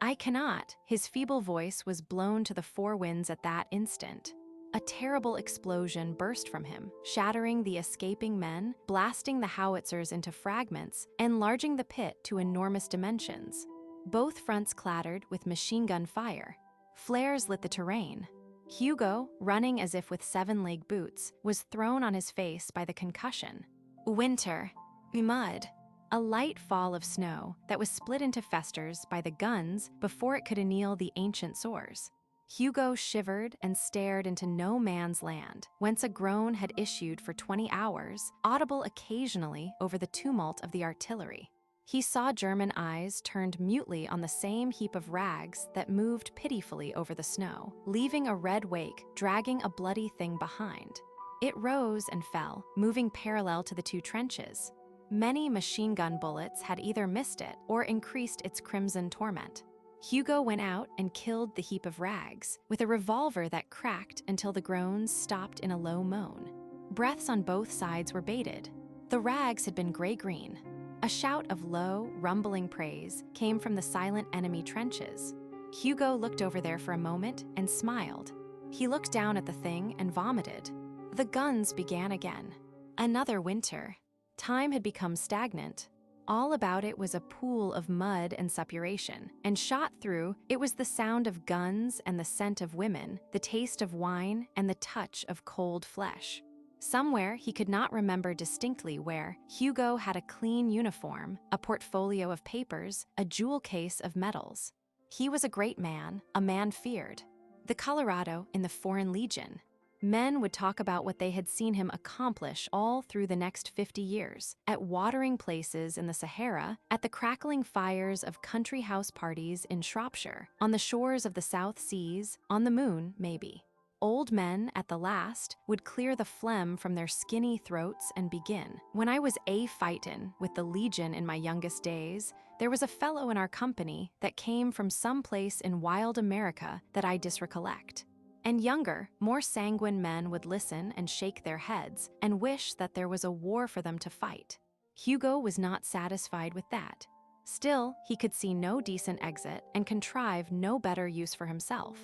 I cannot! His feeble voice was blown to the 4 winds at that instant. A terrible explosion burst from him, shattering the escaping men, blasting the howitzers into fragments, enlarging the pit to enormous dimensions. Both fronts clattered with machine gun fire. Flares lit the terrain. Hugo, running as if with 7-leg boots, was thrown on his face by the concussion. Winter. Mud. A light fall of snow that was split into festers by the guns before it could anneal the ancient sores. Hugo shivered and stared into no man's land, whence a groan had issued for 20 hours, audible occasionally over the tumult of the artillery. He saw German eyes turned mutely on the same heap of rags that moved pitifully over the snow, leaving a red wake, dragging a bloody thing behind. It rose and fell, moving parallel to the two trenches. Many machine gun bullets had either missed it or increased its crimson torment. Hugo went out and killed the heap of rags, with a revolver that cracked until the groans stopped in a low moan. Breaths on both sides were bated. The rags had been gray-green. A shout of low, rumbling praise came from the silent enemy trenches. Hugo looked over there for a moment and smiled. He looked down at the thing and vomited. The guns began again. Another winter. Time had become stagnant. All about it was a pool of mud and suppuration, and shot through, it was the sound of guns and the scent of women, the taste of wine and the touch of cold flesh. Somewhere, he could not remember distinctly where, Hugo had a clean uniform, a portfolio of papers, a jewel case of medals. He was a great man, a man feared. The Colorado in the Foreign Legion. Men would talk about what they had seen him accomplish all through the next 50 years, at watering places in the Sahara, at the crackling fires of country house parties in Shropshire, on the shores of the South Seas, on the moon, maybe. Old men, at the last, would clear the phlegm from their skinny throats and begin. When I was fightin' with the Legion in my youngest days, there was a fellow in our company that came from some place in wild America that I disrecollect. And younger, more sanguine men would listen and shake their heads and wish that there was a war for them to fight. Hugo was not satisfied with that. Still, he could see no decent exit and contrive no better use for himself.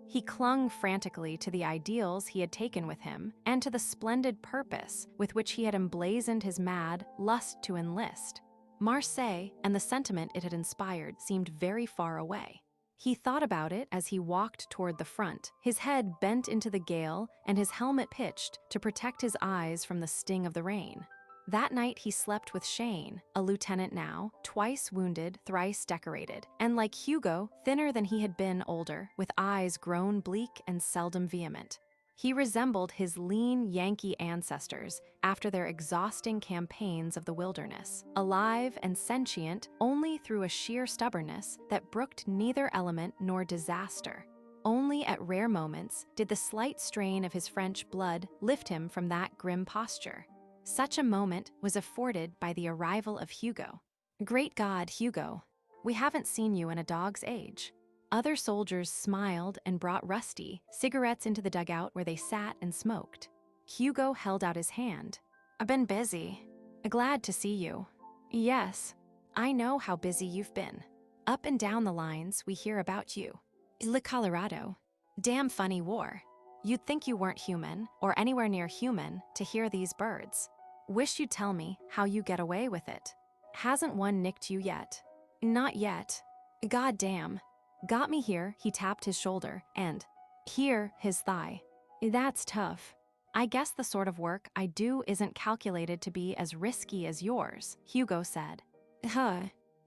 He clung frantically to the ideals he had taken with him and to the splendid purpose with which he had emblazoned his mad lust to enlist. Marseille and the sentiment it had inspired seemed very far away. He thought about it as he walked toward the front, his head bent into the gale and his helmet pitched to protect his eyes from the sting of the rain. That night he slept with Shane, a lieutenant now, twice wounded, thrice decorated, and like Hugo, thinner than he had been older, with eyes grown bleak and seldom vehement. He resembled his lean Yankee ancestors after their exhausting campaigns of the wilderness, alive and sentient only through a sheer stubbornness that brooked neither element nor disaster. Only at rare moments did the slight strain of his French blood lift him from that grim posture. Such a moment was afforded by the arrival of Hugo. Great God, Hugo, we haven't seen you in a dog's age. Other soldiers smiled and brought Rusty cigarettes into the dugout where they sat and smoked. Hugo held out his hand. I've been busy. Glad to see you. Yes, I know how busy you've been. Up and down the lines, we hear about you. Le Colorado. Damn funny war. You'd think you weren't human, or anywhere near human, to hear these birds. Wish you'd tell me how you get away with it. Hasn't one nicked you yet? Not yet. God damn. Got me here, he tapped his shoulder, and here, his thigh. That's tough. I guess the sort of work I do isn't calculated to be as risky as yours, Hugo said.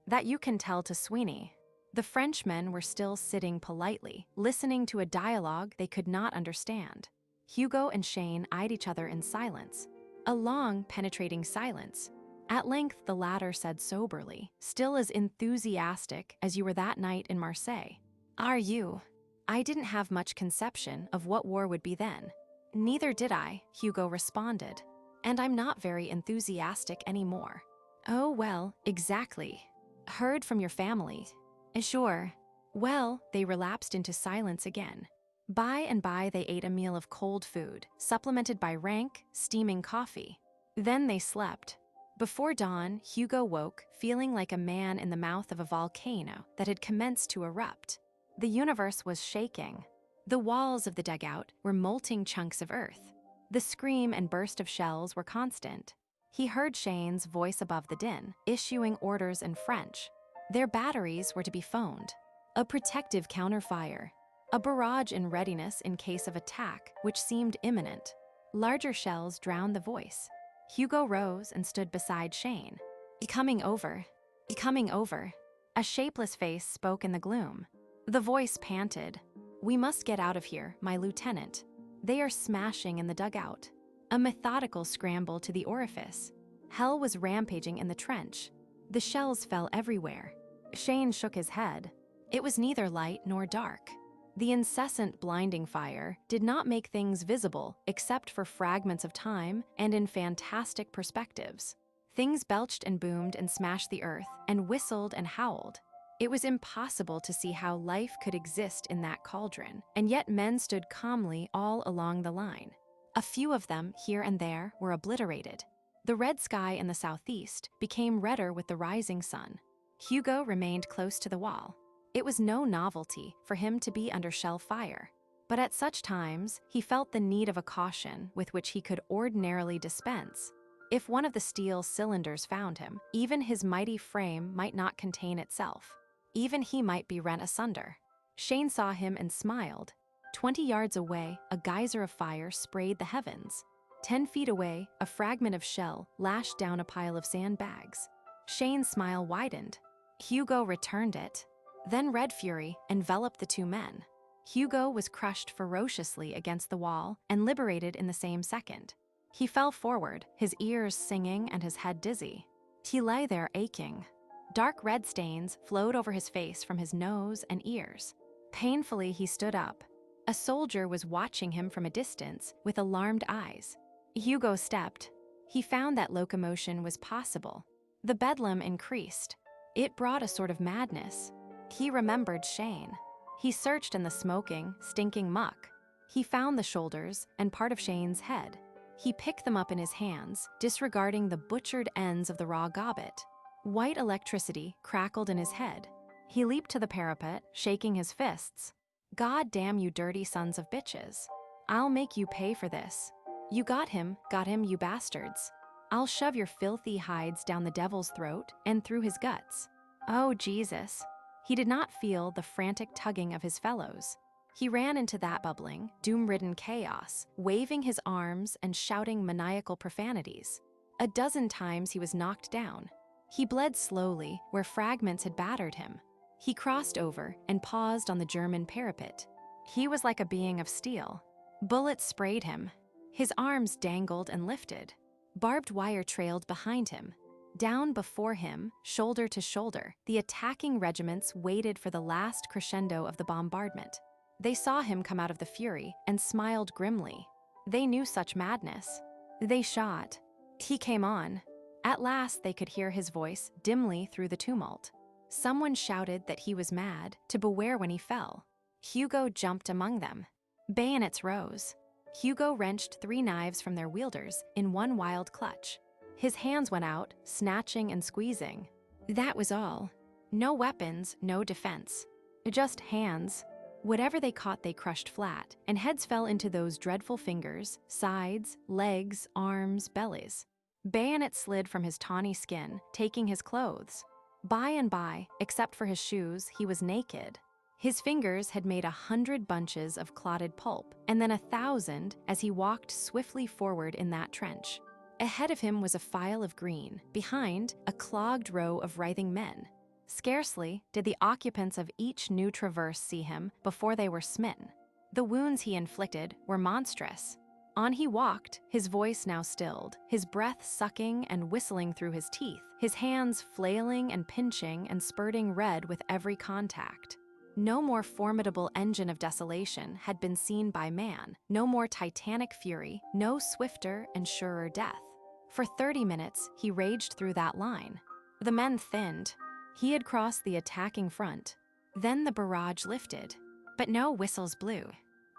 That you can tell to Sweeney. The Frenchmen were still sitting politely, listening to a dialogue they could not understand. Hugo and Shane eyed each other in silence. A long, penetrating silence. At length, the latter said soberly, still as enthusiastic as you were that night in Marseille. Are you? I didn't have much conception of what war would be then. Neither did I, Hugo responded. And I'm not very enthusiastic anymore. Oh, well, exactly. Heard from your family. Sure. Well, they relapsed into silence again. By and by, they ate a meal of cold food, supplemented by rank, steaming coffee. Then they slept. Before dawn, Hugo woke, feeling like a man in the mouth of a volcano that had commenced to erupt. The universe was shaking. The walls of the dugout were molting chunks of earth. The scream and burst of shells were constant. He heard Shane's voice above the din, issuing orders in French. Their batteries were to be phoned. A protective counterfire. A barrage in readiness in case of attack, which seemed imminent. Larger shells drowned the voice. Hugo rose and stood beside Shane. Coming over. Coming over. A shapeless face spoke in the gloom. The voice panted. We must get out of here, my lieutenant. They are smashing in the dugout. A methodical scramble to the orifice. Hell was rampaging in the trench. The shells fell everywhere. Shane shook his head. It was neither light nor dark. The incessant blinding fire did not make things visible except for fragments of time and in fantastic perspectives. Things belched and boomed and smashed the earth and whistled and howled. It was impossible to see how life could exist in that cauldron, and yet men stood calmly all along the line. A few of them, here and there, were obliterated. The red sky in the southeast became redder with the rising sun. Hugo remained close to the wall. It was no novelty for him to be under shell fire, but at such times he felt the need of a caution with which he could ordinarily dispense. If one of the steel cylinders found him, even his mighty frame might not contain itself. Even he might be rent asunder. Shane saw him and smiled. 20 yards away, a geyser of fire sprayed the heavens. 10 feet away, a fragment of shell lashed down a pile of sandbags. Shane's smile widened. Hugo returned it. Then red fury enveloped the two men. Hugo was crushed ferociously against the wall and liberated in the same second. He fell forward, his ears singing and his head dizzy. He lay there aching. Dark red stains flowed over his face from his nose and ears. Painfully, he stood up. A soldier was watching him from a distance with alarmed eyes. Hugo stepped. He found that locomotion was possible. The bedlam increased. It brought a sort of madness. He remembered Shane. He searched in the smoking, stinking muck. He found the shoulders and part of Shane's head. He picked them up in his hands, disregarding the butchered ends of the raw gobbet. White electricity crackled in his head. He leaped to the parapet, shaking his fists. God damn you dirty sons of bitches. I'll make you pay for this. You got him, you bastards. I'll shove your filthy hides down the devil's throat and through his guts. Oh, Jesus. He did not feel the frantic tugging of his fellows. He ran into that bubbling, doom-ridden chaos, waving his arms and shouting maniacal profanities. A dozen times he was knocked down. He bled slowly where fragments had battered him. He crossed over and paused on the German parapet. He was like a being of steel. Bullets sprayed him. His arms dangled and lifted. Barbed wire trailed behind him. Down before him, shoulder to shoulder, the attacking regiments waited for the last crescendo of the bombardment. They saw him come out of the fury and smiled grimly. They knew such madness. They shot. He came on. At last they could hear his voice dimly through the tumult. Someone shouted that he was mad, to beware when he fell. Hugo jumped among them. Bayonets rose. Hugo wrenched 3 knives from their wielders in one wild clutch. His hands went out, snatching and squeezing. That was all. No weapons, no defense. Just hands. Whatever they caught they crushed flat, and heads fell into those dreadful fingers, sides, legs, arms, bellies. Bayonets slid from his tawny skin, taking his clothes. By and by, except for his shoes, he was naked. His fingers had made 100 bunches of clotted pulp, and then 1,000 as he walked swiftly forward in that trench. Ahead of him was a file of green, behind, a clogged row of writhing men. Scarcely did the occupants of each new traverse see him before they were smitten. The wounds he inflicted were monstrous. On he walked, his voice now stilled, his breath sucking and whistling through his teeth, his hands flailing and pinching and spurting red with every contact. No more formidable engine of desolation had been seen by man, no more titanic fury, no swifter and surer death. For 30 minutes, he raged through that line. The men thinned. He had crossed the attacking front. Then the barrage lifted. But no whistles blew.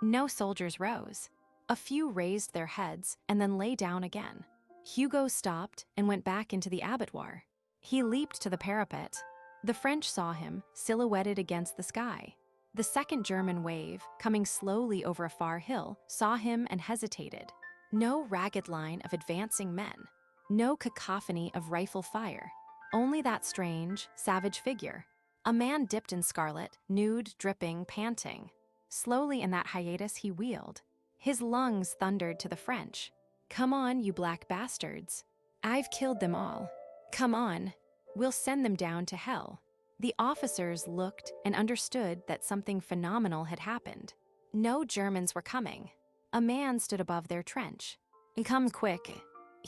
No soldiers rose. A few raised their heads and then lay down again. Hugo stopped and went back into the abattoir. He leaped to the parapet. The French saw him, silhouetted against the sky. The second German wave, coming slowly over a far hill, saw him and hesitated. No ragged line of advancing men. No cacophony of rifle fire. Only that strange, savage figure. A man dipped in scarlet, nude, dripping, panting. Slowly in that hiatus he wheeled. His lungs thundered to the French. Come on, you black bastards. I've killed them all. Come on. We'll send them down to hell. The officers looked and understood that something phenomenal had happened. No Germans were coming. A man stood above their trench. Come quick,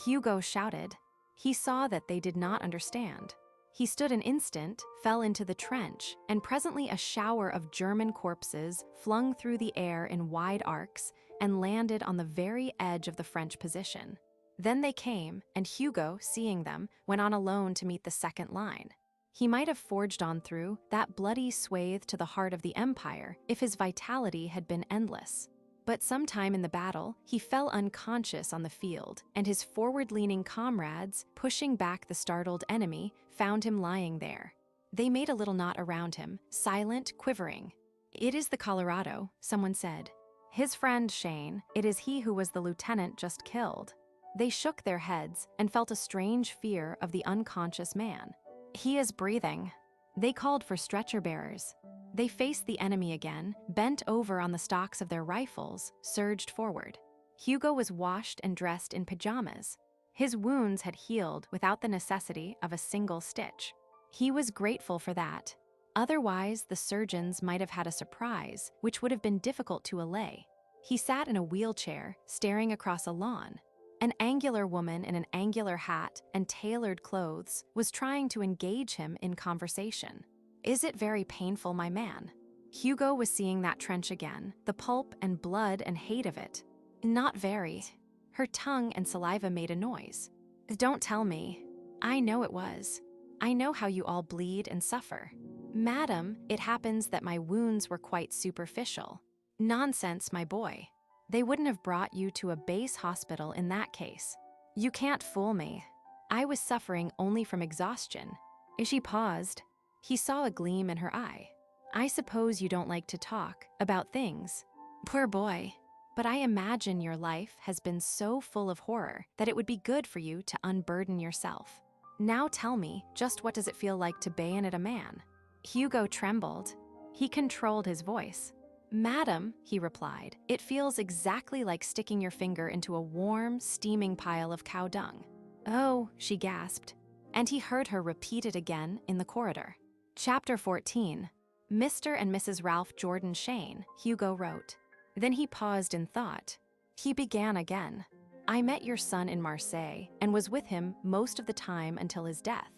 Hugo shouted. He saw that they did not understand. He stood an instant, fell into the trench, and presently a shower of German corpses flung through the air in wide arcs and landed on the very edge of the French position. Then they came, and Hugo, seeing them, went on alone to meet the second line. He might have forged on through that bloody swathe to the heart of the Empire if his vitality had been endless. But sometime in the battle, he fell unconscious on the field, and his forward-leaning comrades, pushing back the startled enemy, found him lying there. They made a little knot around him, silent, quivering. "It is the Colorado," someone said. "His friend Shane, it is he who was the lieutenant just killed." They shook their heads and felt a strange fear of the unconscious man. "He is breathing." They called for stretcher bearers. They faced the enemy again, bent over on the stocks of their rifles, surged forward. Hugo was washed and dressed in pajamas. His wounds had healed without the necessity of a single stitch. He was grateful for that. Otherwise, the surgeons might have had a surprise, which would have been difficult to allay. He sat in a wheelchair, staring across a lawn. An angular woman in an angular hat and tailored clothes was trying to engage him in conversation. "Is it very painful, my man?" Hugo was seeing that trench again, the pulp and blood and hate of it. "Not very." Her tongue and saliva made a noise. "Don't tell me." "I know it was. I know how you all bleed and suffer." "Madam, it happens that my wounds were quite superficial." "Nonsense, my boy. They wouldn't have brought you to a base hospital in that case." "You can't fool me. I was suffering only from exhaustion." She paused. He saw a gleam in her eye. "I suppose you don't like to talk about things." "Poor boy. But I imagine your life has been so full of horror that it would be good for you to unburden yourself. Now tell me, just what does it feel like to bayonet a man?" Hugo trembled. He controlled his voice. "Madam," he replied, "it feels exactly like sticking your finger into a warm, steaming pile of cow dung." "Oh," she gasped. And he heard her repeat it again in the corridor. Chapter 14. Mr. and Mrs. Ralph Jordan Shane, Hugo wrote. Then he paused in thought. He began again. "I met your son in Marseille and was with him most of the time until his death."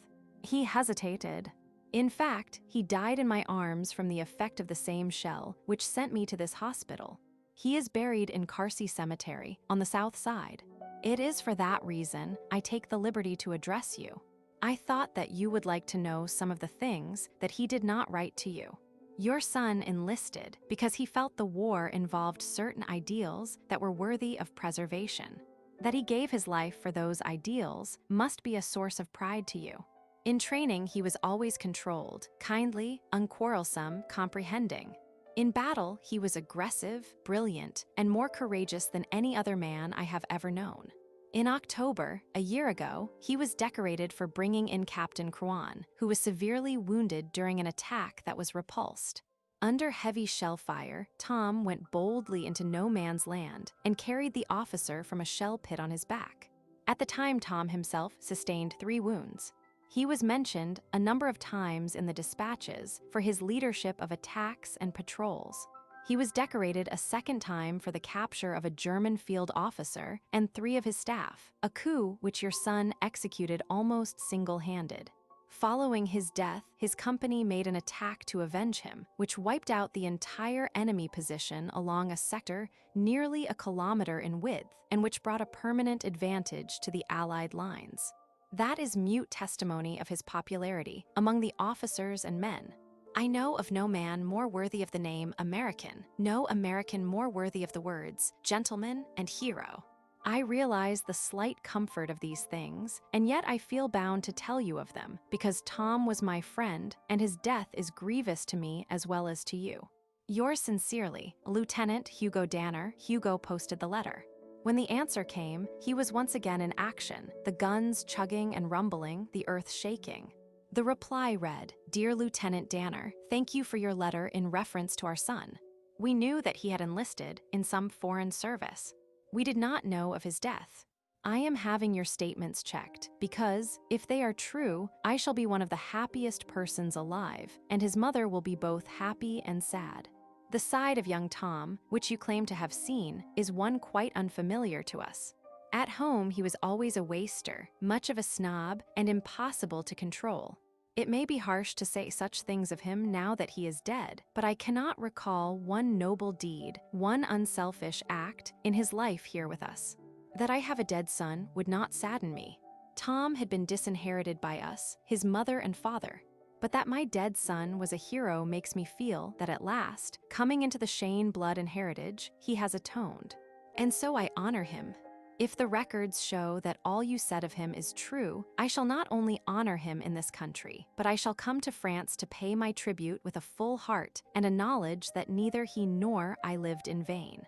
He hesitated. "In fact, he died in my arms from the effect of the same shell, which sent me to this hospital. He is buried in Carcy Cemetery, on the south side. It is for that reason I take the liberty to address you. I thought that you would like to know some of the things that he did not write to you. Your son enlisted because he felt the war involved certain ideals that were worthy of preservation. That he gave his life for those ideals must be a source of pride to you. In training, he was always controlled, kindly, unquarrelsome, comprehending. In battle, he was aggressive, brilliant, and more courageous than any other man I have ever known. In October, a year ago, he was decorated for bringing in Captain Kwan, who was severely wounded during an attack that was repulsed. Under heavy shell fire, Tom went boldly into no man's land and carried the officer from a shell pit on his back. At the time, Tom himself sustained 3 wounds. He was mentioned a number of times in the dispatches for his leadership of attacks and patrols. He was decorated a second time for the capture of a German field officer and 3 of his staff, a coup which your son executed almost single-handed. Following his death, his company made an attack to avenge him, which wiped out the entire enemy position along a sector nearly a kilometer in width and which brought a permanent advantage to the Allied lines. That is mute testimony of his popularity among the officers and men. I know of no man more worthy of the name American, no American more worthy of the words gentleman and hero. I realize the slight comfort of these things, and yet I feel bound to tell you of them, because Tom was my friend, and his death is grievous to me as well as to you. Yours sincerely, Lieutenant Hugo Danner." Hugo posted the letter. When the answer came, he was once again in action, the guns chugging and rumbling, the earth shaking. The reply read, "Dear Lieutenant Danner, thank you for your letter in reference to our son. We knew that he had enlisted in some foreign service. We did not know of his death. I am having your statements checked because, if they are true, I shall be one of the happiest persons alive, and his mother will be both happy and sad. The side of young Tom, which you claim to have seen, is one quite unfamiliar to us. At home, he was always a waster, much of a snob, and impossible to control. It may be harsh to say such things of him now that he is dead, but I cannot recall one noble deed, one unselfish act in his life here with us. That I have a dead son would not sadden me. Tom had been disinherited by us, his mother and father. But that my dead son was a hero makes me feel that at last, coming into the Shane blood and heritage, he has atoned. And so I honor him. If the records show that all you said of him is true, I shall not only honor him in this country, but I shall come to France to pay my tribute with a full heart and a knowledge that neither he nor I lived in vain.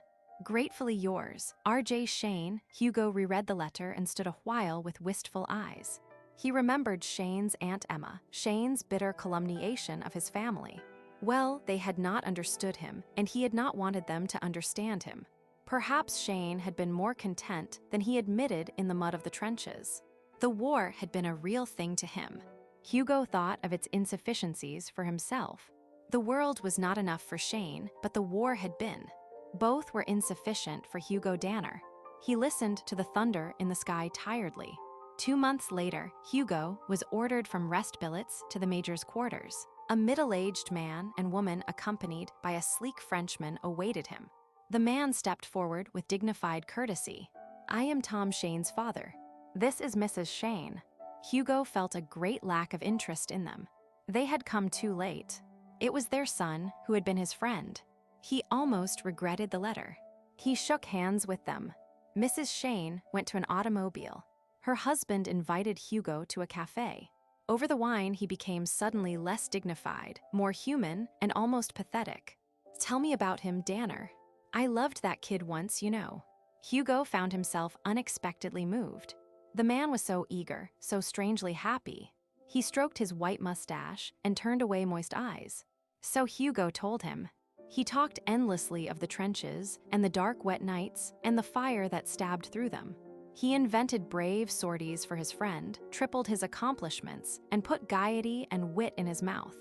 Gratefully yours, R.J. Shane. Hugo reread the letter and stood a while with wistful eyes. He remembered Shane's Aunt Emma, Shane's bitter calumniation of his family. Well, they had not understood him, and he had not wanted them to understand him. Perhaps Shane had been more content than he admitted in the mud of the trenches. The war had been a real thing to him. Hugo thought of its insufficiencies for himself. The world was not enough for Shane, but the war had been. Both were insufficient for Hugo Danner. He listened to the thunder in the sky tiredly. 2 months later, Hugo was ordered from rest billets to the major's quarters. A middle-aged man and woman accompanied by a sleek Frenchman awaited him. The man stepped forward with dignified courtesy. I am Tom Shane's father. This is Mrs. Shane. Hugo felt a great lack of interest in them. They had come too late. It was their son who had been his friend. He almost regretted the letter. He shook hands with them. Mrs. Shane went to an automobile. Her husband invited Hugo to a cafe. Over the wine, he became suddenly less dignified, more human, and almost pathetic. Tell me about him, Danner. I loved that kid once, you know. Hugo found himself unexpectedly moved. The man was so eager, so strangely happy. He stroked his white mustache and turned away moist eyes. So Hugo told him. He talked endlessly of the trenches and the dark wet nights and the fire that stabbed through them. He invented brave sorties for his friend, tripled his accomplishments, and put gaiety and wit in his mouth.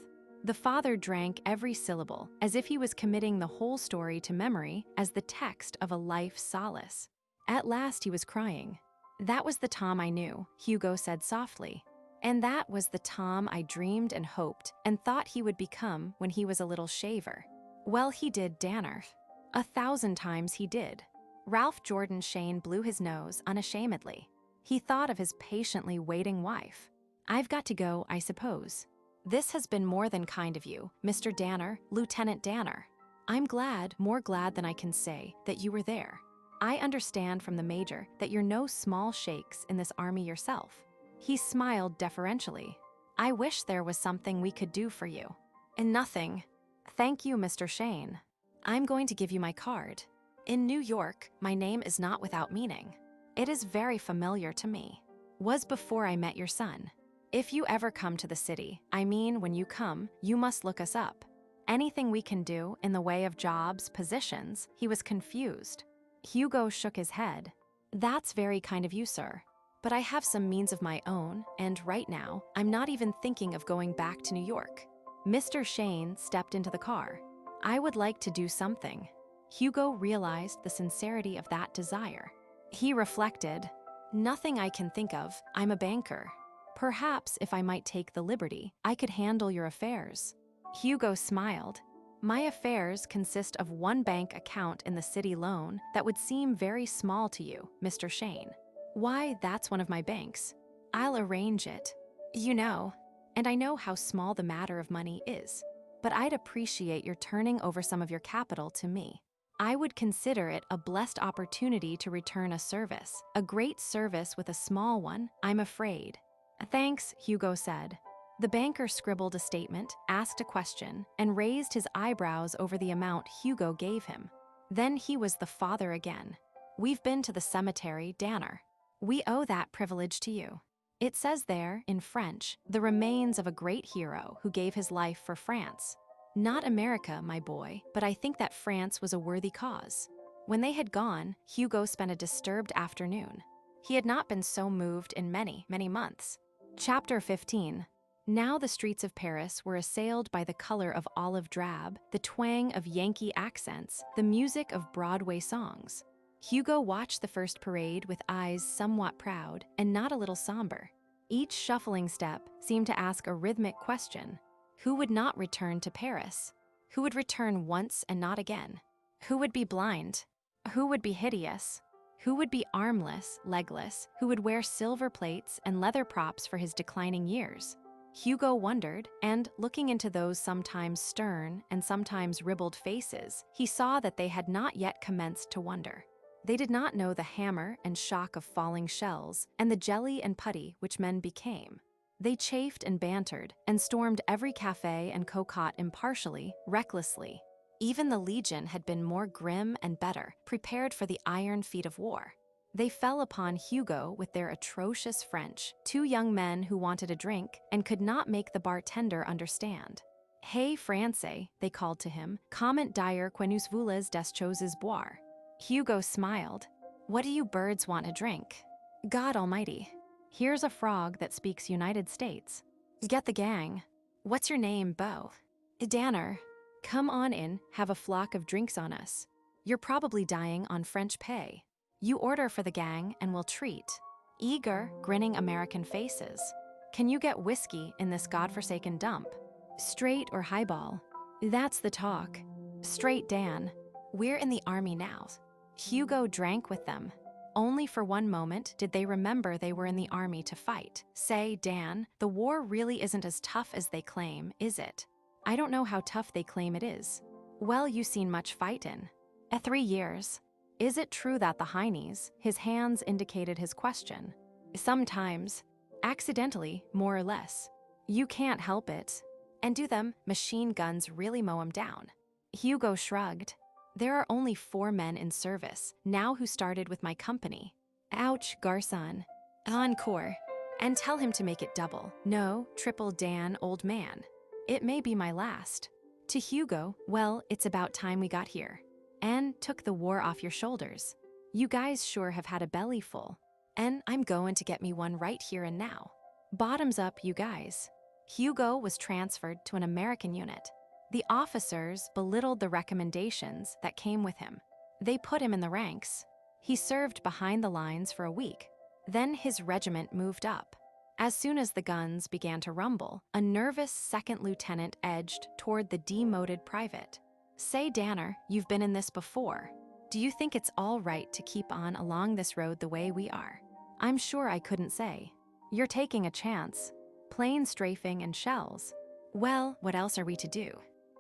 The father drank every syllable, as if he was committing the whole story to memory as the text of a life solace. At last he was crying. That was the Tom I knew, Hugo said softly. And that was the Tom I dreamed and hoped and thought he would become when he was a little shaver. Well, he did, Danner. 1,000 times he did. Ralph Jordan Shane blew his nose unashamedly. He thought of his patiently waiting wife. I've got to go, I suppose. This has been more than kind of you, Mr. Danner, Lieutenant Danner. I'm glad, more glad than I can say, that you were there. I understand from the Major that you're no small shakes in this army yourself. He smiled deferentially. I wish there was something we could do for you. And nothing. Thank you, Mr. Shane. I'm going to give you my card. In New York, my name is not without meaning. It is very familiar to me. Was before I met your son. If you ever come to the city, I mean when you come, you must look us up. Anything we can do in the way of jobs, positions, he was confused. Hugo shook his head. That's very kind of you, sir. But I have some means of my own, and right now, I'm not even thinking of going back to New York. Mr. Shane stepped into the car. I would like to do something. Hugo realized the sincerity of that desire. He reflected, nothing I can think of, I'm a banker. Perhaps if I might take the liberty, I could handle your affairs. Hugo smiled. My affairs consist of one bank account in the city loan that would seem very small to you, Mr. Shane. Why, that's one of my banks. I'll arrange it. You know, and I know how small the matter of money is, but I'd appreciate your turning over some of your capital to me. I would consider it a blessed opportunity to return a service, a great service with a small one, I'm afraid. Thanks, Hugo said. The banker scribbled a statement, asked a question, and raised his eyebrows over the amount Hugo gave him. Then he was the father again. We've been to the cemetery, Danner. We owe that privilege to you. It says there, in French, the remains of a great hero who gave his life for France. Not America, my boy, but I think that France was a worthy cause. When they had gone, Hugo spent a disturbed afternoon. He had not been so moved in many, many months. Chapter 15. Now the streets of Paris were assailed by the color of olive drab, the twang of Yankee accents, the music of Broadway songs. Hugo watched the first parade with eyes somewhat proud and not a little somber. Each shuffling step seemed to ask a rhythmic question. Who would not return to Paris? Who would return once and not again? Who would be blind? Who would be hideous? Who would be armless, legless? Who would wear silver plates and leather props for his declining years? Hugo wondered, and looking into those sometimes stern and sometimes ribald faces, he saw that they had not yet commenced to wonder. They did not know the hammer and shock of falling shells and the jelly and putty which men became. They chafed and bantered and stormed every café and cocotte impartially, recklessly. Even the Legion had been more grim and better, prepared for the iron feet of war. They fell upon Hugo with their atrocious French, two young men who wanted a drink and could not make the bartender understand. Hey, Francais, they called to him, comment dire que nous voulez des choses boire. Hugo smiled. What do you birds want to drink? God almighty. Here's a frog that speaks United States. Get the gang. What's your name, Beau? Danner. Come on in, have a flock of drinks on us. You're probably dying on French pay. You order for the gang and we'll treat. Eager, grinning American faces. Can you get whiskey in this godforsaken dump? Straight or highball? That's the talk. Straight, Dan. We're in the army now. Hugo drank with them. Only for one moment did they remember they were in the army to fight. Say, Dan, the war really isn't as tough as they claim, is it? I don't know how tough they claim it is. Well, you seen much fight in. 3 years. Is it true that the heinies, his hands indicated his question? Sometimes. Accidentally, more or less. You can't help it. And do them machine guns really mow 'em down? Hugo shrugged. There are only 4 men in service, now who started with my company. Ouch, garçon. Encore. And tell him to make it double. No, triple Dan, old man. It may be my last. To Hugo, well, it's about time we got here. And took the war off your shoulders. You guys sure have had a belly full. And I'm going to get me one right here and now. Bottoms up, you guys. Hugo was transferred to an American unit. The officers belittled the recommendations that came with him. They put him in the ranks. He served behind the lines for a week. Then his regiment moved up. As soon as the guns began to rumble, a nervous second lieutenant edged toward the demoted private. Say, Danner, you've been in this before. Do you think it's all right to keep on along this road the way we are? I'm sure I couldn't say. You're taking a chance. Plane strafing and shells. Well, what else are we to do?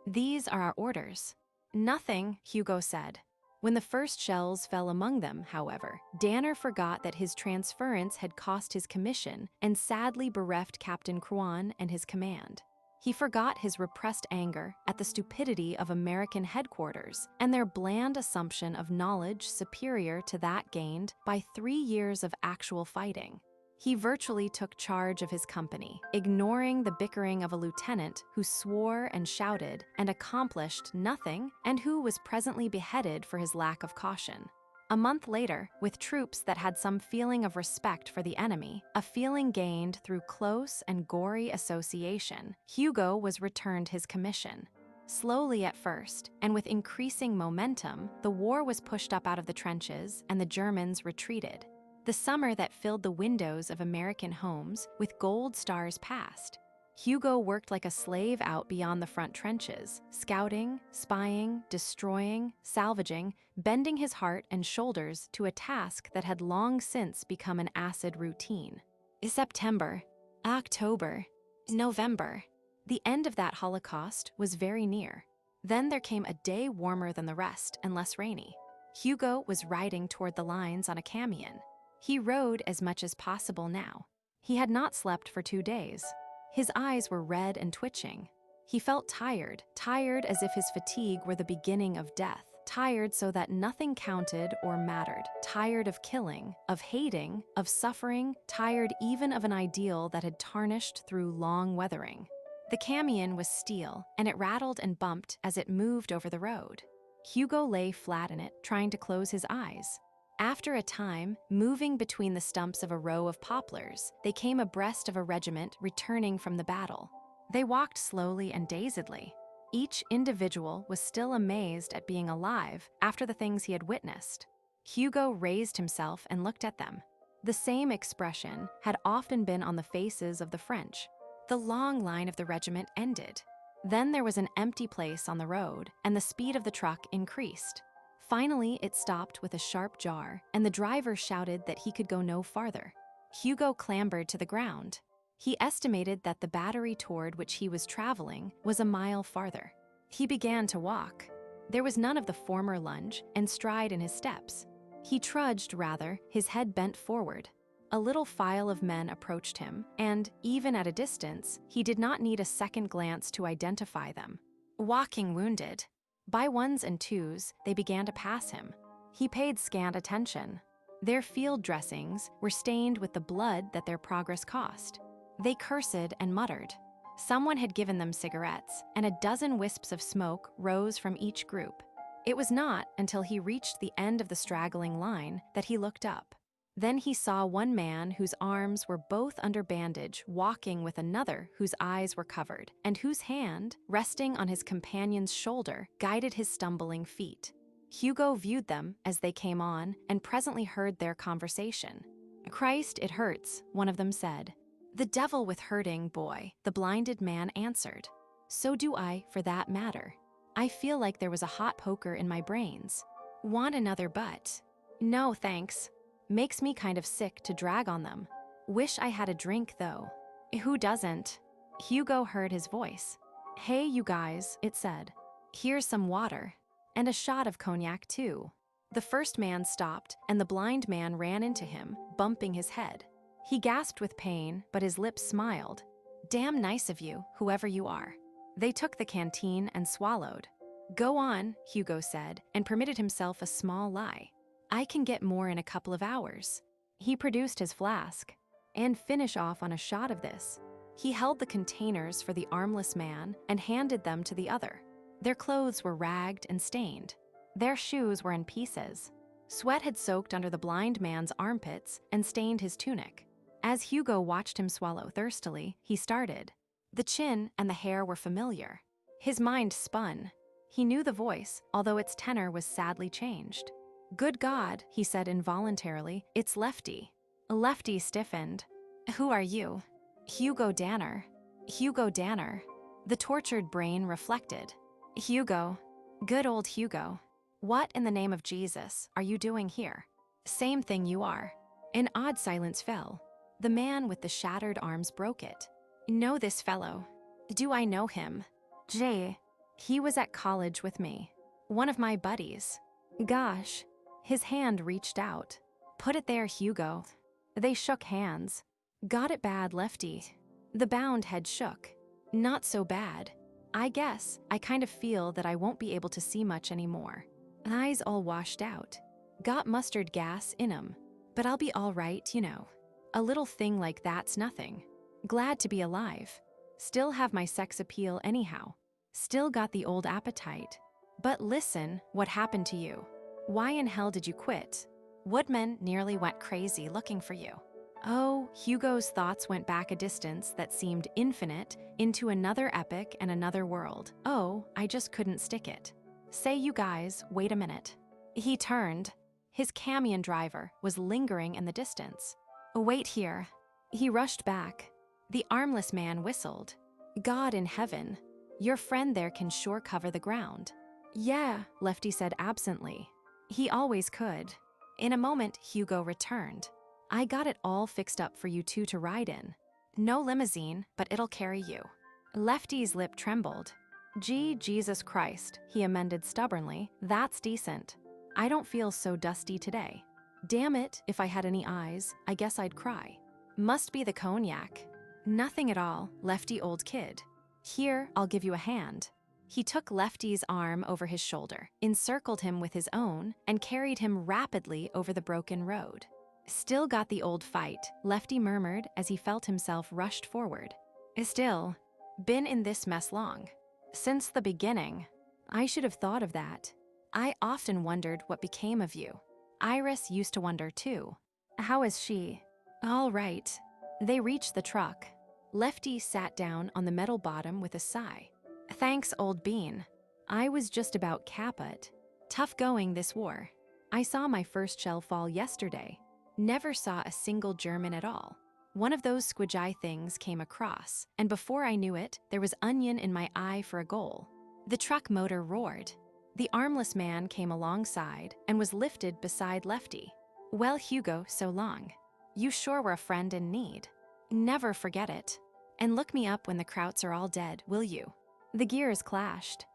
These are our orders. Nothing, Hugo said. When the first shells fell among them, however, Danner forgot that his transference had cost his commission and sadly bereft Captain Crouan and his command. He forgot his repressed anger at the stupidity of American headquarters and their bland assumption of knowledge superior to that gained by 3 years of actual fighting. He virtually took charge of his company, ignoring the bickering of a lieutenant who swore and shouted and accomplished nothing and who was presently beheaded for his lack of caution. A month later, with troops that had some feeling of respect for the enemy, a feeling gained through close and gory association, Hugo was returned his commission. Slowly at first, and with increasing momentum, the war was pushed up out of the trenches and the Germans retreated. The summer that filled the windows of American homes with gold stars passed. Hugo worked like a slave out beyond the front trenches, scouting, spying, destroying, salvaging, bending his heart and shoulders to a task that had long since become an acid routine. September, October, November. The end of that Holocaust was very near. Then there came a day warmer than the rest and less rainy. Hugo was riding toward the lines on a camion. He rode as much as possible now. He had not slept for 2 days. His eyes were red and twitching. He felt tired as if his fatigue were the beginning of death, tired so that nothing counted or mattered, tired of killing, of hating, of suffering, tired even of an ideal that had tarnished through long weathering. The camion was steel, and it rattled and bumped as it moved over the road. Hugo lay flat in it, trying to close his eyes. After a time, moving between the stumps of a row of poplars, they came abreast of a regiment returning from the battle. They walked slowly and dazedly. Each individual was still amazed at being alive after the things he had witnessed. Hugo raised himself and looked at them. The same expression had often been on the faces of the French. The long line of the regiment ended. Then there was an empty place on the road, and the speed of the truck increased. Finally, it stopped with a sharp jar, and the driver shouted that he could go no farther. Hugo clambered to the ground. He estimated that the battery toward which he was traveling was a mile farther. He began to walk. There was none of the former lunge and stride in his steps. He trudged, rather, his head bent forward. A little file of men approached him, and, even at a distance, he did not need a second glance to identify them. Walking wounded. By ones and twos, they began to pass him. He paid scant attention. Their field dressings were stained with the blood that their progress cost. They cursed and muttered. Someone had given them cigarettes, and a dozen wisps of smoke rose from each group. It was not until he reached the end of the straggling line that he looked up. Then he saw one man whose arms were both under bandage walking with another whose eyes were covered, and whose hand, resting on his companion's shoulder, guided his stumbling feet. Hugo viewed them as they came on and presently heard their conversation. "Christ, it hurts," one of them said. "The devil with hurting, boy," the blinded man answered. "So do I, for that matter. I feel like there was a hot poker in my brains. Want another butt?" "No, thanks. Makes me kind of sick to drag on them. Wish I had a drink, though." "Who doesn't?" Hugo heard his voice. "Hey, you guys," it said. "Here's some water. And a shot of cognac, too." The first man stopped, and the blind man ran into him, bumping his head. He gasped with pain, but his lips smiled. "Damn nice of you, whoever you are." They took the canteen and swallowed. "Go on," Hugo said, and permitted himself a small lie. "I can get more in a couple of hours." He produced his flask. "And finish off on a shot of this." He held the containers for the armless man and handed them to the other. Their clothes were ragged and stained. Their shoes were in pieces. Sweat had soaked under the blind man's armpits and stained his tunic. As Hugo watched him swallow thirstily, he started. The chin and the hair were familiar. His mind spun. He knew the voice, although its tenor was sadly changed. "Good God," he said involuntarily, "it's Lefty." Lefty stiffened. "Who are you?" "Hugo Danner." "Hugo Danner." The tortured brain reflected. "Hugo. Good old Hugo. What in the name of Jesus are you doing here?" "Same thing you are." An odd silence fell. The man with the shattered arms broke it. "Know this fellow." "Do I know him?" "Jay. He was at college with me. One of my buddies." "Gosh." His hand reached out. "Put it there, Hugo." They shook hands. "Got it bad, Lefty." The bound head shook. "Not so bad. I guess I kind of feel that I won't be able to see much anymore. Eyes all washed out. Got mustard gas in 'em. But I'll be all right, you know. A little thing like that's nothing. Glad to be alive. Still have my sex appeal anyhow. Still got the old appetite. But listen, what happened to you? Why in hell did you quit? Woodman nearly went crazy looking for you." Oh, Hugo's thoughts went back a distance that seemed infinite into another epoch and another world. "Oh, I just couldn't stick it. Say, you guys, wait a minute." He turned. His camion driver was lingering in the distance. "Wait here." He rushed back. The armless man whistled. "God in heaven. Your friend there can sure cover the ground." "Yeah," Lefty said absently. He always could. In a moment, Hugo returned. "I got it all fixed up for you two to ride in. No limousine, but it'll carry you." Lefty's lip trembled. "Gee, Jesus Christ," he amended stubbornly. "That's decent. I don't feel so dusty today. Damn it, if I had any eyes, I guess I'd cry. Must be the cognac." "Nothing at all, Lefty old kid. Here, I'll give you a hand." He took Lefty's arm over his shoulder, encircled him with his own, and carried him rapidly over the broken road. "Still got the old fight," Lefty murmured as he felt himself rushed forward. "Still. Been in this mess long. Since the beginning. I should have thought of that. I often wondered what became of you. Iris used to wonder too. How is she?" "All right." They reached the truck. Lefty sat down on the metal bottom with a sigh. "Thanks, old bean. I was just about kaput. Tough going this war. I saw my first shell fall yesterday. Never saw a single German at all. One of those squidgy things came across, and before I knew it, there was onion in my eye for a goal. The truck motor roared. The armless man came alongside and was lifted beside Lefty. Well, Hugo, so long. You sure were a friend in need. Never forget it. And look me up when the Krauts are all dead, will you? The gears clashed.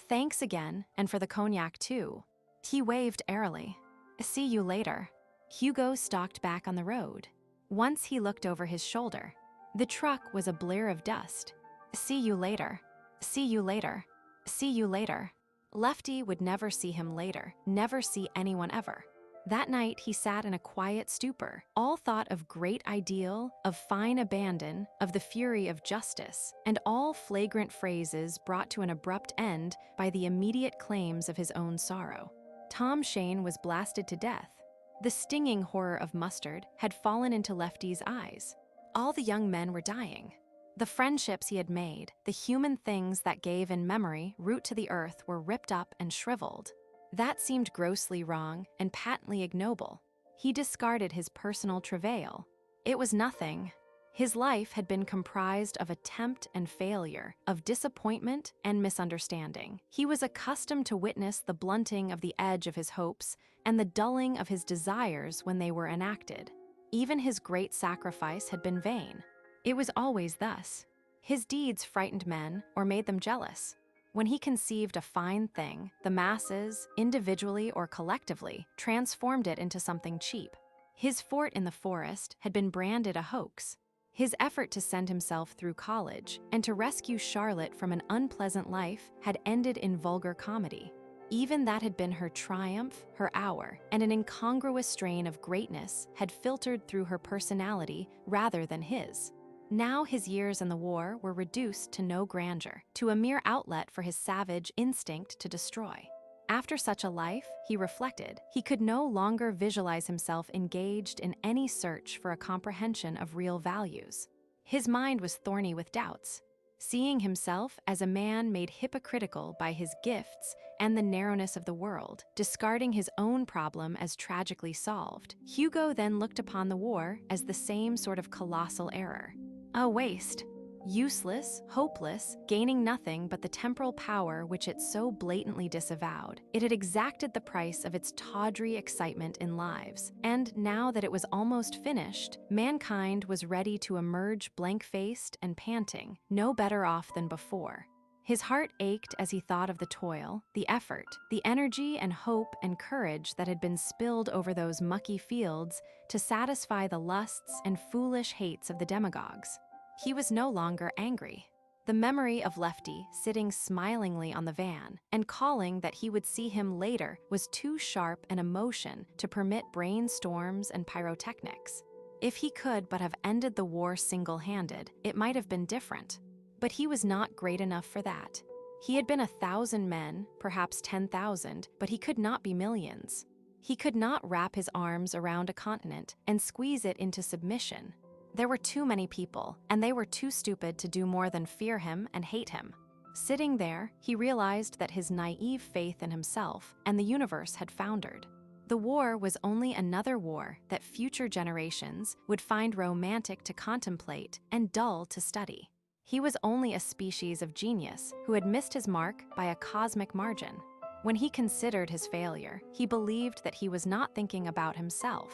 Thanks again, and for the cognac too. He waved airily. See you later. Hugo stalked back on the road. Once he looked over his shoulder. The truck was a blur of dust. See you later. See you later. See you later. Lefty would never see him later, never see anyone ever. That night, he sat in a quiet stupor, all thought of great ideal, of fine abandon, of the fury of justice, and all flagrant phrases brought to an abrupt end by the immediate claims of his own sorrow. Tom Shane was blasted to death. The stinging horror of mustard had fallen into Lefty's eyes. All the young men were dying. The friendships he had made, the human things that gave in memory root to the earth were ripped up and shriveled. That seemed grossly wrong and patently ignoble. He discarded his personal travail. It was nothing. His life had been comprised of attempt and failure, of disappointment and misunderstanding. He was accustomed to witness the blunting of the edge of his hopes and the dulling of his desires when they were enacted. Even his great sacrifice had been vain. It was always thus. His deeds frightened men or made them jealous. When he conceived a fine thing, the masses, individually or collectively, transformed it into something cheap. His fort in the forest had been branded a hoax. His effort to send himself through college and to rescue Charlotte from an unpleasant life had ended in vulgar comedy. Even that had been her triumph, her hour, and an incongruous strain of greatness had filtered through her personality rather than his. Now his years in the war were reduced to no grandeur, to a mere outlet for his savage instinct to destroy. After such a life, he reflected, he could no longer visualize himself engaged in any search for a comprehension of real values. His mind was thorny with doubts. Seeing himself as a man made hypocritical by his gifts and the narrowness of the world, discarding his own problem as tragically solved, Hugo then looked upon the war as the same sort of colossal error. A waste. Useless, hopeless, gaining nothing but the temporal power which it so blatantly disavowed. It had exacted the price of its tawdry excitement in lives, and now that it was almost finished, mankind was ready to emerge blank-faced and panting, no better off than before. His heart ached as he thought of the toil, the effort, the energy and hope and courage that had been spilled over those mucky fields to satisfy the lusts and foolish hates of the demagogues. He was no longer angry. The memory of Lefty sitting smilingly on the van and calling that he would see him later was too sharp an emotion to permit brainstorms and pyrotechnics. If he could but have ended the war single-handed, it might have been different. But he was not great enough for that. He had been 1,000 men, perhaps 10,000, but he could not be millions. He could not wrap his arms around a continent and squeeze it into submission. There were too many people, and they were too stupid to do more than fear him and hate him. Sitting there, he realized that his naive faith in himself and the universe had foundered. The war was only another war that future generations would find romantic to contemplate and dull to study. He was only a species of genius who had missed his mark by a cosmic margin. When he considered his failure, he believed that he was not thinking about himself.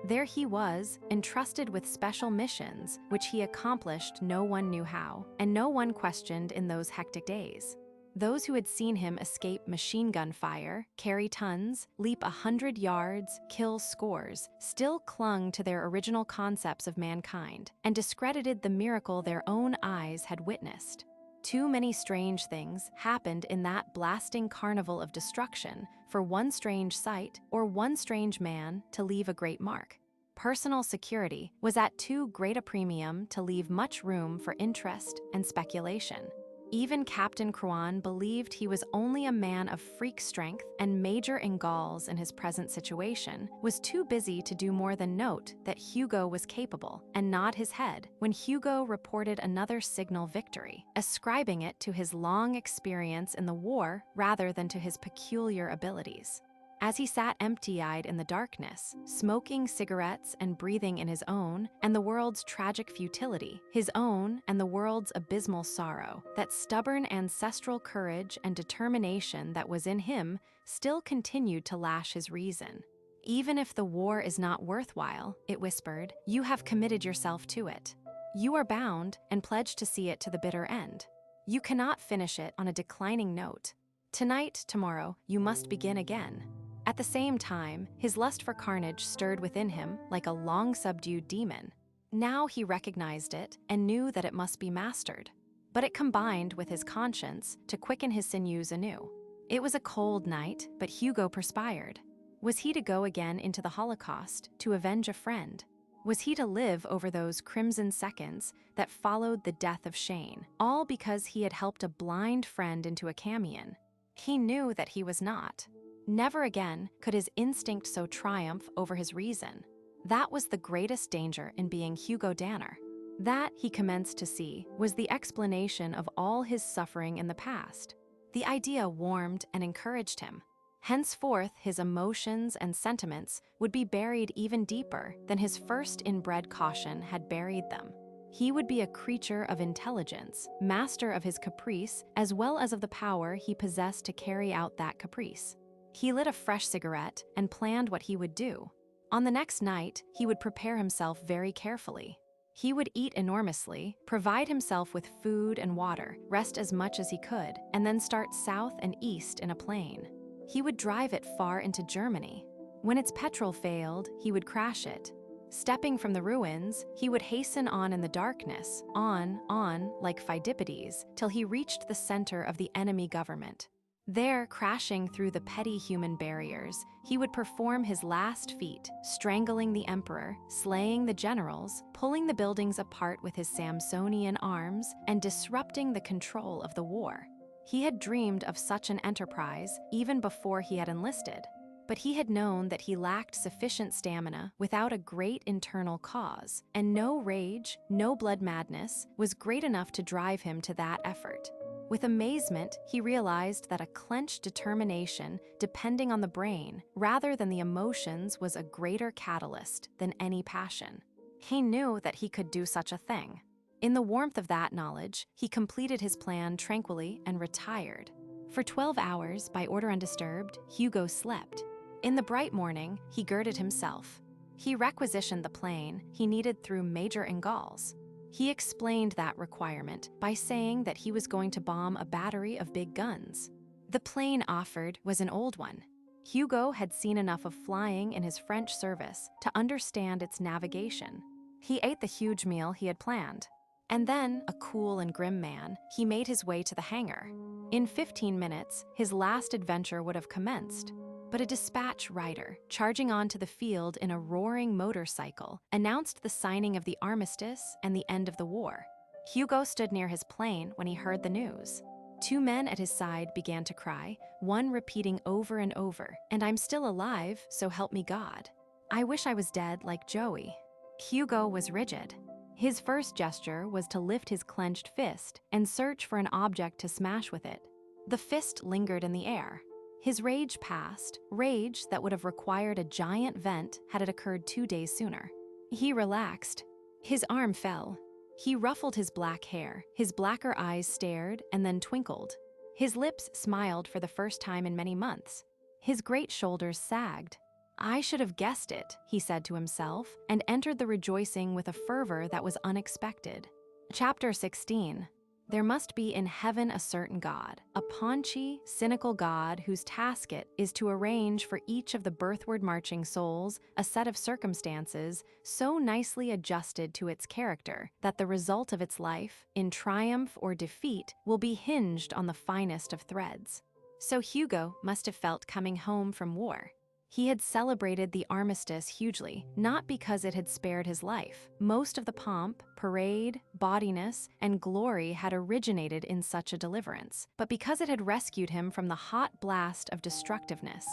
There he was, entrusted with special missions, which he accomplished no one knew how, and no one questioned in those hectic days. Those who had seen him escape machine gun fire, carry tons, leap 100 yards, kill scores, still clung to their original concepts of mankind, and discredited the miracle their own eyes had witnessed. Too many strange things happened in that blasting carnival of destruction for one strange sight or one strange man to leave a great mark. Personal security was at too great a premium to leave much room for interest and speculation. Even Captain Crouan believed he was only a man of freak strength and major ingalls in his present situation, was too busy to do more than note that Hugo was capable and nod his head when Hugo reported another signal victory, ascribing it to his long experience in the war rather than to his peculiar abilities. As he sat empty-eyed in the darkness, smoking cigarettes and breathing in his own and the world's tragic futility, his own and the world's abysmal sorrow, that stubborn ancestral courage and determination that was in him still continued to lash his reason. "Even if the war is not worthwhile," it whispered, "you have committed yourself to it. You are bound and pledged to see it to the bitter end. You cannot finish it on a declining note. Tonight, tomorrow, you must begin again." At the same time, his lust for carnage stirred within him like a long-subdued demon. Now he recognized it and knew that it must be mastered. But it combined with his conscience to quicken his sinews anew. It was a cold night, but Hugo perspired. Was he to go again into the Holocaust to avenge a friend? Was he to live over those crimson seconds that followed the death of Shane, all because he had helped a blind friend into a camion? He knew that he was not. Never again could his instinct so triumph over his reason. That was the greatest danger in being Hugo Danner. That, he commenced to see, was the explanation of all his suffering in the past. The idea warmed and encouraged him. Henceforth, his emotions and sentiments would be buried even deeper than his first inbred caution had buried them. He would be a creature of intelligence, master of his caprice, as well as of the power he possessed to carry out that caprice. He lit a fresh cigarette and planned what he would do. On the next night, he would prepare himself very carefully. He would eat enormously, provide himself with food and water, rest as much as he could, and then start south and east in a plane. He would drive it far into Germany. When its petrol failed, he would crash it. Stepping from the ruins, he would hasten on in the darkness, on, like Pheidippides, till he reached the center of the enemy government. There, crashing through the petty human barriers, he would perform his last feat, strangling the emperor, slaying the generals, pulling the buildings apart with his Samsonian arms, and disrupting the control of the war. He had dreamed of such an enterprise even before he had enlisted, but he had known that he lacked sufficient stamina without a great internal cause, and no rage, no blood madness was great enough to drive him to that effort. With amazement, he realized that a clenched determination depending on the brain rather than the emotions was a greater catalyst than any passion. He knew that he could do such a thing. In the warmth of that knowledge, he completed his plan tranquilly and retired. For 12 hours, by order undisturbed, Hugo slept. In the bright morning, he girded himself. He requisitioned the plane he needed through Major Ingalls. He explained that requirement by saying that he was going to bomb a battery of big guns. The plane offered was an old one. Hugo had seen enough of flying in his French service to understand its navigation. He ate the huge meal he had planned. And then, a cool and grim man, he made his way to the hangar. In 15 minutes, his last adventure would have commenced. But a dispatch rider, charging onto the field in a roaring motorcycle, announced the signing of the armistice and the end of the war. Hugo stood near his plane when he heard the news. 2 men at his side began to cry, one repeating over and over, "And I'm still alive, so help me God. I wish I was dead like Joey." Hugo was rigid. His first gesture was to lift his clenched fist and search for an object to smash with it. The fist lingered in the air. His rage passed, rage that would have required a giant vent had it occurred 2 days sooner. He relaxed. His arm fell. He ruffled his black hair. His blacker eyes stared and then twinkled. His lips smiled for the first time in many months. His great shoulders sagged. "I should have guessed it," he said to himself, and entered the rejoicing with a fervor that was unexpected. Chapter 16. There must be in heaven a certain God, a paunchy, cynical God whose task it is to arrange for each of the birthward marching souls a set of circumstances so nicely adjusted to its character that the result of its life, in triumph or defeat, will be hinged on the finest of threads. So Hugo must have felt coming home from war. He had celebrated the armistice hugely, not because it had spared his life. Most of the pomp, parade, gaudiness, and glory had originated in such a deliverance, but because it had rescued him from the hot blast of destructiveness.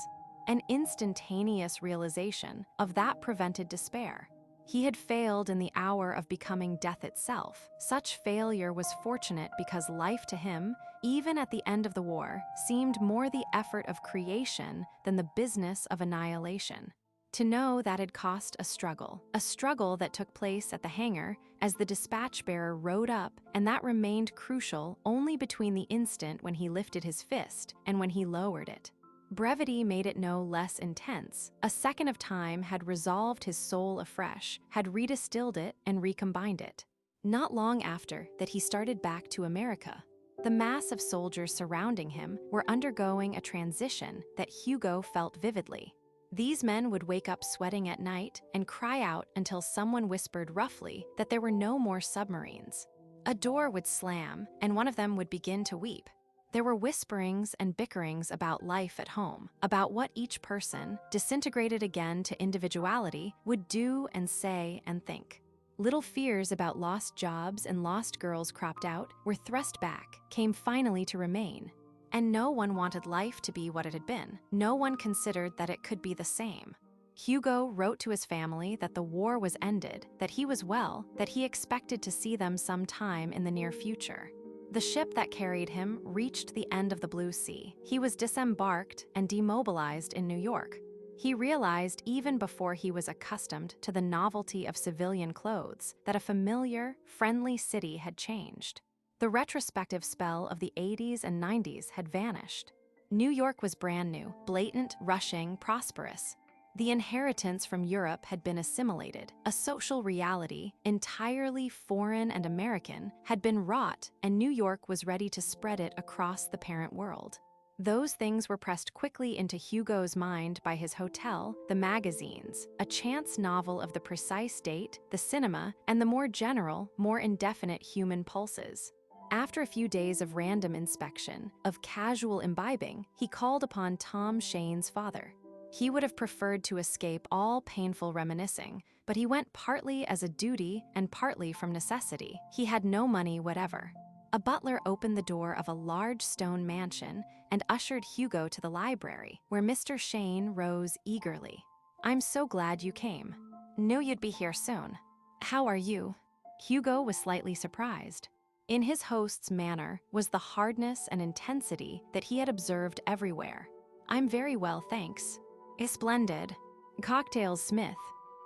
An instantaneous realization of that prevented despair. He had failed in the hour of becoming death itself. Such failure was fortunate because life to him, even at the end of the war, seemed more the effort of creation than the business of annihilation. To know that had cost a struggle that took place at the hangar as the dispatch bearer rode up, and that remained crucial only between the instant when he lifted his fist and when he lowered it. Brevity made it no less intense. A second of time had resolved his soul afresh, had redistilled it and recombined it. Not long after that he started back to America. The mass of soldiers surrounding him were undergoing a transition that Hugo felt vividly. These men would wake up sweating at night and cry out until someone whispered roughly that there were no more submarines. A door would slam, and one of them would begin to weep. There were whisperings and bickerings about life at home, about what each person, disintegrated again to individuality, would do and say and think. Little fears about lost jobs and lost girls cropped out, were thrust back, came finally to remain. And no one wanted life to be what it had been. No one considered that it could be the same. Hugo wrote to his family that the war was ended, that he was well, that he expected to see them sometime in the near future. The ship that carried him reached the end of the Blue Sea. He was disembarked and demobilized in New York. He realized even before he was accustomed to the novelty of civilian clothes that a familiar, friendly city had changed. The retrospective spell of the 80s and 90s had vanished. New York was brand new, blatant, rushing, prosperous. The inheritance from Europe had been assimilated. A social reality, entirely foreign and American, had been wrought, and New York was ready to spread it across the parent world. Those things were pressed quickly into Hugo's mind by his hotel, the magazines, a chance novel of the precise date, the cinema, and the more general, more indefinite human pulses. After a few days of random inspection, of casual imbibing, he called upon Tom Shane's father. He would have preferred to escape all painful reminiscing, but he went partly as a duty and partly from necessity. He had no money whatever. A butler opened the door of a large stone mansion and ushered Hugo to the library, where Mr. Shane rose eagerly. "I'm so glad you came. Knew you'd be here soon. How are you?" Hugo was slightly surprised. In his host's manner was the hardness and intensity that he had observed everywhere. "I'm very well, thanks." "Splendid. Cocktails, Smith."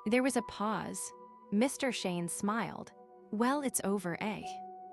There was a pause. Mr. Shane smiled. "Well, it's over, eh?"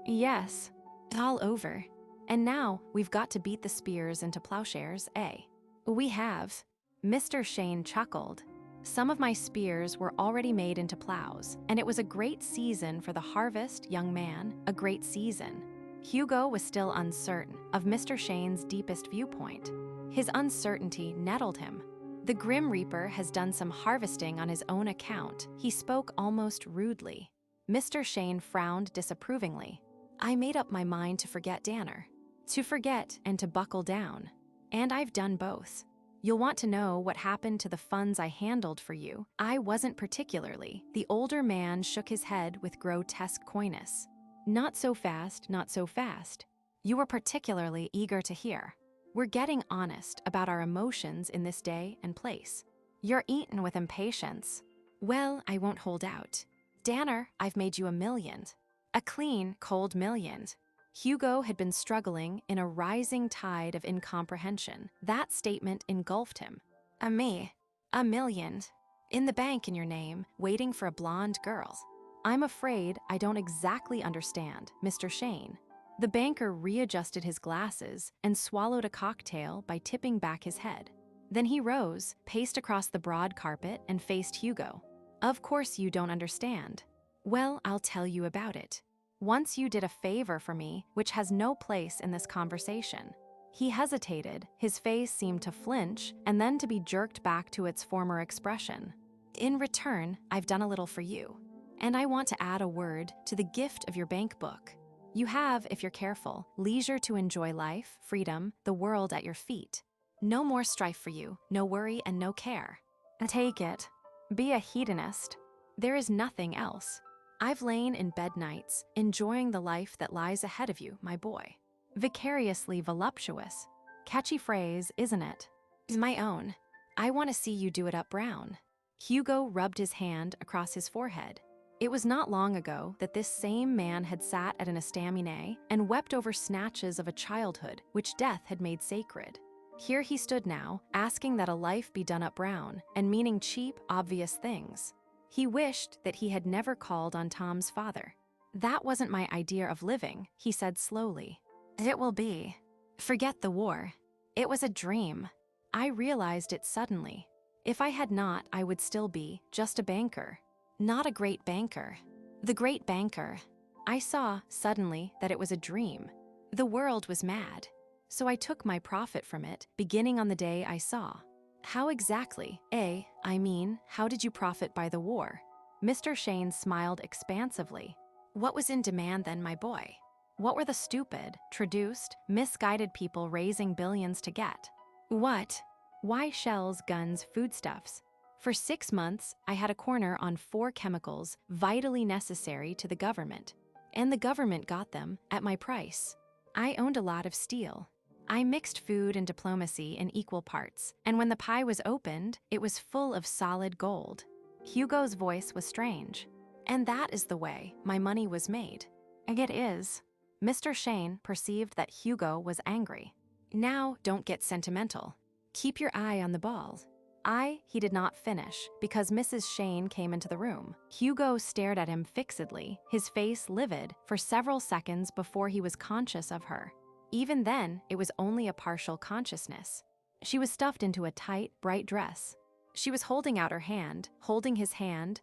"Yes, all over. And now we've got to beat the spears into plowshares, eh?" "We have." Mr. Shane chuckled. "Some of my spears were already made into plows, and it was a great season for the harvest, young man, a great season." Hugo was still uncertain of Mr. Shane's deepest viewpoint. His uncertainty nettled him. The Grim Reaper has done some harvesting on his own account. He spoke almost rudely. Mr. Shane frowned disapprovingly. "I made up my mind to forget Danner. To forget and to buckle down. And I've done both. You'll want to know what happened to the funds I handled for you. I wasn't particularly." The older man shook his head with grotesque coyness. "Not so fast, not so fast. You were particularly eager to hear. We're getting honest about our emotions in this day and place. You're eaten with impatience. Well, I won't hold out. Danner, I've made you $1 million. A clean, cold $1 million. Hugo had been struggling in a rising tide of incomprehension. That statement engulfed him. Me? $1 million. In the bank in your name, waiting for a blonde girl. I'm afraid I don't exactly understand, Mr. Shane." The banker readjusted his glasses and swallowed a cocktail by tipping back his head. Then he rose, paced across the broad carpet, and faced Hugo. "Of course you don't understand. Well, I'll tell you about it. Once you did a favor for me, which has no place in this conversation." He hesitated, his face seemed to flinch, and then to be jerked back to its former expression. "In return, I've done a little for you. And I want to add a word to the gift of your bank book. You have, if you're careful, leisure to enjoy life, freedom, the world at your feet. No more strife for you, no worry and no care. Take it. Be a hedonist. There is nothing else. I've lain in bed nights, enjoying the life that lies ahead of you, my boy. Vicariously voluptuous. Catchy phrase, isn't it? My own. I want to see you do it up brown. Hugo rubbed his hand across his forehead. It was not long ago that this same man had sat at an estaminet and wept over snatches of a childhood which death had made sacred. Here he stood now, asking that a life be done up brown, and meaning cheap, obvious things. He wished that he had never called on Tom's father. "That wasn't my idea of living," he said slowly. "It will be. Forget the war. It was a dream. I realized it suddenly. If I had not, I would still be just a banker. Not a great banker. The great banker. I saw, suddenly, that it was a dream. The world was mad. So I took my profit from it, beginning on the day I saw." "How exactly? I mean, how did you profit by the war?" Mr. Shane smiled expansively. "What was in demand then, my boy? What were the stupid, traduced, misguided people raising billions to get? What? Why shells, guns, foodstuffs? For 6 months, I had a corner on 4 chemicals vitally necessary to the government. And the government got them at my price. I owned a lot of steel. I mixed food and diplomacy in equal parts, and when the pie was opened, it was full of solid gold." Hugo's voice was strange. "And that is the way my money was made." "It is." Mr. Shane perceived that Hugo was angry. "Now, don't get sentimental. Keep your eye on the ball." He did not finish, because Mrs. Shane came into the room. Hugo stared at him fixedly, his face livid, for several seconds before he was conscious of her. Even then, it was only a partial consciousness. She was stuffed into a tight, bright dress. She was holding out her hand, holding his hand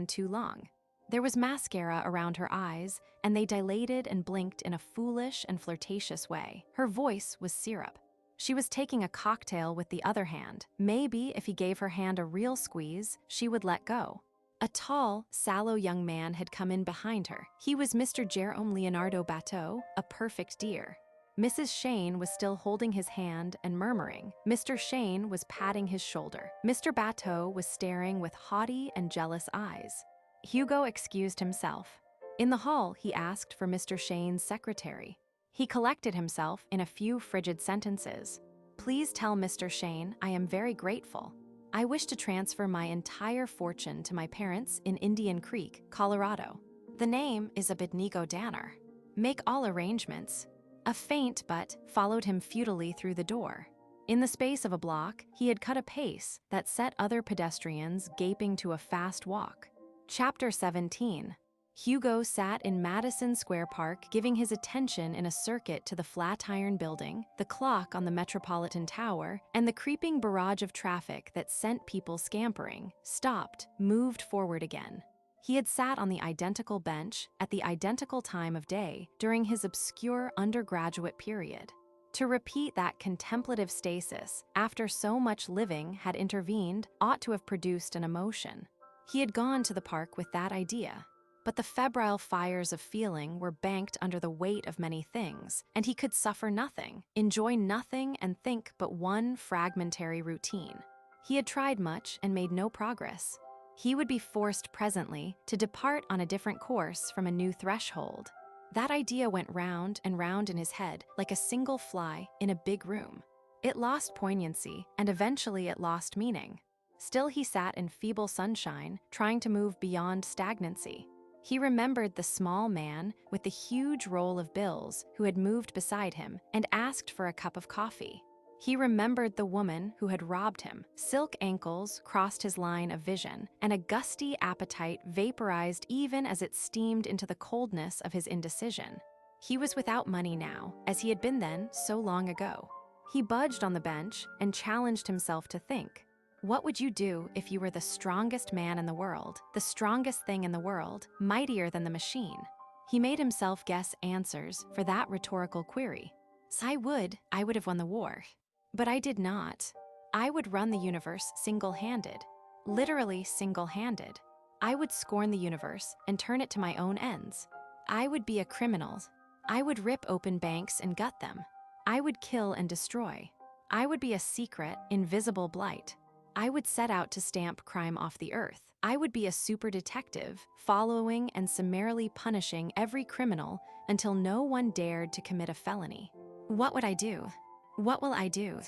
too long. There was mascara around her eyes, and they dilated and blinked in a foolish and flirtatious way. Her voice was syrup. She was taking a cocktail with the other hand. Maybe if he gave her hand a real squeeze, she would let go. A tall, sallow young man had come in behind her. He was Mr. Jerome Leonardo Bateau, a perfect dear. Mrs. Shane was still holding his hand and murmuring. Mr. Shane was patting his shoulder. Mr. Bateau was staring with haughty and jealous eyes. Hugo excused himself. In the hall, he asked for Mr. Shane's secretary. He collected himself in a few frigid sentences. "Please tell Mr. Shane I am very grateful. I wish to transfer my entire fortune to my parents in Indian Creek, Colorado. The name is Abednego Danner. Make all arrangements." A faint but followed him futilely through the door. In the space of a block, he had cut a pace that set other pedestrians gaping to a fast walk. Chapter 17. Hugo sat in Madison Square Park, giving his attention in a circuit to the Flatiron Building, the clock on the Metropolitan Tower, and the creeping barrage of traffic that sent people scampering, stopped, moved forward again. He had sat on the identical bench at the identical time of day during his obscure undergraduate period. To repeat that contemplative stasis after so much living had intervened ought to have produced an emotion. He had gone to the park with that idea. But the febrile fires of feeling were banked under the weight of many things, and he could suffer nothing, enjoy nothing, and think but one fragmentary routine. He had tried much and made no progress. He would be forced presently to depart on a different course from a new threshold. That idea went round and round in his head like a single fly in a big room. It lost poignancy, and eventually it lost meaning. Still he sat in feeble sunshine, trying to move beyond stagnancy. He remembered the small man with the huge roll of bills who had moved beside him and asked for a cup of coffee. He remembered the woman who had robbed him. Silk ankles crossed his line of vision, and a gusty appetite vaporized even as it steamed into the coldness of his indecision. He was without money now, as he had been then so long ago. He budged on the bench and challenged himself to think. What would you do if you were the strongest man in the world, the strongest thing in the world, mightier than the machine? He made himself guess answers for that rhetorical query. I would have won the war. But I did not. I would run the universe single-handed, literally single-handed. I would scorn the universe and turn it to my own ends. I would be a criminal. I would rip open banks and gut them. I would kill and destroy. I would be a secret, invisible blight. I would set out to stamp crime off the earth. I would be a super detective, following and summarily punishing every criminal until no one dared to commit a felony. What would I do? What will I do?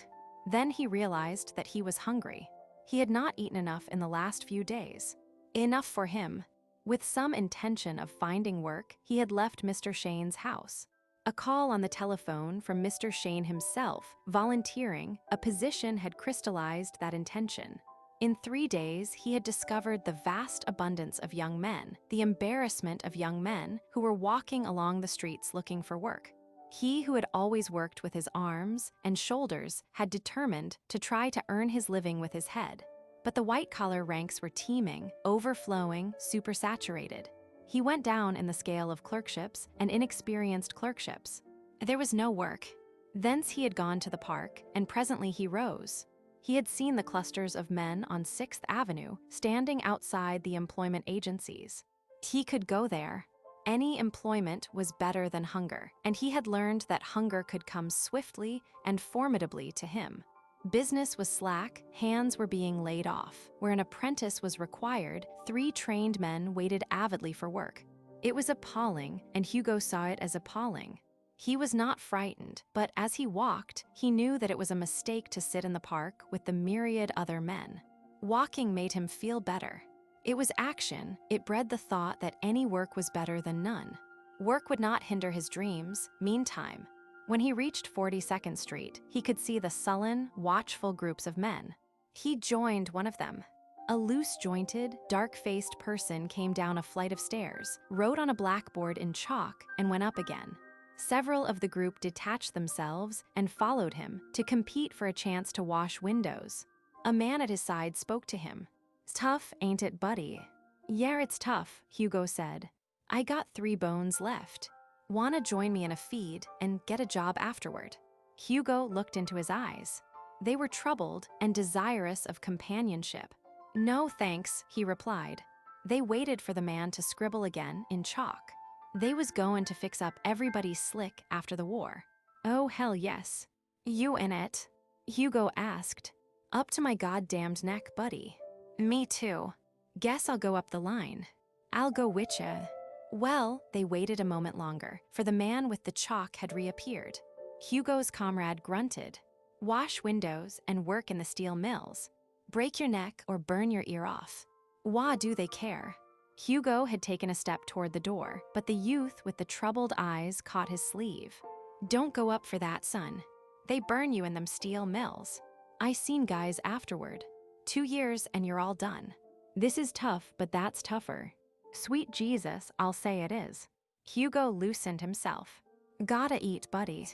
Then he realized that he was hungry. He had not eaten enough in the last few days. Enough for him. With some intention of finding work, he had left Mr. Shane's house. A call on the telephone from Mr. Shane himself, volunteering a position, had crystallized that intention. In 3 days, he had discovered the vast abundance of young men, the embarrassment of young men who were walking along the streets looking for work. He who had always worked with his arms and shoulders had determined to try to earn his living with his head. But the white-collar ranks were teeming, overflowing, supersaturated. He went down in the scale of clerkships and inexperienced clerkships. There was no work. Thence he had gone to the park, and presently he rose. He had seen the clusters of men on 6th Avenue standing outside the employment agencies. He could go there. Any employment was better than hunger, and he had learned that hunger could come swiftly and formidably to him. Business was slack, hands were being laid off. Where an apprentice was required, 3 trained men waited avidly for work. It was appalling, and Hugo saw it as appalling. He was not frightened, but as he walked, he knew that it was a mistake to sit in the park with the myriad other men. Walking made him feel better. It was action. It bred the thought that any work was better than none. Work would not hinder his dreams. Meantime, when he reached 42nd Street, he could see the sullen, watchful groups of men. He joined one of them. A loose-jointed, dark-faced person came down a flight of stairs, wrote on a blackboard in chalk, and went up again. Several of the group detached themselves and followed him to compete for a chance to wash windows. A man at his side spoke to him. "Tough, ain't it, buddy?" "Yeah, it's tough," Hugo said. "I got 3 bones left. Wanna join me in a feed and get a job afterward?" Hugo looked into his eyes. They were troubled and desirous of companionship. "No, thanks," he replied. They waited for the man to scribble again in chalk. They was goin' to fix up everybody's slick after the war. "Oh, hell yes." "You in it?" Hugo asked. "Up to my goddamned neck, buddy." "Me too. Guess I'll go up the line." "I'll go witcha." Well, they waited a moment longer, for the man with the chalk had reappeared. Hugo's comrade grunted. "Wash windows and work in the steel mills. Break your neck or burn your ear off. Why do they care?" Hugo had taken a step toward the door, but the youth with the troubled eyes caught his sleeve. "Don't go up for that, son. They burn you in them steel mills. I seen guys afterward. 2 years and you're all done. This is tough, but that's tougher. Sweet Jesus, I'll say it is." Hugo loosened himself. "Gotta eat, buddy.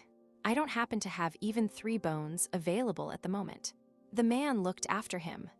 I don't happen to have even 3 bones available at the moment." The man looked after him.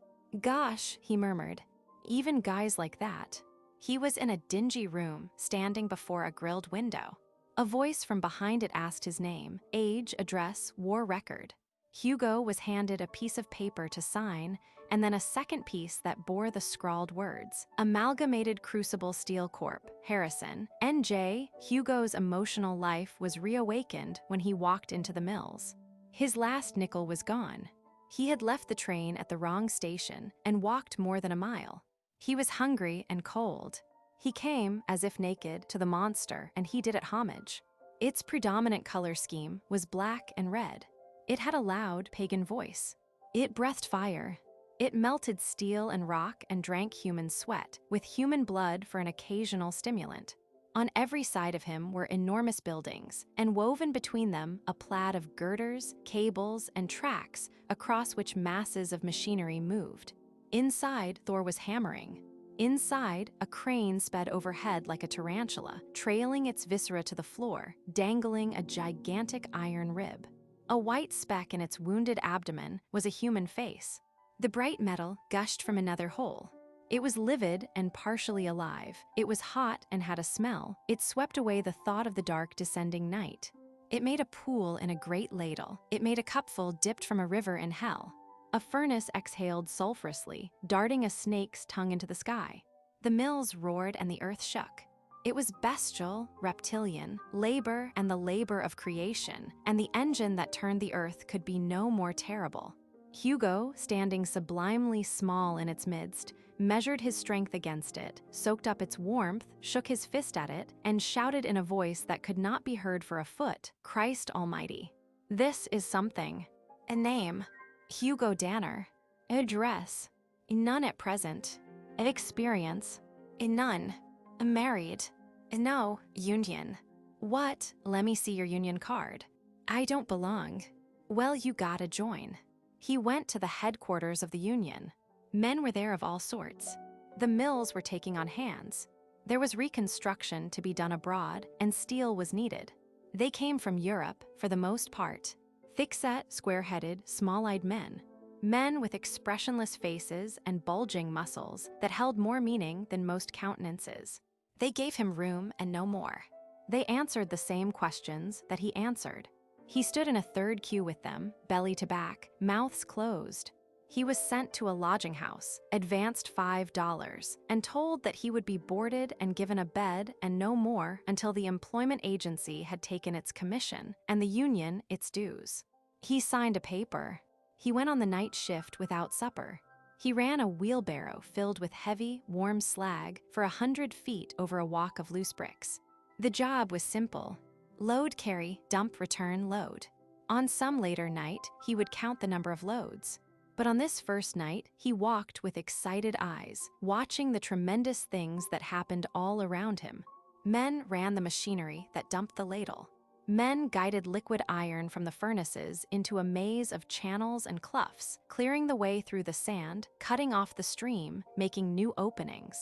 "Gosh," he murmured, "even guys like that." He was in a dingy room, standing before a grilled window. A voice from behind it asked his name, age, address, war record. Hugo was handed a piece of paper to sign, and then a second piece that bore the scrawled words, "Amalgamated Crucible Steel Corp., Harrison, N.J." Hugo's emotional life was reawakened when he walked into the mills. His last nickel was gone. He had left the train at the wrong station and walked more than a mile. He was hungry and cold. He came, as if naked, to the monster, and he did it homage. Its predominant color scheme was black and red. It had a loud, pagan voice. It breathed fire. It melted steel and rock and drank human sweat, with human blood for an occasional stimulant. On every side of him were enormous buildings, and woven between them a plaid of girders, cables, and tracks across which masses of machinery moved. Inside, Thor was hammering. Inside, a crane sped overhead like a tarantula, trailing its viscera to the floor, dangling a gigantic iron rib. A white speck in its wounded abdomen was a human face. The bright metal gushed from another hole. It was livid and partially alive. It was hot and had a smell. It swept away the thought of the dark descending night. It made a pool in a great ladle. It made a cupful dipped from a river in hell. A furnace exhaled sulfurously, darting a snake's tongue into the sky. The mills roared and the earth shook. It was bestial, reptilian, labor and the labor of creation, and the engine that turned the earth could be no more terrible. Hugo, standing sublimely small in its midst, measured his strength against it, soaked up its warmth, shook his fist at it, and shouted in a voice that could not be heard for a foot, "Christ Almighty! This is something. A name. Hugo Danner." Address? None at present. Experience? None. Married? No. Union? What? Let me see your union card. I don't belong. Well, you gotta join. He went to the headquarters of the union. Men were there of all sorts. The mills were taking on hands. There was reconstruction to be done abroad, and steel was needed. They came from Europe, for the most part. Thick-set, square-headed, small-eyed men. Men with expressionless faces and bulging muscles that held more meaning than most countenances. They gave him room and no more. They answered the same questions that he answered. He stood in a third queue with them, belly to back, mouths closed. He was sent to a lodging house, advanced $5, and told that he would be boarded and given a bed and no more until the employment agency had taken its commission and the union its dues. He signed a paper. He went on the night shift without supper. He ran a wheelbarrow filled with heavy, warm slag for 100 feet over a walk of loose bricks. The job was simple. Load, carry, dump, return, load. On some later night, he would count the number of loads. But on this first night, he walked with excited eyes, watching the tremendous things that happened all around him. Men ran the machinery that dumped the ladle. Men guided liquid iron from the furnaces into a maze of channels and cloughs, clearing the way through the sand, cutting off the stream, making new openings.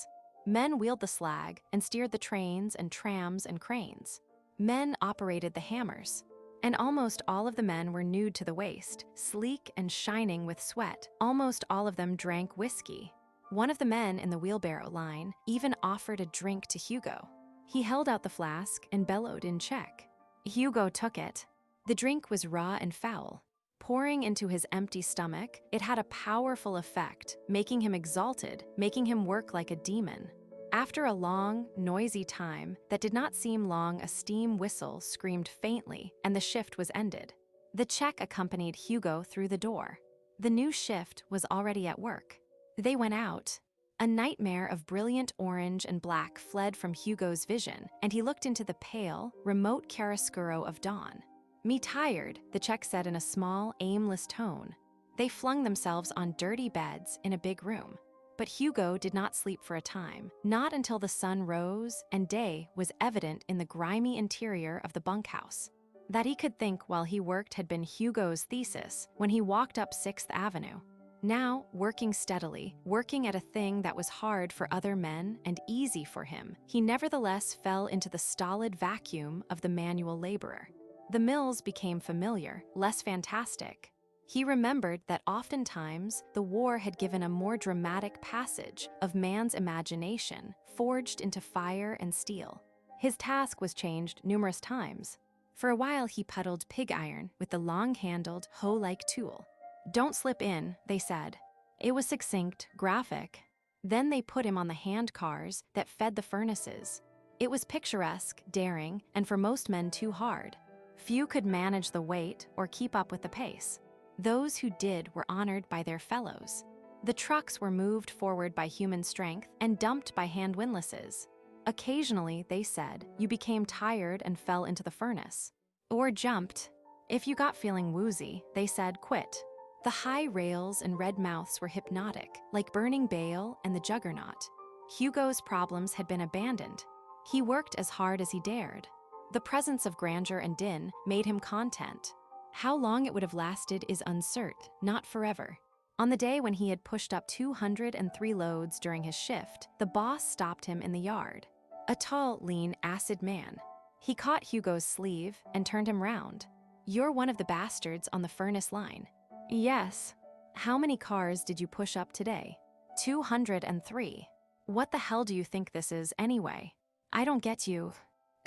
Men wheeled the slag and steered the trains and trams and cranes. Men operated the hammers. And almost all of the men were nude to the waist, sleek and shining with sweat. Almost all of them drank whiskey. One of the men in the wheelbarrow line even offered a drink to Hugo. He held out the flask and bellowed in Czech. Hugo took it. The drink was raw and foul. Pouring into his empty stomach, it had a powerful effect, making him exalted, making him work like a demon. After a long, noisy time that did not seem long, a steam whistle screamed faintly, and the shift was ended. The Czech accompanied Hugo through the door. The new shift was already at work. They went out. A nightmare of brilliant orange and black fled from Hugo's vision, and he looked into the pale, remote chiaroscuro of dawn. "Me tired," the Czech said in a small, aimless tone. They flung themselves on dirty beds in a big room. But Hugo did not sleep for a time, not until the sun rose and day was evident in the grimy interior of the bunkhouse. That he could think while he worked had been Hugo's thesis when he walked up 6th Avenue. Now, working steadily, working at a thing that was hard for other men and easy for him, he nevertheless fell into the stolid vacuum of the manual laborer. The mills became familiar, less fantastic. He remembered that oftentimes the war had given a more dramatic passage of man's imagination, forged into fire and steel. His task was changed numerous times. For a while he puddled pig iron with the long-handled, hoe-like tool. "Don't slip in," they said. It was succinct, graphic. Then they put him on the hand cars that fed the furnaces. It was picturesque, daring, and for most men too hard. Few could manage the weight or keep up with the pace. Those who did were honored by their fellows. The trucks were moved forward by human strength and dumped by hand windlasses. Occasionally, they said, you became tired and fell into the furnace. Or jumped. If you got feeling woozy, they said, quit. The high rails and red mouths were hypnotic, like burning bale and the juggernaut. Hugo's problems had been abandoned. He worked as hard as he dared. The presence of grandeur and din made him content. How long it would have lasted is uncertain, not forever. On the day when he had pushed up 203 loads during his shift, the boss stopped him in the yard. A tall, lean, acid man. He caught Hugo's sleeve and turned him round. "You're one of the bastards on the furnace line." "Yes." "How many cars did you push up today?" 203. "What the hell do you think this is, anyway?" "I don't get you."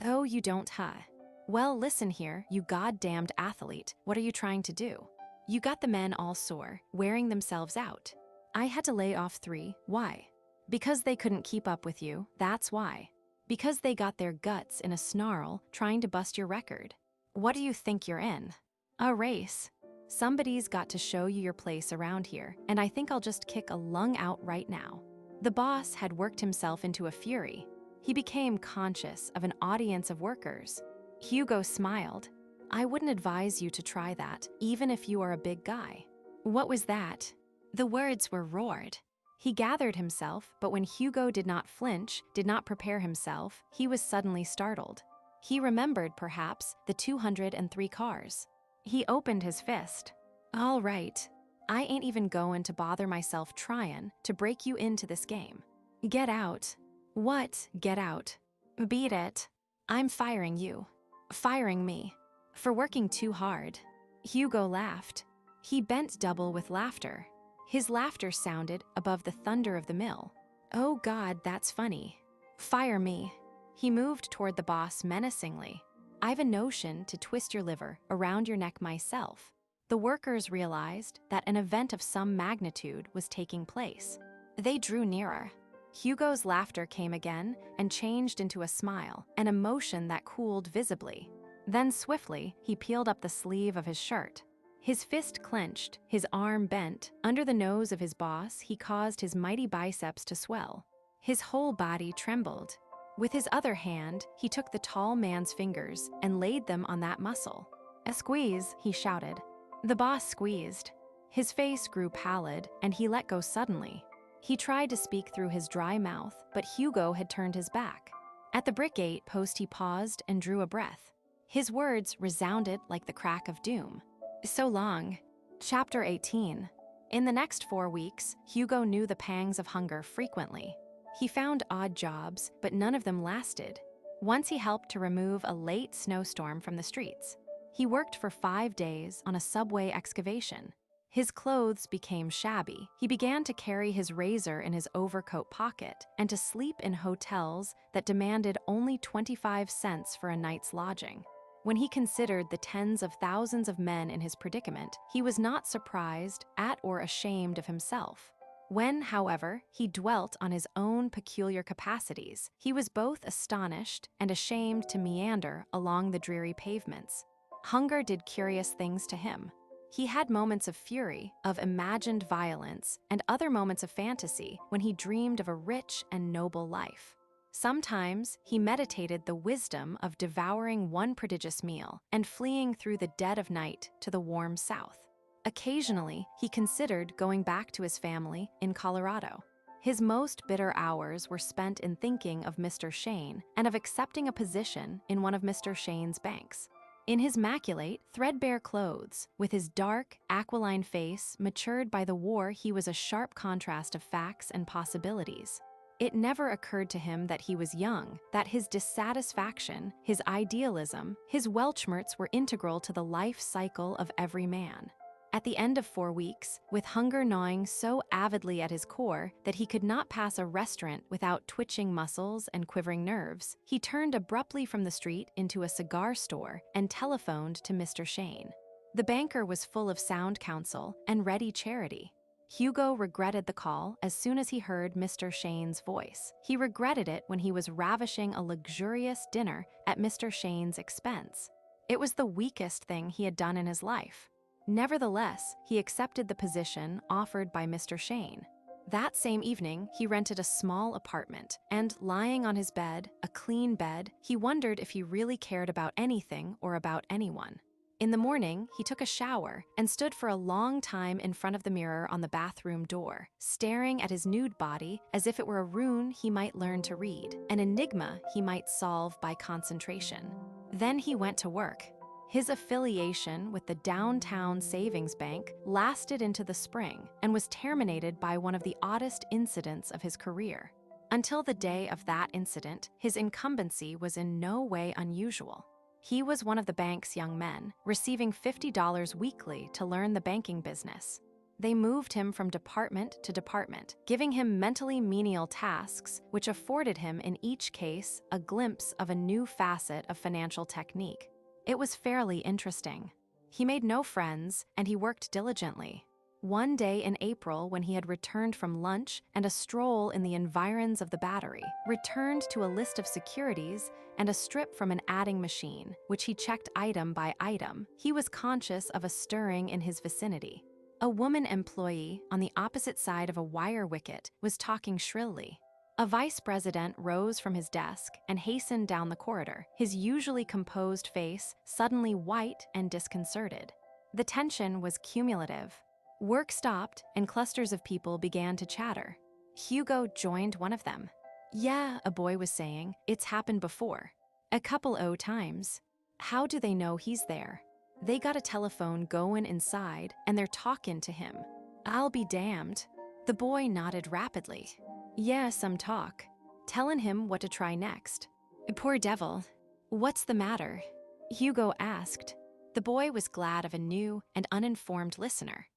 "Oh, you don't, huh? Well, listen here, you goddamned athlete. What are you trying to do? You got the men all sore, wearing themselves out. I had to lay off 3. Why? Because they couldn't keep up with you, that's why. Because they got their guts in a snarl trying to bust your record. What do you think you're in? A race. Somebody's got to show you your place around here, and I think I'll just kick a lung out right now." The boss had worked himself into a fury. He became conscious of an audience of workers. Hugo smiled. "I wouldn't advise you to try that, even if you are a big guy." "What was that?" The words were roared. He gathered himself, but when Hugo did not flinch, did not prepare himself, he was suddenly startled. He remembered, perhaps, the 203 cars. He opened his fist. "All right. I ain't even goin' to bother myself tryin' to break you into this game. Get out." "What, get out?" "Beat it. I'm firing you. Firing me. For working too hard." Hugo laughed. He bent double with laughter. His laughter sounded above the thunder of the mill. "Oh God, that's funny. Fire me." He moved toward the boss menacingly. "I've a notion to twist your liver around your neck myself." The workers realized that an event of some magnitude was taking place. They drew nearer. Hugo's laughter came again and changed into a smile, an emotion that cooled visibly. Then swiftly, he peeled up the sleeve of his shirt. His fist clenched, his arm bent. Under the nose of his boss, he caused his mighty biceps to swell. His whole body trembled. With his other hand, he took the tall man's fingers and laid them on that muscle. "A squeeze," he shouted. The boss squeezed. His face grew pallid, and he let go suddenly. He tried to speak through his dry mouth, but Hugo had turned his back. At the brick gate post he paused and drew a breath. His words resounded like the crack of doom. "So long." Chapter 18. In the next 4 weeks, Hugo knew the pangs of hunger frequently. He found odd jobs, but none of them lasted. Once he helped to remove a late snowstorm from the streets. He worked for 5 days on a subway excavation. His clothes became shabby. He began to carry his razor in his overcoat pocket and to sleep in hotels that demanded only 25 cents for a night's lodging. When he considered the tens of thousands of men in his predicament, he was not surprised at or ashamed of himself. When, however, he dwelt on his own peculiar capacities, he was both astonished and ashamed to meander along the dreary pavements. Hunger did curious things to him. He had moments of fury, of imagined violence, and other moments of fantasy when he dreamed of a rich and noble life. Sometimes he meditated the wisdom of devouring one prodigious meal and fleeing through the dead of night to the warm south. Occasionally, he considered going back to his family in Colorado. His most bitter hours were spent in thinking of Mr. Shane and of accepting a position in one of Mr. Shane's banks. In his maculate, threadbare clothes, with his dark, aquiline face matured by the war, he was a sharp contrast of facts and possibilities. It never occurred to him that he was young, that his dissatisfaction, his idealism, his Weltschmerz were integral to the life cycle of every man. At the end of 4 weeks, with hunger gnawing so avidly at his core that he could not pass a restaurant without twitching muscles and quivering nerves, he turned abruptly from the street into a cigar store and telephoned to Mr. Shane. The banker was full of sound counsel and ready charity. Hugo regretted the call as soon as he heard Mr. Shane's voice. He regretted it when he was ravishing a luxurious dinner at Mr. Shane's expense. It was the weakest thing he had done in his life. Nevertheless, he accepted the position offered by Mr. Shane. That same evening, he rented a small apartment, and lying on his bed, a clean bed, he wondered if he really cared about anything or about anyone. In the morning, he took a shower and stood for a long time in front of the mirror on the bathroom door, staring at his nude body as if it were a rune he might learn to read, an enigma he might solve by concentration. Then he went to work. His affiliation with the downtown savings bank lasted into the spring and was terminated by one of the oddest incidents of his career. Until the day of that incident, his incumbency was in no way unusual. He was one of the bank's young men, receiving $50 weekly to learn the banking business. They moved him from department to department, giving him mentally menial tasks, which afforded him in each case a glimpse of a new facet of financial technique. It was fairly interesting. He made no friends, and he worked diligently. One day in April, when he had returned from lunch and a stroll in the environs of the Battery, returned to a list of securities and a strip from an adding machine, which he checked item by item, he was conscious of a stirring in his vicinity. A woman employee on the opposite side of a wire wicket was talking shrilly. A vice president rose from his desk and hastened down the corridor, his usually composed face suddenly white and disconcerted. The tension was cumulative. Work stopped, and clusters of people began to chatter. Hugo joined one of them. Yeah, a boy was saying, it's happened before. A couple o times. How do they know he's there? They got a telephone going inside, and they're talking to him. I'll be damned. The boy nodded rapidly. Yeah, some talk. Telling him what to try next. Poor devil. What's the matter? Hugo asked. The boy was glad of a new and uninformed listener.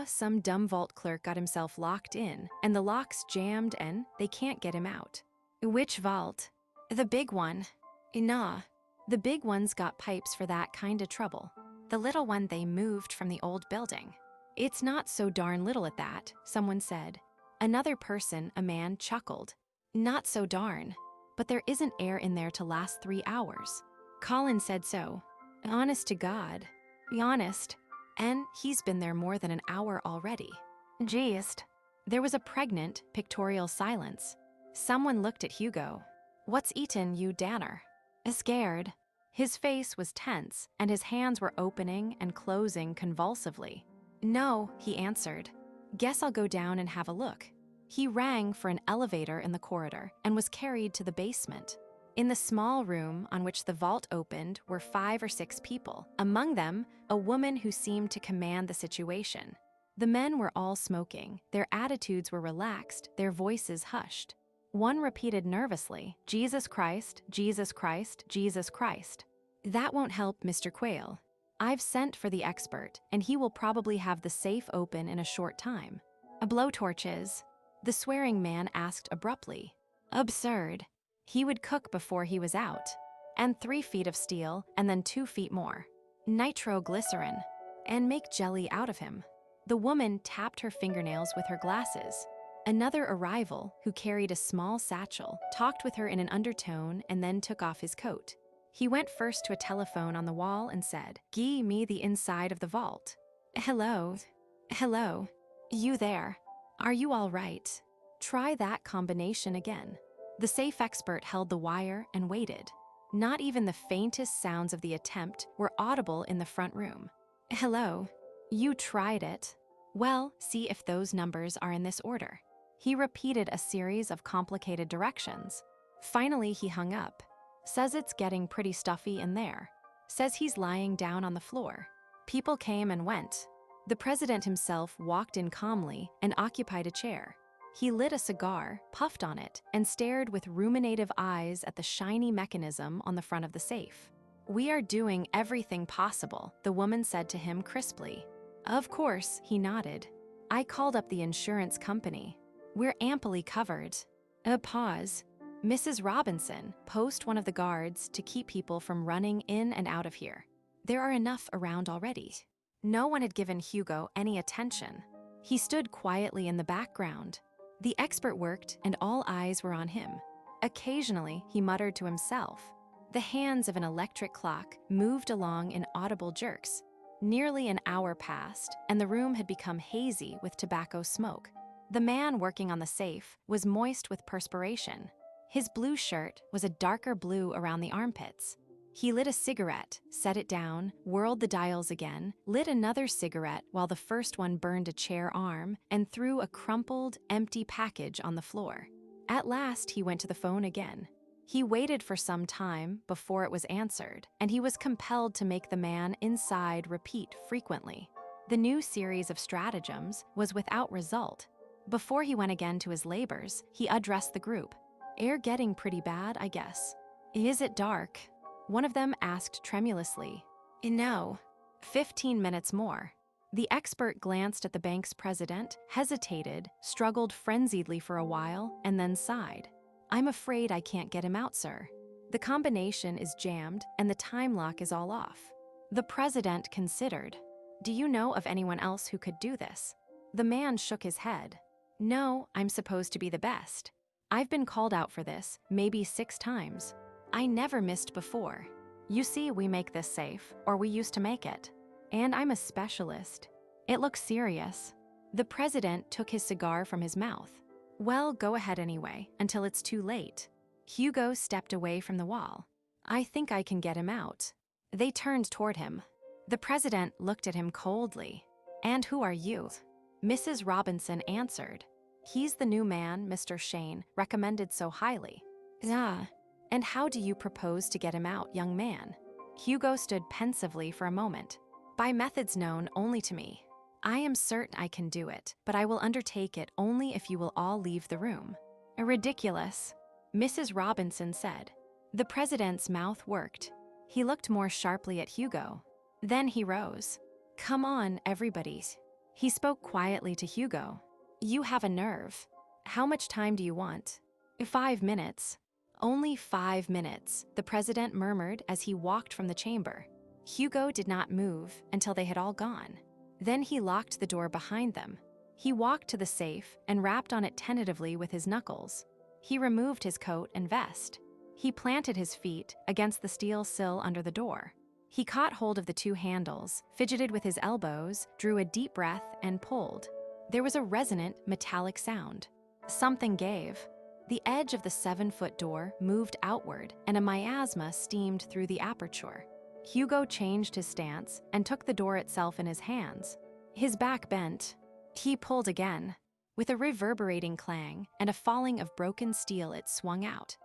Some dumb vault clerk got himself locked in, and the lock's jammed and they can't get him out. Which vault? The big one. Nah, the big one's got pipes for that kind of trouble. The little one they moved from the old building. It's not so darn little at that, someone said. Another person, a man, chuckled. Not so darn. But there isn't air in there to last 3 hours. Colin said so. Honest to God. Be honest. And he's been there more than an hour already. Jeezed. There was a pregnant, pictorial silence. Someone looked at Hugo. What's eatin' you, Danner? Scared. His face was tense, and his hands were opening and closing convulsively. No, he answered. Guess I'll go down and have a look. He rang for an elevator in the corridor and was carried to the basement. In the small room on which the vault opened were 5 or 6 people, among them a woman who seemed to command the situation. The men were all smoking, their attitudes were relaxed, their voices hushed. One repeated nervously, Jesus Christ, Jesus Christ, Jesus Christ. That won't help, Mr. Quayle. I've sent for the expert, and he will probably have the safe open in a short time. A blowtorches? The swearing man asked abruptly. Absurd. He would cook before he was out. And 3 feet of steel, and then 2 feet more. Nitroglycerin. And make jelly out of him. The woman tapped her fingernails with her glasses. Another arrival, who carried a small satchel, talked with her in an undertone and then took off his coat. He went first to a telephone on the wall and said, "Gie me the inside of the vault." Hello. Hello. You there. Are you all right? Try that combination again. The safe expert held the wire and waited. Not even the faintest sounds of the attempt were audible in the front room. Hello. You tried it. Well, see if those numbers are in this order. He repeated a series of complicated directions. Finally, he hung up. Says it's getting pretty stuffy in there. Says he's lying down on the floor. People came and went. The president himself walked in calmly and occupied a chair. He lit a cigar, puffed on it, and stared with ruminative eyes at the shiny mechanism on the front of the safe. We are doing everything possible, the woman said to him crisply. Of course, he nodded. I called up the insurance company. We're amply covered. A pause. Mrs. Robinson, post one of the guards to keep people from running in and out of here. There are enough around already. No one had given Hugo any attention. He stood quietly in the background. The expert worked, and all eyes were on him. Occasionally, he muttered to himself. The hands of an electric clock moved along in audible jerks. Nearly an hour passed, and the room had become hazy with tobacco smoke. The man working on the safe was moist with perspiration. His blue shirt was a darker blue around the armpits. He lit a cigarette, set it down, whirled the dials again, lit another cigarette while the first one burned a chair arm, and threw a crumpled, empty package on the floor. At last, he went to the phone again. He waited for some time before it was answered, and he was compelled to make the man inside repeat frequently. The new series of stratagems was without result. Before he went again to his labors, he addressed the group. Air getting pretty bad, I guess. Is it dark? One of them asked tremulously. No. 15 minutes more. The expert glanced at the bank's president, hesitated, struggled frenziedly for a while, and then sighed. I'm afraid I can't get him out, sir. The combination is jammed, and the time lock is all off. The president considered. Do you know of anyone else who could do this? The man shook his head. No, I'm supposed to be the best. I've been called out for this, maybe 6 times. I never missed before. You see, we make this safe, or we used to make it. And I'm a specialist. It looks serious. The president took his cigar from his mouth. Well, go ahead anyway, until it's too late. Hugo stepped away from the wall. I think I can get him out. They turned toward him. The president looked at him coldly. "And who are you?" Mrs. Robinson answered. "He's the new man Mr. Shane recommended so highly." "Ah, and how do you propose to get him out, young man?" Hugo stood pensively for a moment. "By methods known only to me. I am certain I can do it, but I will undertake it only if you will all leave the room." "Ridiculous," Mrs. Robinson said. The president's mouth worked. He looked more sharply at Hugo. Then he rose. "Come on, everybody." He spoke quietly to Hugo. "You have a nerve. How much time do you want?" 5 minutes. "Only 5 minutes," the president murmured as he walked from the chamber. Hugo did not move until they had all gone. Then he locked the door behind them. He walked to the safe and rapped on it tentatively with his knuckles. He removed his coat and vest. He planted his feet against the steel sill under the door. He caught hold of the 2 handles, fidgeted with his elbows, drew a deep breath, and pulled. There was a resonant, metallic sound. Something gave. The edge of the 7-foot door moved outward, and a miasma steamed through the aperture. Hugo changed his stance and took the door itself in his hands. His back bent. He pulled again. With a reverberating clang and a falling of broken steel, it swung out.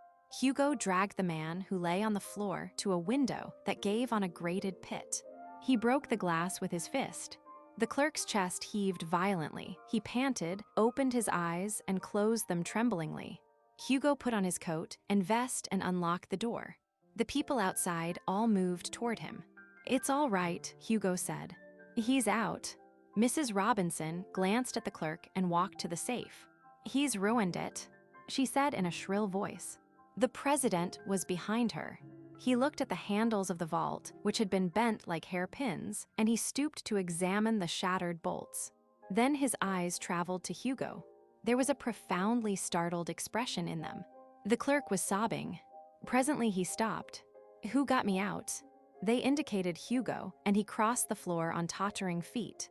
Hugo dragged the man who lay on the floor to a window that gave on a grated pit. He broke the glass with his fist. The clerk's chest heaved violently. He panted, opened his eyes, and closed them tremblingly. Hugo put on his coat and vest and unlocked the door. The people outside all moved toward him. "It's all right," Hugo said. "He's out." Mrs. Robinson glanced at the clerk and walked to the safe. "He's ruined it," she said in a shrill voice. The president was behind her. He looked at the handles of the vault, which had been bent like hairpins, and he stooped to examine the shattered bolts. Then his eyes traveled to Hugo. There was a profoundly startled expression in them. The clerk was sobbing. Presently he stopped. "Who got me out?" They indicated Hugo, and he crossed the floor on tottering feet.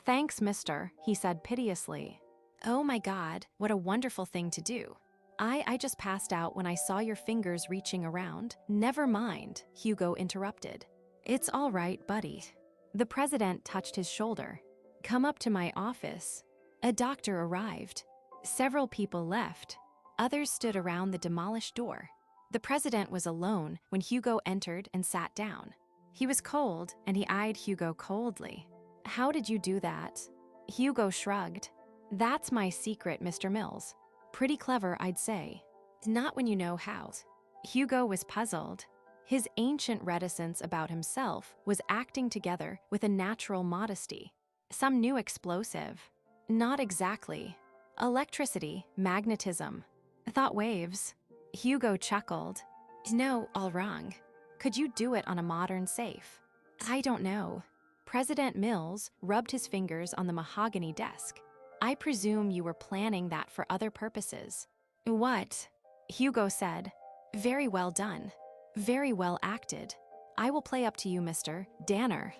"Thanks, mister," he said piteously. "Oh my God, what a wonderful thing to do. I just passed out when I saw your fingers reaching around." "Never mind," Hugo interrupted. "It's all right, buddy." The president touched his shoulder. "Come up to my office." A doctor arrived. Several people left. Others stood around the demolished door. The president was alone when Hugo entered and sat down. He was cold, and he eyed Hugo coldly. "How did you do that?" Hugo shrugged. "That's my secret, Mr. Mills. Pretty clever, I'd say. Not when you know how." Hugo was puzzled. His ancient reticence about himself was acting together with a natural modesty. Some new explosive. Not exactly. Electricity, magnetism. Thought waves. Hugo chuckled. "No, all wrong. Could you do it on a modern safe?" "I don't know." President Mills rubbed his fingers on the mahogany desk. "I presume you were planning that for other purposes." "What?" Hugo said. "Very well done. Very well acted. I will play up to you, Mr. Danner."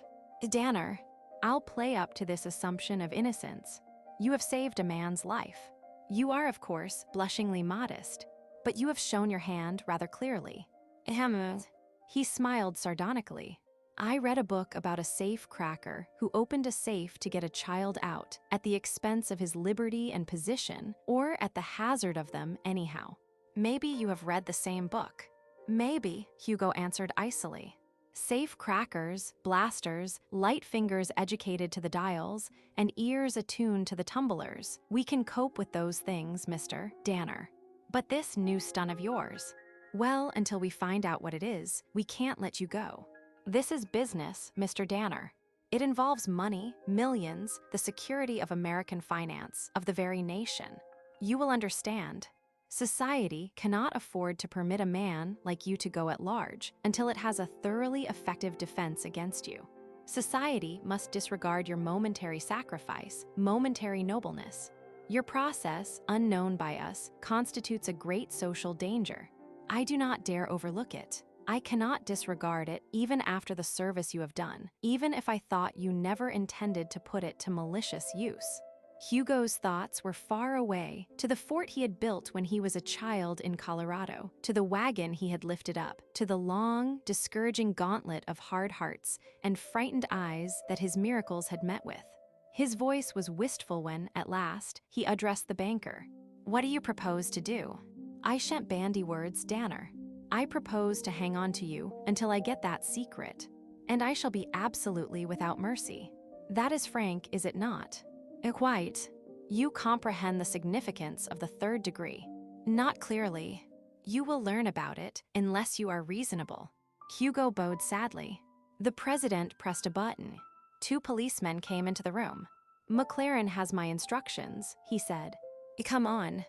"Danner, I'll play up to this assumption of innocence. You have saved a man's life. You are, of course, blushingly modest, but you have shown your hand rather clearly." "Ahem." He smiled sardonically. "I read a book about a safe cracker who opened a safe to get a child out at the expense of his liberty and position, or at the hazard of them anyhow. Maybe you have read the same book." "Maybe," Hugo answered icily. "Safe crackers, blasters, light fingers educated to the dials, and ears attuned to the tumblers. We can cope with those things, Mr. Danner. But this new stun of yours, well, until we find out what it is, we can't let you go. This is business, Mr. Danner. It involves money, millions, the security of American finance, of the very nation. You will understand. Society cannot afford to permit a man like you to go at large until it has a thoroughly effective defense against you. Society must disregard your momentary sacrifice, momentary nobleness. Your process, unknown by us, constitutes a great social danger. I do not dare overlook it. I cannot disregard it even after the service you have done, even if I thought you never intended to put it to malicious use." Hugo's thoughts were far away, to the fort he had built when he was a child in Colorado, to the wagon he had lifted up, to the long, discouraging gauntlet of hard hearts and frightened eyes that his miracles had met with. His voice was wistful when, at last, he addressed the banker. "What do you propose to do?" "I shan't bandy words, Danner. I propose to hang on to you until I get that secret. And I shall be absolutely without mercy. That is frank, is it not?" "Quite. You comprehend the significance of the third degree." "Not clearly. You will learn about it unless you are reasonable." Hugo bowed sadly. The president pressed a button. 2 policemen came into the room. "McLaren has my instructions," he said. "Come on."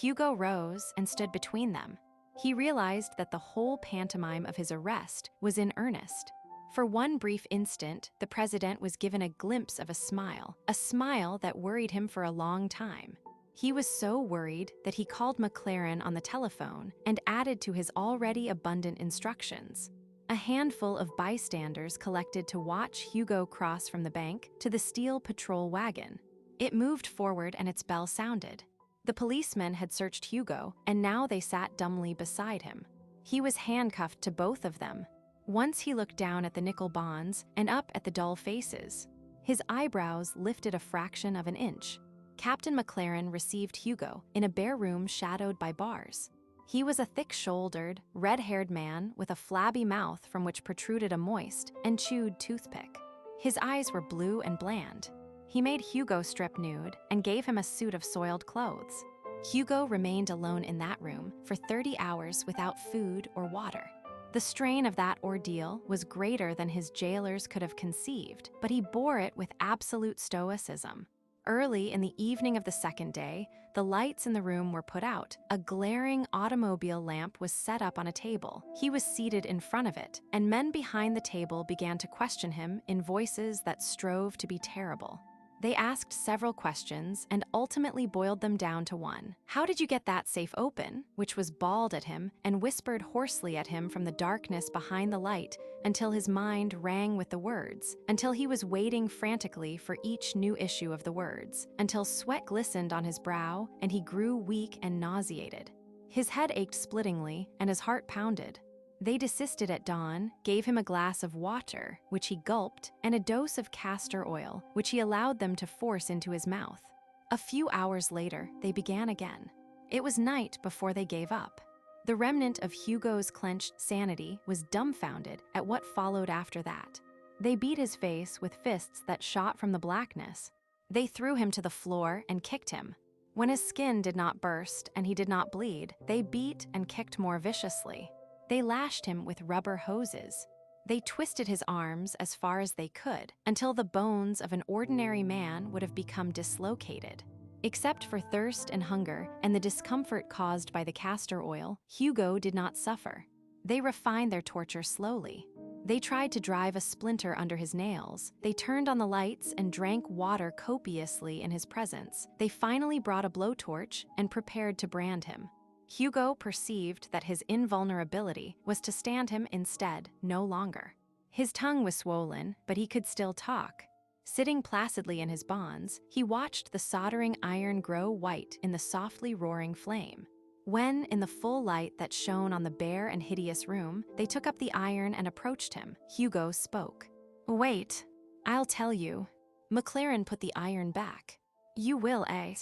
Hugo rose and stood between them. He realized that the whole pantomime of his arrest was in earnest. For one brief instant, the president was given a glimpse of a smile that worried him for a long time. He was so worried that he called McLaren on the telephone and added to his already abundant instructions. A handful of bystanders collected to watch Hugo cross from the bank to the steel patrol wagon. It moved forward and its bell sounded. The policemen had searched Hugo, and now they sat dumbly beside him. He was handcuffed to both of them. Once he looked down at the nickel bonds and up at the dull faces. His eyebrows lifted a fraction of an inch. Captain McLaren received Hugo in a bare room shadowed by bars. He was a thick-shouldered, red-haired man with a flabby mouth from which protruded a moist and chewed toothpick. His eyes were blue and bland. He made Hugo strip nude and gave him a suit of soiled clothes. Hugo remained alone in that room for 30 hours without food or water. The strain of that ordeal was greater than his jailers could have conceived, but he bore it with absolute stoicism. Early in the evening of the second day, the lights in the room were put out. A glaring automobile lamp was set up on a table. He was seated in front of it, and men behind the table began to question him in voices that strove to be terrible. They asked several questions and ultimately boiled them down to one. "How did you get that safe open?" which was bawled at him and whispered hoarsely at him from the darkness behind the light until his mind rang with the words, until he was waiting frantically for each new issue of the words, until sweat glistened on his brow and he grew weak and nauseated. His head ached splittingly and his heart pounded. They desisted at dawn, gave him a glass of water, which he gulped, and a dose of castor oil, which he allowed them to force into his mouth. A few hours later, they began again. It was night before they gave up. The remnant of Hugo's clenched sanity was dumbfounded at what followed after that. They beat his face with fists that shot from the blackness. They threw him to the floor and kicked him. When his skin did not burst and he did not bleed, they beat and kicked more viciously. They lashed him with rubber hoses. They twisted his arms as far as they could until the bones of an ordinary man would have become dislocated. Except for thirst and hunger and the discomfort caused by the castor oil, Hugo did not suffer. They refined their torture slowly. They tried to drive a splinter under his nails. They turned on the lights and drank water copiously in his presence. They finally brought a blowtorch and prepared to brand him. Hugo perceived that his invulnerability was to stand him instead no longer. His tongue was swollen, but he could still talk. Sitting placidly in his bonds, he watched the soldering iron grow white in the softly roaring flame. When, in the full light that shone on the bare and hideous room, they took up the iron and approached him, Hugo spoke. "Wait, I'll tell you." McLaren put the iron back. "You will, eh?"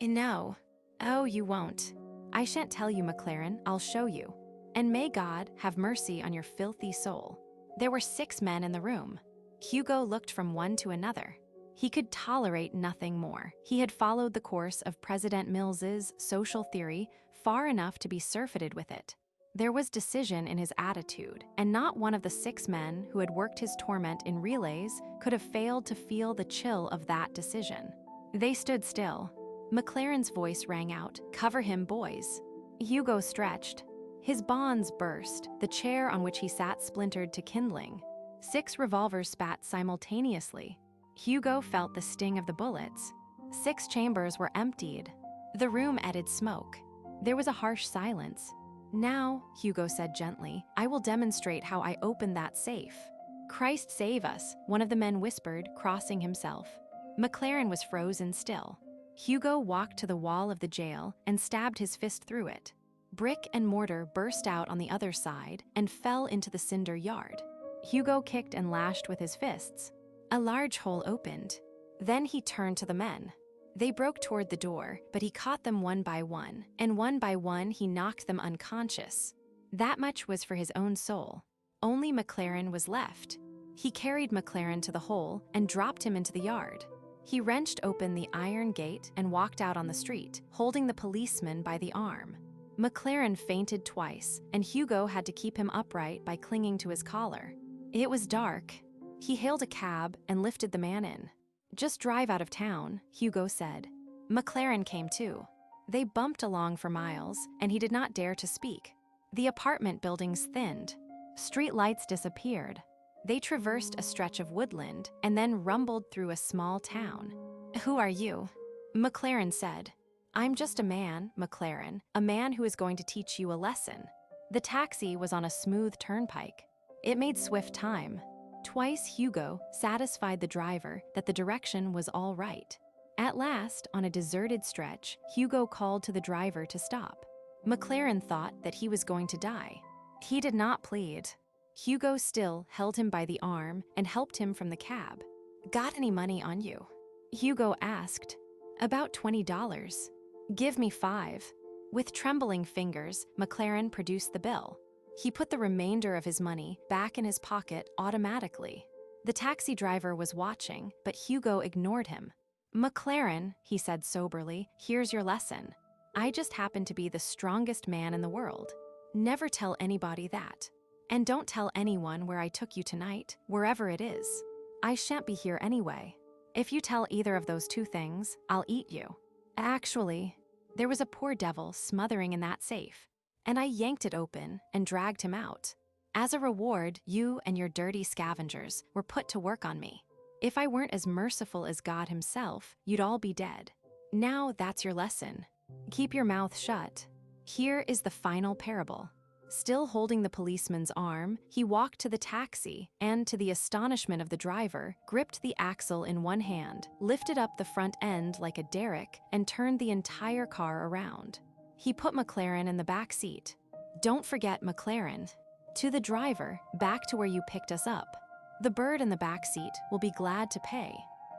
"No." "Oh, you won't." "I shan't tell you, McLaren, I'll show you. And may God have mercy on your filthy soul." There were 6 men in the room. Hugo looked from one to another. He could tolerate nothing more. He had followed the course of President Mills's social theory far enough to be surfeited with it. There was decision in his attitude, and not one of the 6 men who had worked his torment in relays could have failed to feel the chill of that decision. They stood still. McLaren's voice rang out, "Cover him, boys." Hugo stretched. His bonds burst. The chair on which he sat splintered to kindling. 6 revolvers spat simultaneously. Hugo felt the sting of the bullets. 6 chambers were emptied. The room emitted smoke. There was a harsh silence. "Now," Hugo said gently, "I will demonstrate how I opened that safe." "Christ save us," one of the men whispered, crossing himself. McLaren was frozen still. Hugo walked to the wall of the jail and stabbed his fist through it. Brick and mortar burst out on the other side and fell into the cinder yard. Hugo kicked and lashed with his fists. A large hole opened. Then he turned to the men. They broke toward the door, but he caught them one by one, and one by one he knocked them unconscious. That much was for his own soul. Only McLaren was left. He carried McLaren to the hole and dropped him into the yard. He wrenched open the iron gate and walked out on the street, holding the policeman by the arm. McLaren fainted twice, and Hugo had to keep him upright by clinging to his collar. It was dark. He hailed a cab and lifted the man in. "Just drive out of town," Hugo said. McLaren came too. They bumped along for miles, and he did not dare to speak. The apartment buildings thinned. Street lights disappeared. They traversed a stretch of woodland and then rumbled through a small town. "Who are you?" McLaren said. "I'm just a man, McLaren, a man who is going to teach you a lesson." The taxi was on a smooth turnpike. It made swift time. Twice Hugo satisfied the driver that the direction was all right. At last, on a deserted stretch, Hugo called to the driver to stop. McLaren thought that he was going to die. He did not plead. Hugo still held him by the arm and helped him from the cab. "Got any money on you?" Hugo asked. "About $20. "Give me 5. With trembling fingers, McLaren produced the bill. He put the remainder of his money back in his pocket automatically. The taxi driver was watching, but Hugo ignored him. "McLaren," he said soberly, "here's your lesson. I just happen to be the strongest man in the world. Never tell anybody that. And don't tell anyone where I took you tonight, wherever it is. I shan't be here anyway. If you tell either of those two things, I'll eat you. Actually, there was a poor devil smothering in that safe, and I yanked it open and dragged him out. As a reward, you and your dirty scavengers were put to work on me. If I weren't as merciful as God himself, you'd all be dead. Now that's your lesson. Keep your mouth shut. Here is the final parable." Still holding the policeman's arm, he walked to the taxi and, to the astonishment of the driver, gripped the axle in one hand, lifted up the front end like a derrick, and turned the entire car around. He put McLaren in the back seat. "Don't forget McLaren. To the driver, back to where you picked us up. The bird in the back seat will be glad to pay."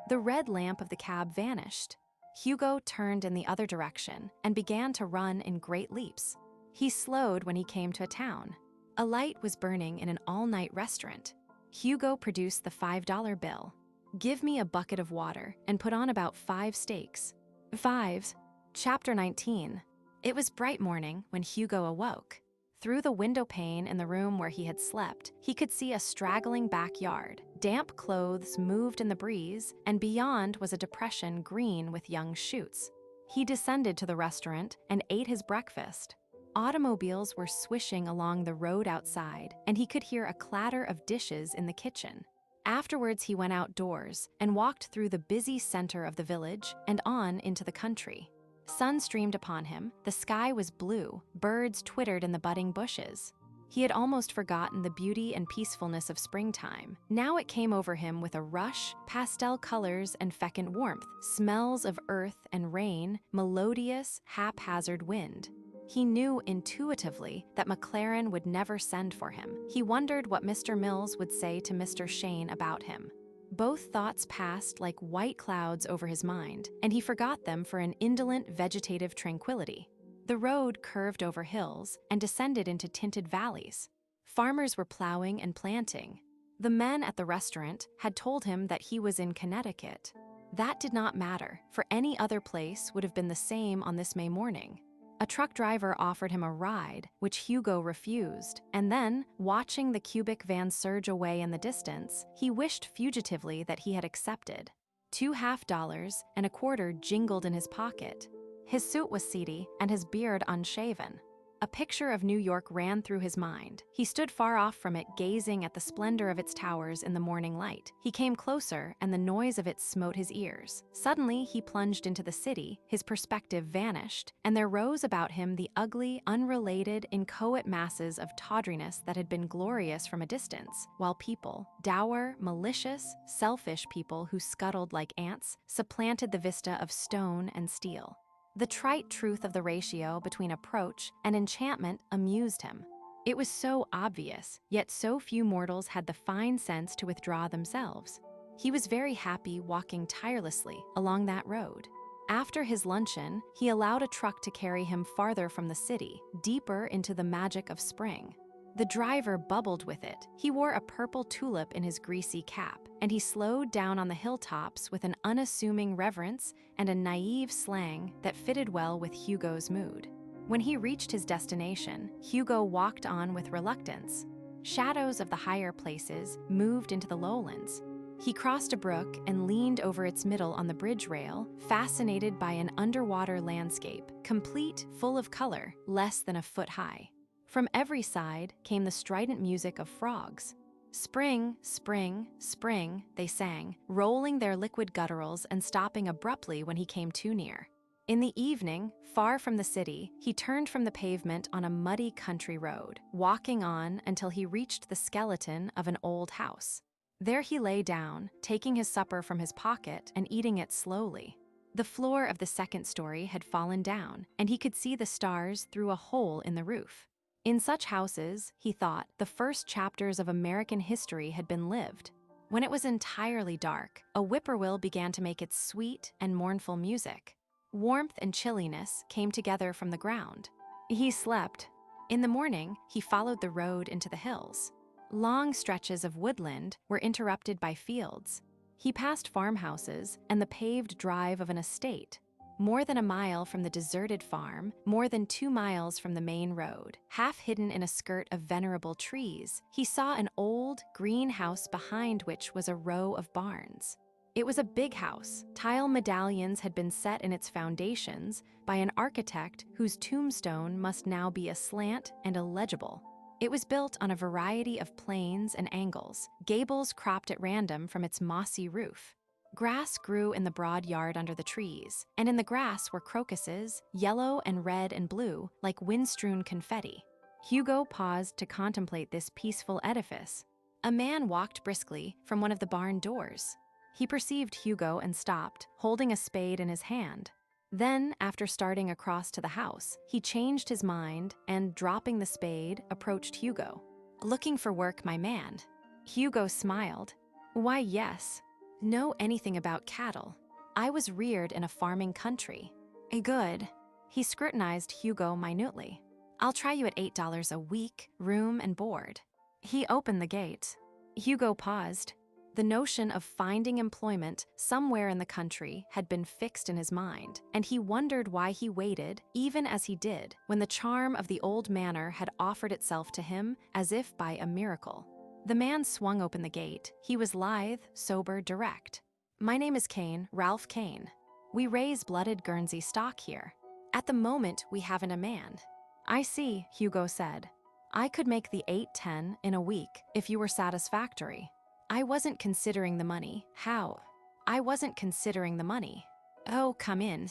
The red lamp of the cab vanished. Hugo turned in the other direction and began to run in great leaps. He slowed when he came to a town. A light was burning in an all-night restaurant. Hugo produced the $5 bill. "Give me a bucket of water and put on about 5 steaks." 5. Chapter 19. It was bright morning when Hugo awoke. Through the window pane in the room where he had slept, he could see a straggling backyard. Damp clothes moved in the breeze, and beyond was a depression green with young shoots. He descended to the restaurant and ate his breakfast. Automobiles were swishing along the road outside, and he could hear a clatter of dishes in the kitchen. Afterwards, he went outdoors and walked through the busy center of the village and on into the country. Sun streamed upon him, the sky was blue, birds twittered in the budding bushes. He had almost forgotten the beauty and peacefulness of springtime. Now it came over him with a rush, pastel colors and fecund warmth, smells of earth and rain, melodious, haphazard wind. He knew intuitively that McLaren would never send for him. He wondered what Mr. Mills would say to Mr. Shane about him. Both thoughts passed like white clouds over his mind, and he forgot them for an indolent vegetative tranquility. The road curved over hills and descended into tinted valleys. Farmers were plowing and planting. The men at the restaurant had told him that he was in Connecticut. That did not matter, for any other place would have been the same on this May morning. A truck driver offered him a ride, which Hugo refused, and then, watching the cubic van surge away in the distance, he wished fugitively that he had accepted. $2.50 and a quarter jingled in his pocket. His suit was seedy and his beard unshaven. A picture of New York ran through his mind. He stood far off from it, gazing at the splendor of its towers in the morning light. He came closer, and the noise of it smote his ears. Suddenly, he plunged into the city, his perspective vanished, and there rose about him the ugly, unrelated, inchoate masses of tawdriness that had been glorious from a distance, while people, dour, malicious, selfish people who scuttled like ants, supplanted the vista of stone and steel. The trite truth of the ratio between approach and enchantment amused him. It was so obvious, yet so few mortals had the fine sense to withdraw themselves. He was very happy walking tirelessly along that road. After his luncheon, he allowed a truck to carry him farther from the city, deeper into the magic of spring. The driver bubbled with it. He wore a purple tulip in his greasy cap, and he slowed down on the hilltops with an unassuming reverence and a naive slang that fitted well with Hugo's mood. When he reached his destination, Hugo walked on with reluctance. Shadows of the higher places moved into the lowlands. He crossed a brook and leaned over its middle on the bridge rail, fascinated by an underwater landscape, complete, full of color, less than a foot high. From every side came the strident music of frogs. Spring, spring, spring, they sang, rolling their liquid gutturals and stopping abruptly when he came too near. In the evening, far from the city, he turned from the pavement on a muddy country road, walking on until he reached the skeleton of an old house. There he lay down, taking his supper from his pocket and eating it slowly. The floor of the second story had fallen down, and he could see the stars through a hole in the roof. In such houses, he thought, the first chapters of American history had been lived. When it was entirely dark, a whippoorwill began to make its sweet and mournful music. Warmth and chilliness came together from the ground. He slept. In the morning, he followed the road into the hills. Long stretches of woodland were interrupted by fields. He passed farmhouses and the paved drive of an estate. More than a mile from the deserted farm, more than 2 miles from the main road, half hidden in a skirt of venerable trees, he saw an old, green house behind which was a row of barns. It was a big house. Tile medallions had been set in its foundations by an architect whose tombstone must now be aslant and illegible. It was built on a variety of planes and angles, gables cropped at random from its mossy roof. Grass grew in the broad yard under the trees, and in the grass were crocuses, yellow and red and blue, like wind-strewn confetti. Hugo paused to contemplate this peaceful edifice. A man walked briskly from one of the barn doors. He perceived Hugo and stopped, holding a spade in his hand. Then, after starting across to the house, he changed his mind and, dropping the spade, approached Hugo. "Looking for work, my man?" Hugo smiled. "Why, yes. Know anything about cattle? I was reared in a farming country." "Good." He scrutinized Hugo minutely. "I'll try you at $8 a week, room and board." He opened the gate. Hugo paused. The notion of finding employment somewhere in the country had been fixed in his mind, and he wondered why he waited, even as he did, when the charm of the old manor had offered itself to him as if by a miracle. The man swung open the gate. He was lithe, sober, direct. "My name is Kane, Ralph Kane. We raise blooded Guernsey stock here. At the moment, we haven't a man." "I see," Hugo said. "I could make the 8-10 in a week if you were satisfactory." "I wasn't considering the money." "How?" "I wasn't considering the money." "Oh, come in.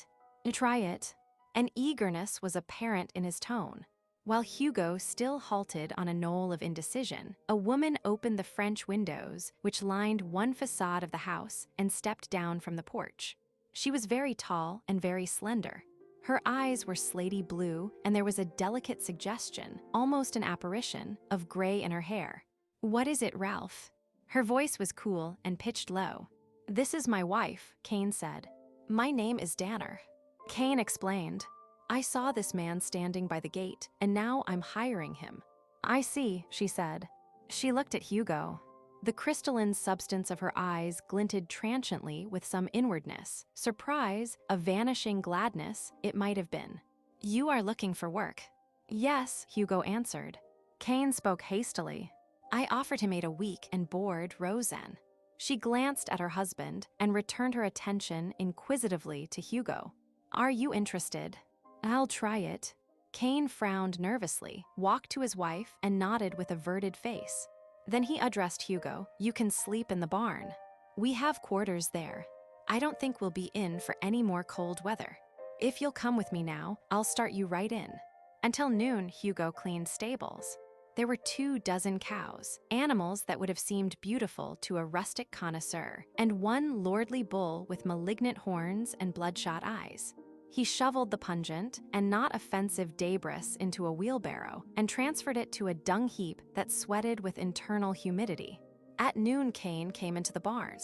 Try it." An eagerness was apparent in his tone. While Hugo still halted on a knoll of indecision, a woman opened the French windows, which lined one facade of the house, and stepped down from the porch. She was very tall and very slender. Her eyes were slaty blue, and there was a delicate suggestion, almost an apparition, of gray in her hair. "What is it, Ralph?" Her voice was cool and pitched low. "This is my wife," Kane said. "My name is Danner." Kane explained. "I saw this man standing by the gate, and now I'm hiring him." "I see," she said. She looked at Hugo. The crystalline substance of her eyes glinted transiently with some inwardness. Surprise, a vanishing gladness, it might have been. "You are looking for work." "Yes," Hugo answered. Kane spoke hastily. "I offered him 8 a week and board, Roseanne." She glanced at her husband and returned her attention inquisitively to Hugo. "Are you interested?" "I'll try it." Kane frowned nervously, walked to his wife, and nodded with averted face. Then he addressed Hugo. "You can sleep in the barn. We have quarters there. I don't think we'll be in for any more cold weather. If you'll come with me now, I'll start you right in." Until noon, Hugo cleaned stables. There were 24 cows, animals that would have seemed beautiful to a rustic connoisseur, and 1 lordly bull with malignant horns and bloodshot eyes. He shoveled the pungent and not offensive debris into a wheelbarrow and transferred it to a dung heap that sweated with internal humidity. At noon, Kane came into the barn.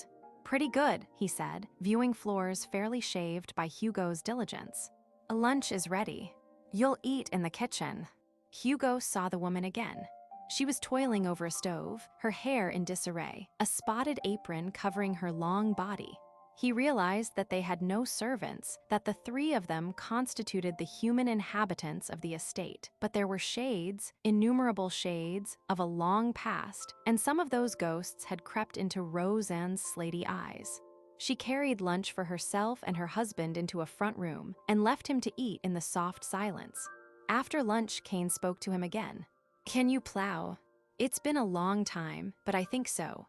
Pretty good, he said, viewing floors fairly shaved by Hugo's diligence. Lunch is ready. You'll eat in the kitchen. Hugo saw the woman again. She was toiling over a stove, her hair in disarray, a spotted apron covering her long body. He realized that they had no servants, that the three of them constituted the human inhabitants of the estate. But there were shades, innumerable shades, of a long past, and some of those ghosts had crept into Roseanne's slaty eyes. She carried lunch for herself and her husband into a front room and left him to eat in the soft silence. After lunch, Kane spoke to him again. Can you plow? It's been a long time, but I think so.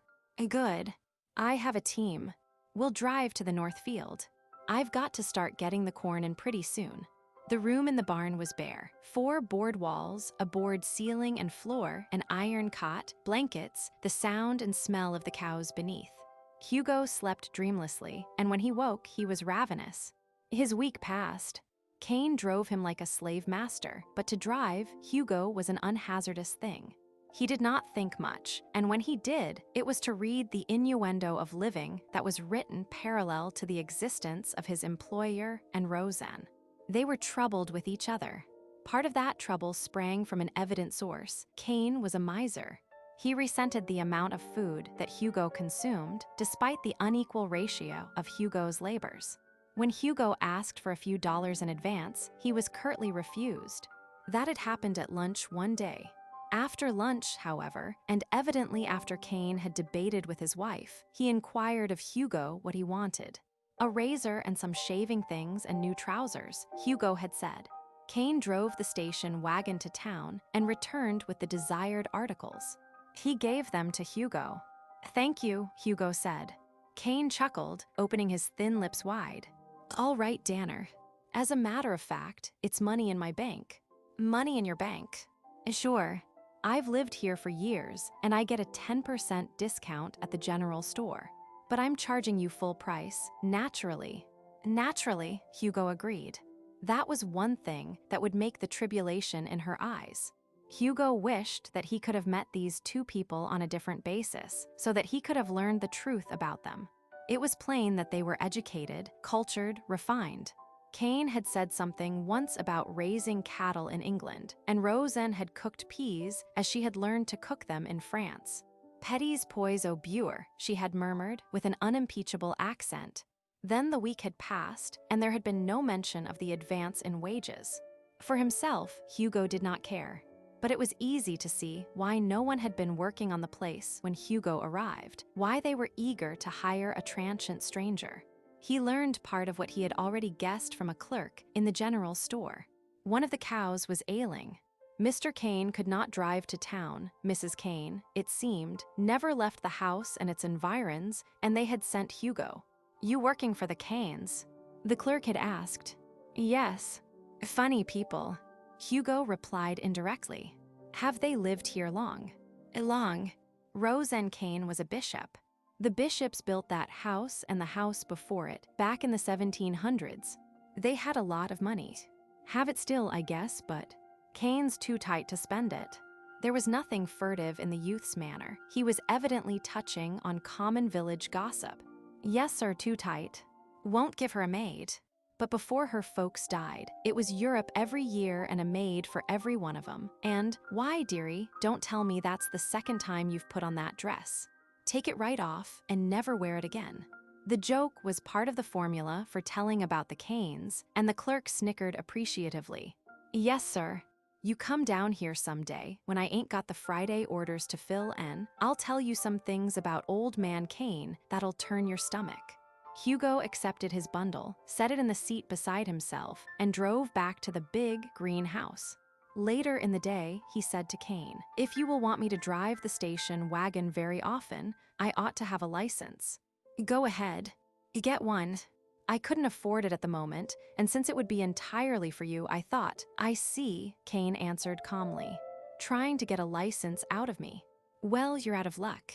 Good. I have a team. We'll drive to the north field. I've got to start getting the corn in pretty soon. The room in the barn was bare. 4 board walls, a board ceiling and floor, an iron cot, blankets, the sound and smell of the cows beneath. Hugo slept dreamlessly, and when he woke, he was ravenous. His week passed. Kane drove him like a slave master, but to drive, Hugo was an unhazardous thing. He did not think much, and when he did, it was to read the innuendo of living that was written parallel to the existence of his employer and Roseanne. They were troubled with each other. Part of that trouble sprang from an evident source. Kane was a miser. He resented the amount of food that Hugo consumed, despite the unequal ratio of Hugo's labors. When Hugo asked for a few dollars in advance, he was curtly refused. That had happened at lunch one day. After lunch, however, and evidently after Kane had debated with his wife, he inquired of Hugo what he wanted. A razor and some shaving things and new trousers, Hugo had said. Kane drove the station wagon to town and returned with the desired articles. He gave them to Hugo. Thank you, Hugo said. Kane chuckled, opening his thin lips wide. All right, Danner. As a matter of fact, it's money in my bank. Money in your bank? Sure. I've lived here for years, and I get a 10% discount at the general store. But I'm charging you full price, naturally. Naturally, Hugo agreed. That was one thing that would make the tribulation in her eyes. Hugo wished that he could have met these two people on a different basis, so that he could have learned the truth about them. It was plain that they were educated, cultured, refined. Kane had said something once about raising cattle in England, and Roseanne had cooked peas as she had learned to cook them in France. Petits pois au beurre, she had murmured with an unimpeachable accent. Then the week had passed, and there had been no mention of the advance in wages. For himself, Hugo did not care. But it was easy to see why no one had been working on the place when Hugo arrived, why they were eager to hire a transient stranger. He learned part of what he had already guessed from a clerk in the general store. One of the cows was ailing. Mr. Kane could not drive to town. Mrs. Kane, it seemed, never left the house and its environs, and they had sent Hugo. You working for the Kanes? The clerk had asked. Yes. Funny people. Hugo replied indirectly. Have they lived here long? Long. Roseanne Kane was a bishop. The bishops built that house and the house before it, back in the 1700s. They had a lot of money. Have it still, I guess, but Kane's too tight to spend it. There was nothing furtive in the youth's manner. He was evidently touching on common village gossip. Yes, sir, too tight. Won't give her a maid. But before her folks died, it was Europe every year and a maid for every one of them. And, why, dearie, don't tell me that's the second time you've put on that dress. Take it right off and never wear it again. The joke was part of the formula for telling about the Kanes, and the clerk snickered appreciatively. Yes, sir. You come down here someday, when I ain't got the Friday orders to fill in, I'll tell you some things about old man Kane that'll turn your stomach. Hugo accepted his bundle, set it in the seat beside himself, and drove back to the big green house. Later in the day, he said to Kane, if you will want me to drive the station wagon very often, I ought to have a license. Go ahead. Get one. I couldn't afford it at the moment, and since it would be entirely for you, I thought. I see, Kane answered calmly, trying to get a license out of me. Well, you're out of luck.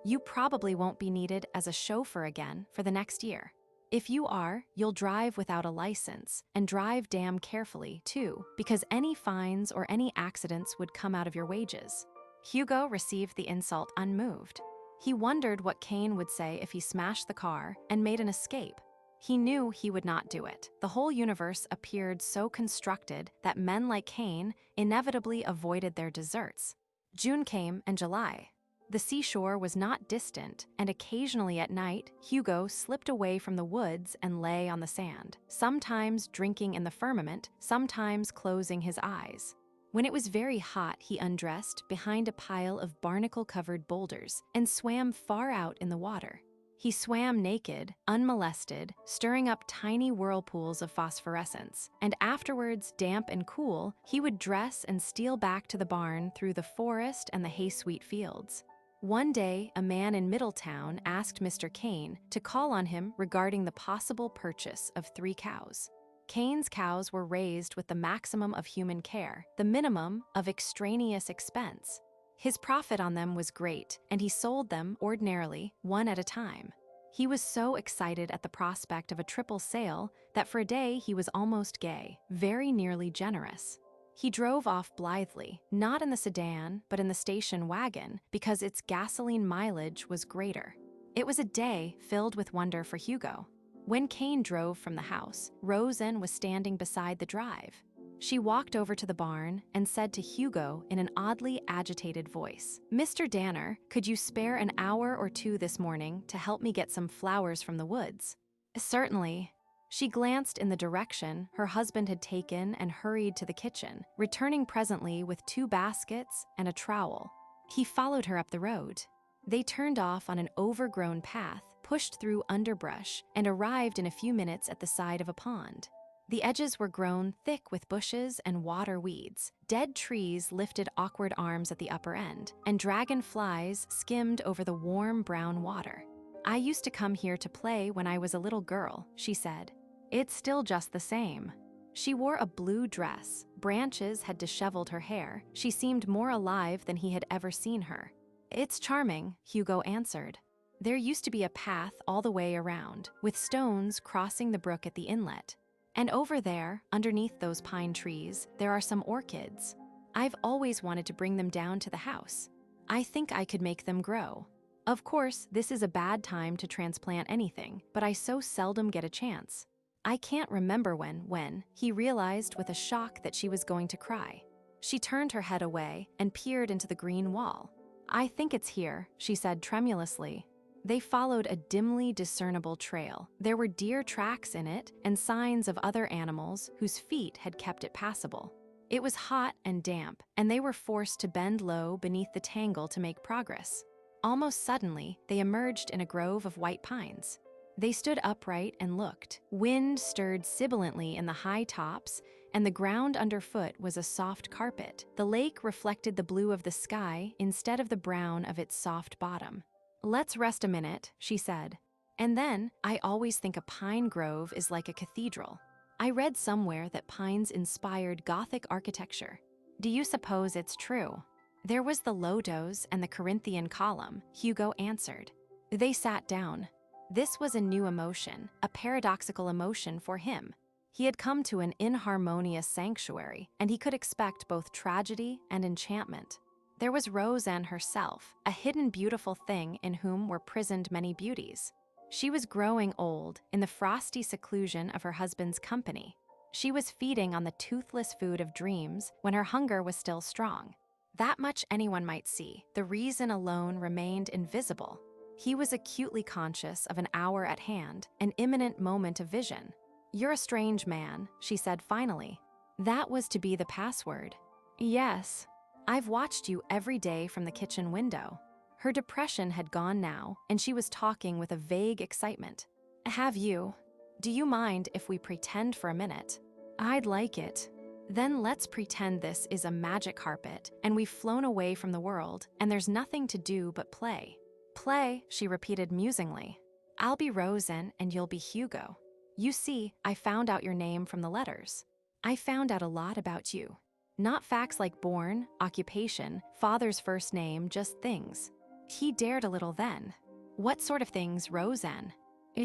You probably won't be needed as a chauffeur again for the next year. If you are, you'll drive without a license, and drive damn carefully, too, because any fines or any accidents would come out of your wages. Hugo received the insult unmoved. He wondered what Cain would say if he smashed the car and made an escape. He knew he would not do it. The whole universe appeared so constructed that men like Cain inevitably avoided their deserts. June came and July. The seashore was not distant, and occasionally at night, Hugo slipped away from the woods and lay on the sand, sometimes drinking in the firmament, sometimes closing his eyes. When it was very hot, he undressed behind a pile of barnacle-covered boulders and swam far out in the water. He swam naked, unmolested, stirring up tiny whirlpools of phosphorescence, and afterwards, damp and cool, he would dress and steal back to the barn through the forest and the hay-sweet fields. One day, a man in Middletown asked Mr. Cain to call on him regarding the possible purchase of 3 cows. Cain's cows were raised with the maximum of human care, the minimum of extraneous expense. His profit on them was great, and he sold them, ordinarily, one at a time. He was so excited at the prospect of a triple sale that for a day he was almost gay, very nearly generous. He drove off blithely, not in the sedan, but in the station wagon, because its gasoline mileage was greater. It was a day filled with wonder for Hugo. When Cain drove from the house, Roseanne was standing beside the drive. She walked over to the barn and said to Hugo in an oddly agitated voice, "Mr. Danner, could you spare an hour or 2 this morning to help me get some flowers from the woods?" "Certainly." She glanced in the direction her husband had taken and hurried to the kitchen, returning presently with 2 baskets and a trowel. He followed her up the road. They turned off on an overgrown path, pushed through underbrush, and arrived in a few minutes at the side of a pond. The edges were grown thick with bushes and water weeds. Dead trees lifted awkward arms at the upper end, and dragonflies skimmed over the warm brown water. "I used to come here to play when I was a little girl," she said. "It's still just the same." She wore a blue dress. Branches had disheveled her hair. She seemed more alive than he had ever seen her. "It's charming," Hugo answered. "There used to be a path all the way around, with stones crossing the brook at the inlet. And over there, underneath those pine trees, there are some orchids. I've always wanted to bring them down to the house. I think I could make them grow. Of course, this is a bad time to transplant anything, but I so seldom get a chance." "I can't remember when," he realized with a shock that she was going to cry. She turned her head away and peered into the green wall. "I think it's here," she said tremulously. They followed a dimly discernible trail. There were deer tracks in it and signs of other animals whose feet had kept it passable. It was hot and damp, and they were forced to bend low beneath the tangle to make progress. Almost suddenly, they emerged in a grove of white pines. They stood upright and looked. Wind stirred sibilantly in the high tops, and the ground underfoot was a soft carpet. The lake reflected the blue of the sky instead of the brown of its soft bottom. "Let's rest a minute," she said. "And then, I always think a pine grove is like a cathedral. I read somewhere that pines inspired Gothic architecture. Do you suppose it's true?" "There was the lotos and the Corinthian column," Hugo answered. They sat down. This was a new emotion, a paradoxical emotion for him. He had come to an inharmonious sanctuary, and he could expect both tragedy and enchantment. There was Roseanne herself, a hidden beautiful thing in whom were prisoned many beauties. She was growing old in the frosty seclusion of her husband's company. She was feeding on the toothless food of dreams when her hunger was still strong. That much anyone might see. The reason alone remained invisible. He was acutely conscious of an hour at hand, an imminent moment of vision. "You're a strange man," she said finally. That was to be the password. "Yes. I've watched you every day from the kitchen window." Her depression had gone now, and she was talking with a vague excitement. "Have you? Do you mind if we pretend for a minute?" "I'd like it." "Then let's pretend this is a magic carpet, and we've flown away from the world, and there's nothing to do but play." "Play," she repeated musingly. "I'll be Roseanne and you'll be Hugo. You see, I found out your name from the letters. I found out a lot about you. Not facts like born, occupation, father's first name, just things." He dared a little then. "What sort of things, Roseanne?"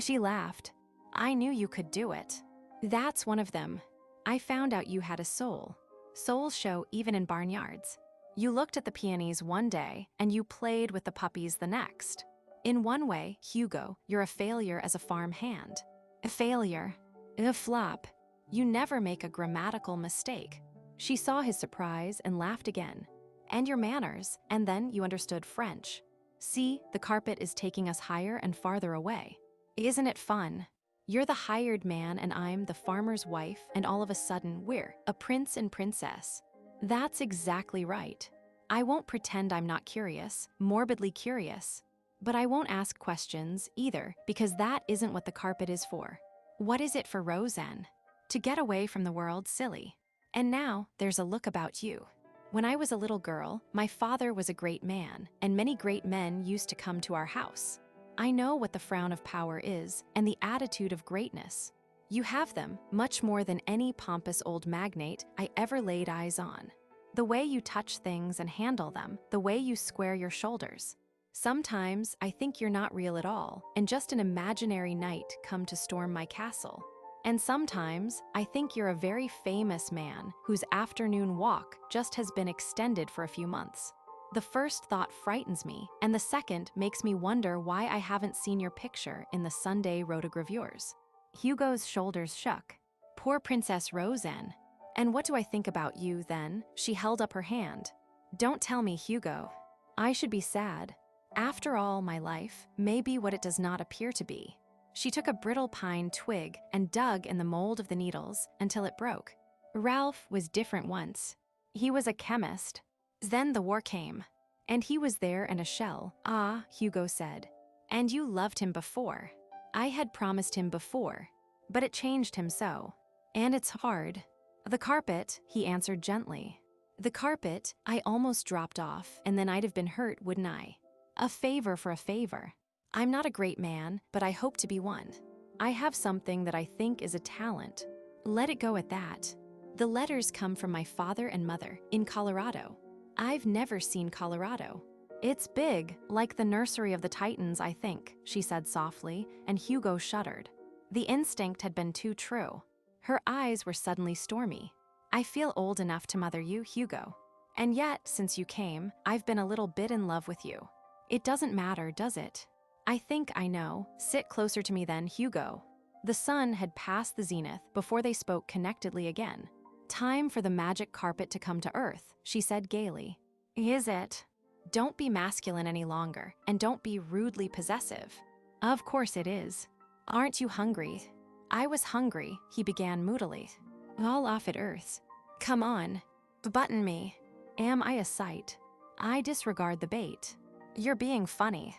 She laughed. "I knew you could do it. That's one of them. I found out you had a soul. Souls show even in barnyards. You looked at the peonies one day, and you played with the puppies the next. In one way, Hugo, you're a failure as a farm hand. A failure. A flop. You never make a grammatical mistake. She saw his surprise and laughed again. And your manners, and then you understood French. See, the carpet is taking us higher and farther away. Isn't it fun? You're the hired man and I'm the farmer's wife, and all of a sudden we're a prince and princess. That's exactly right. I won't pretend I'm not curious, morbidly curious. But I won't ask questions either, because that isn't what the carpet is for. What is it for Roseanne? To get away from the world, silly. And now, there's a look about you. When I was a little girl, my father was a great man, and many great men used to come to our house. I know what the frown of power is, and the attitude of greatness. You have them, much more than any pompous old magnate I ever laid eyes on. The way you touch things and handle them, the way you square your shoulders. Sometimes I think you're not real at all, and just an imaginary knight come to storm my castle. And sometimes I think you're a very famous man whose afternoon walk just has been extended for a few months. The first thought frightens me, and the second makes me wonder why I haven't seen your picture in the Sunday rotogravures. Hugo's shoulders shook. Poor Princess Roseanne. And what do I think about you, then? She held up her hand. Don't tell me, Hugo. I should be sad. After all, my life may be what it does not appear to be. She took a brittle pine twig and dug in the mold of the needles until it broke. Ralph was different once. He was a chemist. Then the war came, and he was there in a shell. Ah, Hugo said. And you loved him before. I had promised him before, but it changed him so. And it's hard. The carpet, he answered gently. The carpet, I almost dropped off, and then I'd have been hurt, wouldn't I? A favor for a favor. I'm not a great man, but I hope to be one. I have something that I think is a talent. Let it go at that. The letters come from my father and mother in Colorado. I've never seen Colorado. It's big, like the nursery of the Titans, I think, she said softly, and Hugo shuddered. The instinct had been too true. Her eyes were suddenly stormy. I feel old enough to mother you, Hugo. And yet, since you came, I've been a little bit in love with you. It doesn't matter, does it? I think I know. Sit closer to me then, Hugo. The sun had passed the zenith before they spoke connectedly again. Time for the magic carpet to come to earth, she said gaily. Is it? Don't be masculine any longer, and don't be rudely possessive. Of course it is. Aren't you hungry? I was hungry, he began moodily. All off at earth. Come on. Button me. Am I a sight? I disregard the bait. You're being funny.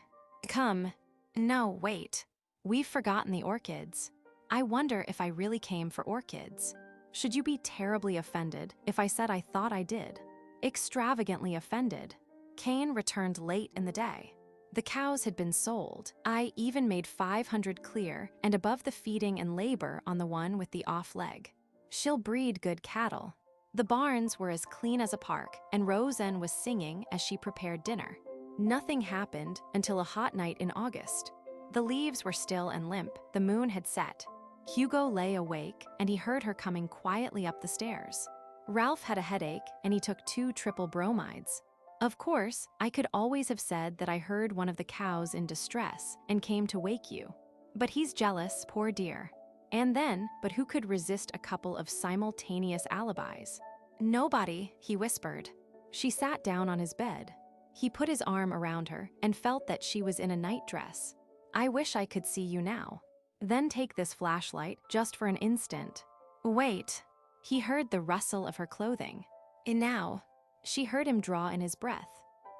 Come. No, wait. We've forgotten the orchids. I wonder if I really came for orchids. Should you be terribly offended if I said I thought I did? Extravagantly offended. Cain returned late in the day. The cows had been sold. I even made 500 clear and above the feeding and labor on the one with the off leg. She'll breed good cattle. The barns were as clean as a park, and Roseanne was singing as she prepared dinner. Nothing happened until a hot night in August. The leaves were still and limp. The moon had set. Hugo lay awake, and he heard her coming quietly up the stairs. Ralph had a headache, and he took 2 triple bromides. Of course, I could always have said that I heard one of the cows in distress and came to wake you. But he's jealous, poor dear. And then, but who could resist a couple of simultaneous alibis? Nobody, he whispered. She sat down on his bed. He put his arm around her and felt that she was in a nightdress. I wish I could see you now. Then take this flashlight, just for an instant. Wait. He heard the rustle of her clothing. And now, she heard him draw in his breath.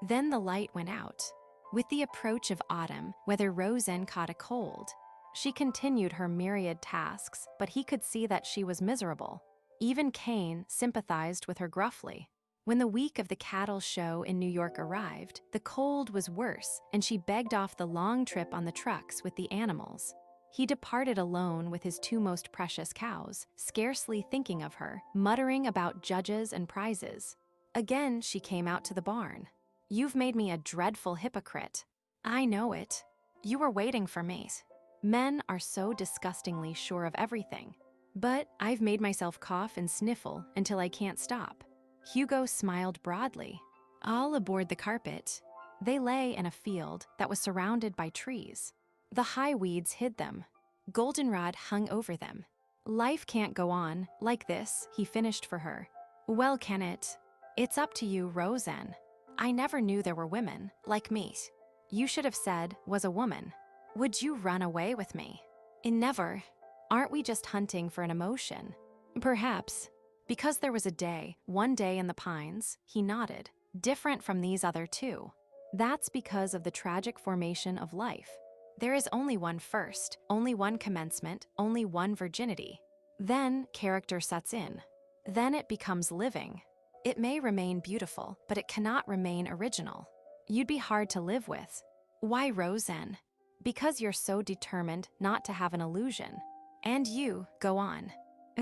Then the light went out. With the approach of autumn, whether Roseanne caught a cold. She continued her myriad tasks, but he could see that she was miserable. Even Cain sympathized with her gruffly. When the week of the cattle show in New York arrived, the cold was worse, and she begged off the long trip on the trucks with the animals. He departed alone with his 2 most precious cows, scarcely thinking of her, muttering about judges and prizes. Again, she came out to the barn. You've made me a dreadful hypocrite. I know it. You were waiting for me. Men are so disgustingly sure of everything. But I've made myself cough and sniffle until I can't stop. Hugo smiled broadly. All aboard the carpet. They lay in a field that was surrounded by trees. The high weeds hid them. Goldenrod hung over them. Life can't go on like this, he finished for her. Well, can it? It's up to you, Roseanne. I never knew there were women like me. You should have said, was a woman. Would you run away with me? Never. Aren't we just hunting for an emotion? Perhaps. Because there was one day in the pines, he nodded, different from these other two. That's because of the tragic formation of life. There is only one first, only one commencement, only one virginity. Then character sets in. Then it becomes living. It may remain beautiful, but it cannot remain original. You'd be hard to live with. Why, Roseanne? Because you're so determined not to have an illusion. And you, go on.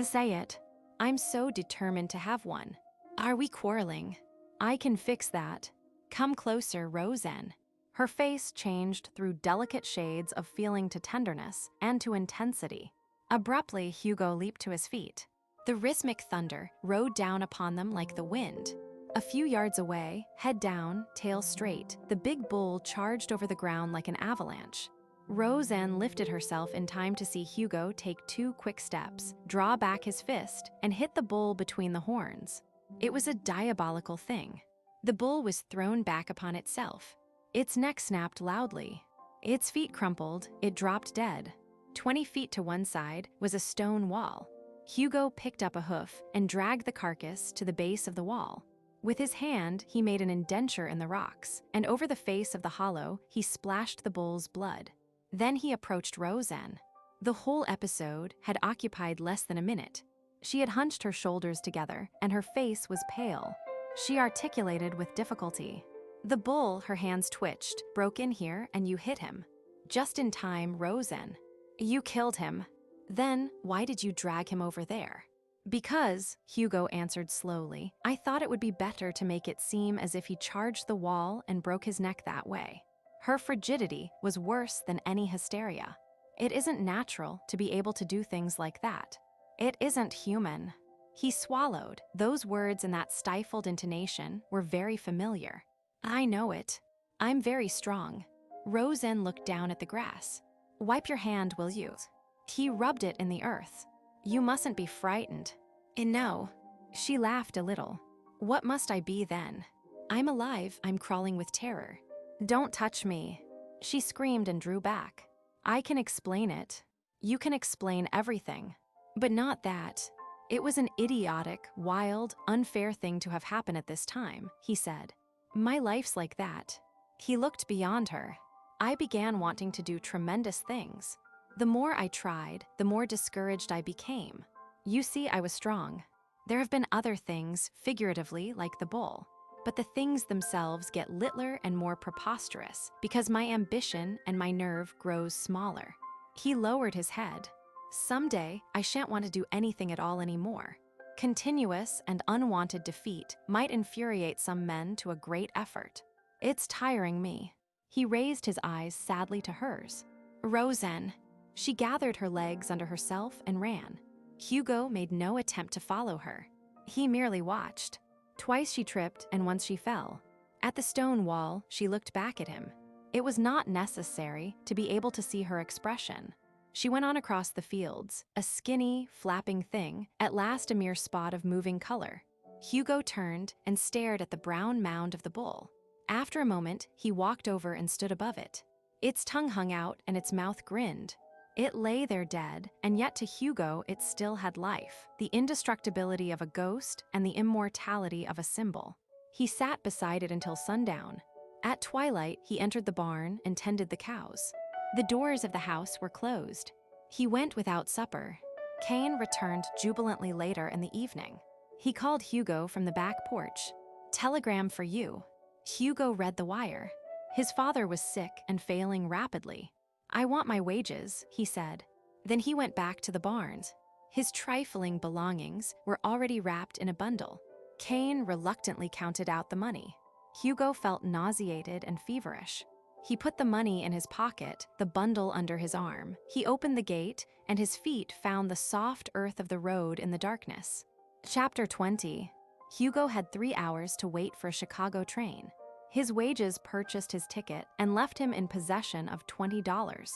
Say it. I'm so determined to have one. Are we quarreling? I can fix that. Come closer, Roseanne. Her face changed through delicate shades of feeling to tenderness and to intensity. Abruptly, Hugo leaped to his feet. The rhythmic thunder rode down upon them like the wind. A few yards away, head down, tail straight, the big bull charged over the ground like an avalanche. Roseanne lifted herself in time to see Hugo take 2 quick steps, draw back his fist, and hit the bull between the horns. It was a diabolical thing. The bull was thrown back upon itself. Its neck snapped loudly. Its feet crumpled, it dropped dead. 20 feet to one side was a stone wall. Hugo picked up a hoof and dragged the carcass to the base of the wall. With his hand, he made an indenture in the rocks, and over the face of the hollow, he splashed the bull's blood. Then he approached Roseanne. The whole episode had occupied less than a minute. She had hunched her shoulders together, and her face was pale. She articulated with difficulty. The bull, her hands twitched, broke in here, and you hit him. Just in time, Roseanne. You killed him. Then, why did you drag him over there? Because, Hugo answered slowly, I thought it would be better to make it seem as if he charged the wall and broke his neck that way. Her frigidity was worse than any hysteria. It isn't natural to be able to do things like that. It isn't human. He swallowed. Those words in that stifled intonation were very familiar. I know it. I'm very strong. Roseanne looked down at the grass. Wipe your hand, will you? He rubbed it in the earth. You mustn't be frightened. No. She laughed a little. What must I be then? I'm alive, I'm crawling with terror. Don't touch me. She screamed and drew back. I can explain it. You can explain everything. But not that. It was an idiotic, wild, unfair thing to have happened at this time, he said. My life's like that. He looked beyond her. I began wanting to do tremendous things. The more I tried, the more discouraged I became. You see, I was strong. There have been other things, figuratively, like the bull. But the things themselves get littler and more preposterous because my ambition and my nerve grows smaller. He lowered his head. Someday, I shan't want to do anything at all anymore. Continuous and unwanted defeat might infuriate some men to a great effort. It's tiring me. He raised his eyes sadly to hers. Roseanne. She gathered her legs under herself and ran. Hugo made no attempt to follow her. He merely watched. Twice she tripped and once she fell. At the stone wall, she looked back at him. It was not necessary to be able to see her expression. She went on across the fields, a skinny, flapping thing, at last a mere spot of moving color. Hugo turned and stared at the brown mound of the bull. After a moment, he walked over and stood above it. Its tongue hung out and its mouth grinned. It lay there dead, and yet to Hugo it still had life, the indestructibility of a ghost and the immortality of a symbol. He sat beside it until sundown. At twilight, he entered the barn and tended the cows. The doors of the house were closed. He went without supper. Cain returned jubilantly later in the evening. He called Hugo from the back porch. Telegram for you. Hugo read the wire. His father was sick and failing rapidly. I want my wages, he said. Then he went back to the barns. His trifling belongings were already wrapped in a bundle. Cain reluctantly counted out the money. Hugo felt nauseated and feverish. He put the money in his pocket, the bundle under his arm. He opened the gate, and his feet found the soft earth of the road in the darkness. Chapter 20. Hugo had 3 hours to wait for a Chicago train. His wages purchased his ticket and left him in possession of $20.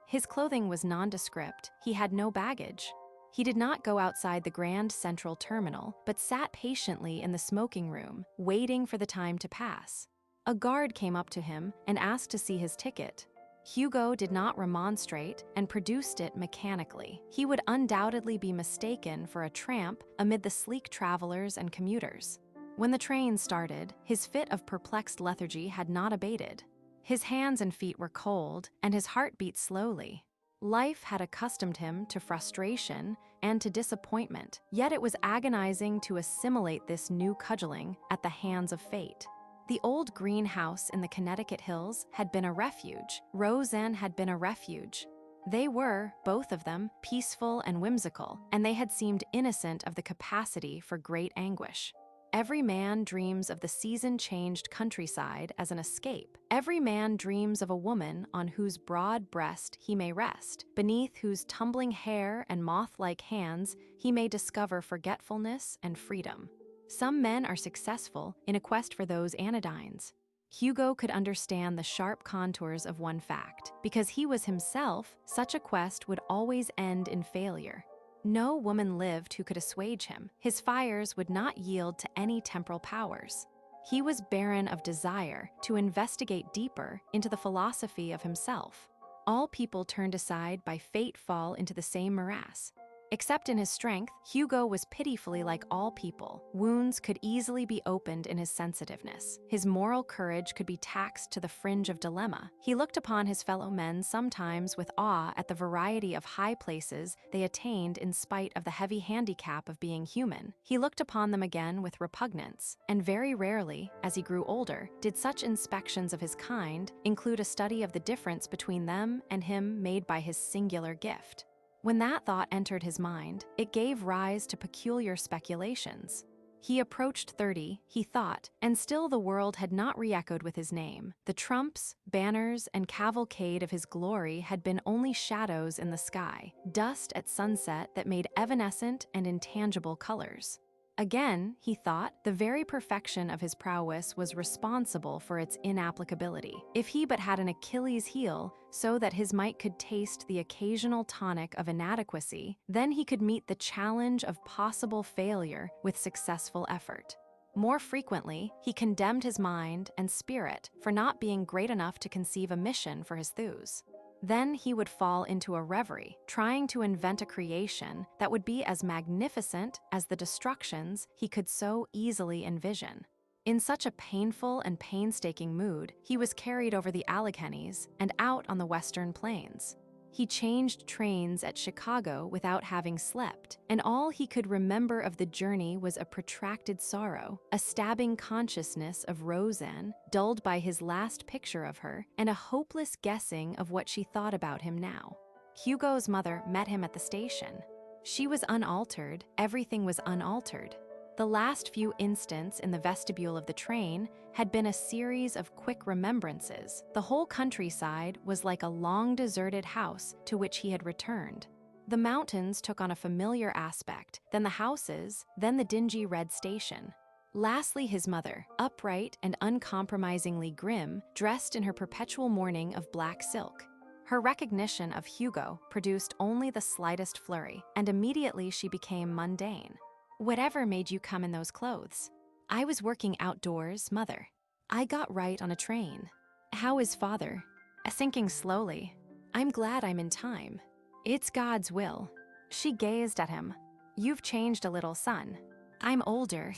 His clothing was nondescript. He had no baggage. He did not go outside the Grand Central Terminal, but sat patiently in the smoking room, waiting for the time to pass. A guard came up to him and asked to see his ticket. Hugo did not remonstrate and produced it mechanically. He would undoubtedly be mistaken for a tramp amid the sleek travelers and commuters. When the train started, his fit of perplexed lethargy had not abated. His hands and feet were cold, and his heart beat slowly. Life had accustomed him to frustration and to disappointment, yet it was agonizing to assimilate this new cudgeling at the hands of fate. The old greenhouse in the Connecticut hills had been a refuge. Roseanne had been a refuge. They were, both of them, peaceful and whimsical, and they had seemed innocent of the capacity for great anguish. Every man dreams of the season-changed countryside as an escape. Every man dreams of a woman on whose broad breast he may rest, beneath whose tumbling hair and moth-like hands he may discover forgetfulness and freedom. Some men are successful in a quest for those anodynes. Hugo could understand the sharp contours of one fact. Because he was himself, such a quest would always end in failure. No woman lived who could assuage him. His fires would not yield to any temporal powers. He was barren of desire to investigate deeper into the philosophy of himself. All people turned aside by fate fall into the same morass. Except in his strength, Hugo was pitifully like all people. Wounds could easily be opened in his sensitiveness. His moral courage could be taxed to the fringe of dilemma. He looked upon his fellow men sometimes with awe at the variety of high places they attained in spite of the heavy handicap of being human. He looked upon them again with repugnance, and very rarely, as he grew older, did such inspections of his kind include a study of the difference between them and him made by his singular gift. When that thought entered his mind, it gave rise to peculiar speculations. He approached 30, he thought, and still the world had not re-echoed with his name. The trumps, banners, and cavalcade of his glory had been only shadows in the sky, dust at sunset that made evanescent and intangible colors. Again, he thought, the very perfection of his prowess was responsible for its inapplicability. If he but had an Achilles heel, so that his might could taste the occasional tonic of inadequacy, then he could meet the challenge of possible failure with successful effort. More frequently, he condemned his mind and spirit for not being great enough to conceive a mission for his thews. Then he would fall into a reverie, trying to invent a creation that would be as magnificent as the destructions he could so easily envision. In such a painful and painstaking mood, he was carried over the Alleghenies and out on the western plains. He changed trains at Chicago without having slept, and all he could remember of the journey was a protracted sorrow, a stabbing consciousness of Roseanne, dulled by his last picture of her, and a hopeless guessing of what she thought about him now. Hugo's mother met him at the station. She was unaltered, everything was unaltered. The last few instants in the vestibule of the train had been a series of quick remembrances. The whole countryside was like a long-deserted house to which he had returned. The mountains took on a familiar aspect, then the houses, then the dingy red station. Lastly, his mother, upright and uncompromisingly grim, dressed in her perpetual mourning of black silk. Her recognition of Hugo produced only the slightest flurry, and immediately she became mundane. "Whatever made you come in those clothes?" "I was working outdoors, Mother. I got right on a train." "How is Father?" "Sinking slowly." "I'm glad I'm in time." "It's God's will." She gazed at him. "You've changed a little, son." "I'm older."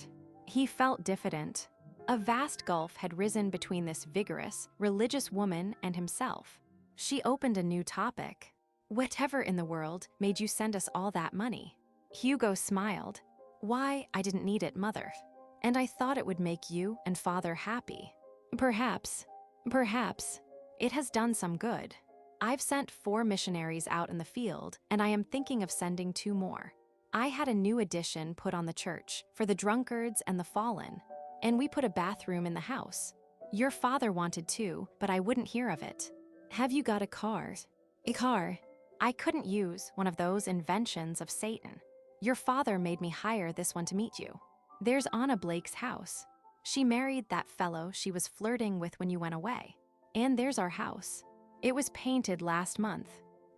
He felt diffident. A vast gulf had risen between this vigorous, religious woman and himself. She opened a new topic. "Whatever in the world made you send us all that money?" Hugo smiled. "Why, I didn't need it, Mother. And I thought it would make you and Father happy." Perhaps. It has done some good. I've sent 4 missionaries out in the field, and I am thinking of sending 2 more. I had a new addition put on the church for the drunkards and the fallen, and we put a bathroom in the house. Your father wanted to, but I wouldn't hear of it. Have you got a car?" "A car? I couldn't use one of those inventions of Satan. Your father made me hire this one to meet you." There's Anna Blake's house. She married that fellow she was flirting with when you went away. And there's our house. It was painted last month.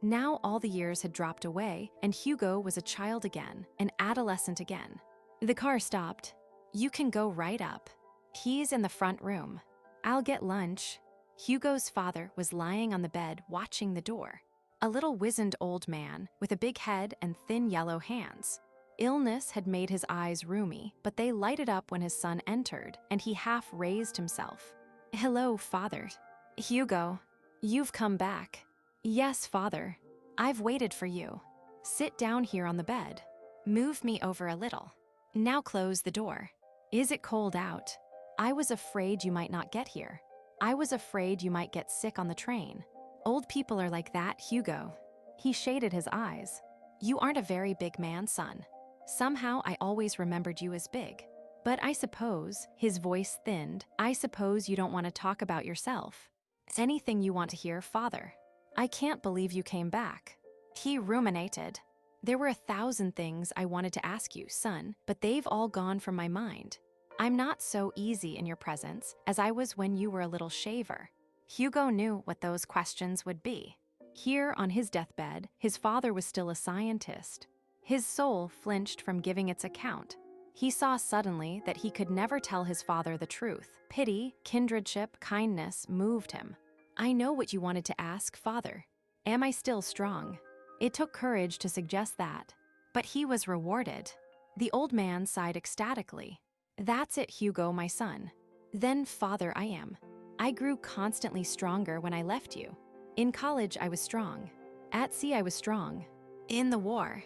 Now all the years had dropped away, and Hugo was a child again, an adolescent again. The car stopped. You can go right up. He's in the front room. I'll get lunch. Hugo's father was lying on the bed watching the door. A little wizened old man with a big head and thin yellow hands. Illness had made his eyes rheumy, but they lighted up when his son entered, and he half raised himself. Hello, father. Hugo, you've come back. Yes, father. I've waited for you. Sit down here on the bed. Move me over a little. Now close the door. Is it cold out? I was afraid you might not get here. I was afraid you might get sick on the train. Old people are like that, Hugo. He shaded his eyes. You aren't a very big man, son. Somehow I always remembered you as big. But I suppose, his voice thinned, I suppose you don't want to talk about yourself. It's anything you want to hear, father. I can't believe you came back. He ruminated. There were 1,000 things I wanted to ask you, son, but they've all gone from my mind. I'm not so easy in your presence as I was when you were a little shaver. Hugo knew what those questions would be. Here on his deathbed, his father was still a scientist. His soul flinched from giving its account. He saw suddenly that he could never tell his father the truth. Pity, kindredship, kindness moved him. I know what you wanted to ask, father. Am I still strong? It took courage to suggest that. But he was rewarded. The old man sighed ecstatically. That's it, Hugo, my son. Then, father, I am. I grew constantly stronger when I left you. In college, I was strong. At sea, I was strong. In the war.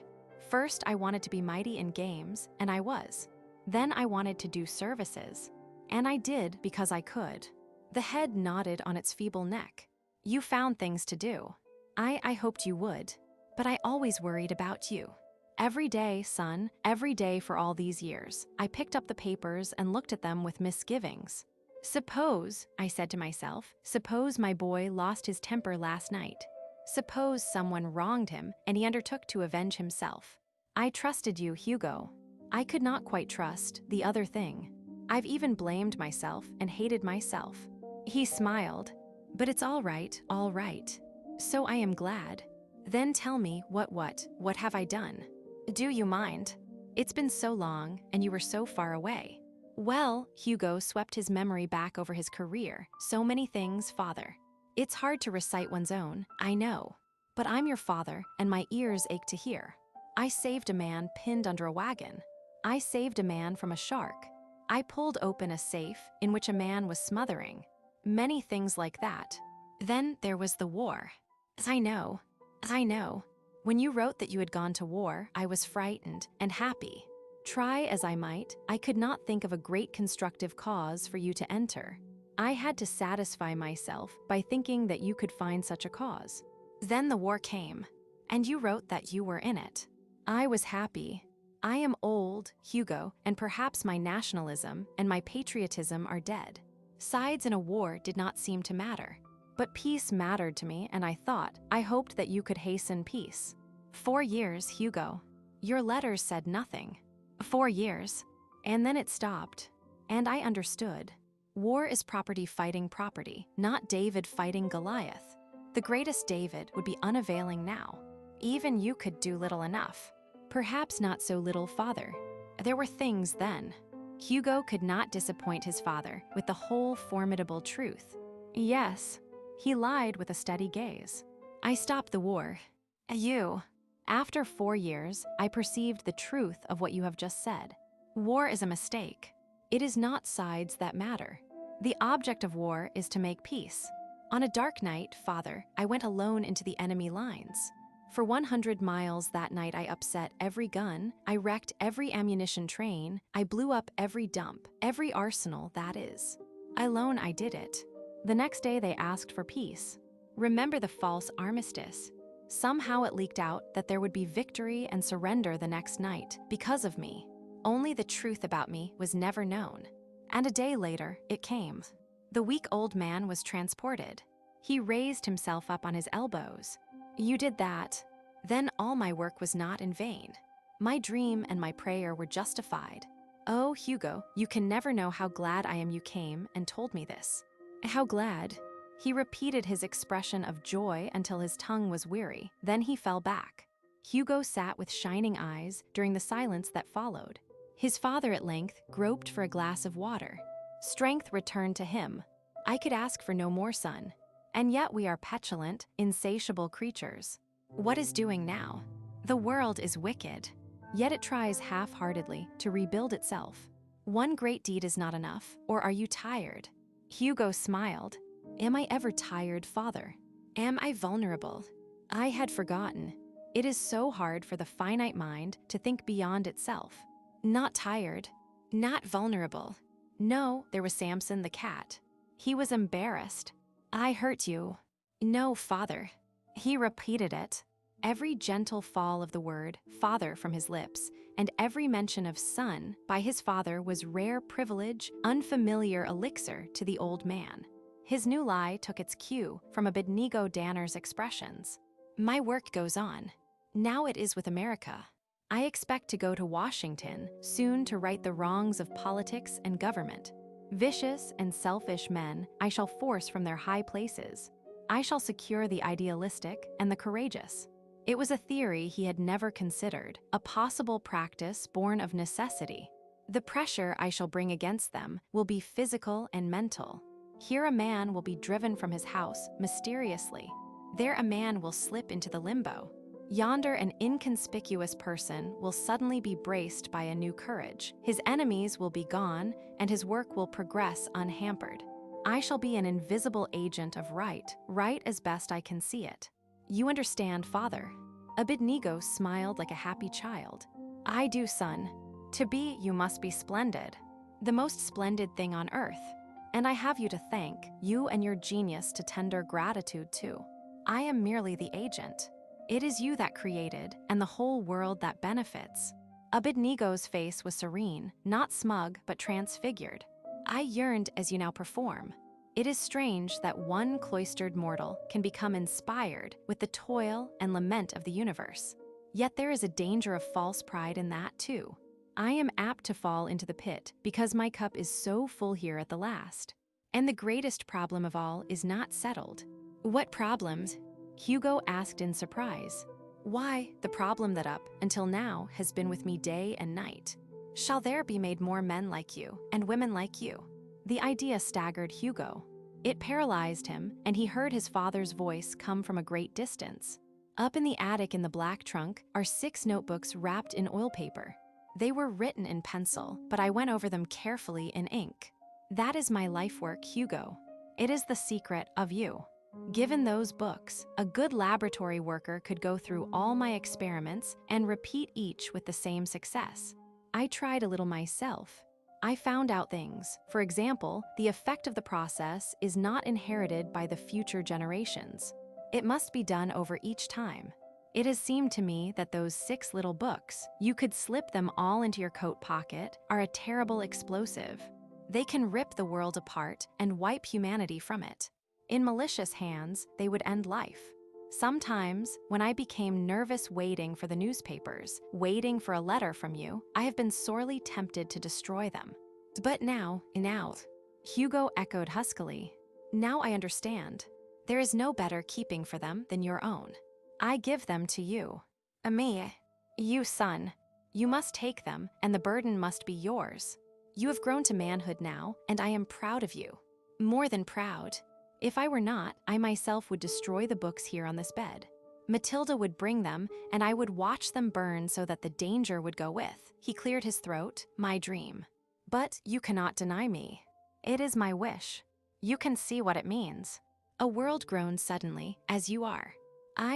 First, I wanted to be mighty in games, and I was. Then I wanted to do services. And I did because I could. The head nodded on its feeble neck. You found things to do. I hoped you would. But I always worried about you. Every day, son, every day for all these years, I picked up the papers and looked at them with misgivings. Suppose, I said to myself, suppose my boy lost his temper last night. Suppose someone wronged him and he undertook to avenge himself. I trusted you, Hugo. I could not quite trust the other thing. I've even blamed myself and hated myself. He smiled. But it's all right, all right. So I am glad. Then tell me, what have I done? Do you mind? It's been so long, and you were so far away. Well, Hugo swept his memory back over his career. So many things, father. It's hard to recite one's own, I know. But I'm your father, and my ears ache to hear. I saved a man pinned under a wagon. I saved a man from a shark. I pulled open a safe in which a man was smothering. Many things like that. Then there was the war. I know. When you wrote that you had gone to war, I was frightened and happy. Try as I might, I could not think of a great constructive cause for you to enter. I had to satisfy myself by thinking that you could find such a cause. Then the war came, and you wrote that you were in it. I was happy. I am old, Hugo, and perhaps my nationalism and my patriotism are dead. Sides in a war did not seem to matter. But peace mattered to me, and I hoped that you could hasten peace. 4 years, Hugo. Your letters said nothing. 4 years. And then it stopped. And I understood. War is property fighting property, not David fighting Goliath. The greatest David would be unavailing now. Even you could do little enough. Perhaps not so little, father. There were things then. Hugo could not disappoint his father with the whole formidable truth. Yes. He lied with a steady gaze. I stopped the war. You. After 4 years, I perceived the truth of what you have just said. War is a mistake. It is not sides that matter. The object of war is to make peace. On a dark night, father, I went alone into the enemy lines. For 100 miles that night, I upset every gun, I wrecked every ammunition train, I blew up every dump, every arsenal, that is. Alone I did it. The next day they asked for peace. Remember the false armistice. Somehow it leaked out that there would be victory and surrender the next night because of me. Only the truth about me was never known. And a day later, it came. The weak old man was transported. He raised himself up on his elbows. You did that. Then all my work was not in vain. My dream and my prayer were justified. Oh, Hugo, you can never know how glad I am you came and told me this. How glad? He repeated his expression of joy until his tongue was weary. Then he fell back. Hugo sat with shining eyes during the silence that followed. His father at length groped for a glass of water. Strength returned to him. I could ask for no more, son. And yet we are petulant, insatiable creatures. What is doing now? The world is wicked. Yet it tries half-heartedly to rebuild itself. One great deed is not enough, or are you tired? Hugo smiled. Am I ever tired, father? Am I vulnerable? I had forgotten. It is so hard for the finite mind to think beyond itself. Not tired. Not vulnerable. No, there was Samson the cat. He was embarrassed. I hurt you. No, father. He repeated it. Every gentle fall of the word father from his lips, and every mention of son by his father was rare privilege, unfamiliar elixir to the old man. His new lie took its cue from Abednego Danner's expressions. My work goes on. Now it is with America. I expect to go to Washington soon to right the wrongs of politics and government. Vicious and selfish men I shall force from their high places. I shall secure the idealistic and the courageous. It was a theory he had never considered, a possible practice born of necessity. The pressure I shall bring against them will be physical and mental. Here a man will be driven from his house mysteriously. There a man will slip into the limbo. Yonder an inconspicuous person will suddenly be braced by a new courage. His enemies will be gone, and his work will progress unhampered. I shall be an invisible agent of right as best I can see it. You understand, father? Abednego smiled like a happy child. I do, son. To be, you must be splendid. The most splendid thing on earth. And I have you to thank, you and your genius to tender gratitude to. I am merely the agent. It is you that created, and the whole world that benefits. Abednego's face was serene, not smug, but transfigured. I yearned as you now perform. It is strange that one cloistered mortal can become inspired with the toil and lament of the universe. Yet there is a danger of false pride in that too. I am apt to fall into the pit because my cup is so full here at the last. And the greatest problem of all is not settled. What problems? Hugo asked in surprise. Why, the problem that up until now has been with me day and night. Shall there be made more men like you and women like you? The idea staggered Hugo. It paralyzed him, and he heard his father's voice come from a great distance. Up in the attic in the black trunk are 6 notebooks wrapped in oil paper. They were written in pencil, but I went over them carefully in ink. That is my life work, Hugo. It is the secret of you. Given those books, a good laboratory worker could go through all my experiments and repeat each with the same success. I tried a little myself. I found out things. For example, the effect of the process is not inherited by the future generations. It must be done over each time. It has seemed to me that those 6 little books, you could slip them all into your coat pocket, are a terrible explosive. They can rip the world apart and wipe humanity from it. In malicious hands, they would end life. Sometimes, when I became nervous waiting for the newspapers, waiting for a letter from you, I have been sorely tempted to destroy them. But now, Hugo echoed huskily. Now I understand. There is no better keeping for them than your own. I give them to you. Me, you son. You must take them, and the burden must be yours. You have grown to manhood now, and I am proud of you. More than proud. If I were not, I myself would destroy the books here on this bed. Matilda would bring them, and I would watch them burn so that the danger would go with. He cleared his throat. My dream. But you cannot deny me. It is my wish. You can see what it means. A world grown suddenly, as you are.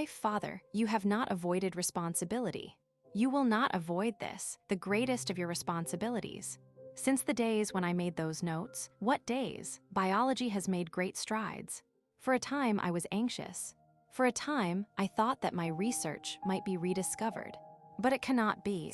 Father, you have not avoided responsibility. You will not avoid this, the greatest of your responsibilities. Since the days when I made those notes, what days, biology has made great strides. For a time, I was anxious. For a time, I thought that my research might be rediscovered. But it cannot be.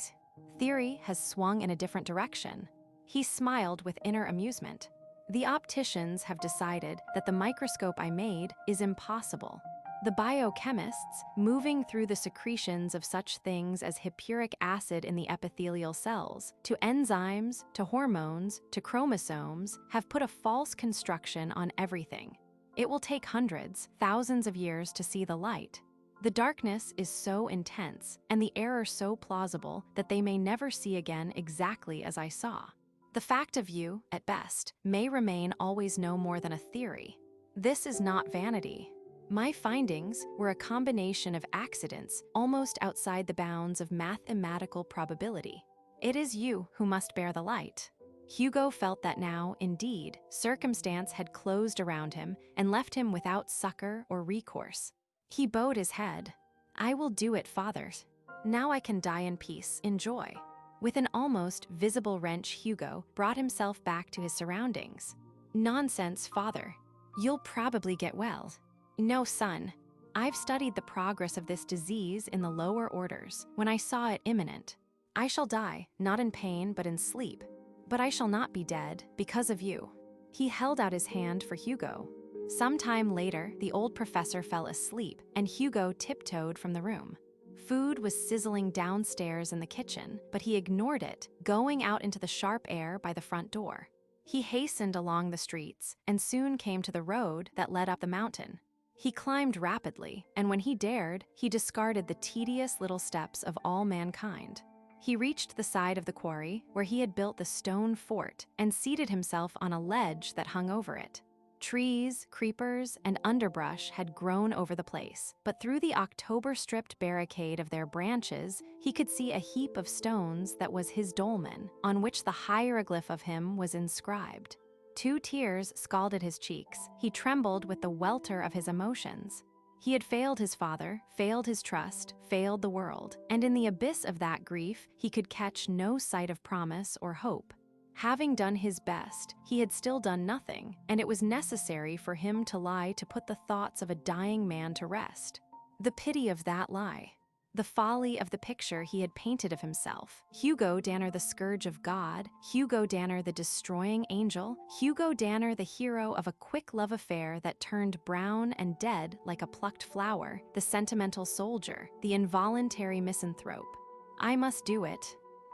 Theory has swung in a different direction. He smiled with inner amusement. The opticians have decided that the microscope I made is impossible. The biochemists, moving through the secretions of such things as hippuric acid in the epithelial cells, to enzymes, to hormones, to chromosomes, have put a false construction on everything. It will take hundreds, thousands of years to see the light. The darkness is so intense, and the error so plausible that they may never see again exactly as I saw. The fact of you, at best, may remain always no more than a theory. This is not vanity. My findings were a combination of accidents almost outside the bounds of mathematical probability. It is you who must bear the light. Hugo felt that now, indeed, circumstance had closed around him and left him without succor or recourse. He bowed his head. "I will do it, father. Now I can die in peace, in joy." With an almost visible wrench, Hugo brought himself back to his surroundings. "Nonsense, father. You'll probably get well." "No, son. I've studied the progress of this disease in the lower orders when I saw it imminent. I shall die, not in pain, but in sleep. But I shall not be dead because of you." He held out his hand for Hugo. Some time later, the old professor fell asleep, and Hugo tiptoed from the room. Food was sizzling downstairs in the kitchen, but he ignored it, going out into the sharp air by the front door. He hastened along the streets and soon came to the road that led up the mountain. He climbed rapidly, and when he dared, he discarded the tedious little steps of all mankind. He reached the side of the quarry where he had built the stone fort and seated himself on a ledge that hung over it. Trees, creepers, and underbrush had grown over the place, but through the October-stripped barricade of their branches, he could see a heap of stones that was his dolmen, on which the hieroglyph of him was inscribed. 2 tears scalded his cheeks. He trembled with the welter of his emotions. He had failed his father, failed his trust, failed the world, and in the abyss of that grief, he could catch no sight of promise or hope. Having done his best, he had still done nothing, and it was necessary for him to lie to put the thoughts of a dying man to rest. The pity of that lie. The folly of the picture he had painted of himself. Hugo Danner, the scourge of God. Hugo Danner, the destroying angel. Hugo Danner, the hero of a quick love affair that turned brown and dead like a plucked flower. The sentimental soldier. The involuntary misanthrope. "I must do it,"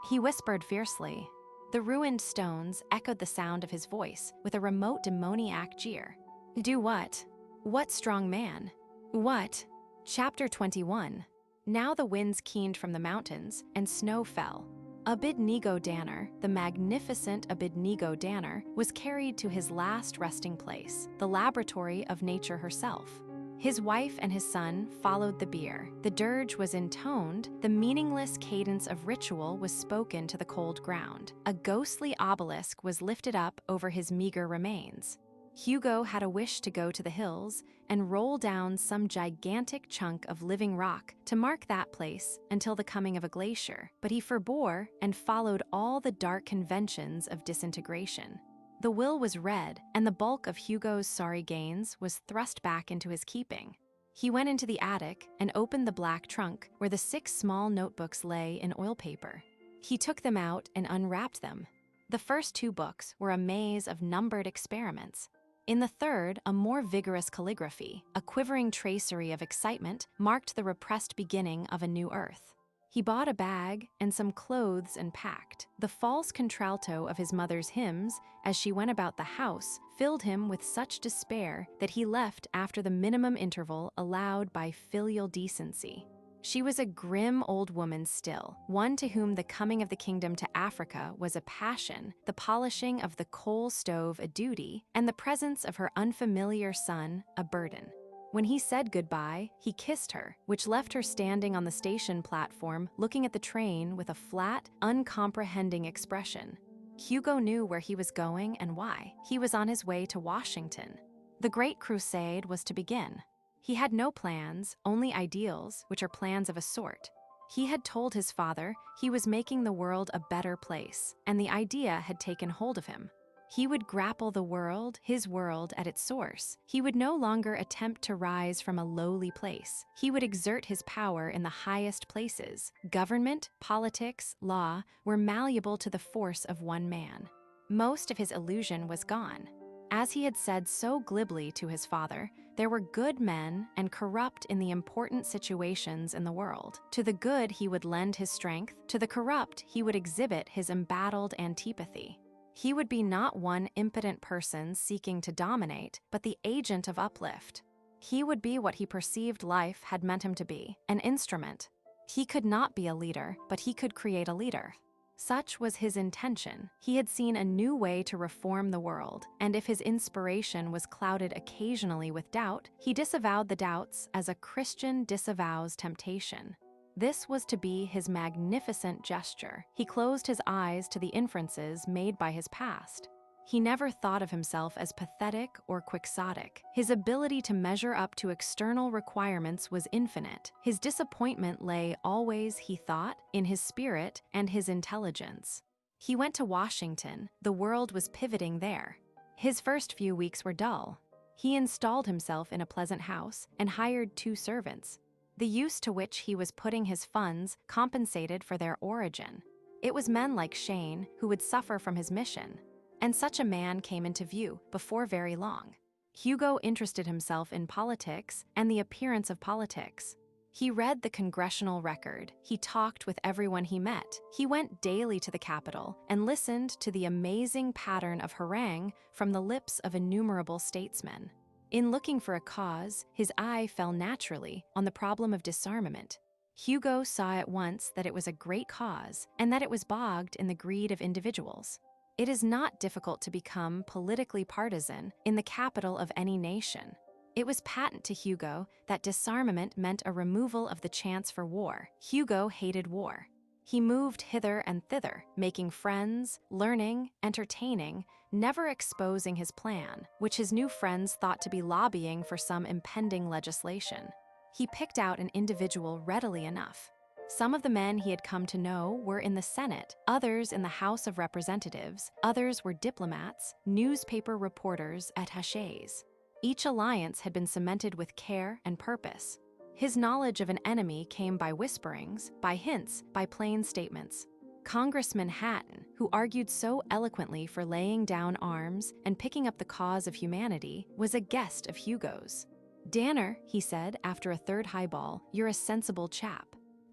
he whispered fiercely. The ruined stones echoed the sound of his voice with a remote demoniac jeer. "Do what? What strong man? What?" Chapter 21. Now the winds keened from the mountains, and snow fell. Abednego Danner, the magnificent Abednego Danner, was carried to his last resting place, the laboratory of nature herself. His wife and his son followed the bier. The dirge was intoned, the meaningless cadence of ritual was spoken to the cold ground. A ghostly obelisk was lifted up over his meager remains. Hugo had a wish to go to the hills and roll down some gigantic chunk of living rock to mark that place until the coming of a glacier, but he forbore and followed all the dark conventions of disintegration. The will was read, and the bulk of Hugo's sorry gains was thrust back into his keeping. He went into the attic and opened the black trunk where the 6 small notebooks lay in oil paper. He took them out and unwrapped them. The first 2 books were a maze of numbered experiments. In the third, a more vigorous calligraphy, a quivering tracery of excitement, marked the repressed beginning of a new earth. He bought a bag and some clothes and packed. The false contralto of his mother's hymns, as she went about the house, filled him with such despair that he left after the minimum interval allowed by filial decency. She was a grim old woman still, one to whom the coming of the kingdom to Africa was a passion, the polishing of the coal stove a duty, and the presence of her unfamiliar son a burden. When he said goodbye, he kissed her, which left her standing on the station platform looking at the train with a flat, uncomprehending expression. Hugo knew where he was going and why. He was on his way to Washington. The Great Crusade was to begin. He had no plans, only ideals, which are plans of a sort. He had told his father he was making the world a better place, and the idea had taken hold of him. He would grapple the world, his world, at its source. He would no longer attempt to rise from a lowly place. He would exert his power in the highest places. Government, politics, law were malleable to the force of one man. Most of his illusion was gone. As he had said so glibly to his father, There were good men and corrupt in the important situations in the world. To the good he would lend his strength, to the corrupt he would exhibit his embattled antipathy. He would be not one impotent person seeking to dominate, but the agent of uplift. He would be what he perceived life had meant him to be, an instrument. He could not be a leader, but he could create a leader. Such was his intention. He had seen a new way to reform the world, and if his inspiration was clouded occasionally with doubt, he disavowed the doubts as a Christian disavows temptation. This was to be his magnificent gesture. He closed his eyes to the inferences made by his past. He never thought of himself as pathetic or quixotic. His ability to measure up to external requirements was infinite. His disappointment lay always, he thought, in his spirit and his intelligence. He went to Washington. The world was pivoting there. His first few weeks were dull. He installed himself in a pleasant house and hired 2 servants. The use to which he was putting his funds compensated for their origin. It was men like Shane who would suffer from his mission. And such a man came into view before very long. Hugo interested himself in politics and the appearance of politics. He read the congressional record. He talked with everyone he met. He went daily to the Capitol and listened to the amazing pattern of harangue from the lips of innumerable statesmen. In looking for a cause, his eye fell naturally on the problem of disarmament. Hugo saw at once that it was a great cause and that it was bogged in the greed of individuals. It is not difficult to become politically partisan in the capital of any nation. It was patent to Hugo that disarmament meant a removal of the chance for war. Hugo hated war. He moved hither and thither, making friends, learning, entertaining, never exposing his plan, which his new friends thought to be lobbying for some impending legislation. He picked out an individual readily enough. Some of the men he had come to know were in the Senate, others in the House of Representatives, others were diplomats, newspaper reporters, attachés. Each alliance had been cemented with care and purpose. His knowledge of an enemy came by whisperings, by hints, by plain statements. Congressman Hatton, who argued so eloquently for laying down arms and picking up the cause of humanity, was a guest of Hugo's. "Danner," he said after a third highball, "you're a sensible chap.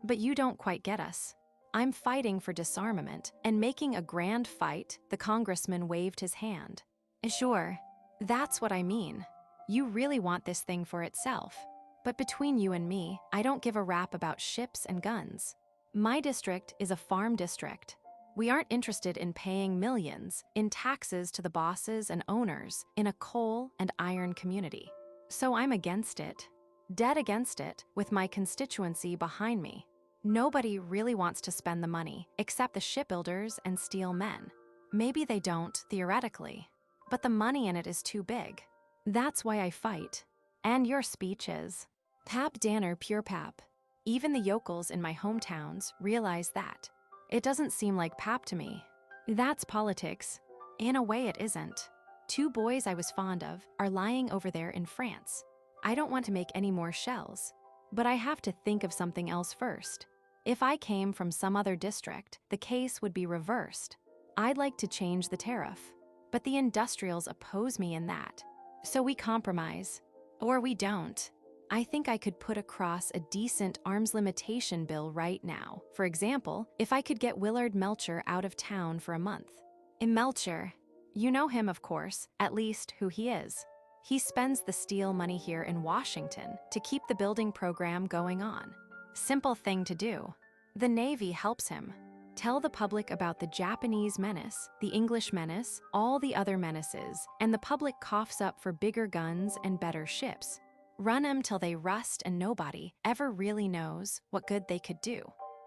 But you don't quite get us. I'm fighting for disarmament and making a grand fight." The congressman waved his hand. "Sure, that's what I mean. You really want this thing for itself. But between you and me, I don't give a rap about ships and guns. My district is a farm district. We aren't interested in paying millions in taxes to the bosses and owners in a coal and iron community. So I'm against it, dead against it, with my constituency behind me. Nobody really wants to spend the money, except the shipbuilders and steel men. Maybe they don't, theoretically, but the money in it is too big. That's why I fight. And your speech is Pap Danner, pure pap. Even the yokels in my hometowns realize that. It doesn't seem like pap to me. That's politics. In a way it isn't. 2 boys I was fond of are lying over there in France. I don't want to make any more shells, but I have to think of something else first. If I came from some other district, the case would be reversed. I'd like to change the tariff, but the industrials oppose me in that. So we compromise. Or we don't. I think I could put across a decent arms limitation bill right now. For example, if I could get Willard Melcher out of town for a month. In Melcher, you know him, of course, at least who he is. He spends the steel money here in Washington to keep the building program going on. Simple thing to do. The Navy helps him. Tell the public about the Japanese menace, the English menace, all the other menaces, and the public coughs up for bigger guns and better ships. Run 'em till they rust and nobody ever really knows what good they could do.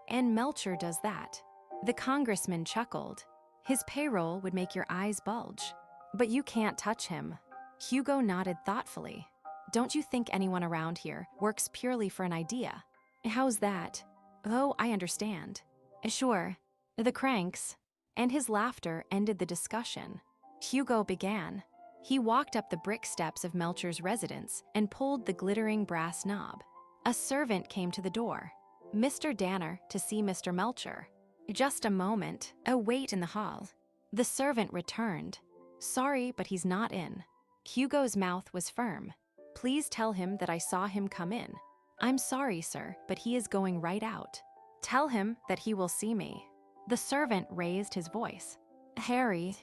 And Melcher does that. The congressman chuckled. His payroll would make your eyes bulge. But you can't touch him. Hugo nodded thoughtfully. Don't you think anyone around here works purely for an idea? How's that? Oh, I understand. Sure, the cranks. And his laughter ended the discussion. Hugo began. He walked up the brick steps of Melcher's residence and pulled the glittering brass knob. A servant came to the door. Mr. Danner to see Mr. Melcher. Just a moment. Wait in the hall. The servant returned. Sorry, but he's not in. Hugo's mouth was firm. Please tell him that I saw him come in. I'm sorry, sir, but he is going right out. Tell him that he will see me. The servant raised his voice. Harry,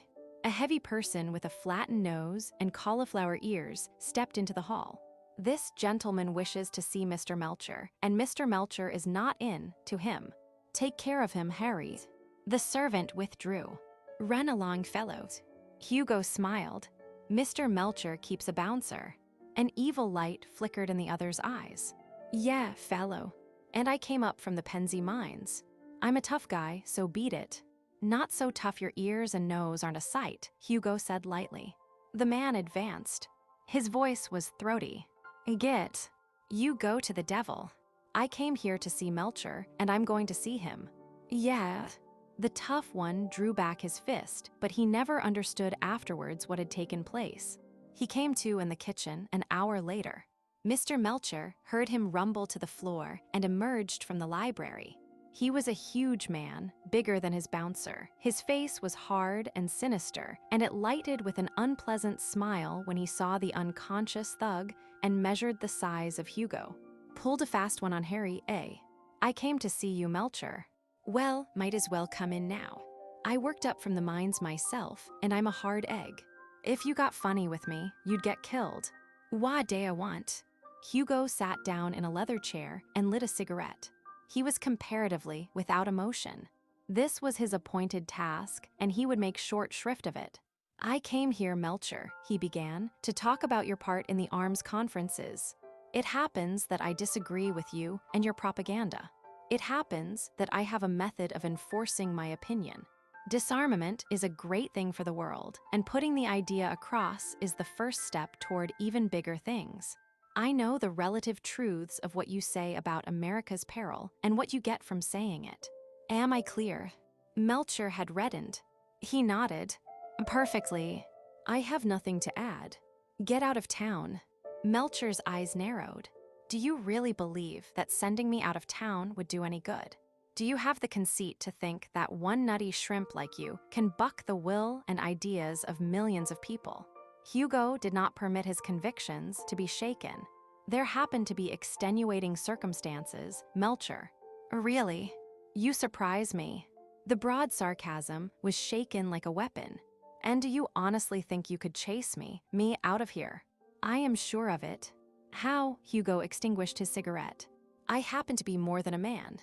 a heavy person with a flattened nose and cauliflower ears, stepped into the hall. This gentleman wishes to see Mr. Melcher, and Mr. Melcher is not in to him. Take care of him, Harry. The servant withdrew. Run along, fellows. Hugo smiled. Mr. Melcher keeps a bouncer. An evil light flickered in the other's eyes. Yeah, fellow. And I came up from the Penzi mines. I'm a tough guy, so beat it. Not so tough your ears and nose aren't a sight, Hugo said lightly. The man advanced. His voice was throaty. Get. You go to the devil. I came here to see Melcher, and I'm going to see him. Yeah. The tough one drew back his fist, but he never understood afterwards what had taken place. He came to in the kitchen an hour later. Mr. Melcher heard him rumble to the floor and emerged from the library. He was a huge man, bigger than his bouncer. His face was hard and sinister, and it lighted with an unpleasant smile when he saw the unconscious thug and measured the size of Hugo. Pulled a fast one on Harry, eh? I came to see you, Melcher. Well, might as well come in now. I worked up from the mines myself, and I'm a hard egg. If you got funny with me, you'd get killed. What day I want? Hugo sat down in a leather chair and lit a cigarette. He was comparatively without emotion. This was his appointed task, and he would make short shrift of it. I came here, Melcher, he began, to talk about your part in the arms conferences. It happens that I disagree with you and your propaganda. It happens that I have a method of enforcing my opinion. Disarmament is a great thing for the world, and putting the idea across is the first step toward even bigger things. I know the relative truths of what you say about America's peril and what you get from saying it. Am I clear? Melcher had reddened. He nodded. Perfectly. I have nothing to add. Get out of town. Melcher's eyes narrowed. Do you really believe that sending me out of town would do any good? Do you have the conceit to think that one nutty shrimp like you can buck the will and ideas of millions of people? Hugo did not permit his convictions to be shaken. There happened to be extenuating circumstances, Melcher. Really? You surprise me. The broad sarcasm was shaken like a weapon. And do you honestly think you could chase me out of here? I am sure of it. How? Hugo extinguished his cigarette. I happen to be more than a man.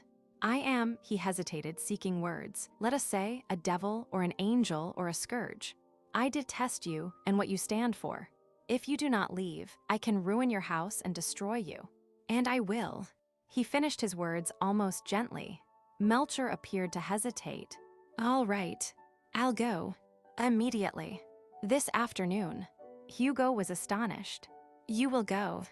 I am, he hesitated, seeking words. Let us say, a devil or an angel or a scourge. I detest you and what you stand for. If you do not leave, I can ruin your house and destroy you. And I will. He finished his words almost gently. Melcher appeared to hesitate. All right. I'll go. Immediately. This afternoon. Hugo was astonished. You will go.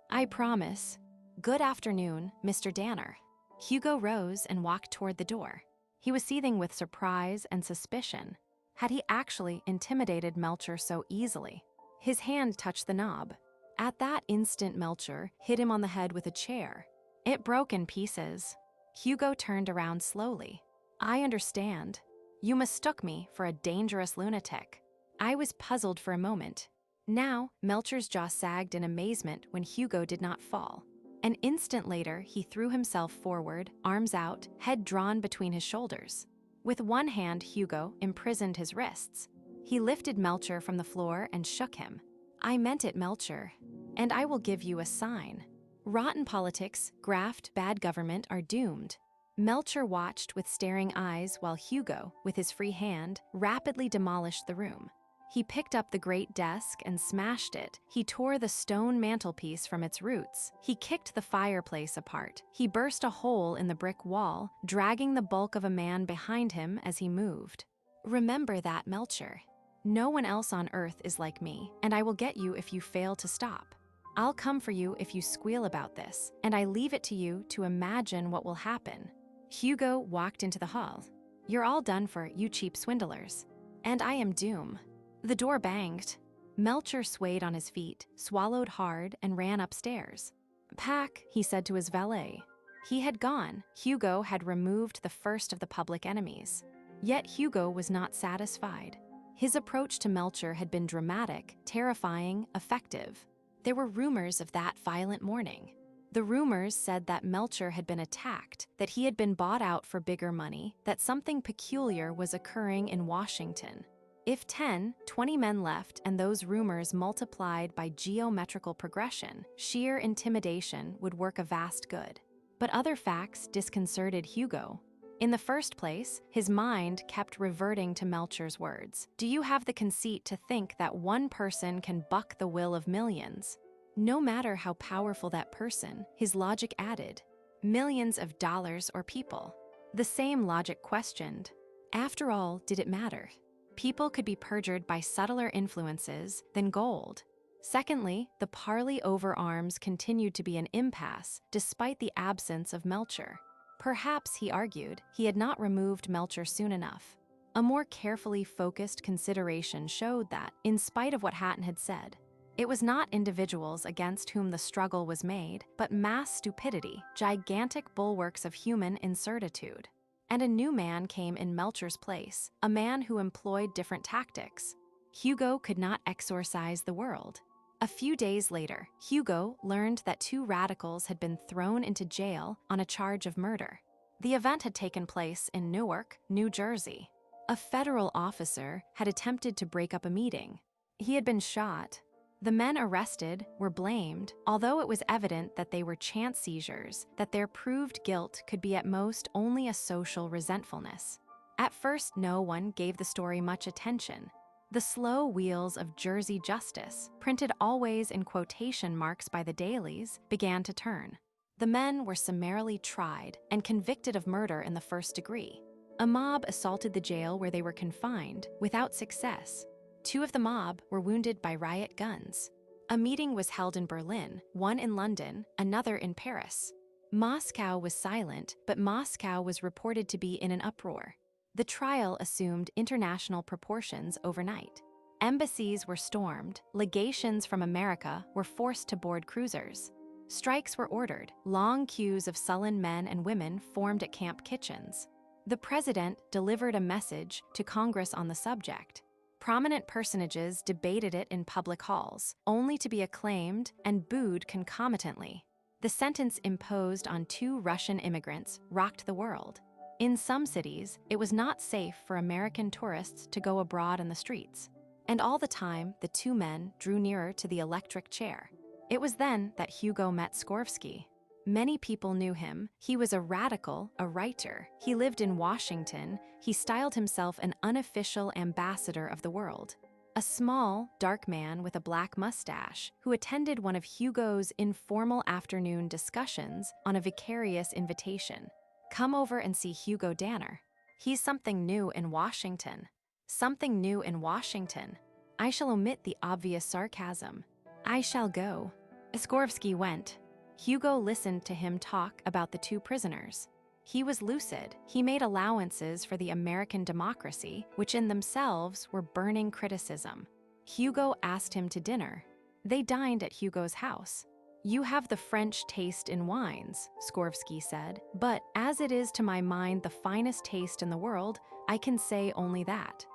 I promise. Good afternoon, Mr. Danner. Hugo rose and walked toward the door. He was seething with surprise and suspicion. Had he actually intimidated Melcher so easily? His hand touched the knob. At that instant, Melcher hit him on the head with a chair. It broke in pieces. Hugo turned around slowly. I understand. You mistook me for a dangerous lunatic. I was puzzled for a moment. Now, Melcher's jaw sagged in amazement when Hugo did not fall. An instant later, he threw himself forward, arms out, head drawn between his shoulders. With one hand, Hugo imprisoned his wrists. He lifted Melcher from the floor and shook him. I meant it, Melcher, and I will give you a sign. Rotten politics, graft, bad government are doomed. Melcher watched with staring eyes while Hugo, with his free hand, rapidly demolished the room. He picked up the great desk and smashed it. He tore the stone mantelpiece from its roots. He kicked the fireplace apart. He burst a hole in the brick wall, dragging the bulk of a man behind him as he moved. Remember that, Melcher. No one else on earth is like me, and I will get you if you fail to stop. I'll come for you if you squeal about this, and I leave it to you to imagine what will happen. Hugo walked into the hall. You're all done for, you cheap swindlers. And I am doom. The door banged. Melcher swayed on his feet, swallowed hard, and ran upstairs. Pack, he said to his valet. He had gone. Hugo had removed the first of the public enemies. Yet Hugo was not satisfied. His approach to Melcher had been dramatic, terrifying, effective. There were rumors of that violent morning. The rumors said that Melcher had been attacked, that he had been bought out for bigger money, that something peculiar was occurring in Washington. If 10, 20 men left and those rumors multiplied by geometrical progression, sheer intimidation would work a vast good. But other facts disconcerted Hugo. In the first place, his mind kept reverting to Melcher's words. Do you have the conceit to think that one person can buck the will of millions? No matter how powerful that person, his logic added, millions of dollars or people. The same logic questioned. After all, did it matter? People could be perjured by subtler influences than gold. Secondly, the parley over arms continued to be an impasse despite the absence of Melcher. Perhaps, he argued, he had not removed Melcher soon enough. A more carefully focused consideration showed that, in spite of what Hatton had said, it was not individuals against whom the struggle was made, but mass stupidity, gigantic bulwarks of human incertitude. And a new man came in Melcher's place, a man who employed different tactics. Hugo could not exorcise the world. A few days later, Hugo learned that 2 radicals had been thrown into jail on a charge of murder. The event had taken place in Newark, New Jersey. A federal officer had attempted to break up a meeting. He had been shot. The men arrested were blamed, although it was evident that they were chance seizures, that their proved guilt could be at most only a social resentfulness. At first, no one gave the story much attention. The slow wheels of Jersey justice, printed always in quotation marks by the dailies, began to turn. The men were summarily tried and convicted of murder in the first degree. A mob assaulted the jail where they were confined, without success. 2 of the mob were wounded by riot guns. A meeting was held in Berlin, one in London, another in Paris. Moscow was silent, but Moscow was reported to be in an uproar. The trial assumed international proportions overnight. Embassies were stormed, legations from America were forced to board cruisers. Strikes were ordered, long queues of sullen men and women formed at camp kitchens. The president delivered a message to Congress on the subject. Prominent personages debated it in public halls, only to be acclaimed and booed concomitantly. The sentence imposed on 2 Russian immigrants rocked the world. In some cities, it was not safe for American tourists to go abroad in the streets. And all the time, the 2 men drew nearer to the electric chair. It was then that Hugo met Skorvsky. Many people knew him. He was a radical, a writer. He lived in Washington. He styled himself an unofficial ambassador of the world. A small, dark man with a black mustache who attended one of Hugo's informal afternoon discussions on a vicarious invitation. Come over and see Hugo Danner. He's something new in Washington. Something new in Washington. I shall omit the obvious sarcasm. I shall go. Skorvsky went. Hugo listened to him talk about the 2 prisoners. He was lucid. He made allowances for the American democracy, which in themselves were burning criticism. Hugo asked him to dinner. They dined at Hugo's house. You have the French taste in wines, Skorvsky said, but as it is to my mind the finest taste in the world, I can say only that.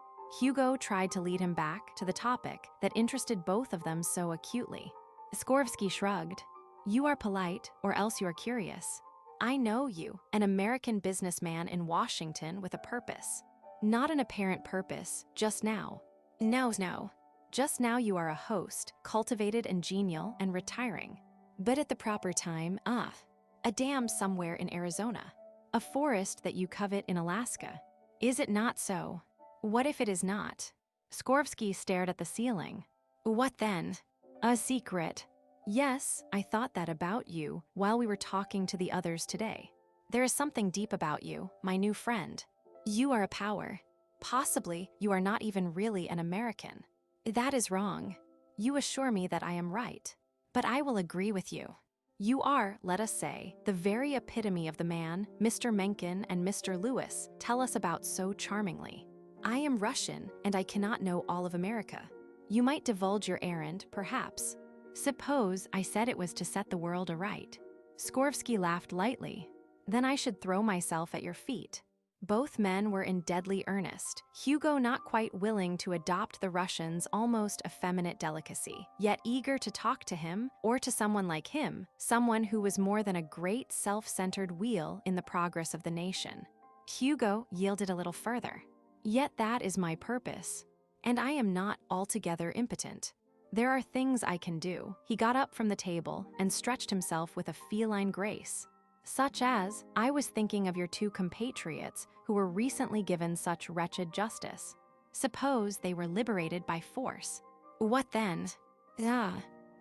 Hugo tried to lead him back to the topic that interested both of them so acutely. Skorvsky shrugged. You are polite, or else you are curious. I know you, an American businessman in Washington with a purpose. Not an apparent purpose, just now. No. Just now you are a host, cultivated and genial and retiring. But at the proper time, a dam somewhere in Arizona. A forest that you covet in Alaska. Is it not so? What if it is not? Skorvsky stared at the ceiling. What then? A secret. Yes, I thought that about you while we were talking to the others today. There is something deep about you, my new friend. You are a power. Possibly you are not even really an American. That is wrong. You assure me that I am right. But I will agree with you. You are, let us say, the very epitome of the man Mr. Mencken and Mr. Lewis tell us about so charmingly. I am Russian, and I cannot know all of America. You might divulge your errand, perhaps. Suppose I said it was to set the world aright. Skorvsky laughed lightly. Then I should throw myself at your feet. Both men were in deadly earnest, Hugo not quite willing to adopt the Russian's almost effeminate delicacy, yet eager to talk to him, or to someone like him, someone who was more than a great self-centered wheel in the progress of the nation. Hugo yielded a little further. Yet that is my purpose, and I am not altogether impotent. There are things I can do. He got up from the table and stretched himself with a feline grace. Such as, I was thinking of your two compatriots who were recently given such wretched justice. Suppose they were liberated by force. What then?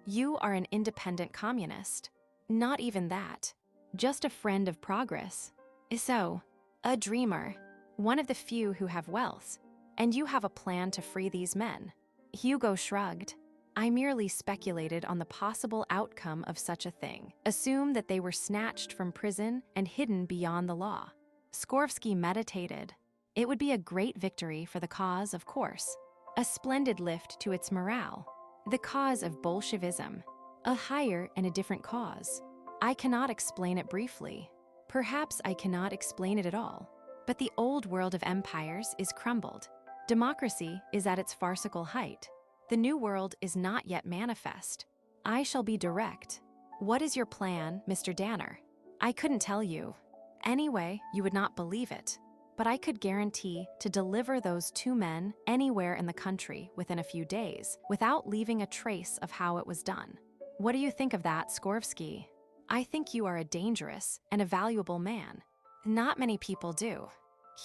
You are an independent communist. Not even that. Just a friend of progress. So, a dreamer. One of the few who have wealth. And you have a plan to free these men. Hugo shrugged. I merely speculated on the possible outcome of such a thing. Assume that they were snatched from prison and hidden beyond the law. Skorsky meditated. It would be a great victory for the cause, of course. A splendid lift to its morale. The cause of Bolshevism. A higher and a different cause. I cannot explain it briefly. Perhaps I cannot explain it at all. But the old world of empires is crumbled. Democracy is at its farcical height. The new world is not yet manifest. I shall be direct. What is your plan, Mr. Danner? I couldn't tell you. Anyway, you would not believe it. But I could guarantee to deliver those two men anywhere in the country within a few days, without leaving a trace of how it was done. What do you think of that, Skorsky? I think you are a dangerous and a valuable man. Not many people do.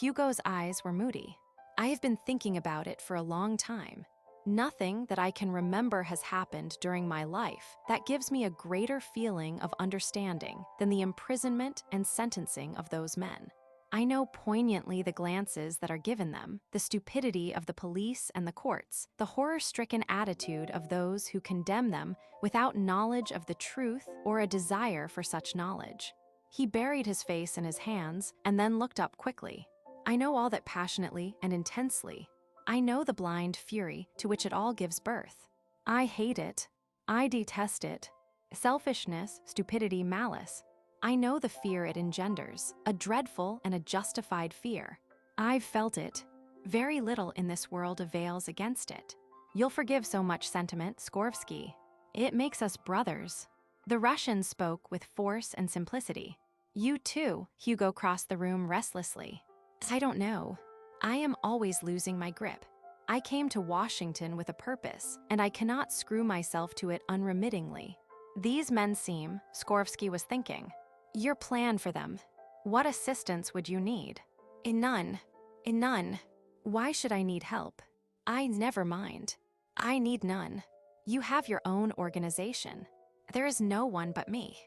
Hugo's eyes were moody. I have been thinking about it for a long time. Nothing that I can remember has happened during my life that gives me a greater feeling of understanding than the imprisonment and sentencing of those men. I know poignantly the glances that are given them, the stupidity of the police and the courts, the horror-stricken attitude of those who condemn them without knowledge of the truth or a desire for such knowledge. He buried his face in his hands and then looked up quickly. I know all that passionately and intensely. I know the blind fury to which it all gives birth. I hate it. I detest it. Selfishness, stupidity, malice. I know the fear it engenders, a dreadful and a justified fear. I've felt it. Very little in this world avails against it. You'll forgive so much sentiment, Skorsky. It makes us brothers. The Russian spoke with force and simplicity. You too, Hugo crossed the room restlessly. I don't know. I am always losing my grip. I came to Washington with a purpose, and I cannot screw myself to it unremittingly. These men seem, Skorsky was thinking. Your plan for them. What assistance would you need? None. None. Why should I need help? I never mind. I need none. You have your own organization. There is no one but me.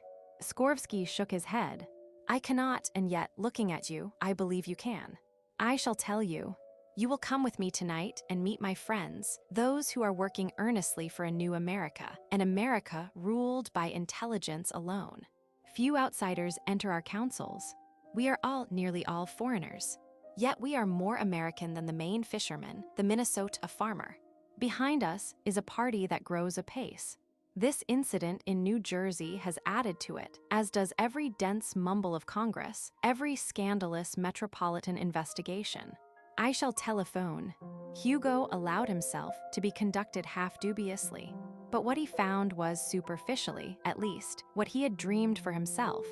Skorsky shook his head. I cannot, and yet, looking at you, I believe you can. I shall tell you. You will come with me tonight and meet my friends, those who are working earnestly for a new America, an America ruled by intelligence alone. Few outsiders enter our councils. We are nearly all foreigners. Yet we are more American than the Maine fisherman, the Minnesota farmer. Behind us is a party that grows apace. This incident in New Jersey has added to it, as does every dense mumble of Congress, every scandalous metropolitan investigation. I shall telephone. Hugo allowed himself to be conducted half dubiously, but what he found was superficially, at least, what he had dreamed for himself.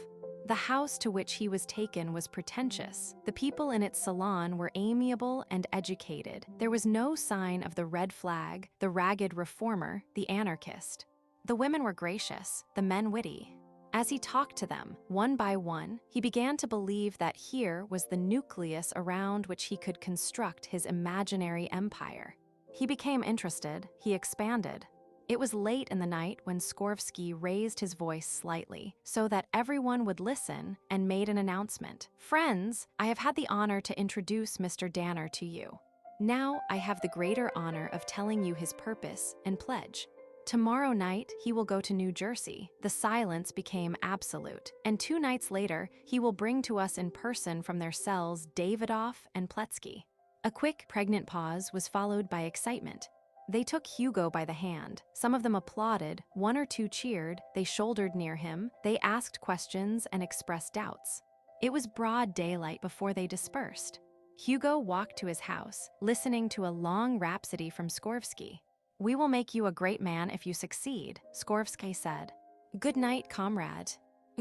The house to which he was taken was pretentious. The people in its salon were amiable and educated. There was no sign of the red flag, the ragged reformer, the anarchist. The women were gracious, the men witty. As he talked to them, one by one, he began to believe that here was the nucleus around which he could construct his imaginary empire. He became interested, he expanded. It was late in the night when Skorsky raised his voice slightly, so that everyone would listen, and made an announcement. Friends, I have had the honor to introduce Mr. Danner to you. Now I have the greater honor of telling you his purpose and pledge. Tomorrow night, he will go to New Jersey. The silence became absolute, and 2 nights later, he will bring to us in person from their cells Davidoff and Pletsky. A quick, pregnant pause was followed by excitement. They took Hugo by the hand. Some of them applauded, 1 or 2 cheered, they shouldered near him, they asked questions and expressed doubts. It was broad daylight before they dispersed. Hugo walked to his house, listening to a long rhapsody from Skorsky. "We will make you a great man if you succeed," Skorsky said. "Good night, comrade."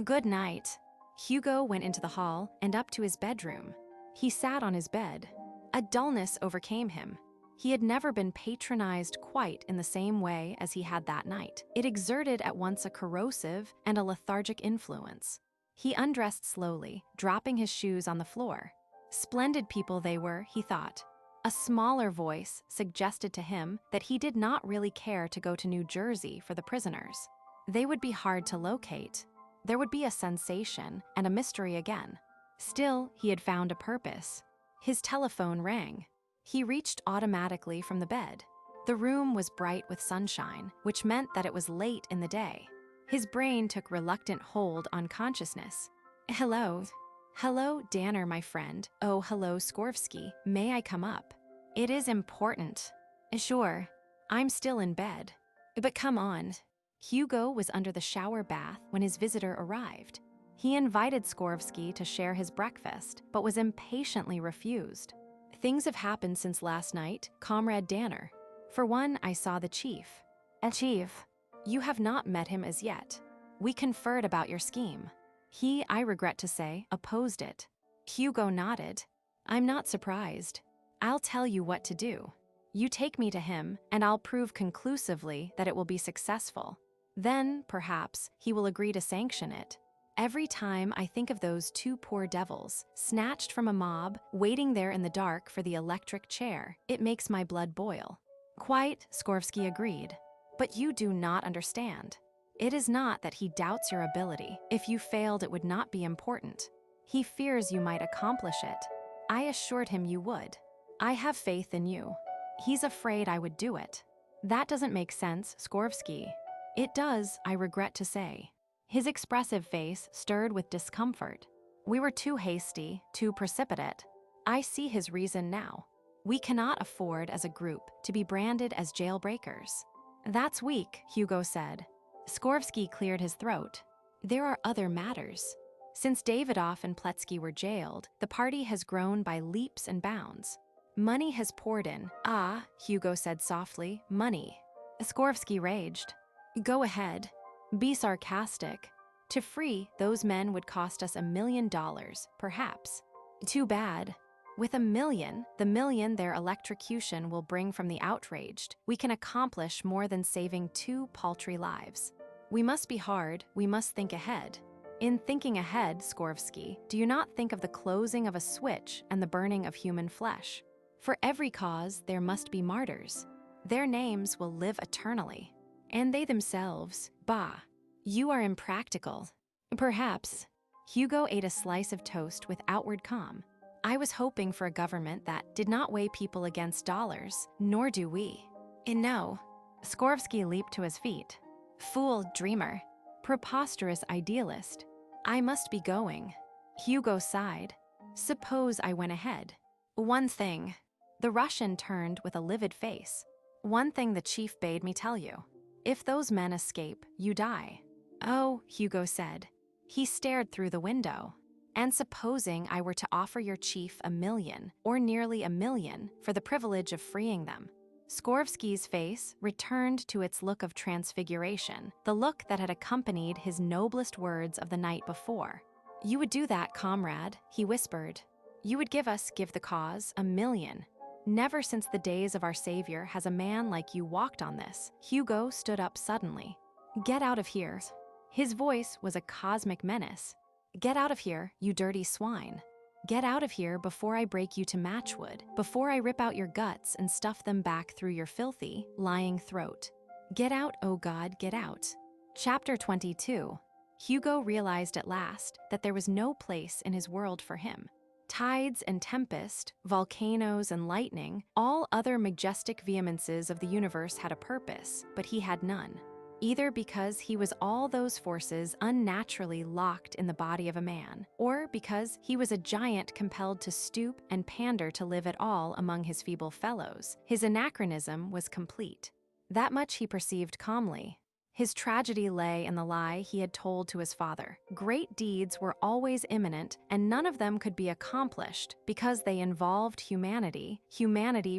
"Good night." Hugo went into the hall and up to his bedroom. He sat on his bed. A dullness overcame him. He had never been patronized quite in the same way as he had that night. It exerted at once a corrosive and a lethargic influence. He undressed slowly, dropping his shoes on the floor. Splendid people they were, he thought. A smaller voice suggested to him that he did not really care to go to New Jersey for the prisoners. They would be hard to locate. There would be a sensation and a mystery again. Still, he had found a purpose. His telephone rang. He reached automatically from the bed. The room was bright with sunshine, which meant that it was late in the day. His brain took reluctant hold on consciousness. "Hello. Hello, Danner, my friend. Oh, hello, Skorsky. May I come up?" "It is important." "Sure. I'm still in bed." "But come on." Hugo was under the shower bath when his visitor arrived. He invited Skorsky to share his breakfast, but was impatiently refused. "Things have happened since last night, Comrade Danner. For one, I saw the chief." "A chief?" "You have not met him as yet. We conferred about your scheme. He, I regret to say, opposed it." Hugo nodded. "I'm not surprised. I'll tell you what to do. You take me to him, and I'll prove conclusively that it will be successful. Then, perhaps, he will agree to sanction it. Every time I think of those two poor devils, snatched from a mob, waiting there in the dark for the electric chair, it makes my blood boil." "Quite," Skorsky agreed. "But you do not understand. It is not that he doubts your ability. If you failed, it would not be important. He fears you might accomplish it. I assured him you would. I have faith in you. He's afraid I would do it." "That doesn't make sense, Skorsky." "It does, I regret to say." His expressive face stirred with discomfort. "We were too hasty, too precipitate. I see his reason now. We cannot afford as a group to be branded as jailbreakers." "That's weak," Hugo said. Skorsky cleared his throat. "There are other matters. Since Davidoff and Pletsky were jailed, the party has grown by leaps and bounds. Money has poured in." "Ah," Hugo said softly, "money." Skorsky raged. "Go ahead. Be sarcastic. To free those men would cost us $1 million, perhaps. Too bad. With $1 million, the million their electrocution will bring from the outraged, we can accomplish more than saving 2 paltry lives. We must be hard, we must think ahead. In thinking ahead, Skorsky, do you not think of the closing of a switch and the burning of human flesh? For every cause, there must be martyrs. Their names will live eternally. And they themselves, bah, you are impractical." "Perhaps." Hugo ate a slice of toast with outward calm. "I was hoping for a government that did not weigh people against dollars, nor do we." "No." Skorsky leaped to his feet. "Fool, dreamer. Preposterous idealist. I must be going." Hugo sighed. "Suppose I went ahead. One thing." The Russian turned with a livid face. "One thing the chief bade me tell you. If those men escape, you die." "Oh," Hugo said. He stared through the window. "And supposing I were to offer your chief $1 million, or nearly $1 million, for the privilege of freeing them?" Skorsky's face returned to its look of transfiguration, the look that had accompanied his noblest words of the night before. "You would do that, comrade," he whispered. "You would give the cause, $1 million. Never since the days of our Savior has a man like you walked on this." Hugo stood up suddenly. "Get out of here." His voice was a cosmic menace. "Get out of here, you dirty swine. Get out of here before I break you to matchwood, before I rip out your guts and stuff them back through your filthy, lying throat. Get out, oh God, get out." Chapter 22. Hugo realized at last that there was no place in his world for him. Tides and tempest, volcanoes and lightning, all other majestic vehemences of the universe had a purpose, but he had none. Either because he was all those forces unnaturally locked in the body of a man, or because he was a giant compelled to stoop and pander to live at all among his feeble fellows, his anachronism was complete. That much he perceived calmly. His tragedy lay in the lie he had told to his father. Great deeds were always imminent, and none of them could be accomplished because they involved humanity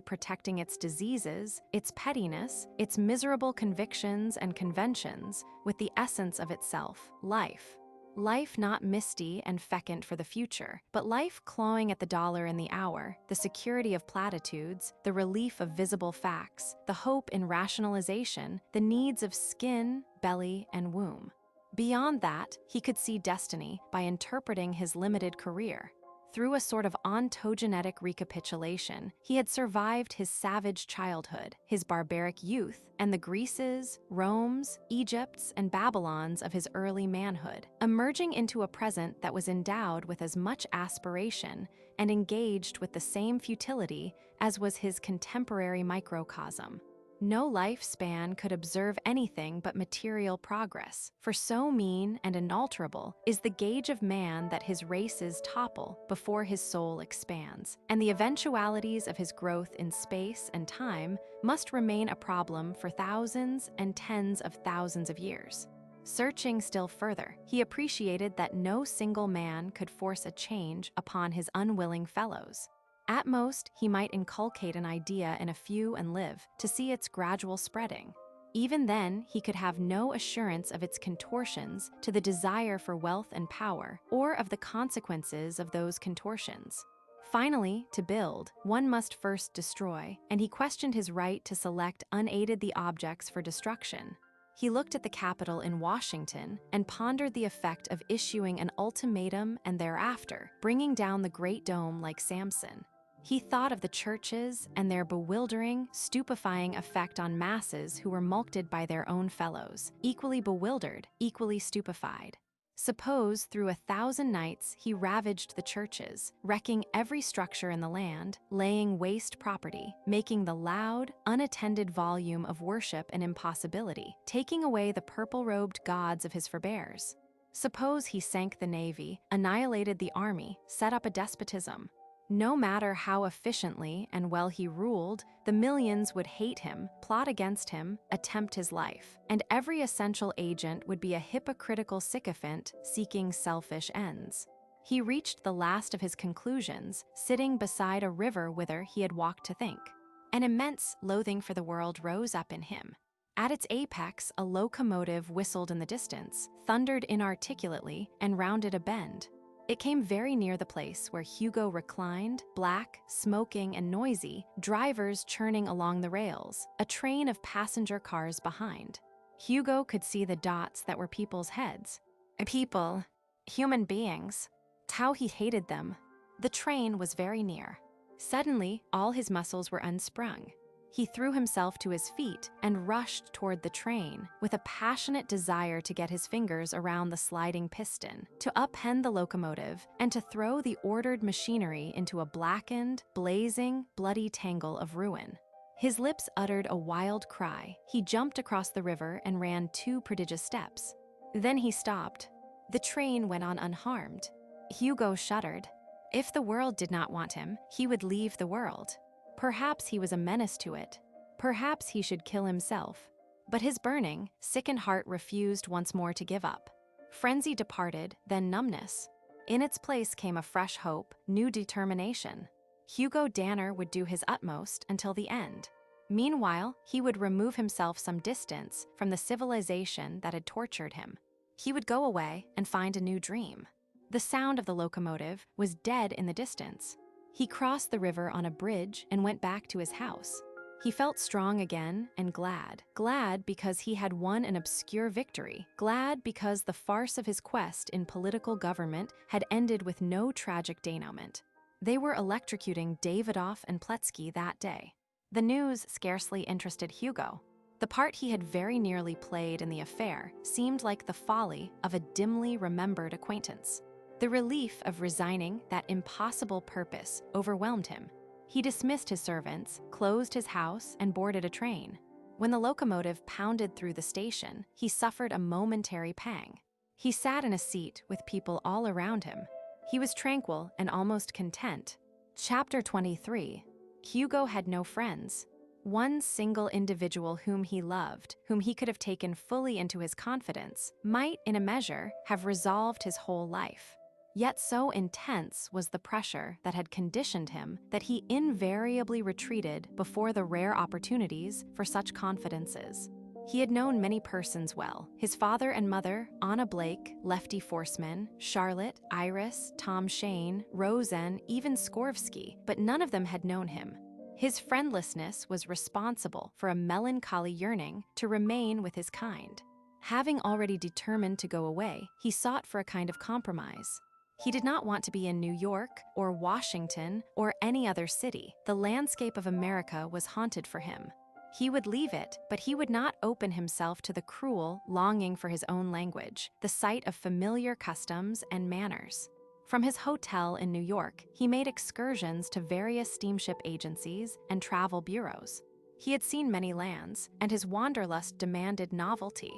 protecting its diseases, its pettiness, its miserable convictions and conventions, with the essence of itself, life. Life not misty and fecund for the future, but life clawing at the dollar in the hour, the security of platitudes, the relief of visible facts, the hope in rationalization, the needs of skin, belly, and womb. Beyond that, he could see destiny by interpreting his limited career. Through a sort of ontogenetic recapitulation, he had survived his savage childhood, his barbaric youth, and the Greeces, Romes, Egypts, and Babylons of his early manhood, emerging into a present that was endowed with as much aspiration and engaged with the same futility as was his contemporary microcosm. No lifespan could observe anything but material progress, for so mean and unalterable is the gauge of man that his races topple before his soul expands, and the eventualities of his growth in space and time must remain a problem for thousands and tens of thousands of years. Searching still further, he appreciated that no single man could force a change upon his unwilling fellows. At most, he might inculcate an idea in a few and live to see its gradual spreading. Even then, he could have no assurance of its contortions to the desire for wealth and power, or of the consequences of those contortions. Finally, to build, one must first destroy, and he questioned his right to select unaided the objects for destruction. He looked at the Capitol in Washington and pondered the effect of issuing an ultimatum and thereafter bringing down the Great Dome like Samson. He thought of the churches and their bewildering, stupefying effect on masses who were mulcted by their own fellows, equally bewildered, equally stupefied. Suppose through 1,000 nights he ravaged the churches, wrecking every structure in the land, laying waste property, making the loud, unattended volume of worship an impossibility, taking away the purple-robed gods of his forebears. Suppose he sank the navy, annihilated the army, set up a despotism. No matter how efficiently and well he ruled, the millions would hate him, plot against him, attempt his life, and every essential agent would be a hypocritical sycophant seeking selfish ends. He reached the last of his conclusions, sitting beside a river whither he had walked to think. An immense loathing for the world rose up in him. At its apex, a locomotive whistled in the distance, thundered inarticulately, and rounded a bend. It came very near the place where Hugo reclined, black, smoking, and noisy, drivers churning along the rails, a train of passenger cars behind. Hugo could see the dots that were people's heads. People, human beings. How he hated them. The train was very near. Suddenly, all his muscles were unsprung. He threw himself to his feet and rushed toward the train with a passionate desire to get his fingers around the sliding piston, to upend the locomotive, and to throw the ordered machinery into a blackened, blazing, bloody tangle of ruin. His lips uttered a wild cry. He jumped across the river and ran 2 prodigious steps. Then he stopped. The train went on unharmed. Hugo shuddered. If the world did not want him, he would leave the world. Perhaps he was a menace to it. Perhaps he should kill himself. But his burning, sickened heart refused once more to give up. Frenzy departed, then numbness. In its place came a fresh hope, new determination. Hugo Danner would do his utmost until the end. Meanwhile, he would remove himself some distance from the civilization that had tortured him. He would go away and find a new dream. The sound of the locomotive was dead in the distance. He crossed the river on a bridge and went back to his house. He felt strong again and glad. Glad because he had won an obscure victory. Glad because the farce of his quest in political government had ended with no tragic denouement. They were electrocuting Davidoff and Pletzky that day. The news scarcely interested Hugo. The part he had very nearly played in the affair seemed like the folly of a dimly remembered acquaintance. The relief of resigning that impossible purpose overwhelmed him. He dismissed his servants, closed his house, and boarded a train. When the locomotive pounded through the station, he suffered a momentary pang. He sat in a seat with people all around him. He was tranquil and almost content. Chapter 23. Hugo had no friends. One single individual whom he loved, whom he could have taken fully into his confidence, might, in a measure, have resolved his whole life. Yet so intense was the pressure that had conditioned him that he invariably retreated before the rare opportunities for such confidences. He had known many persons well: his father and mother, Anna Blake, Lefty Forceman, Charlotte, Iris, Tom Shane, Roseanne, even Skorvsky, but none of them had known him. His friendlessness was responsible for a melancholy yearning to remain with his kind. Having already determined to go away, he sought for a kind of compromise. He did not want to be in New York or Washington or any other city. The landscape of America was haunted for him. He would leave it, but he would not open himself to the cruel longing for his own language, the sight of familiar customs and manners. From his hotel in New York, he made excursions to various steamship agencies and travel bureaus. He had seen many lands, and his wanderlust demanded novelty.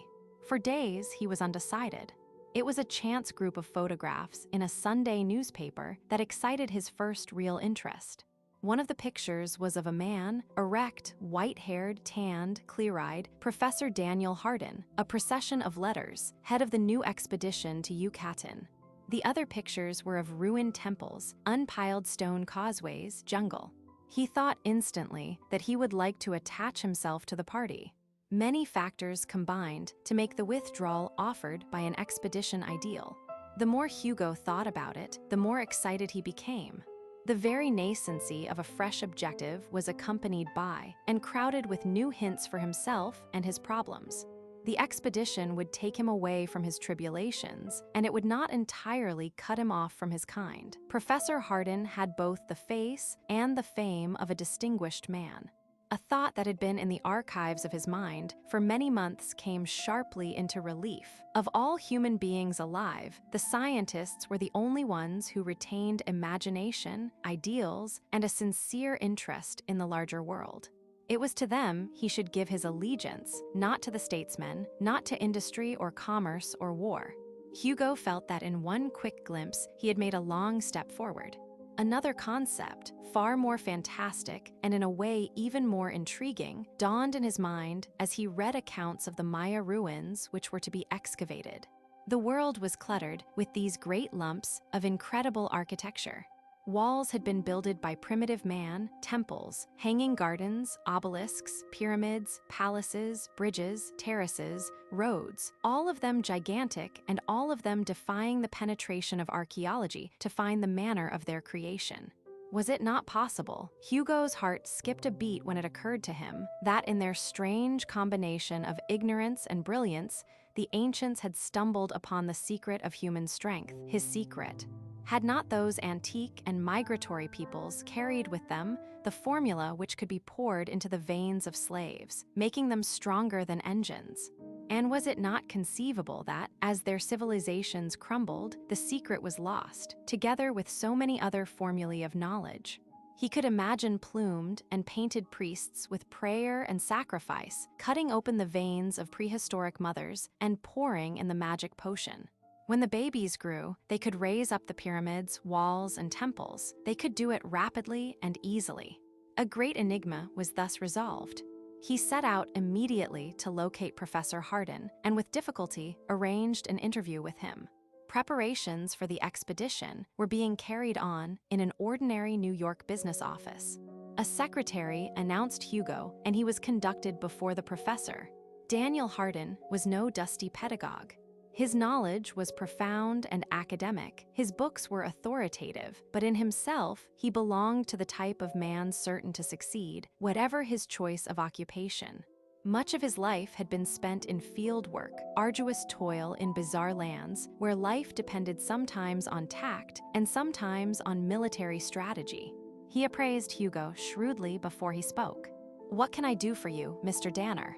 For days, he was undecided. It was a chance group of photographs in a Sunday newspaper that excited his first real interest. One of the pictures was of a man, erect, white-haired, tanned, clear-eyed, Professor Daniel Hardin, a procession of letters, head of the new expedition to Yucatan. The other pictures were of ruined temples, unpiled stone causeways, jungle. He thought instantly that he would like to attach himself to the party. Many factors combined to make the withdrawal offered by an expedition ideal. The more Hugo thought about it, the more excited he became. The very nascency of a fresh objective was accompanied by and crowded with new hints for himself and his problems. The expedition would take him away from his tribulations, and it would not entirely cut him off from his kind. Professor Hardin had both the face and the fame of a distinguished man. A thought that had been in the archives of his mind for many months came sharply into relief. Of all human beings alive, the scientists were the only ones who retained imagination, ideals, and a sincere interest in the larger world. It was to them he should give his allegiance, not to the statesmen, not to industry or commerce or war. Hugo felt that in one quick glimpse he had made a long step forward. Another concept, far more fantastic and in a way even more intriguing, dawned in his mind as he read accounts of the Maya ruins which were to be excavated. The world was cluttered with these great lumps of incredible architecture. Walls had been builded by primitive man, temples, hanging gardens, obelisks, pyramids, palaces, bridges, terraces, roads, all of them gigantic and all of them defying the penetration of archaeology to find the manner of their creation. Was it not possible? Hugo's heart skipped a beat when it occurred to him that in their strange combination of ignorance and brilliance, the ancients had stumbled upon the secret of human strength, his secret. Had not those antique and migratory peoples carried with them the formula which could be poured into the veins of slaves, making them stronger than engines? And was it not conceivable that, as their civilizations crumbled, the secret was lost, together with so many other formulae of knowledge? He could imagine plumed and painted priests with prayer and sacrifice, cutting open the veins of prehistoric mothers and pouring in the magic potion. When the babies grew, they could raise up the pyramids, walls, and temples. They could do it rapidly and easily. A great enigma was thus resolved. He set out immediately to locate Professor Hardin and with difficulty arranged an interview with him. Preparations for the expedition were being carried on in an ordinary New York business office. A secretary announced Hugo and he was conducted before the professor. Daniel Hardin was no dusty pedagogue. His knowledge was profound and academic. His books were authoritative, but in himself, he belonged to the type of man certain to succeed, whatever his choice of occupation. Much of his life had been spent in field work, arduous toil in bizarre lands, where life depended sometimes on tact and sometimes on military strategy. He appraised Hugo shrewdly before he spoke. "What can I do for you, Mr. Danner?"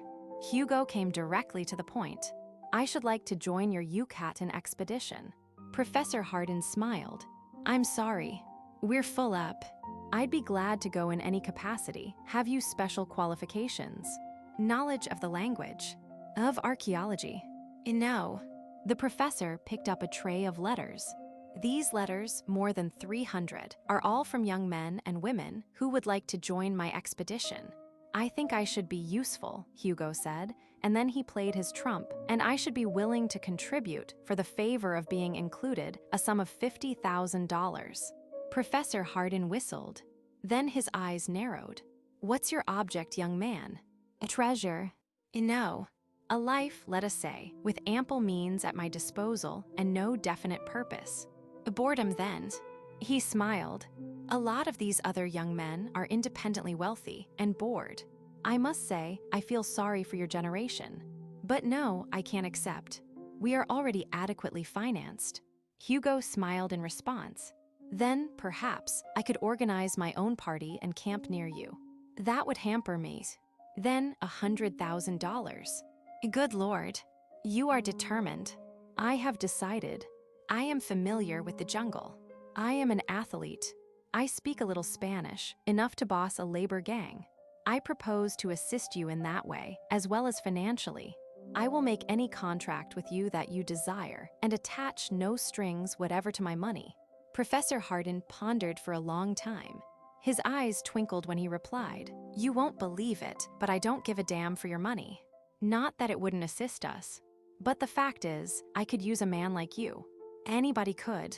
Hugo came directly to the point. "I should like to join your Yucatan expedition." Professor Hardin smiled. "I'm sorry. We're full up. I'd be glad to go in any capacity. Have you special qualifications? Knowledge of the language? Of archaeology?" "No." The professor picked up a tray of letters. "These letters, more than 300, are all from young men and women who would like to join my expedition. I think I should be useful, Hugo said, and then he played his trump, and I should be willing to contribute, for the favor of being included, a sum of $50,000. Professor Hardin whistled. Then his eyes narrowed. What's your object, young man? A treasure. No. A life, let us say, with ample means at my disposal and no definite purpose. Boredom then. He smiled. A lot of these other young men are independently wealthy and bored. I must say, I feel sorry for your generation. But no, I can't accept. We are already adequately financed. Hugo smiled in response. Then, perhaps, I could organize my own party and camp near you. That would hamper me. Then $100,000. Good Lord. You are determined. I have decided. I am familiar with the jungle. I am an athlete. I speak a little Spanish, enough to boss a labor gang. I propose to assist you in that way, as well as financially. I will make any contract with you that you desire and attach no strings whatever to my money. Professor Hardin pondered for a long time. His eyes twinkled when he replied, You won't believe it, but I don't give a damn for your money. Not that it wouldn't assist us. But the fact is, I could use a man like you. Anybody could.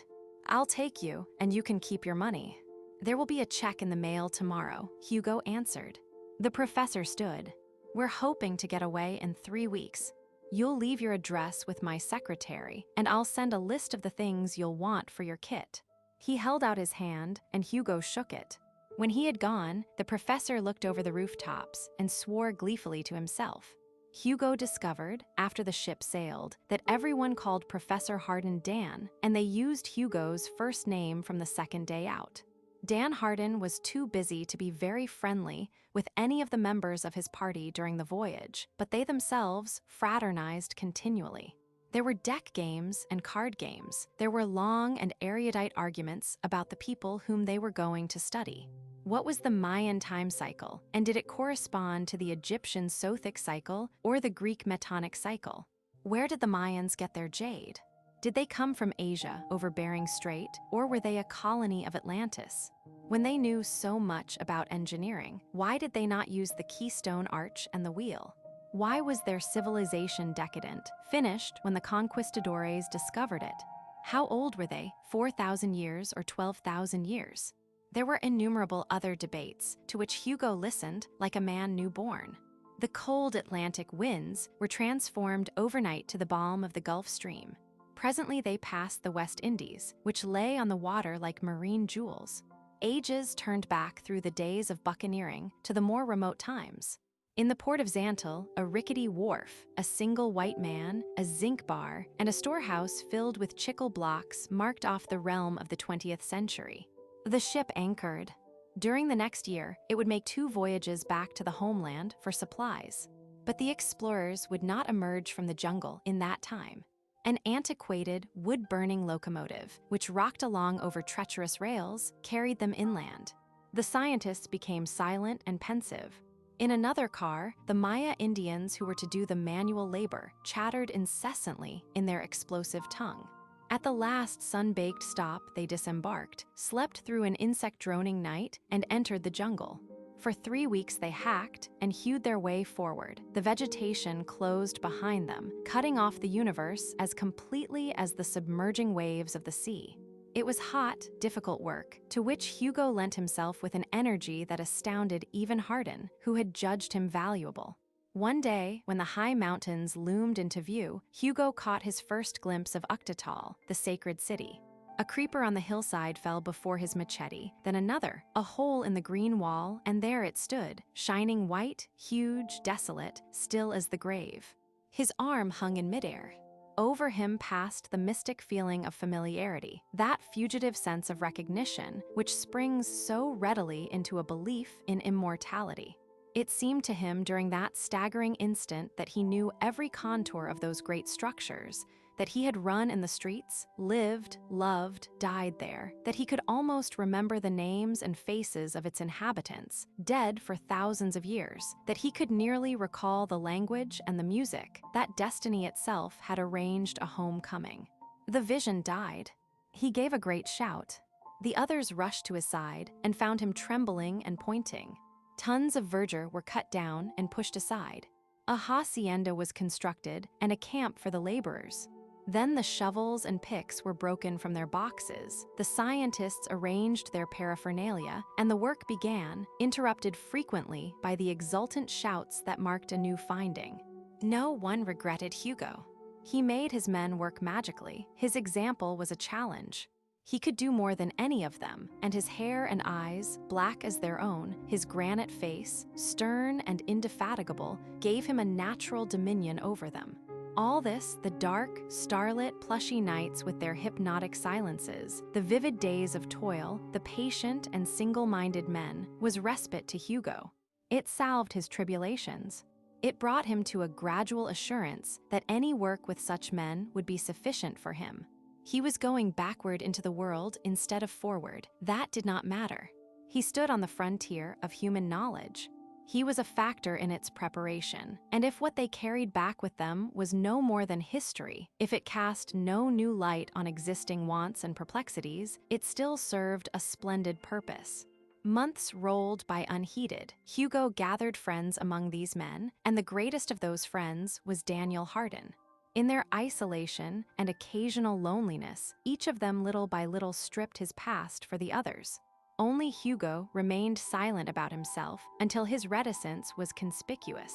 I'll take you, and you can keep your money. There will be a check in the mail tomorrow, Hugo answered. The professor stood. We're hoping to get away in 3 weeks. You'll leave your address with my secretary, and I'll send a list of the things you'll want for your kit. He held out his hand, and Hugo shook it. When he had gone, the professor looked over the rooftops and swore gleefully to himself. Hugo discovered, after the ship sailed, that everyone called Professor Hardin Dan, and they used Hugo's first name from the second day out. Dan Hardin was too busy to be very friendly with any of the members of his party during the voyage, but they themselves fraternized continually. There were deck games and card games. There were long and erudite arguments about the people whom they were going to study. What was the Mayan time cycle, and did it correspond to the Egyptian Sothic cycle or the Greek Metonic cycle? Where did the Mayans get their jade? Did they come from Asia over Bering Strait, or were they a colony of Atlantis? When they knew so much about engineering, why did they not use the Keystone Arch and the wheel? Why was their civilization decadent, finished when the conquistadores discovered it? How old were they, 4,000 years or 12,000 years? There were innumerable other debates, to which Hugo listened like a man newborn. The cold Atlantic winds were transformed overnight to the balm of the Gulf Stream. Presently they passed the West Indies, which lay on the water like marine jewels. Ages turned back through the days of buccaneering to the more remote times. In the port of Xantil, a rickety wharf, a single white man, a zinc bar, and a storehouse filled with chicle blocks marked off the realm of the 20th century. The ship anchored. During the next year, it would make 2 voyages back to the homeland for supplies. But the explorers would not emerge from the jungle in that time. An antiquated, wood-burning locomotive, which rocked along over treacherous rails, carried them inland. The scientists became silent and pensive. In another car, the Maya Indians who were to do the manual labor chattered incessantly in their explosive tongue. At the last sun-baked stop, they disembarked, slept through an insect-droning night, and entered the jungle. For 3 weeks they hacked and hewed their way forward. The vegetation closed behind them, cutting off the universe as completely as the submerging waves of the sea. It was hot, difficult work, to which Hugo lent himself with an energy that astounded even Hardin, who had judged him valuable. One day, when the high mountains loomed into view, Hugo caught his first glimpse of Uktatal, the sacred city. A creeper on the hillside fell before his machete, then another, a hole in the green wall, and there it stood, shining white, huge, desolate, still as the grave. His arm hung in midair. Over him passed the mystic feeling of familiarity, that fugitive sense of recognition which springs so readily into a belief in immortality. It seemed to him during that staggering instant that he knew every contour of those great structures, that he had run in the streets, lived, loved, died there, that he could almost remember the names and faces of its inhabitants, dead for thousands of years, that he could nearly recall the language and the music, that destiny itself had arranged a homecoming. The vision died. He gave a great shout. The others rushed to his side and found him trembling and pointing. Tons of verdure were cut down and pushed aside. A hacienda was constructed and a camp for the laborers. Then the shovels and picks were broken from their boxes. The scientists arranged their paraphernalia, and the work began, interrupted frequently by the exultant shouts that marked a new finding. No one regretted Hugo. He made his men work magically. His example was a challenge. He could do more than any of them, and his hair and eyes, black as their own, his granite face, stern and indefatigable, gave him a natural dominion over them. All this, the dark, starlit, plushy nights with their hypnotic silences, the vivid days of toil, the patient and single-minded men, was respite to Hugo. It salved his tribulations. It brought him to a gradual assurance that any work with such men would be sufficient for him. He was going backward into the world instead of forward. That did not matter. He stood on the frontier of human knowledge. He was a factor in its preparation, and if what they carried back with them was no more than history, if it cast no new light on existing wants and perplexities, it still served a splendid purpose. Months rolled by unheeded. Hugo gathered friends among these men, and the greatest of those friends was Daniel Hardin. In their isolation and occasional loneliness, each of them little by little stripped his past for the others. Only Hugo remained silent about himself until his reticence was conspicuous.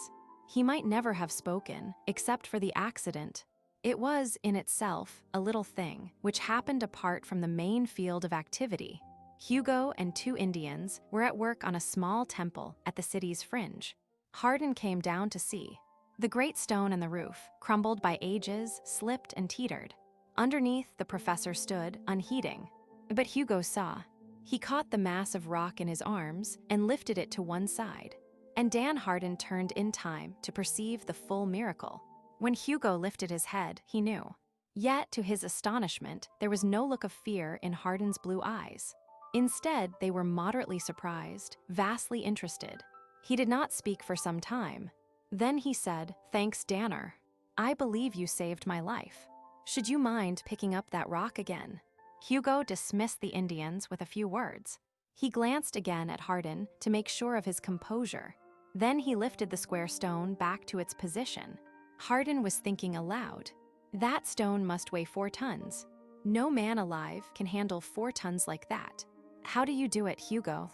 He might never have spoken, except for the accident. It was, in itself, a little thing, which happened apart from the main field of activity. Hugo and 2 Indians were at work on a small temple at the city's fringe. Hardin came down to see. The great stone in the roof, crumbled by ages, slipped and teetered. Underneath, the professor stood, unheeding. But Hugo saw. He caught the mass of rock in his arms and lifted it to one side. And Dan Hardin turned in time to perceive the full miracle. When Hugo lifted his head, he knew. Yet, to his astonishment, there was no look of fear in Hardin's blue eyes. Instead, they were moderately surprised, vastly interested. He did not speak for some time. Then he said, "Thanks, Danner. I believe you saved my life. Should you mind picking up that rock again?" Hugo dismissed the Indians with a few words. He glanced again at Hardin to make sure of his composure. Then he lifted the square stone back to its position. Hardin was thinking aloud. That stone must weigh 4 tons. No man alive can handle 4 tons like that. How do you do it, Hugo?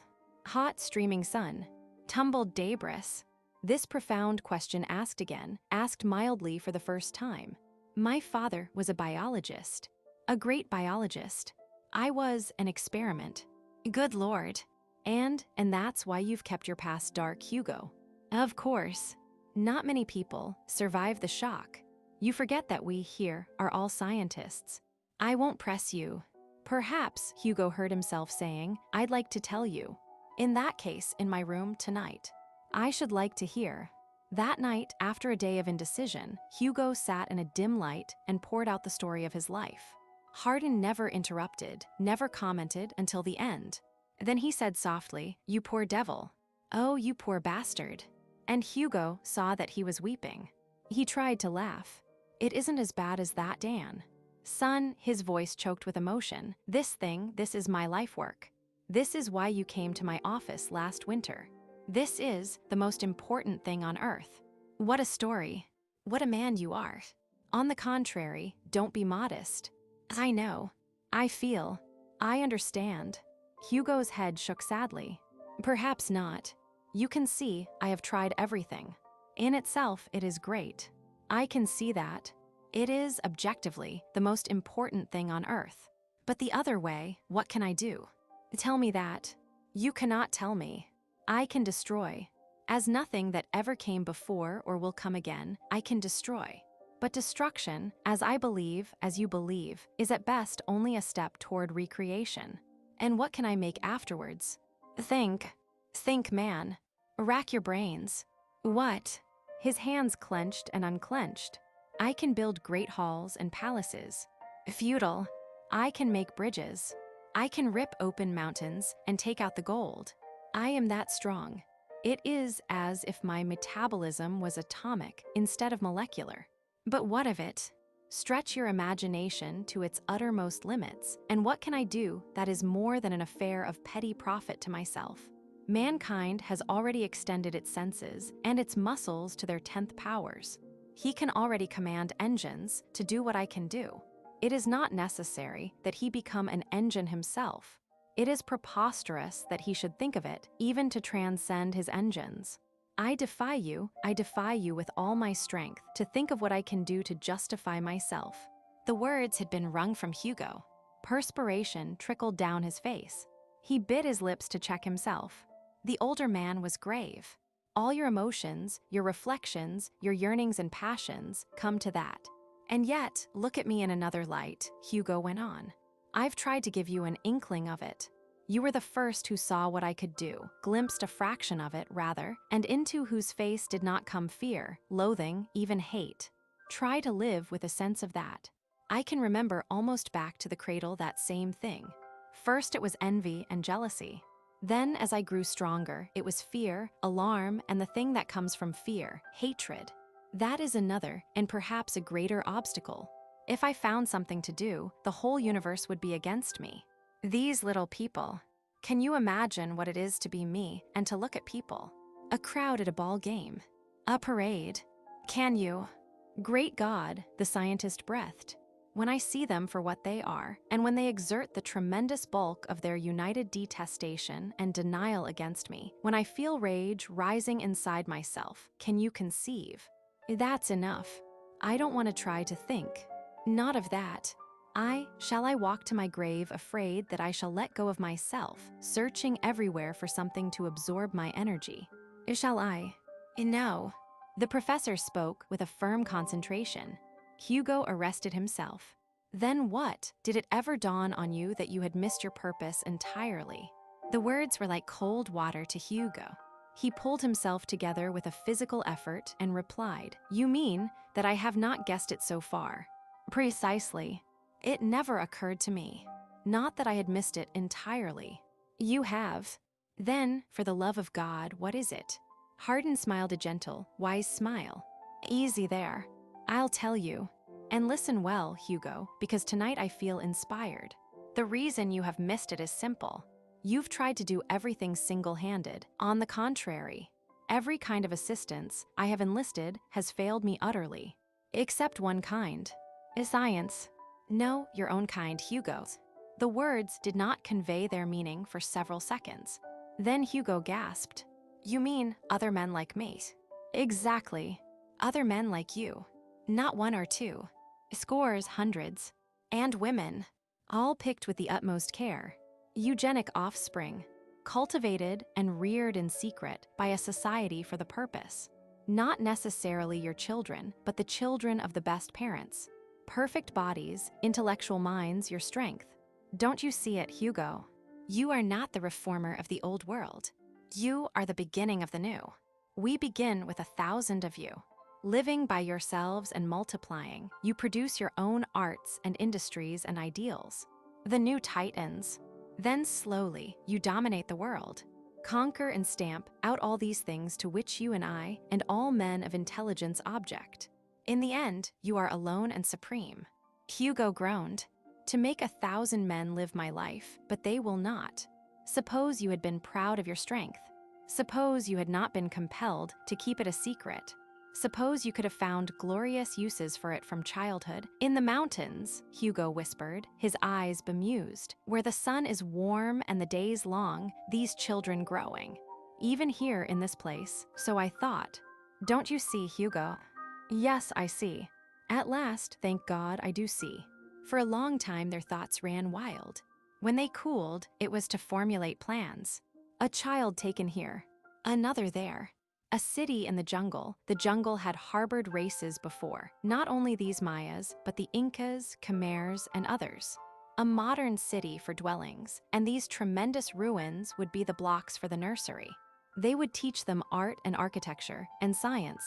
Hot, streaming sun. Tumbled debris. This profound question asked again, asked mildly for the first time. My father was a biologist. A great biologist. I was an experiment. Good Lord. And that's why you've kept your past dark, Hugo. Of course. Not many people survive the shock. You forget that we here are all scientists. I won't press you. Perhaps, Hugo heard himself saying, I'd like to tell you. In that case, in my room tonight. I should like to hear. That night, after a day of indecision, Hugo sat in a dim light and poured out the story of his life. Hardin never interrupted, never commented until the end. Then he said softly, "You poor devil. Oh, you poor bastard." And Hugo saw that he was weeping. He tried to laugh. "It isn't as bad as that, Dan. Son," his voice choked with emotion, this is my life work. This is why you came to my office last winter. This is the most important thing on earth. What a story. What a man you are. On the contrary, don't be modest. I know. I feel. I understand." Hugo's head shook sadly. "Perhaps not. You can see I have tried everything. In itself, it is great. I can see that. It is, objectively, the most important thing on earth. But the other way, what can I do? Tell me that. You cannot tell me. I can destroy. As nothing that ever came before or will come again, I can destroy. But destruction, as I believe, as you believe, is at best only a step toward recreation. And what can I make afterwards? Think, man. Rack your brains. What?" His hands clenched and unclenched. "I can build great halls and palaces. Feudal. I can make bridges. I can rip open mountains and take out the gold. I am that strong. It is as if my metabolism was atomic instead of molecular. But what of it? Stretch your imagination to its uttermost limits, and what can I do that is more than an affair of petty profit to myself? Mankind has already extended its senses and its muscles to their 10th powers. He can already command engines to do what I can do. It is not necessary that he become an engine himself. It is preposterous that he should think of it, even to transcend his engines. I defy you with all my strength to think of what I can do to justify myself." The words had been wrung from Hugo. Perspiration trickled down his face. He bit his lips to check himself. The older man was grave. "All your emotions, your reflections, your yearnings and passions come to that. And yet, look at me in another light," Hugo went on. "I've tried to give you an inkling of it. You were the first who saw what I could do, glimpsed a fraction of it, rather, and into whose face did not come fear, loathing, even hate. Try to live with a sense of that. I can remember almost back to the cradle that same thing. First it was envy and jealousy. Then, as I grew stronger, it was fear, alarm, and the thing that comes from fear, hatred. That is another, and perhaps a greater obstacle. If I found something to do, the whole universe would be against me. These little people. Can you imagine what it is to be me and to look at people? A crowd at a ball game. A parade. Can you? Great God, the scientist breathed. When I see them for what they are, and when they exert the tremendous bulk of their united detestation and denial against me, when I feel rage rising inside myself, can you conceive? That's enough. I don't want to try to think. Not of that. Shall I walk to my grave afraid that I shall let go of myself, searching everywhere for something to absorb my energy? Shall I? No. The professor spoke with a firm concentration. Hugo arrested himself. Then what? Did it ever dawn on you that you had missed your purpose entirely? The words were like cold water to Hugo. He pulled himself together with a physical effort and replied, "You mean that I have not guessed it so far?" "Precisely. It never occurred to me. Not that I had missed it entirely." "You have. Then, for the love of God, what is it?" Hardin smiled a gentle, wise smile. "Easy there. I'll tell you. And listen well, Hugo, because tonight I feel inspired. The reason you have missed it is simple. You've tried to do everything single-handed. On the contrary, every kind of assistance I have enlisted has failed me utterly. Except one kind. Science. No, your own kind, Hugo's." The words did not convey their meaning for several seconds. Then Hugo gasped. "You mean other men like me?" "Exactly. Other men like you. Not one or two. Scores, hundreds. And women. All picked with the utmost care. Eugenic offspring. Cultivated and reared in secret by a society for the purpose. Not necessarily your children, but the children of the best parents. Perfect bodies, intellectual minds, your strength. Don't you see it, Hugo? You are not the reformer of the old world. You are the beginning of the new. We begin with 1,000 of you. Living by yourselves and multiplying, you produce your own arts and industries and ideals. The new Titans. Then slowly, you dominate the world. Conquer and stamp out all these things to which you and I and all men of intelligence object. In the end, you are alone and supreme." Hugo groaned. "To make 1,000 men live my life, but they will not. Suppose you had been proud of your strength. Suppose you had not been compelled to keep it a secret. Suppose you could have found glorious uses for it from childhood. In the mountains," Hugo whispered, his eyes bemused, "where the sun is warm and the days long, these children growing. Even here in this place, so I thought. Don't you see, Hugo?" "Yes, I see. At last, thank God, I do see." For a long time their thoughts ran wild. When they cooled, it was to formulate plans. A child taken here, another there. A city in the jungle had harbored races before, not only these Mayas, but the Incas, Khmers, and others. A modern city for dwellings, and these tremendous ruins would be the blocks for the nursery. They would teach them art and architecture and science.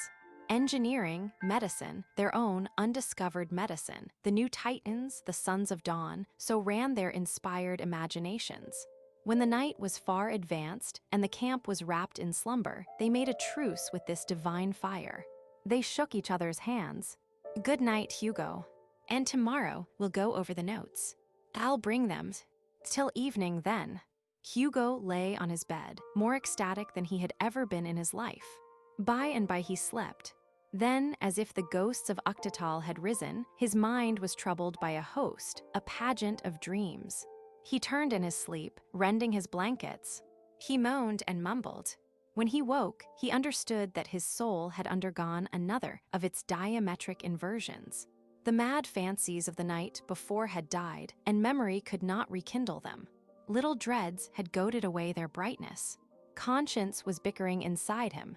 Engineering, medicine, their own undiscovered medicine. The new Titans, the sons of dawn, so ran their inspired imaginations. When the night was far advanced and the camp was wrapped in slumber, they made a truce with this divine fire. They shook each other's hands. "Good night, Hugo. And tomorrow we'll go over the notes. I'll bring them. Till evening then." Hugo lay on his bed, more ecstatic than he had ever been in his life. By and by he slept. Then, as if the ghosts of Uctatal had risen, his mind was troubled by a host, a pageant of dreams. He turned in his sleep, rending his blankets. He moaned and mumbled. When he woke, he understood that his soul had undergone another of its diametric inversions. The mad fancies of the night before had died, and memory could not rekindle them. Little dreads had goaded away their brightness. Conscience was bickering inside him.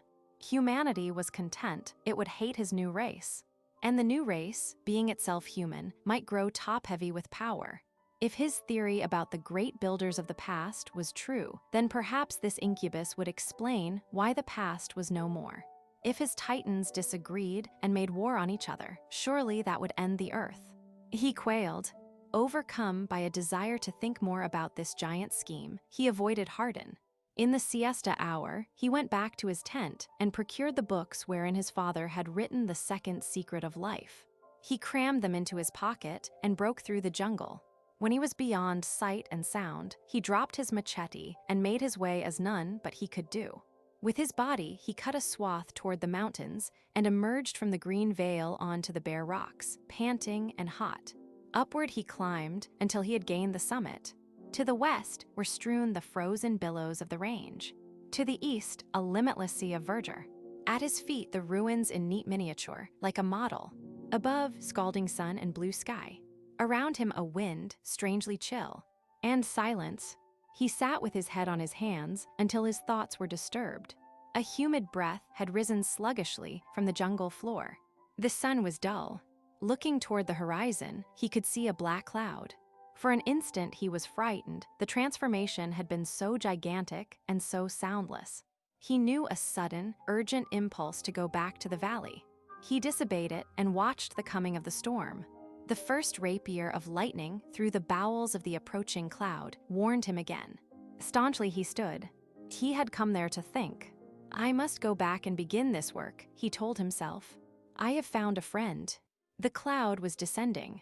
Humanity was content it would hate his new race. And the new race, being itself human, might grow top-heavy with power. If his theory about the great builders of the past was true, then perhaps this incubus would explain why the past was no more. If his titans disagreed and made war on each other, surely that would end the earth. He quailed. Overcome by a desire to think more about this giant scheme, he avoided Hardin. In the siesta hour, he went back to his tent and procured the books wherein his father had written the second secret of life. He crammed them into his pocket and broke through the jungle. When he was beyond sight and sound, he dropped his machete and made his way as none but he could do. With his body, he cut a swath toward the mountains and emerged from the green vale onto the bare rocks, panting and hot. Upward he climbed until he had gained the summit. To the west were strewn the frozen billows of the range. To the east, a limitless sea of verdure. At his feet, the ruins in neat miniature, like a model. Above, scalding sun and blue sky. Around him, a wind, strangely chill. And silence. He sat with his head on his hands until his thoughts were disturbed. A humid breath had risen sluggishly from the jungle floor. The sun was dull. Looking toward the horizon, he could see a black cloud. For an instant he was frightened. The transformation had been so gigantic and so soundless. He knew a sudden, urgent impulse to go back to the valley. He disobeyed it and watched the coming of the storm. The first rapier of lightning through the bowels of the approaching cloud warned him again. Staunchly he stood. He had come there to think. I must go back and begin this work, he told himself. I have found a friend. The cloud was descending.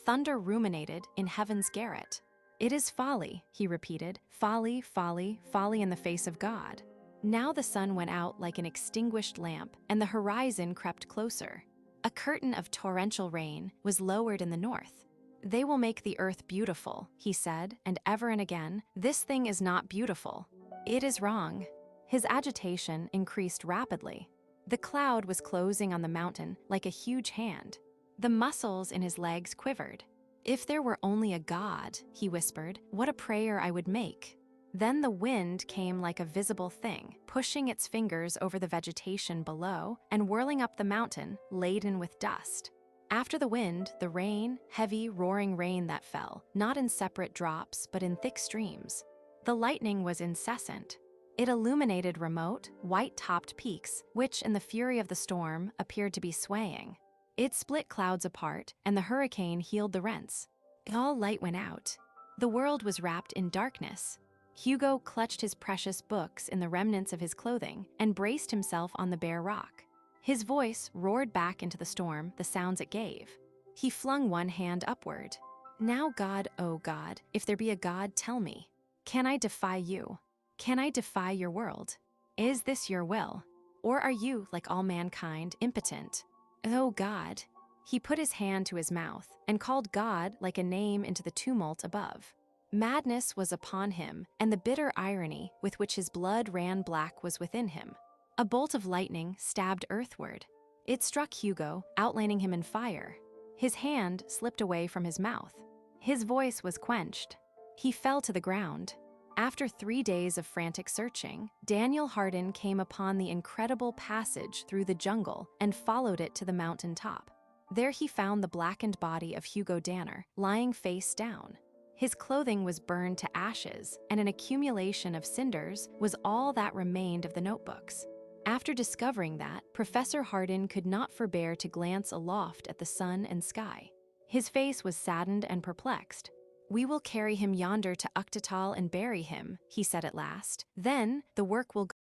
Thunder ruminated in heaven's garret. It is folly, he repeated. Folly, folly, folly in the face of God. Now the sun went out like an extinguished lamp, and the horizon crept closer. A curtain of torrential rain was lowered in the north. They will make the earth beautiful, he said, and ever and again, this thing is not beautiful. It is wrong. His agitation increased rapidly. The cloud was closing on the mountain like a huge hand. The muscles in his legs quivered. If there were only a God, he whispered, what a prayer I would make. Then the wind came like a visible thing, pushing its fingers over the vegetation below and whirling up the mountain, laden with dust. After the wind, the rain, heavy, roaring rain that fell, not in separate drops, but in thick streams. The lightning was incessant. It illuminated remote, white-topped peaks, which, in the fury of the storm, appeared to be swaying. It split clouds apart, and the hurricane healed the rents. All light went out. The world was wrapped in darkness. Hugo clutched his precious books in the remnants of his clothing and braced himself on the bare rock. His voice roared back into the storm the sounds it gave. He flung one hand upward. Now, God, oh God, if there be a God, tell me. Can I defy you? Can I defy your world? Is this your will? Or are you, like all mankind, impotent? Oh God. He put his hand to his mouth and called God like a name into the tumult above. Madness was upon him, and the bitter irony with which his blood ran black was within him. A bolt of lightning stabbed earthward. It struck Hugo, outlining him in fire. His hand slipped away from his mouth. His voice was quenched. He fell to the ground. After 3 days of frantic searching, Daniel Hardin came upon the incredible passage through the jungle and followed it to the mountain top. There he found the blackened body of Hugo Danner, lying face down. His clothing was burned to ashes, and an accumulation of cinders was all that remained of the notebooks. After discovering that, Professor Hardin could not forbear to glance aloft at the sun and sky. His face was saddened and perplexed. We will carry him yonder to Uctatal and bury him, he said at last. Then the work will go